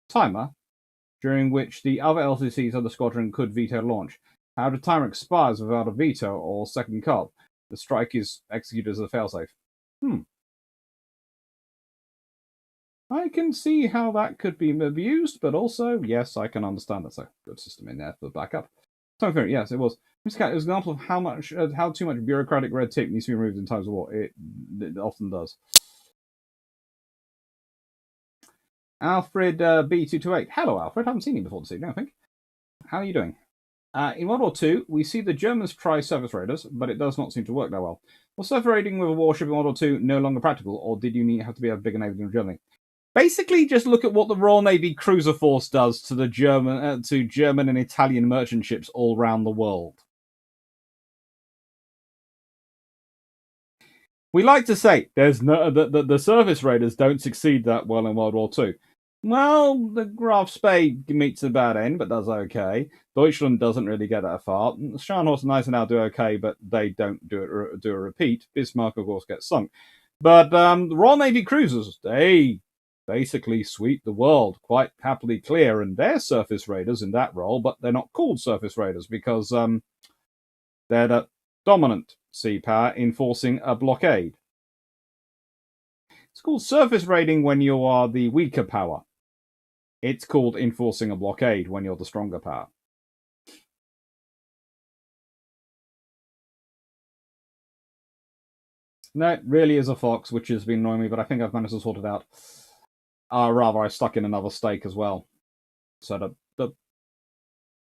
timer, during which the other LCCs of the squadron could veto launch. However, the timer expires without a veto or second call. The strike is executed as a failsafe. I can see how that could be abused, but also, yes, I can understand that's a good system in there for backup. So, yes, it was. It was an example of how too much bureaucratic red tape needs to be removed in times of war. It often does. Alfred B228. Hello, Alfred. I haven't seen you before this evening, I think. How are you doing? In World War II, we see the Germans try surface raiders, but it does not seem to work that well. Was surface raiding with a warship in World War II no longer practical, or did you have to be a bigger navy than Germany? Basically, just look at what the Royal Navy cruiser force does to the German and Italian merchant ships all around the world. We like to say there's no the surface raiders don't succeed that well in World War II. Well, the Graf Spee meets the bad end, but does okay. Deutschland doesn't really get that far. Scharnhorst and Eisenhower do okay, but they don't do a repeat. Bismarck, of course, gets sunk. But the Royal Navy cruisers, they basically sweep the world quite happily clear, and they're surface raiders in that role, but they're not called surface raiders because they're the dominant sea power enforcing a blockade. It's called surface raiding when you are the weaker power. It's called enforcing a blockade when you're the stronger power. No, it really is a fox, which has been annoying me, but I think I've managed to sort it out. Rather, I stuck in another stake as well. So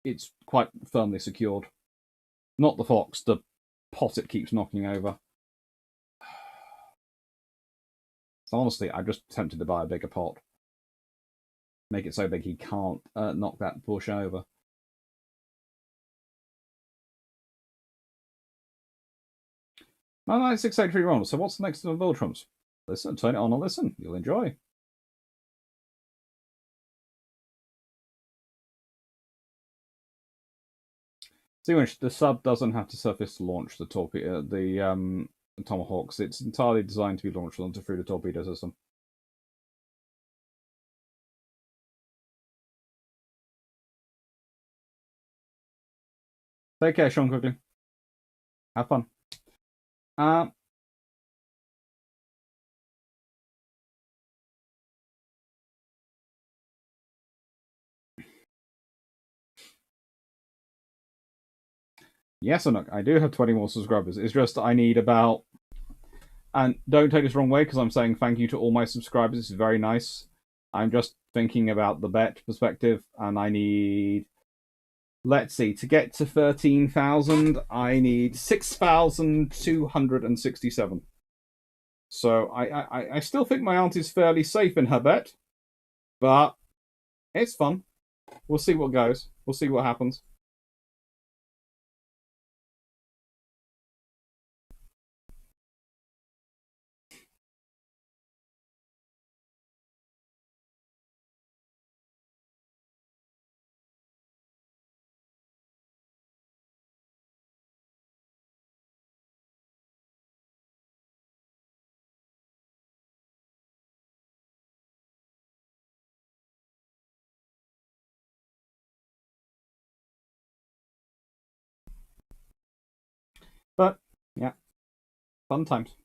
it's quite firmly secured. Not the fox, the pot it keeps knocking over. So honestly, I'm just tempted to buy a bigger pot. Make it so big he can't knock that bush over. No, 683 Ronald. So what's the next Naval Trumps? Listen, turn it on and listen. You'll enjoy. See, the sub doesn't have to surface to launch the torpedo, the Tomahawks. It's entirely designed to be launched through the torpedo system. Take care, Sean, quickly. Have fun. Yes, Anuk, I do have 20 more subscribers. It's just I need about... And don't take this the wrong way, because I'm saying thank you to all my subscribers. It's very nice. I'm just thinking about the bet perspective, and I need... Let's see, to get to 13,000, I need 6,267. So I still think my aunt is fairly safe in her bet, but it's fun. We'll see what goes. We'll see what happens. But, yeah, fun times.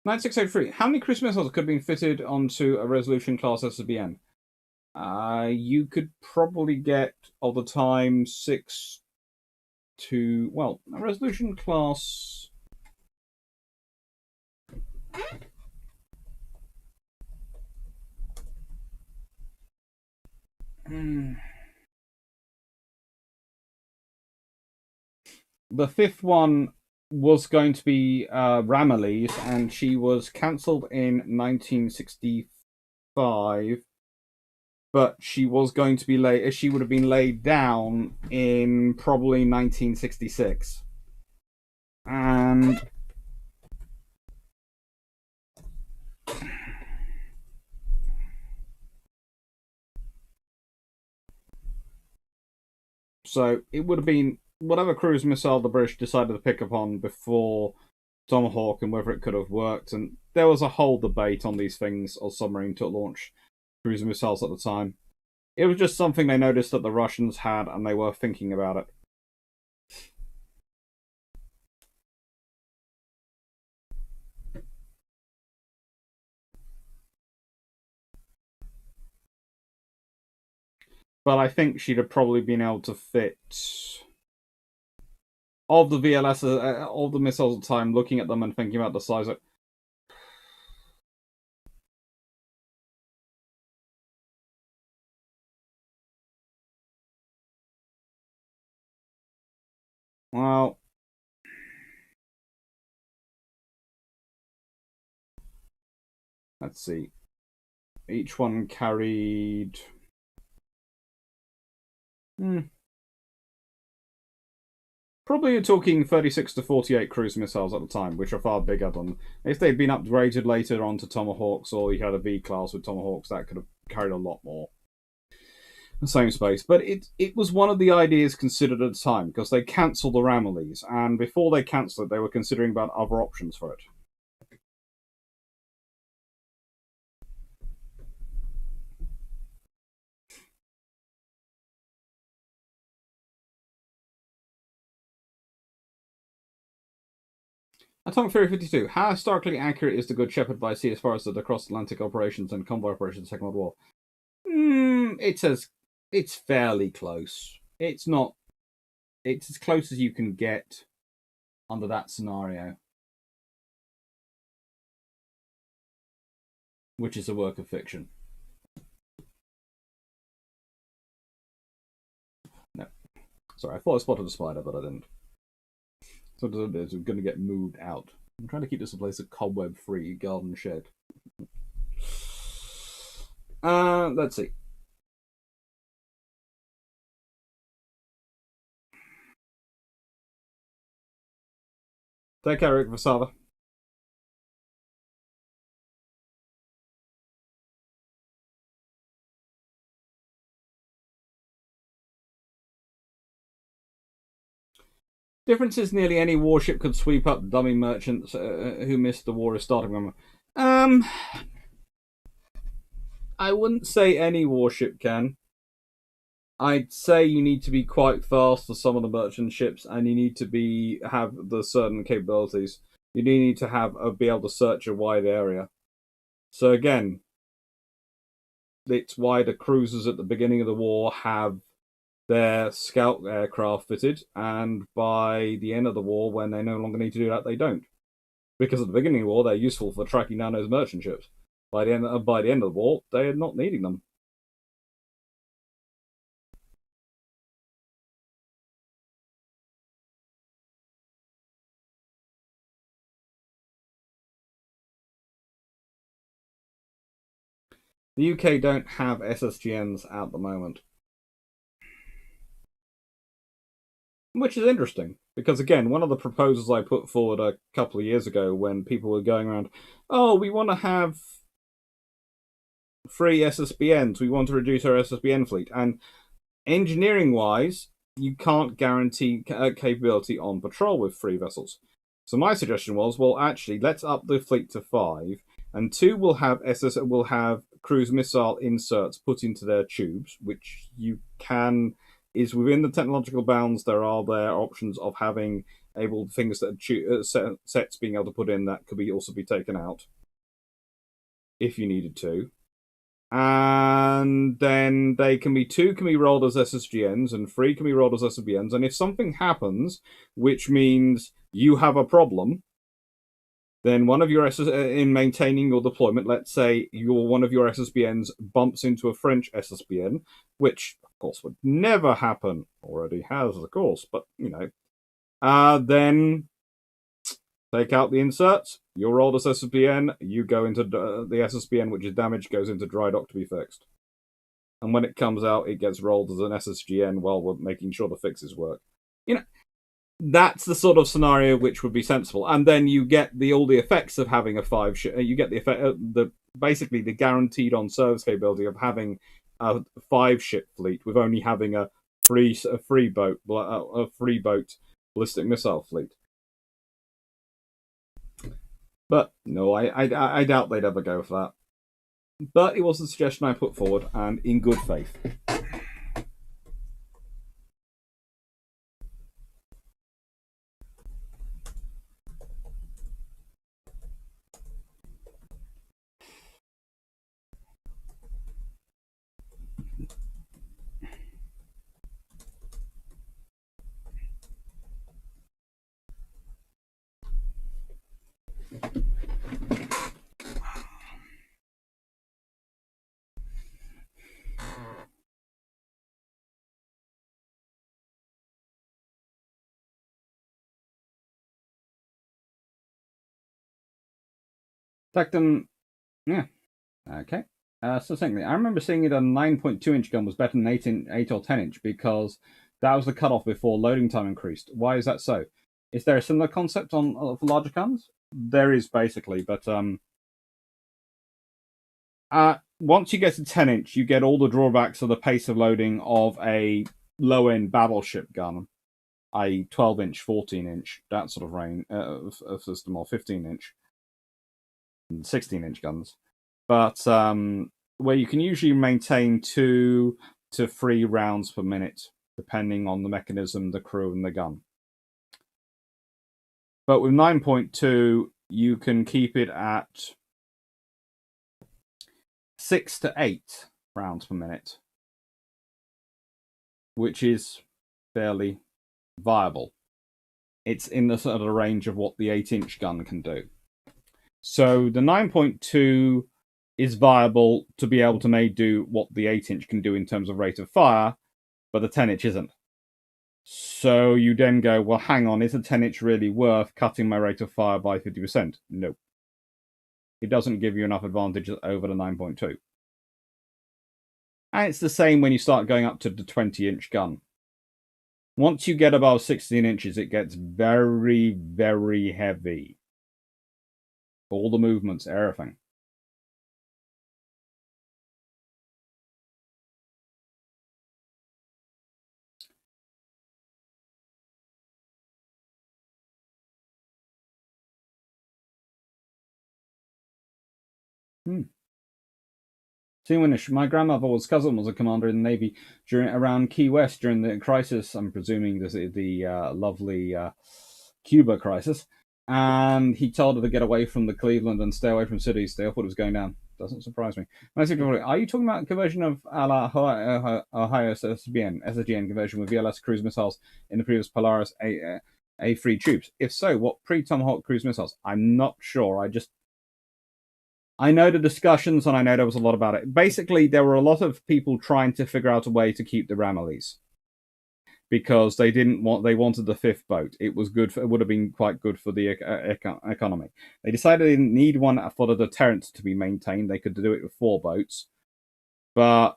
(9603) How many cruise missiles could have been fitted onto a Resolution class SSBN? You could probably get, all the time, 6 to... Well, a Resolution class... The fifth one was going to be Ramillies, and she was cancelled in 1965. But she was going to be laid. She would have been laid down in probably 1966, and so it would have been whatever cruise missile the British decided to pick up on before Tomahawk and whether it could have worked. And there was a whole debate on these things or submarine to launch cruise missiles at the time. It was just something they noticed that the Russians had, and they were thinking about it. But I think she'd have probably been able to fit... Of the VLS, all the missiles at the time, looking at them and thinking about the size of... Well... Let's see. Each one carried... Probably you're talking 36 to 48 cruise missiles at the time, which are far bigger than... If they'd been upgraded later on to Tomahawks, or you had a V-class with Tomahawks, that could have carried a lot more. The same space. But it was one of the ideas considered at the time, because they cancelled the Ramillies, and before they cancelled it, they were considering about other options for it. Atomic Theory 52. How historically accurate is the Good Shepherd by sea as far as the cross-Atlantic operations and convoy operations in the Second World War? It's fairly close. It's not... It's as close as you can get under that scenario. Which is a work of fiction. Sorry, I thought I spotted a spider, but I didn't. So it's going to get moved out. I'm trying to keep this a place of cobweb-free garden shed. Let's see. Take care, Rick Vasava. Difference is nearly any warship could sweep up dummy merchants who missed the war is starting. I wouldn't say any warship can. I'd say you need to be quite fast for some of the merchant ships, and you need to have the certain capabilities. You do need to be able to search a wide area. So again, it's why the cruisers at the beginning of the war have their scout aircraft fitted, and by the end of the war, when they no longer need to do that, they don't. Because at the beginning of the war, they're useful for tracking down those merchant ships. By the end of the war, they're not needing them. The UK don't have SSGNs at the moment. Which is interesting, because again, one of the proposals I put forward a couple of years ago when people were going around, oh, we want to have free SSBNs, we want to reduce our SSBN fleet, and engineering-wise, you can't guarantee capability on patrol with free vessels. So my suggestion was, well, actually, let's up the fleet to 5, and 2 will have cruise missile inserts put into their tubes, which is within the technological bounds. There are options of having things that sets being able to put in that could also be taken out if you needed to. And then 2 can be rolled as SSGNs, and 3 can be rolled as SSBNs. And if something happens, which means you have a problem, then one of your in maintaining your deployment, let's say one of your SSBNs bumps into a French SSBN, which of course would never happen, already has, of course, but then take out the inserts, you're rolled as SSBN, you go into the SSBN which is damaged, goes into dry dock to be fixed. And when it comes out, it gets rolled as an SSGN while we're making sure the fixes work. That's the sort of scenario which would be sensible. And then you get all the effects of having a 5 ship. You get the effect, basically the guaranteed on service capability of having a 5 ship fleet with only having a free boat ballistic missile fleet. But no, I doubt they'd ever go for that. But it was a suggestion I put forward, and in good faith. Tecton, yeah, okay. So secondly, I remember seeing it a 9.2-inch gun was better than 8 or 10-inch because that was the cutoff before loading time increased. Why is that so? Is there a similar concept for larger guns? There is basically, but once you get to 10-inch, you get all the drawbacks of the pace of loading of a low-end battleship gun, i.e. 12-inch, 14-inch, that sort of range of system, or 15-inch. 16-inch guns, but where you can usually maintain 2 to 3 rounds per minute, depending on the mechanism, the crew, and the gun. But with 9.2, you can keep it at 6 to 8 rounds per minute, which is fairly viable. It's in the sort of range of what the 8-inch gun can do. So the 9.2 is viable to be able to do what the 8-inch can do in terms of rate of fire, but the 10-inch isn't. So you then go, well, hang on, is a 10-inch really worth cutting my rate of fire by 50%? No. It doesn't give you enough advantage over the 9.2. And it's the same when you start going up to the 20-inch gun. Once you get above 16 inches, it gets very, very heavy. All the movements, everything. Seewinder. My grandmother's cousin was a commander in the Navy around Key West during the crisis. I'm presuming this is the lovely Cuba crisis. And he told her to get away from the Cleveland and stay away from cities. They all thought it was going down. Doesn't surprise me. Are you talking about conversion of Ohio SSBN, SSGN conversion with VLS cruise missiles in the previous Polaris A3 troops? If so, what pre-Tomahawk cruise missiles? I'm not sure. I know the discussions, and I know there was a lot about it. Basically, there were a lot of people trying to figure out a way to keep the Ramillies because they wanted the fifth boat. It would have been quite good for the economy. They decided they didn't need one for the deterrent to be maintained. They could do it with 4 boats, but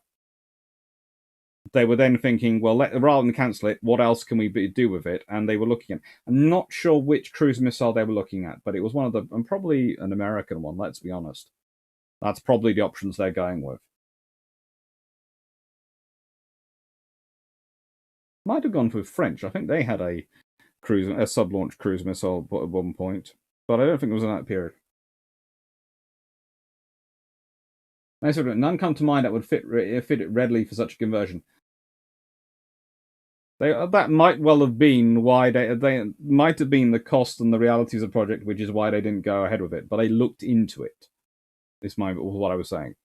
they were then thinking, well, rather than cancel it, what else can we do with it? And they were looking at, I'm not sure which cruise missile they were looking at, but it was one of and probably an American one, let's be honest. That's probably the options they're going with. Might have gone with French. I think they had a sub-launch cruise missile at one point, but I don't think it was in that period. None come to mind that would fit it readily for such a conversion. That might well have been why they might have been the cost and the realities of the project, which is why they didn't go ahead with it. But they looked into it. This was what I was saying.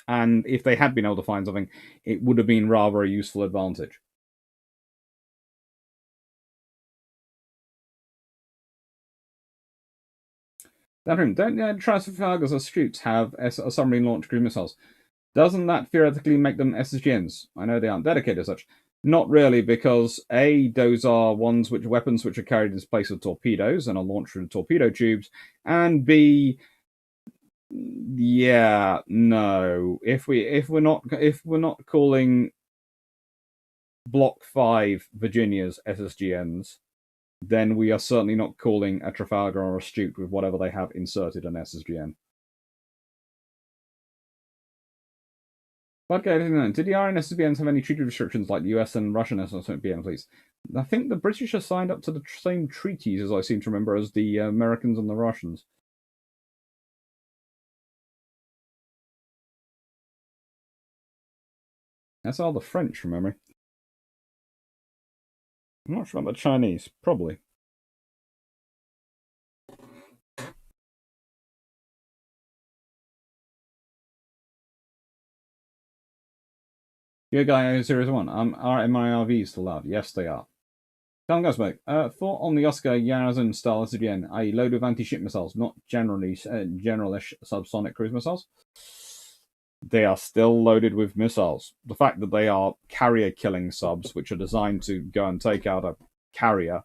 And if they had been able to find something, it would have been rather a useful advantage. Don't Trafalgar's astutes have submarine launch cruise missiles? Doesn't that theoretically make them SSGNs? I know they aren't dedicated as such. Not really, because A, those are weapons which are carried in place of torpedoes and are launched through the torpedo tubes, and B, yeah, no. If we're not calling Block 5 Virginia's SSGNs, then we are certainly not calling a Trafalgar or Astute with whatever they have inserted an SSGN. Did the RN SSBNs have any treaty restrictions like the US and Russian SSBN fleets? I think the British are signed up to the same treaties, as I seem to remember, as the Americans and the Russians. That's all the French, from memory. I'm not sure about the Chinese. Probably. Good guy 001. Are MIRVs still allowed? Yes, they are. Tom Gosberg. Thought on the Oscar Yarazin style SSBN, i.e. load of anti-ship missiles, not generalish subsonic cruise missiles. They are still loaded with missiles. The fact that they are carrier-killing subs, which are designed to go and take out a carrier,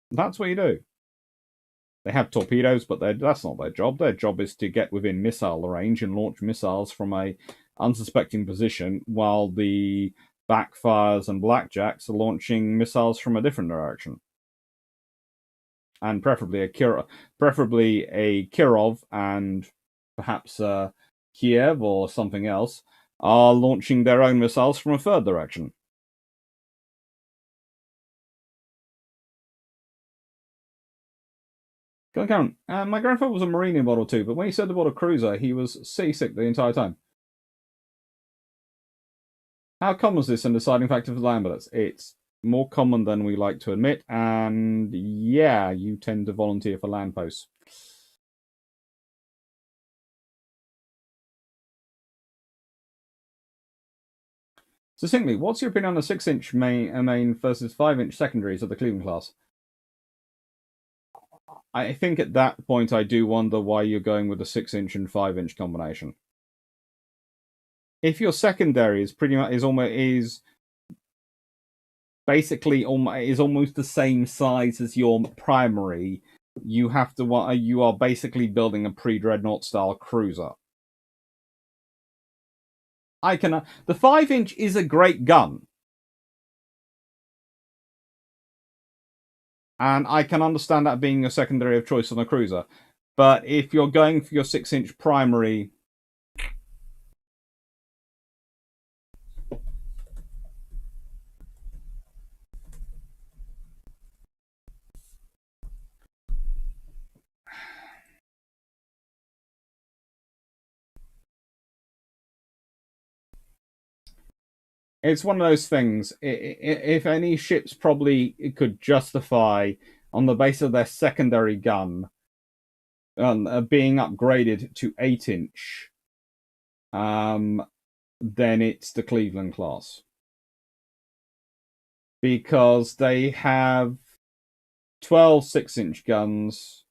that's what you do. They have torpedoes, but that's not their job. Their job is to get within missile range and launch missiles from a unsuspecting position, while the backfires and blackjacks are launching missiles from a different direction. And preferably a Kirov and perhaps Kiev or something else are launching their own missiles from a third direction. Karen, my grandfather was a Marine in World War II, but when he said aboard a cruiser, he was seasick the entire time. How common is this in deciding factor for land bullets? It's more common than we like to admit, and yeah, you tend to volunteer for land posts. Succinctly, what's your opinion on the 6-inch main versus 5-inch secondaries of the Cleveland class? I think at that point I do wonder why you're going with the 6-inch and 5-inch combination. If your secondary is pretty much basically is almost the same size as your primary, you are basically building a pre-dreadnought style cruiser. The 5-inch is a great gun. And I can understand that being a secondary of choice on a cruiser. But if you're going for your 6-inch primary, it's one of those things. If any ships probably could justify, on the basis of their secondary gun, being upgraded to 8-inch, then it's the Cleveland class. Because they have 12 6-inch guns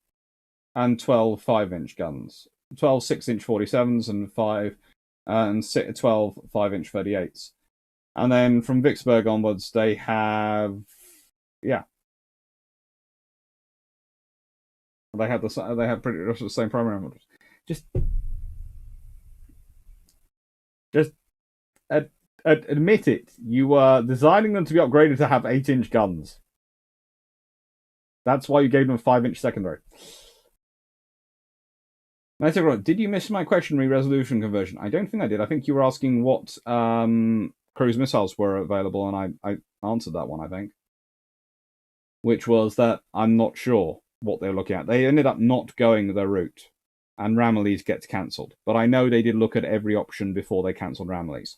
and 12 5-inch guns. 12 6-inch 47s and 12 5-inch 38s. And then from Vicksburg onwards, they have, they have pretty much the same primary numbers. Just admit it. You are designing them to be upgraded to have 8-inch guns. That's why you gave them a 5-inch secondary. Did you miss my question re-resolution conversion? I don't think I did. I think you were asking what cruise missiles were available, and I answered that one, I think. Which was that I'm not sure what they were looking at. They ended up not going their route, and Ramillies gets cancelled. But I know they did look at every option before they cancelled Ramillies.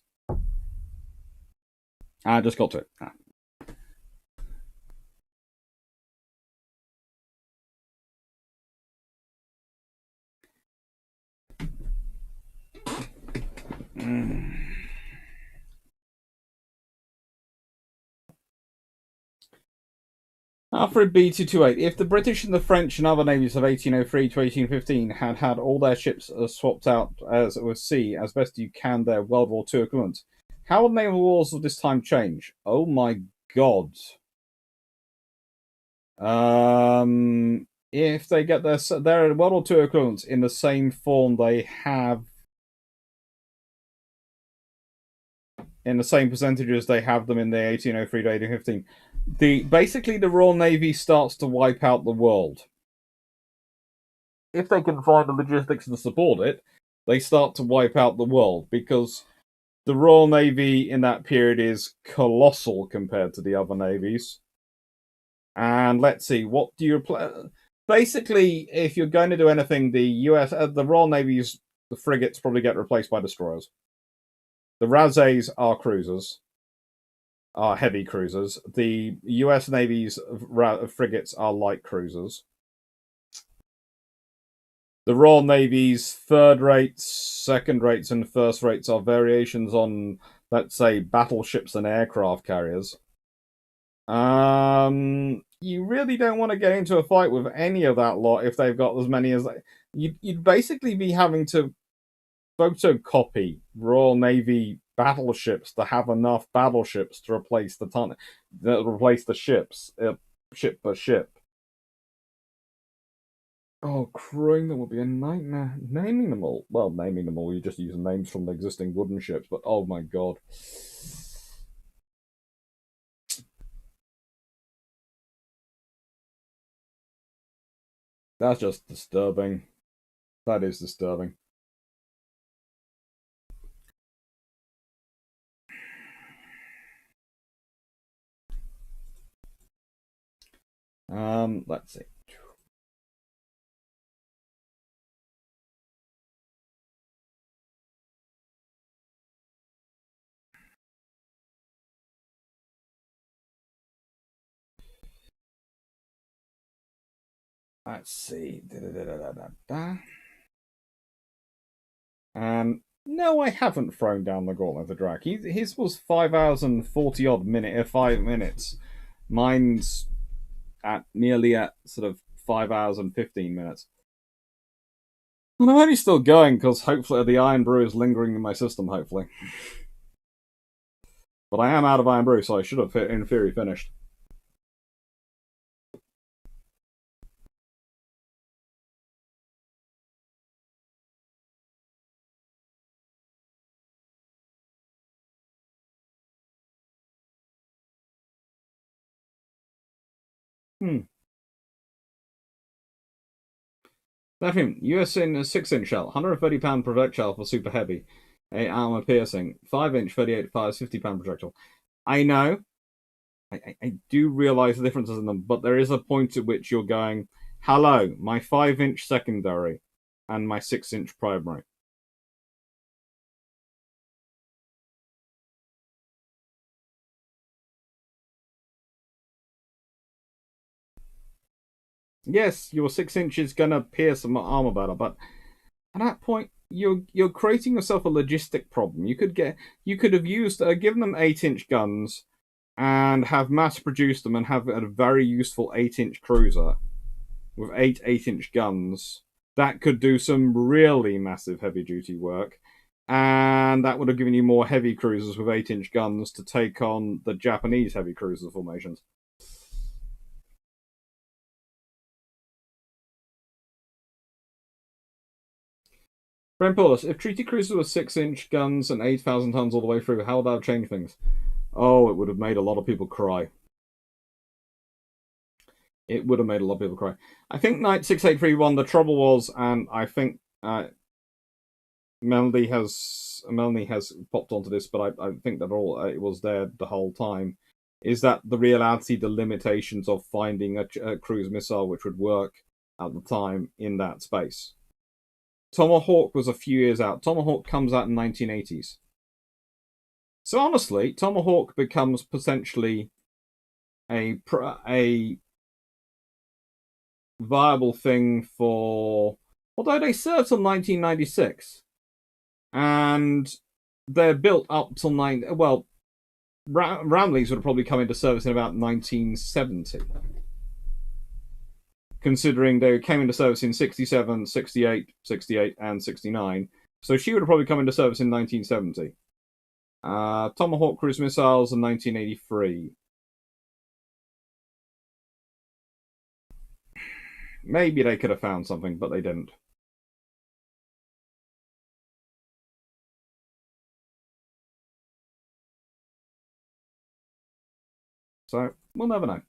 I just got to it. Alfred B228. If the British and the French and other navies of 1803 to 1815 had all their ships swapped out as with sea as best you can their World War II equivalent, how would naval wars of this time change? Oh my god. If they get their World War II equivalents in the same form they have, in the same percentages they have them in the 1803 to 1815, basically the Royal Navy starts to wipe out the world. If they can find the logistics to support it, they start to wipe out the world, because the Royal Navy in that period is colossal compared to the other navies. And let's see, what do you basically, if you're going to do anything, the Royal Navy's the frigates probably get replaced by destroyers. The Razays are cruisers, are heavy cruisers. The US Navy's frigates are light cruisers. The Royal Navy's third rates, second rates, and first rates are variations on, let's say, battleships and aircraft carriers. You really don't want to get into a fight with any of that lot if they've got as many as you'd basically be having to photocopy Royal Navy battleships to have enough battleships to replace the ships, ship by ship. Oh, crewing them would be a nightmare. Naming them all, you just use names from the existing wooden ships, but oh my god. That's just disturbing. That is disturbing. Let's see. Let's see. No, I haven't thrown down the gauntlet of Drac. His was 5 hours and 40 odd 5 minutes. Mine's nearly at sort of 5 hours and 15 minutes. And I'm only still going because hopefully the Iron Brew is lingering in my system, hopefully. But I am out of Iron Brew, so I should have, in theory, finished. Definitely, US in a 6-inch shell, 130-pound projectile for super heavy, a armor piercing, 5-inch 38 fires 50-pound projectile. I know, I do realize the differences in them, but there is a point at which you're going, hello, my 5-inch secondary and my 6-inch primary. Yes, your 6-inch is gonna pierce some armor better, but at that point, you're creating yourself a logistic problem. You could have used given them 8-inch guns and have mass produced them and have a very useful 8-inch cruiser with 8-inch guns that could do some really massive heavy duty work, and that would have given you more heavy cruisers with 8-inch guns to take on the Japanese heavy cruiser formations. Brent Paulus, if treaty cruisers were 6-inch guns and 8,000 tons all the way through, how would that have changed things? Oh, it would have made a lot of people cry. It would have made a lot of people cry. I think Knight 6831, the trouble was, and I think Melanie has popped onto this, but I think that it was there the whole time, is that the reality, the limitations of finding a cruise missile which would work at the time in that space. Tomahawk was a few years out. Tomahawk comes out in 1980s. So honestly, Tomahawk becomes potentially a viable thing for... Although they served till 1996. And they're built up till... Well, Ramleys would have probably come into service in about 1970. Considering they came into service in 67, 68, 68, and 69. So she would have probably come into service in 1970. Tomahawk cruise missiles in 1983. Maybe they could have found something, but they didn't. So, we'll never know.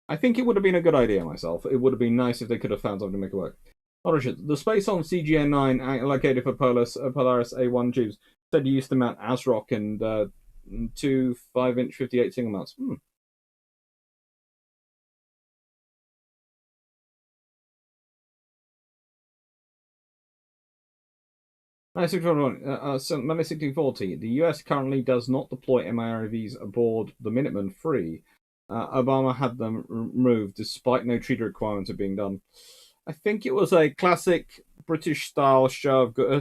I think it would have been a good idea myself. It would have been nice if they could have found something to make it work. The space on CGN-9 allocated for Polaris A1 tubes said you used to mount ASRock and 2 5-inch 58 single mounts. Monday 1640. The US currently does not deploy MIRVs aboard the Minuteman free. Obama had them removed despite no treaty requirements of being done. I think it was a classic British style show of how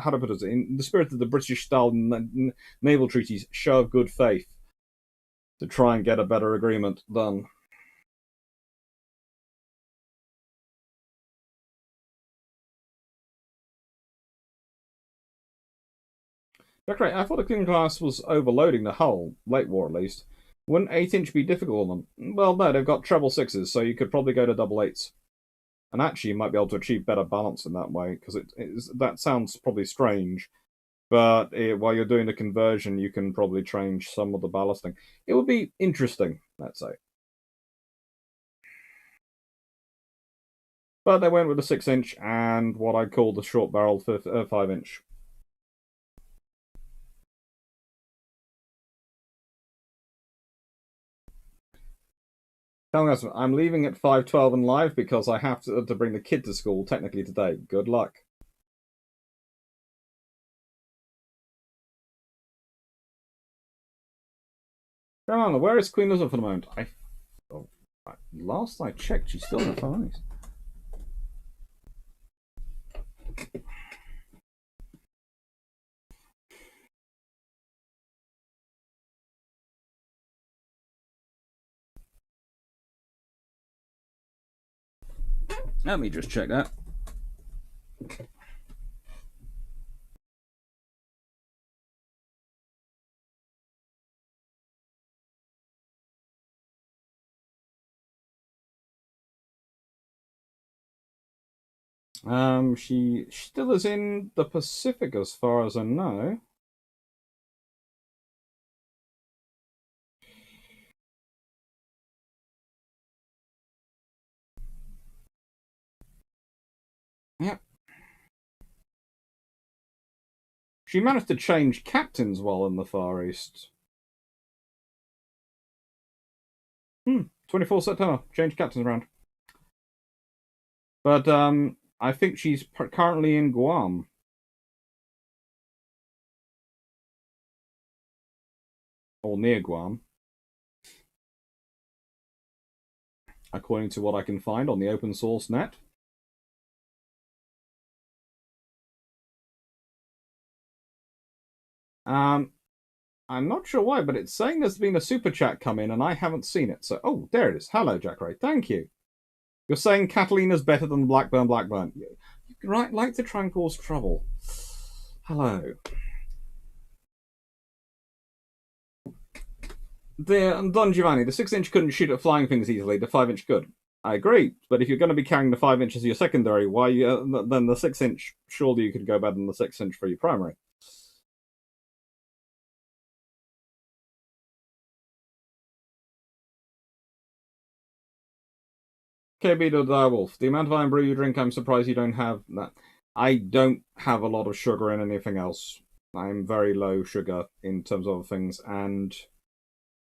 to put it, in the spirit of the British style naval treaties, show of good faith to try and get a better agreement done. Right, I thought the King class was overloading the hull, late war at least. Wouldn't 8-inch be difficult on them? Well, no, they've got treble 6s, so you could probably go to double 8s. And actually, you might be able to achieve better balance in that way, because that sounds probably strange. But while you're doing the conversion, you can probably change some of the ballasting. It would be interesting, let's say. But they went with a 6-inch and what I call the short barrel 5-inch. I'm leaving at 5:12 and live because I have to bring the kid to school technically today. Good luck. Where is Queen Elizabeth for the moment? Last I checked, she's still in the Far East. Let me just check that. She still is in the Pacific as far as I know. Yep. She managed to change captains while in the Far East. 24 September. Change captains around. But I think she's currently in Guam. Or near Guam. According to what I can find on the open source net. I'm not sure why, but it's saying there's been a super chat come in and I haven't seen it. So, oh, there it is. Hello, Jack Ray. Thank you. You're saying Catalina's better than Blackburn. You like to try and cause trouble. Hello. Don Giovanni, the 6-inch couldn't shoot at flying things easily. The 5-inch could. I agree, but if you're going to be carrying the 5-inch as your secondary, why then the 6-inch? Surely you could go better than the 6-inch for your primary. KB the Direwolf, the amount of iron brew you drink, I'm surprised you don't have that. I don't have a lot of sugar in anything else. I'm very low sugar in terms of other things, and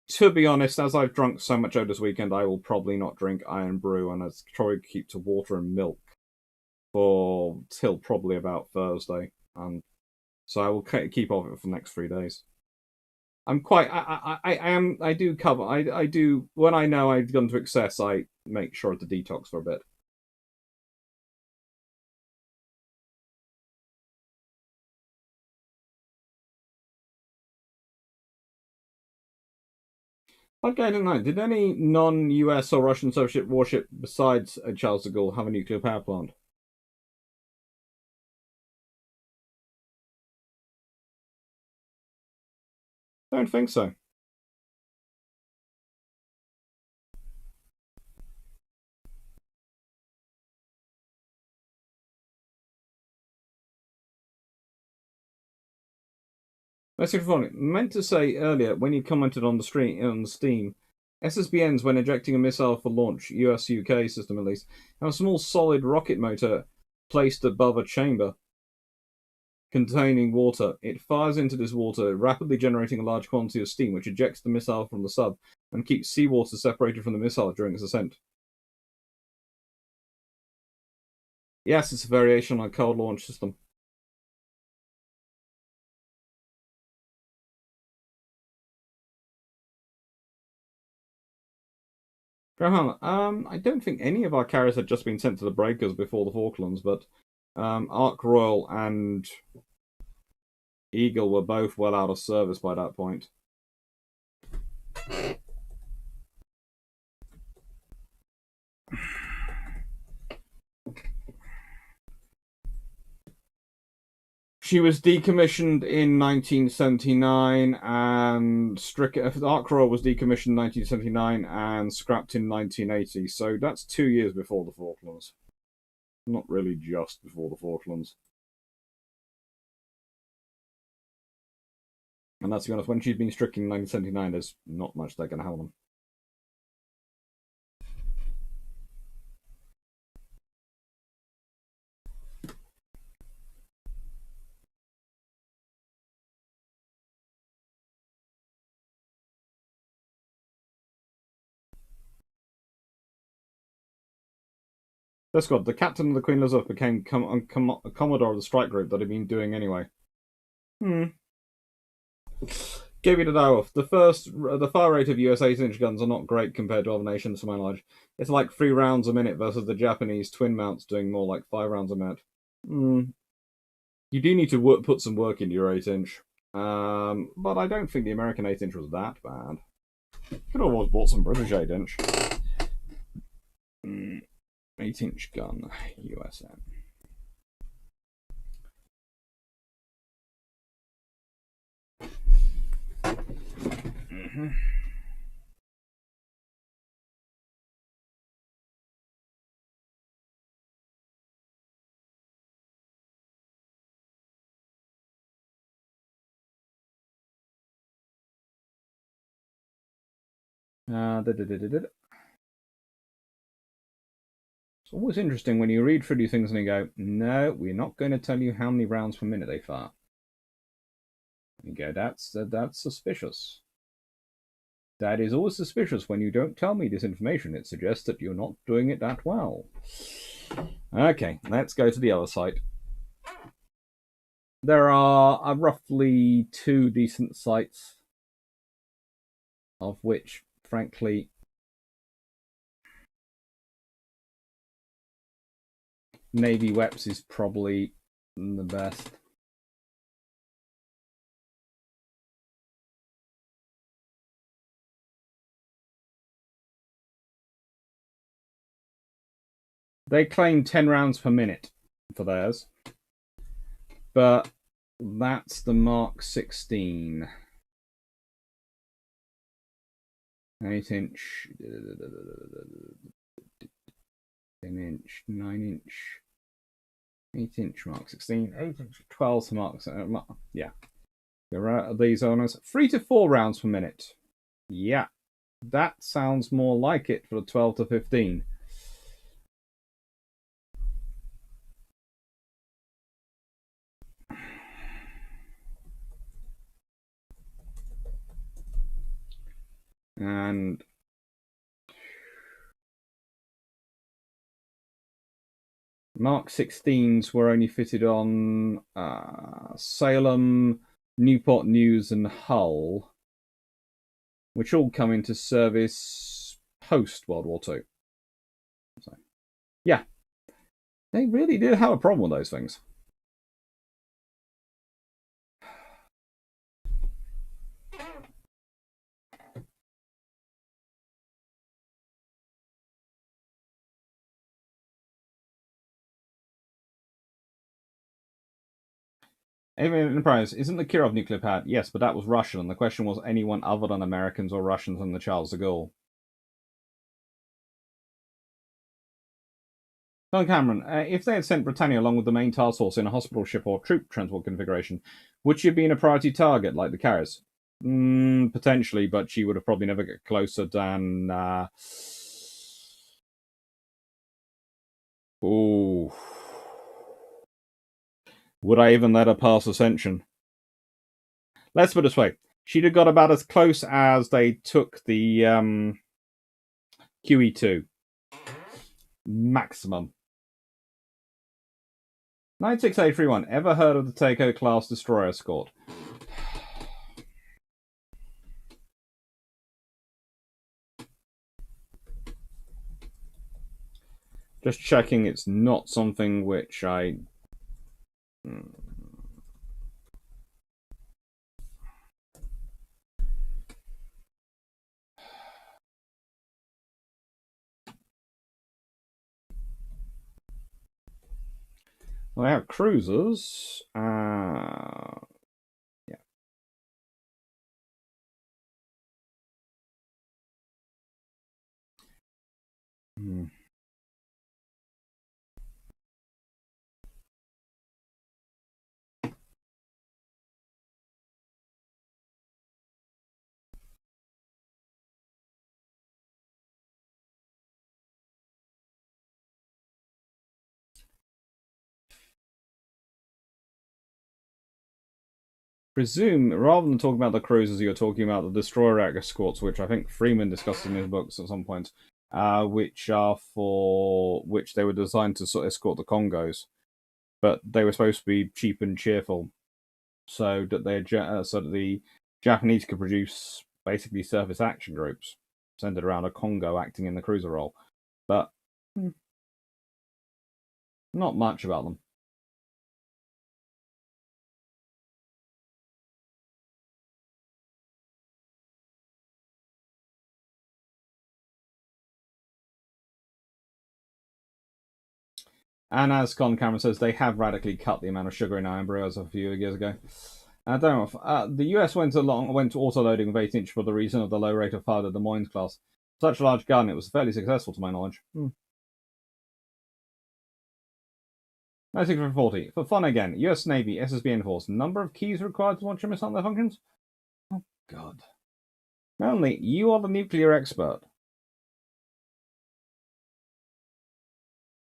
to be honest, as I've drunk so much over this weekend, I will probably not drink iron brew, and I'll probably keep to water and milk for till probably about Thursday, and so I will keep off it for the next 3 days. I'm quite. I do cover. I do when I know I've gone to excess. I make sure to detox for a bit. Okay, I don't know. Did any non-US or Russian Soviet warship besides Charles de Gaulle have a nuclear power plant? Don't think so. That's funny. Meant to say earlier when you commented on the stream on Steam, SSBNs when ejecting a missile for launch, US UK system at least, have a small solid rocket motor placed above a chamber containing water. It fires into this water, rapidly generating a large quantity of steam, which ejects the missile from the sub and keeps seawater separated from the missile during its ascent. Yes, it's a variation on a cold launch system. I don't think any of our carriers had just been sent to the breakers before the Falklands, but Ark Royal and Eagle were both well out of service by that point. She was decommissioned in 1979 and Ark Royal was decommissioned in 1979 and scrapped in 1980. So that's 2 years before the Falklands. Not really just before the Falklands. And that's to be honest, when she's been stricken in 1979, there's not much they can help them. Escorts, the captain of the Queen Elizabeth became Commodore of the strike group that he'd been doing anyway. Gave it a dial off. The fire rate of US 8-inch guns are not great compared to other nations, to my knowledge. It's like 3 rounds a minute versus the Japanese twin mounts doing more like 5 rounds a minute. You do need to put some work into your 8-inch. But I don't think the American 8-inch was that bad. Could have always bought some British 8-inch. 8-inch gun, USM. It's always interesting when you read through these things and you go, no, we're not going to tell you how many rounds per minute they fire. You go, that's suspicious. That is always suspicious when you don't tell me this information. It suggests that you're not doing it that well. Okay, let's go to the other site. There are roughly 2 decent sites, of which, frankly, Navy Weps is probably the best. They claim 10 rounds per minute for theirs, but that's the Mark 16. 8-inch, 10-inch, 9-inch, 8-inch Mark 16, 8-inch, 12 Mark. Yeah, there are these owners. 3 to 4 rounds per minute. Yeah, that sounds more like it for the 12 to 15. And Mark 16s were only fitted on Salem, Newport News, and Hull, which all come into service post-World War II. So, yeah, they really did have a problem with those things. Avian Enterprise, isn't the Kirov nuclear pad? Yes, but that was Russian, and the question was anyone other than Americans or Russians in the Charles de Gaulle. Don Cameron, if they had sent Britannia along with the main task force in a hospital ship or troop transport configuration, would she have been a priority target like the carriers? Potentially, but she would have probably never get closer than... Ooh. Would I even let her pass Ascension? Let's put it this way. She'd have got about as close as they took the QE2. Maximum. 96831. Ever heard of the Takeo class destroyer escort? Just checking it's not something which I... Well, they have cruisers. Yeah. Presume, rather than talking about the cruisers, you're talking about the destroyer escorts, which I think Freeman discussed in his books at some point, which they were designed to sort of escort the Congos, but they were supposed to be cheap and cheerful, so that the Japanese could produce basically surface action groups centered around a Congo acting in the cruiser role, but not much about them. And as Colin Cameron says, they have radically cut the amount of sugar in our embryos a few years ago. I don't know. The US went to autoloading with 8-inch for the reason of the low rate of fire of the Des Moines class. Such a large gun, it was fairly successful to my knowledge. 9640. For fun again, US Navy, SSBN force. Number of keys required to launch a missile on their functions? Oh, God. Melanie, you are the nuclear expert.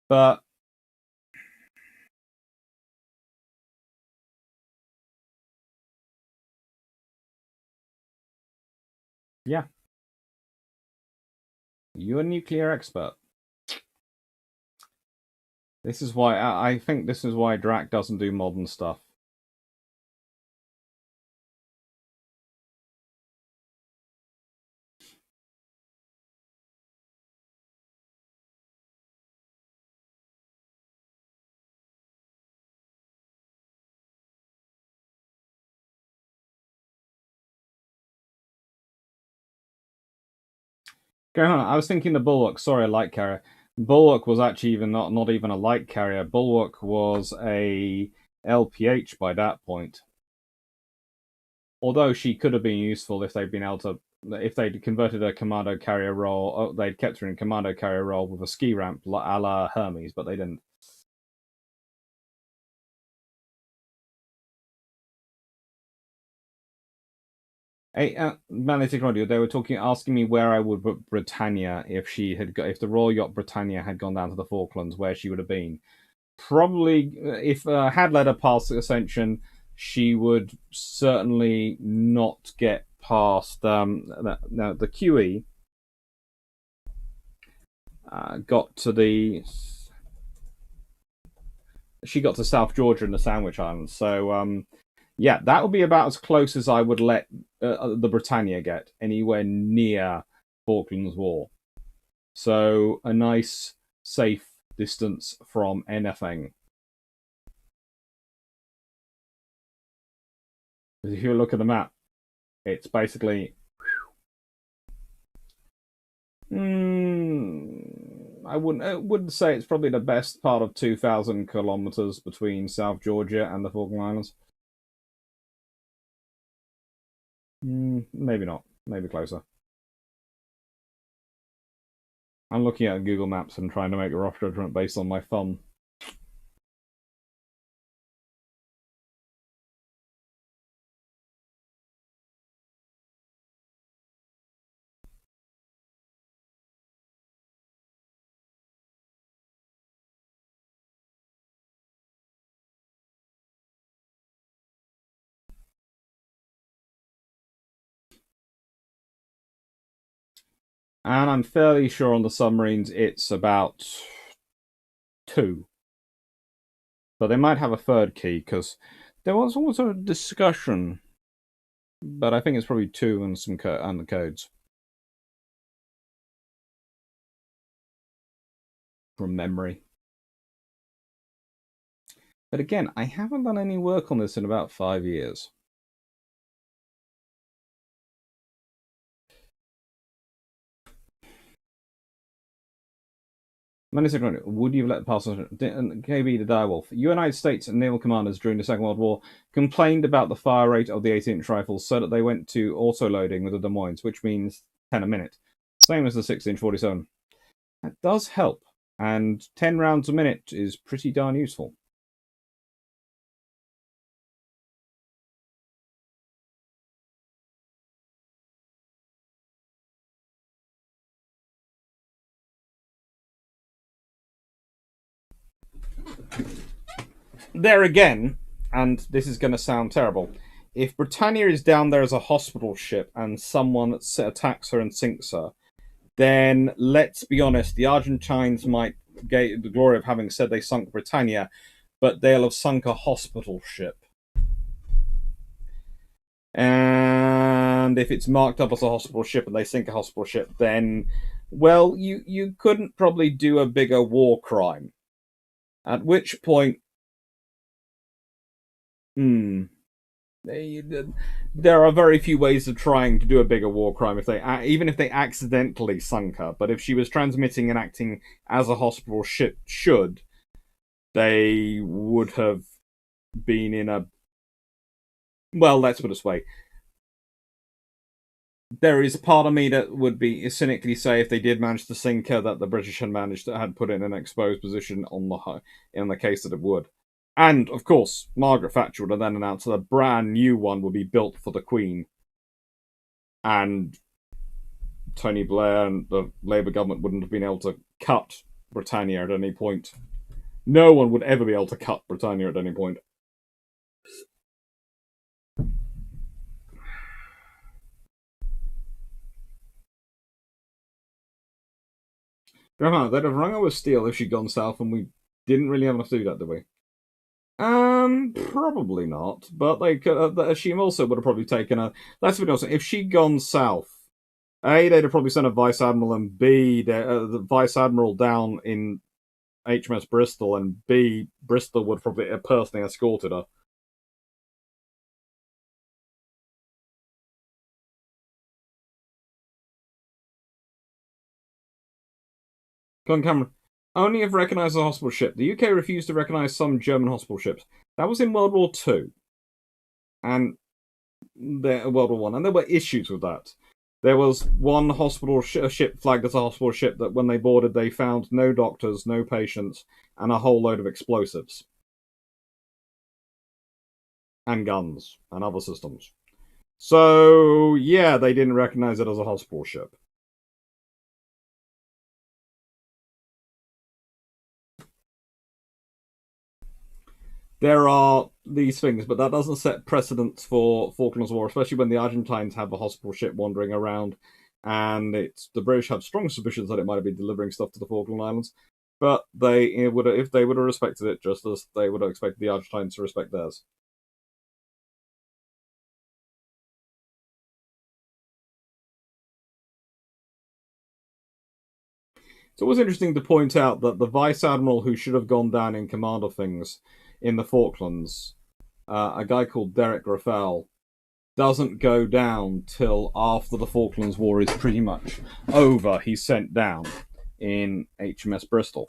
But yeah, you're a nuclear expert. This is why I think this is why Drac doesn't do modern stuff. Go on. I was thinking the Bulwark. Sorry, a light carrier. Bulwark was actually even not even a light carrier. Bulwark was a LPH by that point. Although she could have been useful if they'd been able to, if they'd converted a commando carrier role, they'd kept her in commando carrier role with a ski ramp a la Hermes, but they didn't. Hey, they were asking me where I would put Britannia if the Royal Yacht Britannia had gone down to the Falklands, where she would have been. Probably, if had let her pass Ascension, she would certainly not get past. Now the QE got to the. She got to South Georgia and the Sandwich Islands, so yeah, that would be about as close as I would let the Britannia get anywhere near Falklands War. So a nice, safe distance from anything. If you look at the map, it's basically. I wouldn't say it's probably the best part of 2,000 kilometers between South Georgia and the Falkland Islands. Maybe not. Maybe closer. I'm looking at Google Maps and trying to make a rough judgment based on my thumb. And I'm fairly sure on the submarines it's about 2. But they might have a third key, because there was also a discussion. But I think it's probably 2 and some and the codes. From memory. But again, I haven't done any work on this in about 5 years. Would you have let pass on KB the Direwolf? United States and naval commanders during the Second World War complained about the fire rate of the 18-inch rifles, so that they went to auto-loading with the Des Moines, which means 10 a minute. Same as the 6-inch 47. That does help, and 10 rounds a minute is pretty darn useful. There again, and this is going to sound terrible, if Britannia is down there as a hospital ship and someone attacks her and sinks her, then let's be honest, the Argentines might get the glory of having said they sunk Britannia, but they'll have sunk a hospital ship. And if it's marked up as a hospital ship and they sink a hospital ship, then, well, you couldn't probably do a bigger war crime. At which point, there are very few ways of trying to do a bigger war crime even if they accidentally sunk her. But if she was transmitting and acting as a hospital ship should, they would have been in a. Well, let's put it this way. There is a part of me that would be cynically say if they did manage to sink her, that the British had put it in an exposed position in the case that it would. And, of course, Margaret Thatcher would have then announced that a brand new one would be built for the Queen. And Tony Blair and the Labour government wouldn't have been able to cut Britannia at any point. No one would ever be able to cut Britannia at any point. They'd have rung her with steel if she'd gone south, and we didn't really have enough to do that, did we? Probably not. But they could. She also would have probably taken a. Let's be honest. If she'd gone south, A, they'd have probably sent a vice admiral, and B, the vice admiral down in HMS Bristol, and B, Bristol would probably have personally escorted her. Glenn Cameron. Only if recognised as a hospital ship. The UK refused to recognise some German hospital ships. That was in World War II. And World War One, and there were issues with that. There was one hospital ship flagged as a hospital ship that when they boarded, they found no doctors, no patients, and a whole load of explosives. And guns, and other systems. So, yeah, they didn't recognise it as a hospital ship. There are these things, but that doesn't set precedents for Falklands War, especially when the Argentines have a hospital ship wandering around, and the British have strong suspicions that it might have been delivering stuff to the Falkland Islands. But if they would have respected it, just as they would have expected the Argentines to respect theirs. It's always interesting to point out that the vice admiral who should have gone down in command of things in the Falklands, a guy called Derek Graffel, doesn't go down till after the Falklands War is pretty much over. He's sent down in HMS Bristol.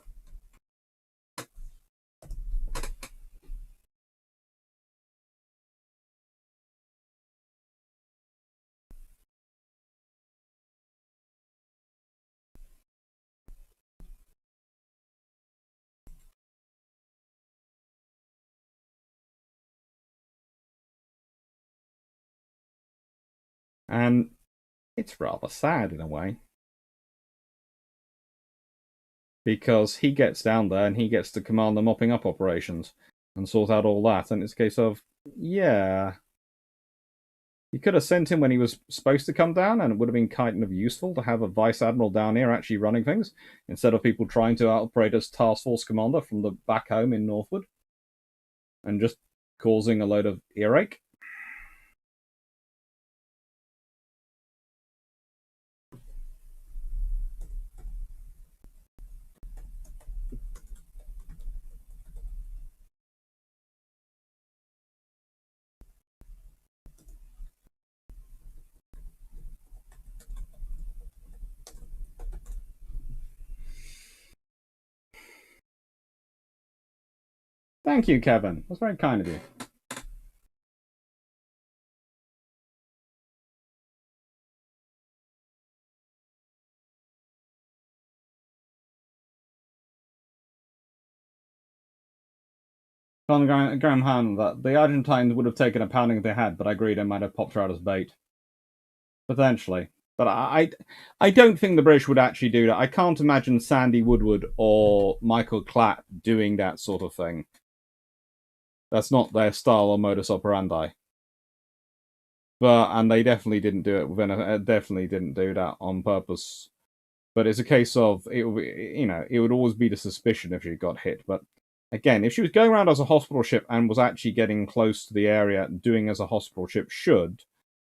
And it's rather sad in a way. Because he gets down there and he gets to command the mopping up operations and sort out all that. And it's a case of, yeah. You could have sent him when he was supposed to come down, and it would have been kind of useful to have a vice admiral down here actually running things, instead of people trying to operate as task force commander from the back home in Northwood. And just causing a load of earache. Thank you, Kevin. That's very kind of you. Graham Han, that the Argentines would have taken a pounding if they had, but I agreed they might have popped her out as bait. Potentially. But I don't think the British would actually do that. I can't imagine Sandy Woodward or Michael Clapp doing that sort of thing. That's not their style or modus operandi. And they definitely didn't do it. Definitely didn't do that on purpose. But it's a case of it would always be the suspicion if she got hit. But again, if she was going around as a hospital ship and was actually getting close to the area, doing as a hospital ship should,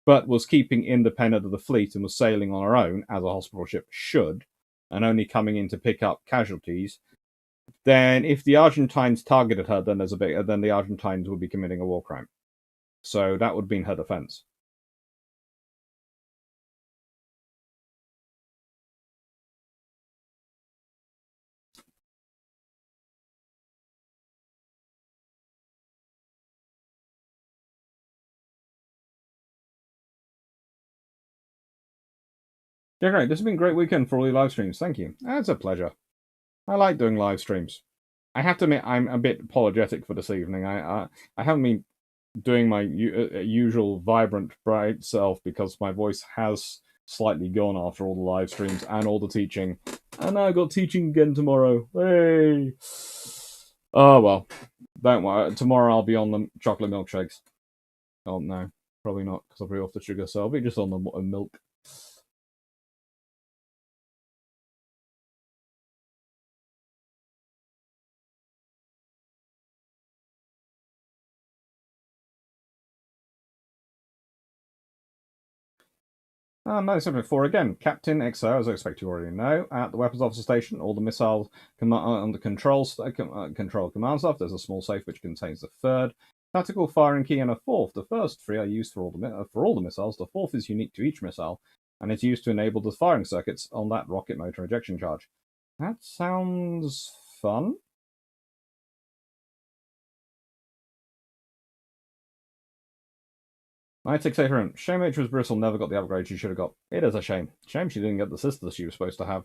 but was keeping independent of the fleet and was sailing on her own as a hospital ship should, and only coming in to pick up casualties, then if the Argentines targeted her, then then the Argentines would be committing a war crime. So that would have been her defense. Yeah, great. This has been a great weekend for all your live streams. Thank you. It's a pleasure. I like doing live streams. I have to admit, I'm a bit apologetic for this evening. I haven't been doing my usual vibrant, bright self because my voice has slightly gone after all the live streams and all the teaching. And I've got teaching again tomorrow. Hey! Oh, well. Don't worry. Tomorrow I'll be on the chocolate milkshakes. Oh, no. Probably not, because I'll be off the sugar, so I'll be just on the milk. No, 74 again. Captain XO, as I expect you already know, at the weapons officer station, all the missiles under control command staff. There's a small safe which contains a third tactical firing key and a fourth. The first three are used for all the missiles. The fourth is unique to each missile, and it's used to enable the firing circuits on that rocket motor ejection charge. That sounds fun. I take safe room. Shame HMS Bristle never got the upgrade she should have got. It is a shame. Shame she didn't get the sisters she was supposed to have.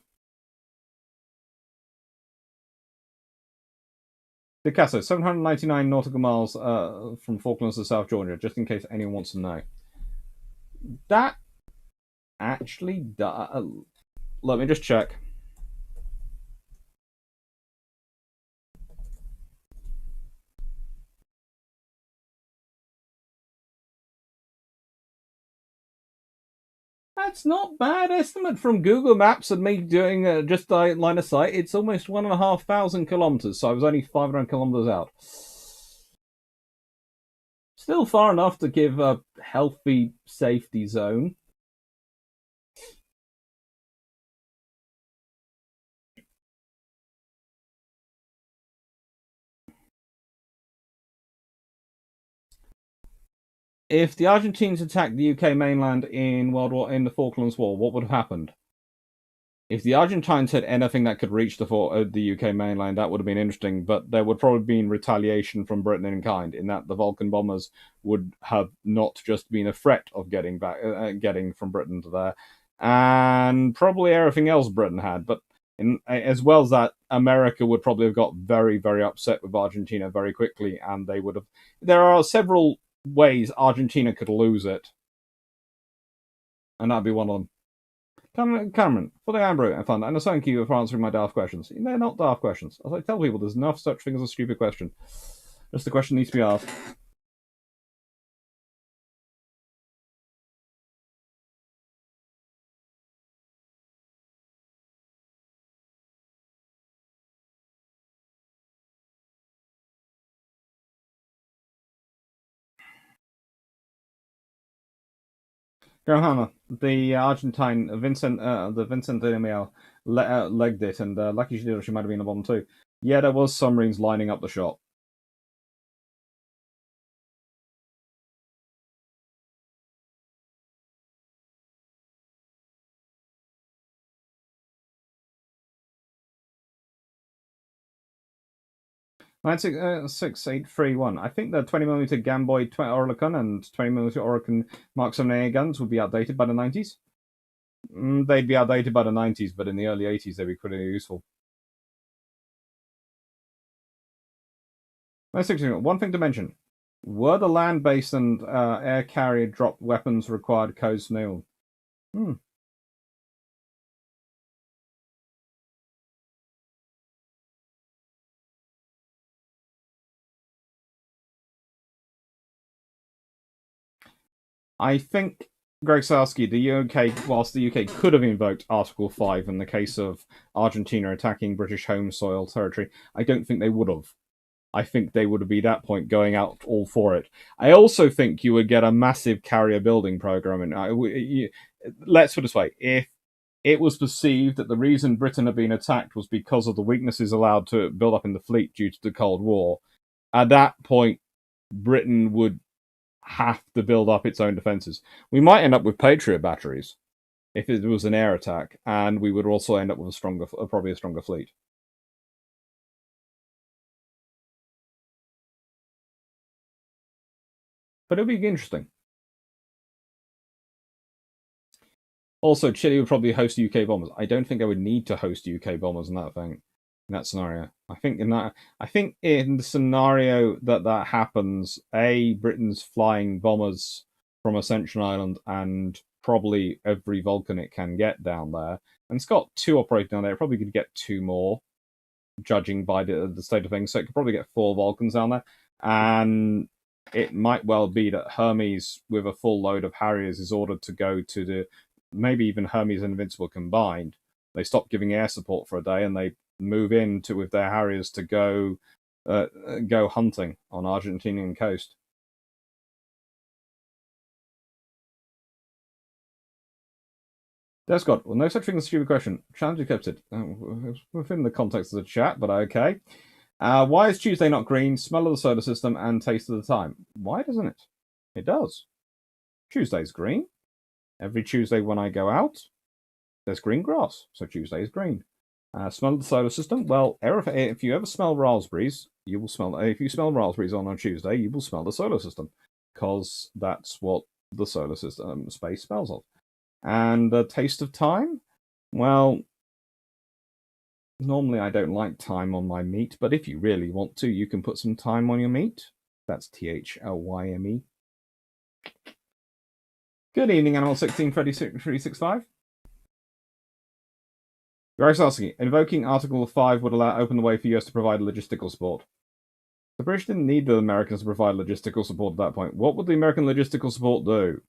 Picasso, 799 nautical miles from Falklands to South Georgia, just in case anyone wants to know. That actually does. Let me just check. That's not bad estimate from Google Maps and me doing just line of sight. It's almost 1,500 kilometers, so I was only 500 kilometers out. Still far enough to give a healthy safety zone. If the Argentines attacked the UK mainland in the Falklands War, what would have happened? If the Argentines had anything that could reach the UK mainland, that would have been interesting, but there would probably been retaliation from Britain in kind, in that the Vulcan bombers would have not just been a threat of getting from Britain to there, and probably everything else Britain had. But as well as that, America would probably have got very, very upset with Argentina very quickly, and they would have. There are several ways Argentina could lose it, and that'd be one of them. Cameron, for the Amber and fun, and I thank you for answering my daft questions. They're not daft questions. As I tell people, there's enough such thing as a stupid question. Just the question needs to be asked. Johanna, the Argentine Vincent Emil legged it, and lucky she did, or she might have been a bomb too. Yeah, there was submarines lining up the shot. Nine 6831. I think the 20mm Gamboy Orlikon and 20mm Orlikon Mark 7A guns would be outdated by the 90s. They'd be outdated by the 90s, but in the early 80s they'd be pretty useful. One thing to mention. Were the land-based and air carrier drop weapons required codes new? I think, Greg Sarsky, the UK, whilst the UK could have invoked Article 5 in the case of Argentina attacking British home soil territory, I don't think they would have. I think they would have been at that point going out all for it. I also think you would get a massive carrier building program. And let's put it this way: if it was perceived that the reason Britain had been attacked was because of the weaknesses allowed to build up in the fleet due to the Cold War, at that point, Britain would have to build up its own defences. We might end up with Patriot batteries if it was an air attack, and we would also end up with probably a stronger fleet. But it'll be interesting. Also, Chile would probably host UK bombers. I don't think I would need to host UK bombers in that scenario. I think in the scenario that happens, Britain's flying bombers from Ascension Island and probably every Vulcan it can get down there. And it's got 2 operating down there. It probably could get 2 more, judging by the state of things. So it could probably get 4 Vulcans down there. And it might well be that Hermes, with a full load of Harriers, is ordered to go to the... Maybe even Hermes and Invincible combined. They stop giving air support for a day, and they move in with their Harriers to go hunting on Argentinian coast. That's God. Well, no such thing as a stupid question. Challenge accepted. Within the context of the chat, but okay. Why is Tuesday not green? Smell of the solar system and taste of the time. Why doesn't it? It does. Tuesday's green. Every Tuesday when I go out, there's green grass, so Tuesday is green. Smell of the solar system. Well, if you ever smell raspberries, you will smell. If you smell raspberries on a Tuesday, you will smell the solar system, because that's what the solar system space smells of. And the taste of time? Well, normally I don't like thyme on my meat, but if you really want to, you can put some thyme on your meat. That's THLYME. Good evening, Animal 163365. Grace asking, invoking Article 5 would open the way for US to provide logistical support. The British didn't need the Americans to provide logistical support at that point. What would the American logistical support do?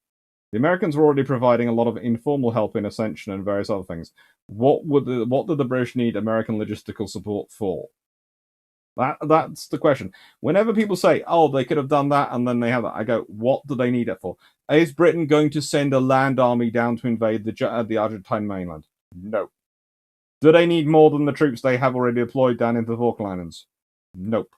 The Americans were already providing a lot of informal help in Ascension and various other things. What did the British need American logistical support for? That's the question. Whenever people say, oh, they could have done that and then they have that, I go, what do they need it for? Is Britain going to send a land army down to invade the Argentine mainland? No. Do they need more than the troops they have already deployed down into the Falklands? Nope.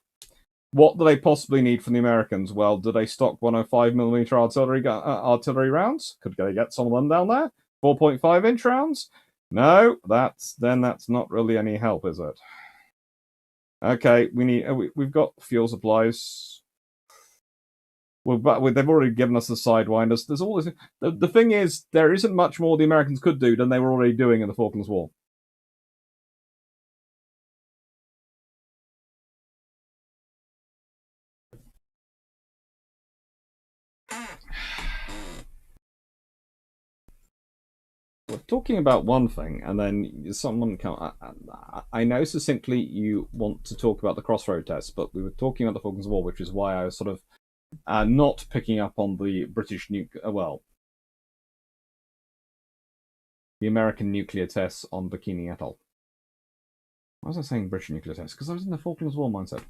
What do they possibly need from the Americans? Well, do they stock 105mm artillery rounds? Could they get some of them down there? 4.5-inch rounds? No, that's not really any help, is it? Okay, we've got fuel supplies. They've already given us the Sidewinders. There's all this. The thing is, there isn't much more the Americans could do than they were already doing in the Falklands War. We're talking about one thing, and then someone I know succinctly you want to talk about the crossroad test, but we were talking about the Falklands War, which is why I was sort of not picking up on the British the American nuclear tests on Bikini Atoll. Why was I saying British nuclear tests? Because I was in the Falklands War mindset.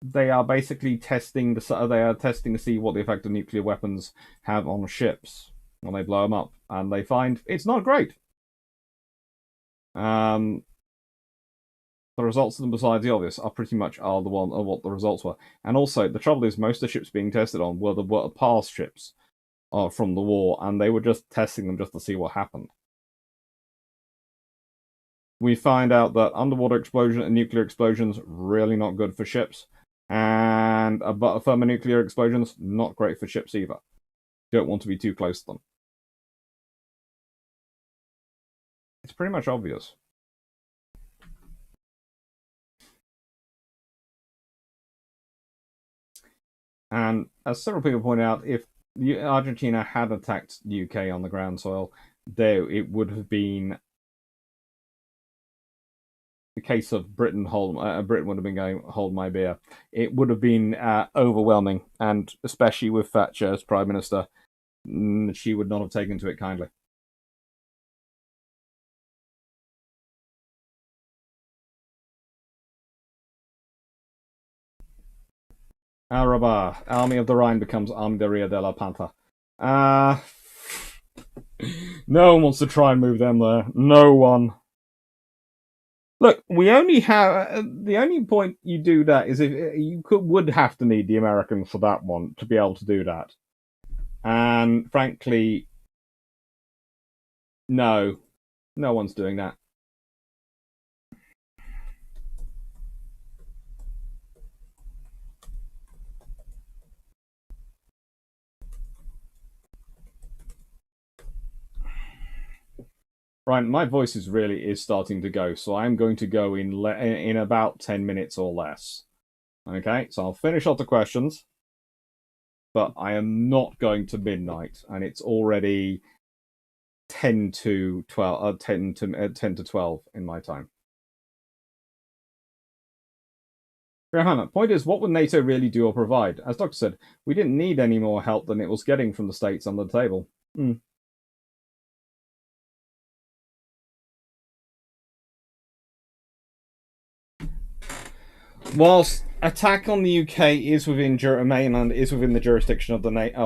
They are basically testing to see what the effect of nuclear weapons have on ships when they blow them up, and they find it's not great. The results of them, besides the obvious, are pretty much what the results were. And also, the trouble is, most of the ships being tested on were the past ships from the war, and they were just testing them just to see what happened. We find out that underwater explosion and nuclear explosions really not good for ships. And thermonuclear explosions, not great for ships either. You don't want to be too close to them. It's pretty much obvious. And as several people point out, if Argentina had attacked UK on the ground soil, it would have been the case of Britain would have been going, hold my beer. It would have been overwhelming, and especially with Thatcher as Prime Minister, she would not have taken to it kindly. Araba, Army of the Rhine becomes Army de Rio de la Pampa. No one wants to try and move them there. No one. Look, we only have the only point you do that is if you would have to need the Americans for that one to be able to do that, and frankly, no one's doing that. Right, my voice is starting to go, so I'm going to go in about 10 minutes or less. Okay, so I'll finish off the questions, but I am not going to midnight, and it's already 10 to 12, 10 to 12 in my time. Johanna, point is, what would NATO really do or provide? As Doctor said, we didn't need any more help than it was getting from the States on the table. Whilst attack on the UK is within mainland is within the jurisdiction of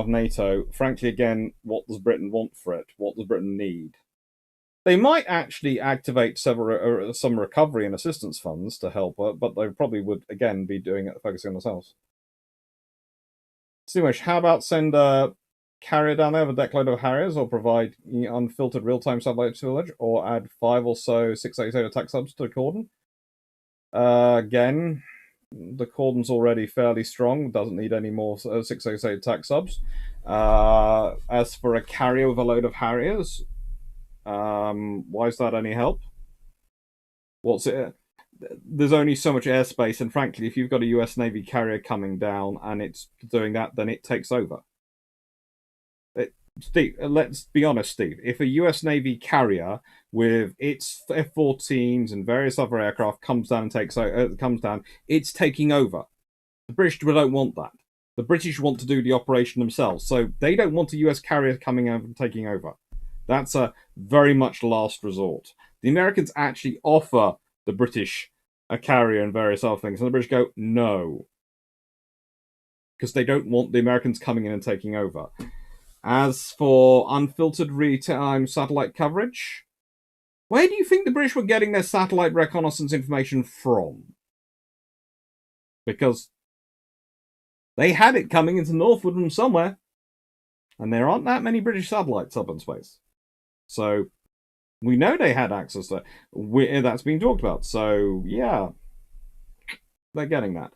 NATO, frankly, again, what does Britain want for it? What does Britain need? They might actually activate some recovery and assistance funds to help her, but they probably would, again, be doing it, focusing on themselves. Simush, how about send a carrier down there with a deckload of Harriers, or provide unfiltered real-time satellite village, or add 5 or so 688 attack subs to the cordon? Again, the cordon's already fairly strong, doesn't need any more 688 attack subs. As for a carrier with a load of Harriers, why is that any help? What's it? There's only so much airspace, and frankly, if you've got a US Navy carrier coming down and it's doing that, then it takes over. Steve, let's be honest, Steve. If a US Navy carrier with its F-14s and various other aircraft comes down it's taking over. The British don't want that. The British want to do the operation themselves, so they don't want a US carrier coming over and taking over. That's a very much last resort. The Americans actually offer the British a carrier and various other things, and the British go, no. Because they don't want the Americans coming in and taking over. As for unfiltered real-time satellite coverage, where do you think the British were getting their satellite reconnaissance information from? Because they had it coming into Northwood from somewhere, and there aren't that many British satellites up in space. So we know they had access to it. That's being talked about. So yeah, they're getting that.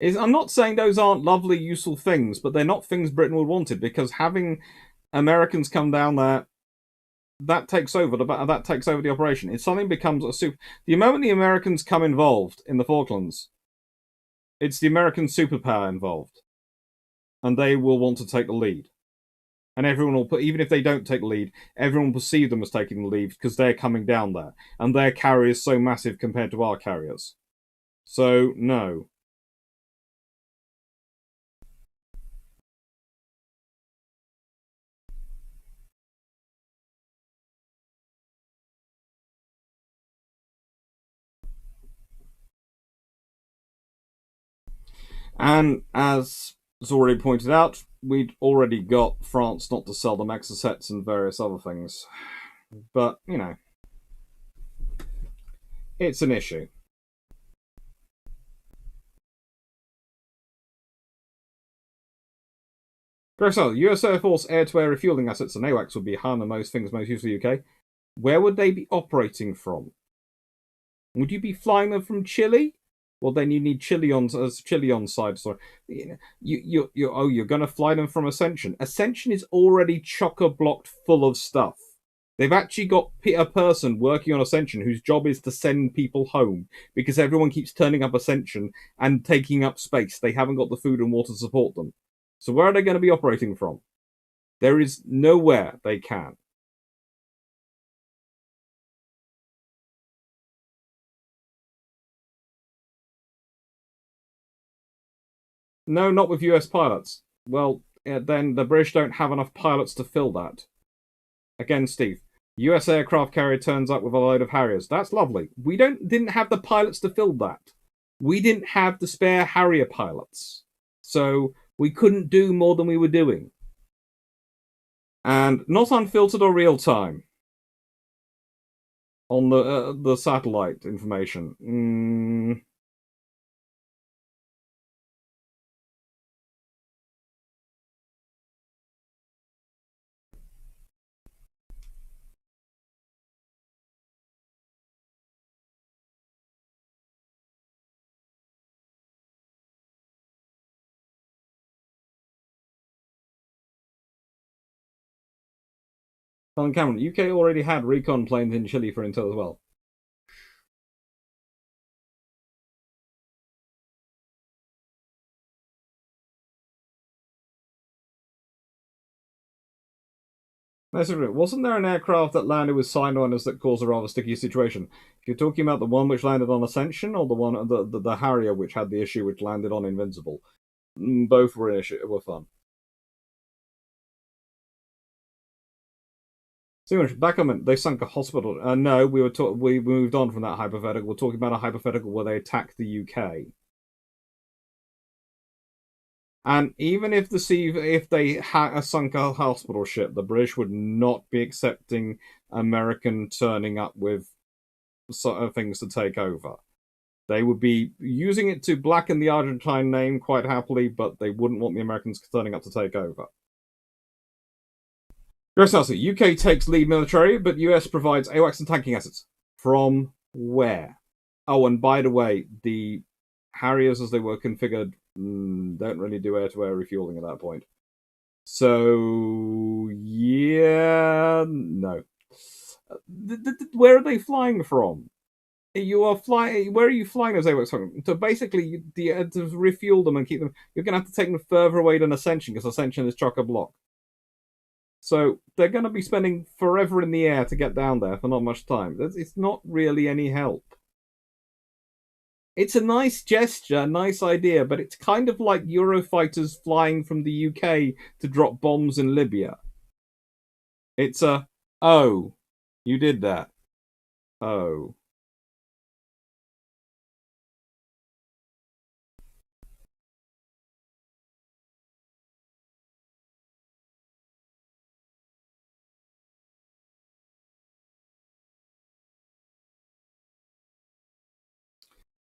I'm not saying those aren't lovely, useful things, but they're not things Britain would wanted, because having Americans come down there, that takes over the operation. If something becomes a super, the moment the Americans come involved in the Falklands, it's the American superpower involved, and they will want to take the lead. And everyone will even if they don't take the lead, everyone will perceive them as taking the lead because they're coming down there, and their carrier is so massive compared to our carriers. So no. And as was already pointed out, we'd already got France not to sell them exocets and various other things. But, you know, it's an issue. Grosel, US Air Force air-to-air refueling assets and AWACS would be higher than most things most used for the UK. Where would they be operating from? Would you be flying them from Chile? Well, then you need Chile on side. Sorry, you're going to fly them from Ascension. Ascension is already chock-a-blocked full of stuff. They've actually got a person working on Ascension whose job is to send people home because everyone keeps turning up Ascension and taking up space. They haven't got the food and water to support them. So where are they going to be operating from? There is nowhere they can. No, not with US pilots. Well, then the British don't have enough pilots to fill that. Again, Steve, US aircraft carrier turns up with a load of Harriers. That's lovely. We didn't have the pilots to fill that. We didn't have the spare Harrier pilots. So we couldn't do more than we were doing. And not unfiltered or real-time on the satellite information. Colin Cameron, UK already had recon planes in Chile for intel as well. Wasn't there an aircraft that landed with Sidewinders that caused a rather sticky situation? If you're talking about the one which landed on Ascension, or the one the Harrier which had the issue which landed on Invincible, both were fun. So back on, they sunk a hospital. No, we moved on from that hypothetical. We're talking about a hypothetical where they attacked the UK. And even if they sunk a hospital ship, the British would not be accepting American turning up with sort of things to take over. They would be using it to blacken the Argentine name quite happily, but they wouldn't want the Americans turning up to take over. UK takes lead military, but US provides AWACS and tanking assets. From where? Oh, and by the way, the Harriers as they were configured don't really do air-to-air refueling at that point. So, yeah, no. Where are they flying from? You are flying. Where are you flying those AWACS from? So basically, to refuel them and keep them, you're going to have to take them further away than Ascension, because Ascension is chock-a-block. So they're going to be spending forever in the air to get down there for not much time. It's not really any help. It's a nice gesture, nice idea, but it's kind of like Eurofighters flying from the UK to drop bombs in Libya. It's oh, you did that. Oh.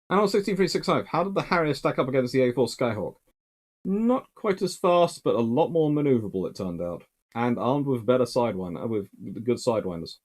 Animal 16365, how did the Harrier stack up against the A4 Skyhawk? Not quite as fast, but a lot more maneuverable, it turned out. And armed with better Sidewinder, with good Sidewinders.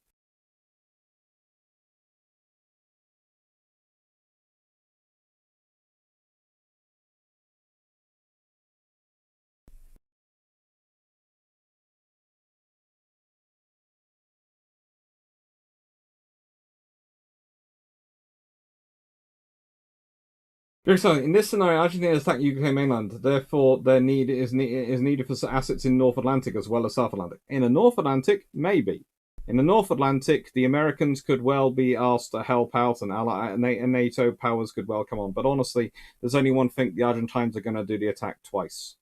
In this scenario, Argentina has attacked UK mainland. Therefore, their need is needed for assets in North Atlantic as well as South Atlantic. In the North Atlantic, maybe. In the North Atlantic, the Americans could well be asked to help out, and NATO powers could well come on. But honestly, there's only one thing: the Argentines are going to do the attack twice.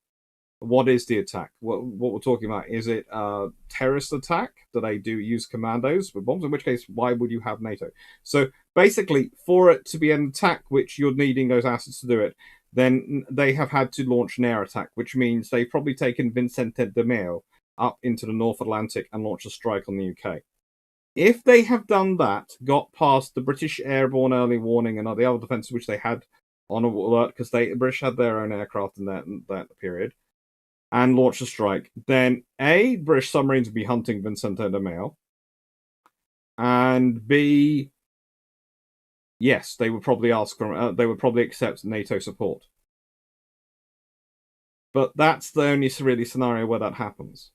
What is the attack? What we're talking about? Is it a terrorist attack? Do they use commandos with bombs? In which case, why would you have NATO? So basically, for it to be an attack which you're needing those assets to do it, then they have had to launch an air attack, which means they've probably taken Vicente de Meo up into the North Atlantic and launched a strike on the UK. If they have done that, got past the British airborne early warning and the other defences which they had on alert, because the British had their own aircraft in that period, and launch a strike, then A, British submarines would be hunting Vicente de Meo, and B, yes, they would probably accept NATO support. But that's the only really scenario where that happens.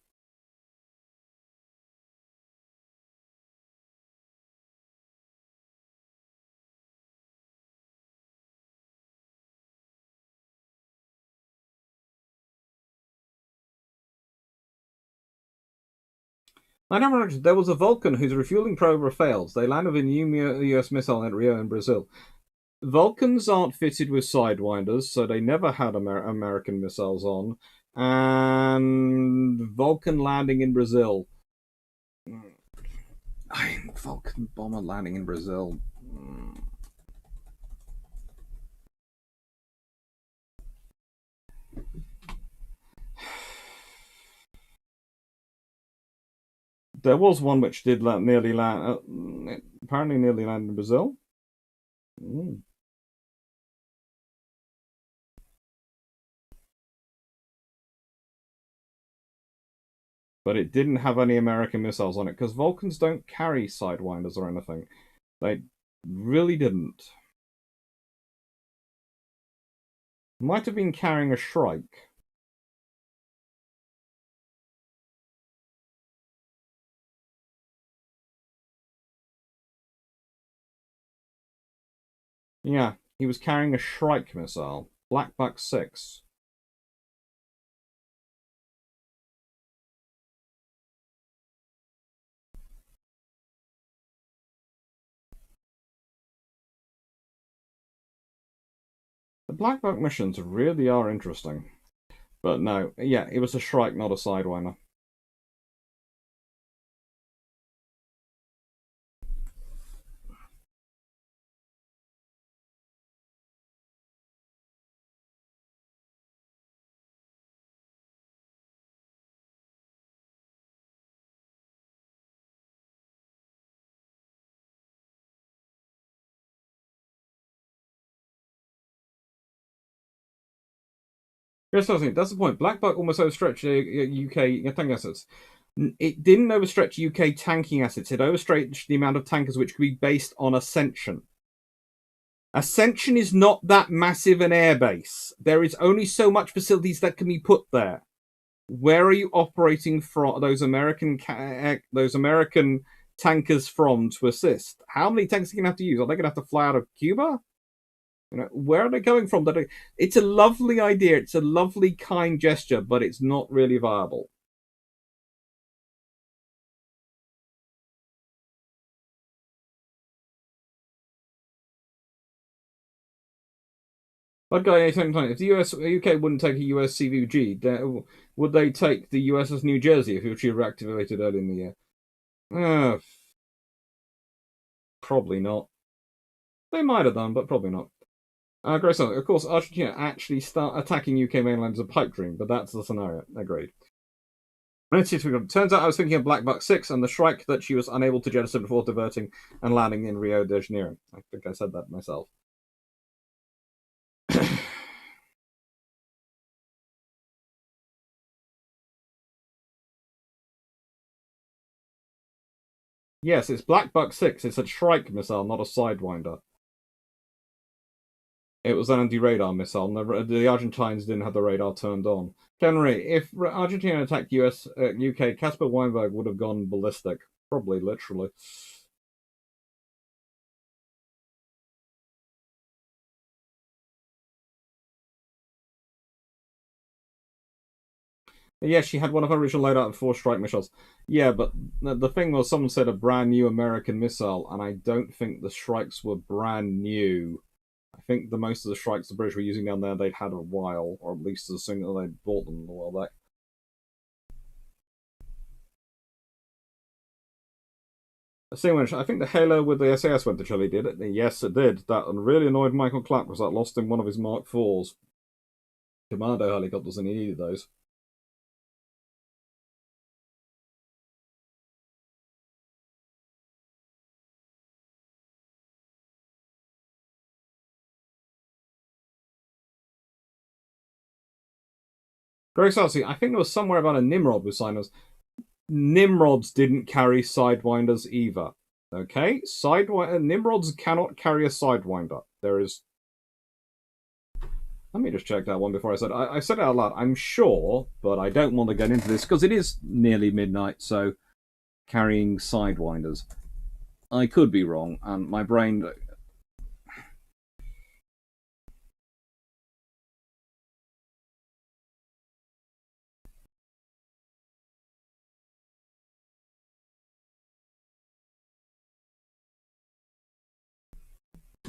There was a Vulcan whose refueling probe fails. They landed with a new US missile at Rio in Brazil. Vulcans aren't fitted with Sidewinders, so they never had American missiles on. And Vulcan landing in Brazil. Vulcan bomber landing in Brazil. There was one which did nearly land, apparently nearly landed in Brazil. But it didn't have any American missiles on it, because Vulcans don't carry Sidewinders or anything. They really didn't. Might have been carrying a Shrike. Yeah, he was carrying a Shrike missile. Blackbuck 6. The Blackbuck missions really are interesting. But no, yeah, it was a Shrike, not a Sidewinder. That's the point. Blackbuck almost overstretched UK tank assets. It didn't overstretch UK tanking assets. It overstretched the amount of tankers which could be based on Ascension. Ascension is not that massive an airbase. There is only so much facilities that can be put there. Where are you operating from those American tankers from to assist? How many tanks are you going to have to use? Are they going to have to fly out of Cuba? Where are they going from? It's a lovely idea. It's a lovely, kind gesture, but it's not really viable. But guy, if the UK wouldn't take a US CVG, would they take the USS New Jersey if it was reactivated early in the year? Probably not. They might have done, but probably not. Grace, of course, Argentina actually start attacking UK mainland as a pipe dream, but that's the scenario. Agreed. Turns out I was thinking of Black Buck 6 and the Shrike that she was unable to jettison before diverting and landing in Rio de Janeiro. I think I said that myself. Yes, it's Black Buck 6. It's a Shrike missile, not a Sidewinder. It was an anti-radar missile. The Argentines didn't have the radar turned on. Henry, if Argentina attacked UK, Casper Weinberg would have gone ballistic. Probably, literally. Yeah, she had one of her original loadout of 4 strike missiles. Yeah, but the thing was, someone said a brand new American missile, and I don't think the Shrikes were brand new. I think the most of the Shrikes the British were using down there, they'd had a while, or at least as soon as they'd bought them a while back. I think the Halo with the SAS went to Chile, did it? Yes, it did. That really annoyed Michael Clarke because that lost him one of his Mark IVs. Commando helicopters, and he needed those. Greg Sarsi, I think there was somewhere about a Nimrod with signers. Nimrods didn't carry Sidewinders either. Okay? Nimrods cannot carry a Sidewinder. There is. Let me just check that one before I said. I said it out loud. I'm sure, but I don't want to get into this because it is nearly midnight, so carrying Sidewinders. I could be wrong, and my brain.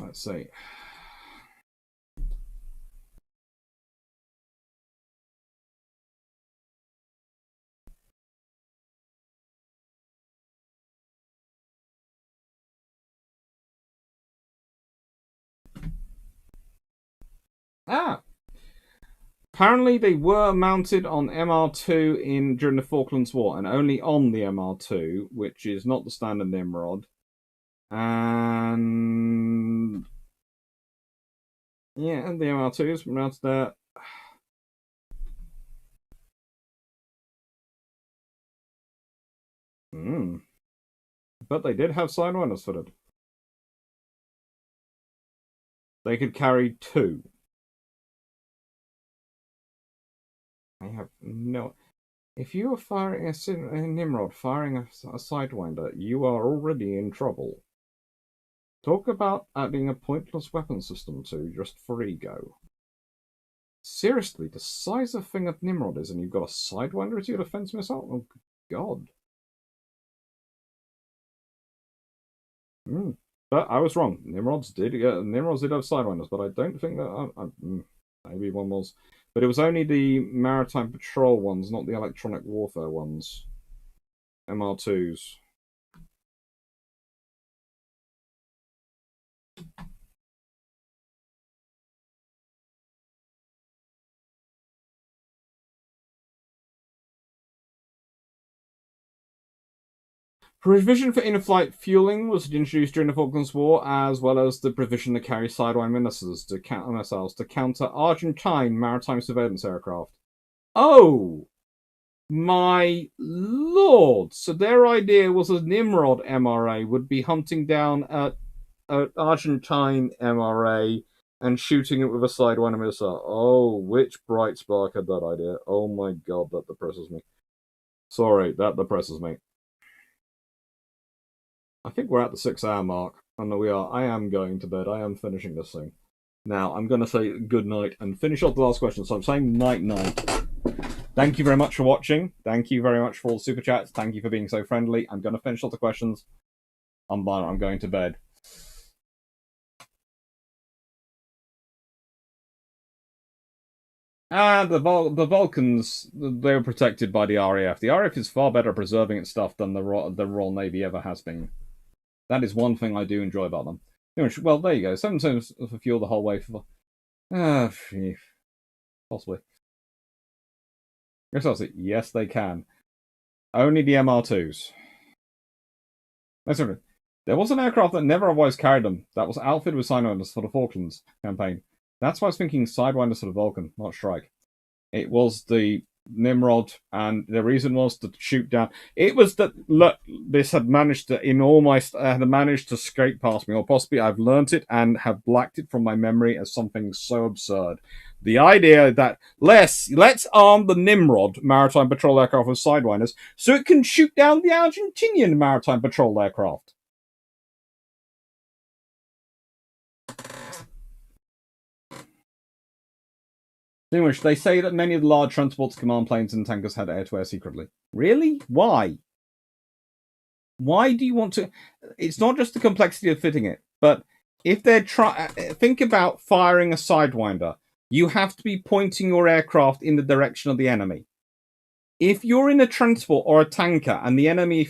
Let's see. Apparently they were mounted on MR2 during the Falklands War, and only on the MR2, which is not the standard Nimrod. And yeah, the MR2s mounted there. But they did have Sidewinders fitted. They could carry 2. I have no. If you are firing a Nimrod, firing a Sidewinder, you are already in trouble. Talk about adding a pointless weapon system to just for ego. Seriously, the size of thing of Nimrod is, and you've got a Sidewinder as your defense missile? Oh, God. But I was wrong. Nimrods did have Sidewinders, but I don't think that... maybe one was. But it was only the maritime patrol ones, not the electronic warfare ones. MR2s. Provision for in-flight fueling was introduced during the Falklands War, as well as the provision to carry Sidewinder missiles to counter Argentine maritime surveillance aircraft. Oh! My lord! So their idea was a Nimrod MRA would be hunting down an Argentine MRA and shooting it with a Sidewinder missile. Oh, which bright spark had that idea? Oh my god, that depresses me. Sorry, that depresses me. I think we're at the 6-hour mark. I know we are. I am going to bed. I am finishing this thing. Now, I'm going to say good night and finish off the last question. So I'm saying night-night. Thank you very much for watching. Thank you very much for all the super chats. Thank you for being so friendly. I'm going to finish off the questions. I'm going to bed. And the Vulcans, they were protected by the RAF. The RAF is far better at preserving its stuff than the Royal Navy ever has been. That is one thing I do enjoy about them. Well, there you go. 7 times for fuel the whole way. Possibly. Yes, they can. Only the MR2s. There was an aircraft that never otherwise carried them. That was outfitted with Sidewinders for the Falklands campaign. That's why I was thinking Sidewinders for the Vulcan, not Strike. It was the Nimrod, and the reason was to shoot down. It was that this had managed to, had managed to scrape past me, or possibly I've learnt it and have blacked it from my memory as something so absurd. The idea that let's arm the Nimrod maritime patrol aircraft with Sidewinders so it can shoot down the Argentinian maritime patrol aircraft. Distinguished, they say that many of the large transport command planes and tankers had air-to-air secretly. Really? Why? Why do you want to... It's not just the complexity of fitting it, but if they're think about firing a Sidewinder. You have to be pointing your aircraft in the direction of the enemy. If you're in a transport or a tanker and the enemy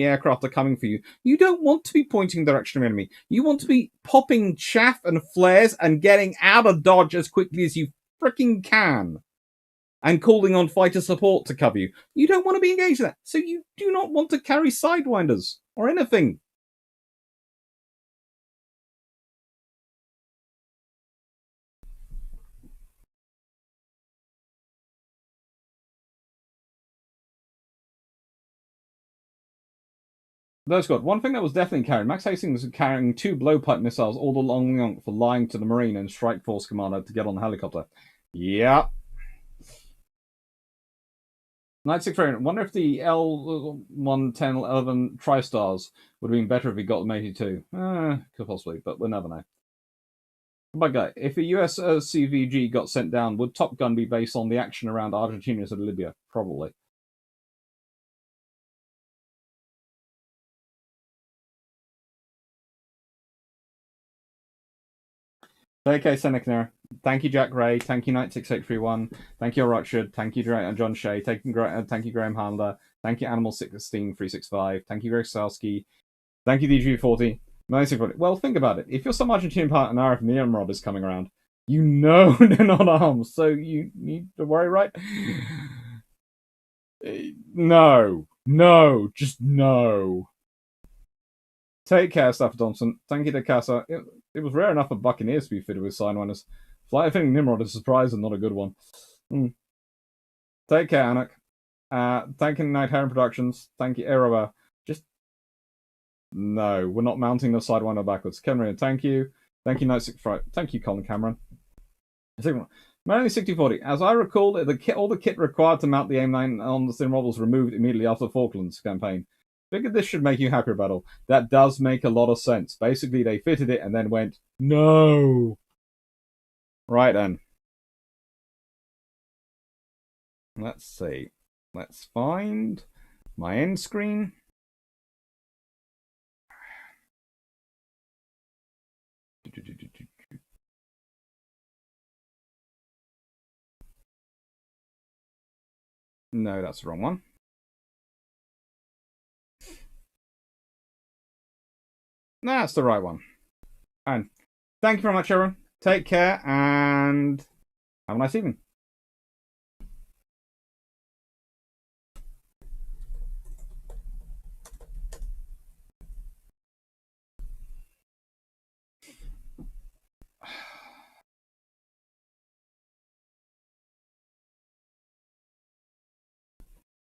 aircraft are coming for you, you don't want to be pointing the direction of the enemy. You want to be popping chaff and flares and getting out of dodge as quickly as you freaking can, and calling on fighter support to cover you. You don't want to be engaged in that, so you do not want to carry Sidewinders or anything. That's good. One thing that was definitely carried. Max Hastings was carrying 2 blowpipe missiles all along for lying to the Marine and Strike Force commander to get on the helicopter. Yeah. Knight 6 variant. Wonder if the L11011 TriStars would have been better if he got them 82. Could possibly, but we'll never know. But guy, if a US CVG got sent down, would Top Gun be based on the action around Argentina and Libya? Probably. Okay, Seneca. Thank you, Jack Ray. Thank you, Knight6831. Thank you, Rockshard. Thank you, John Shea. Thank you, Graham Handler. Thank you, Animal16365. Thank you, Greg Salsky. Thank you, DG40. Well, think about it. If you're some Argentinian partner, if Nimrod is coming around, you know they're not armed, so you need to worry, right? No, just no. Take care, Stafford Thompson. Thank you to Casa. It was rare enough for Buccaneers to be fitted with Sidewinders. Flight fitting Nimrod is a surprise and not a good one. Take care, Anak. Thank you, Night Heron Productions. Thank you, Eroba. Just... No, we're not mounting the Sidewinder backwards. Cameron, thank you. Thank you, Night 6 Fright. Thank you, Colin Cameron. Manly 6040. As I recall, all the kit required to mount the AIM-9 on the Nimrod was removed immediately after the Falklands campaign. Figured this should make you happy about all. That does make a lot of sense. Basically, they fitted it and then went, no. Right then. Let's see. Let's find my end screen. No, that's the wrong one. That's the right one. And thank you very much, everyone. Take care and have a nice evening.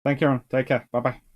Thank you, everyone. Take care. Bye-bye.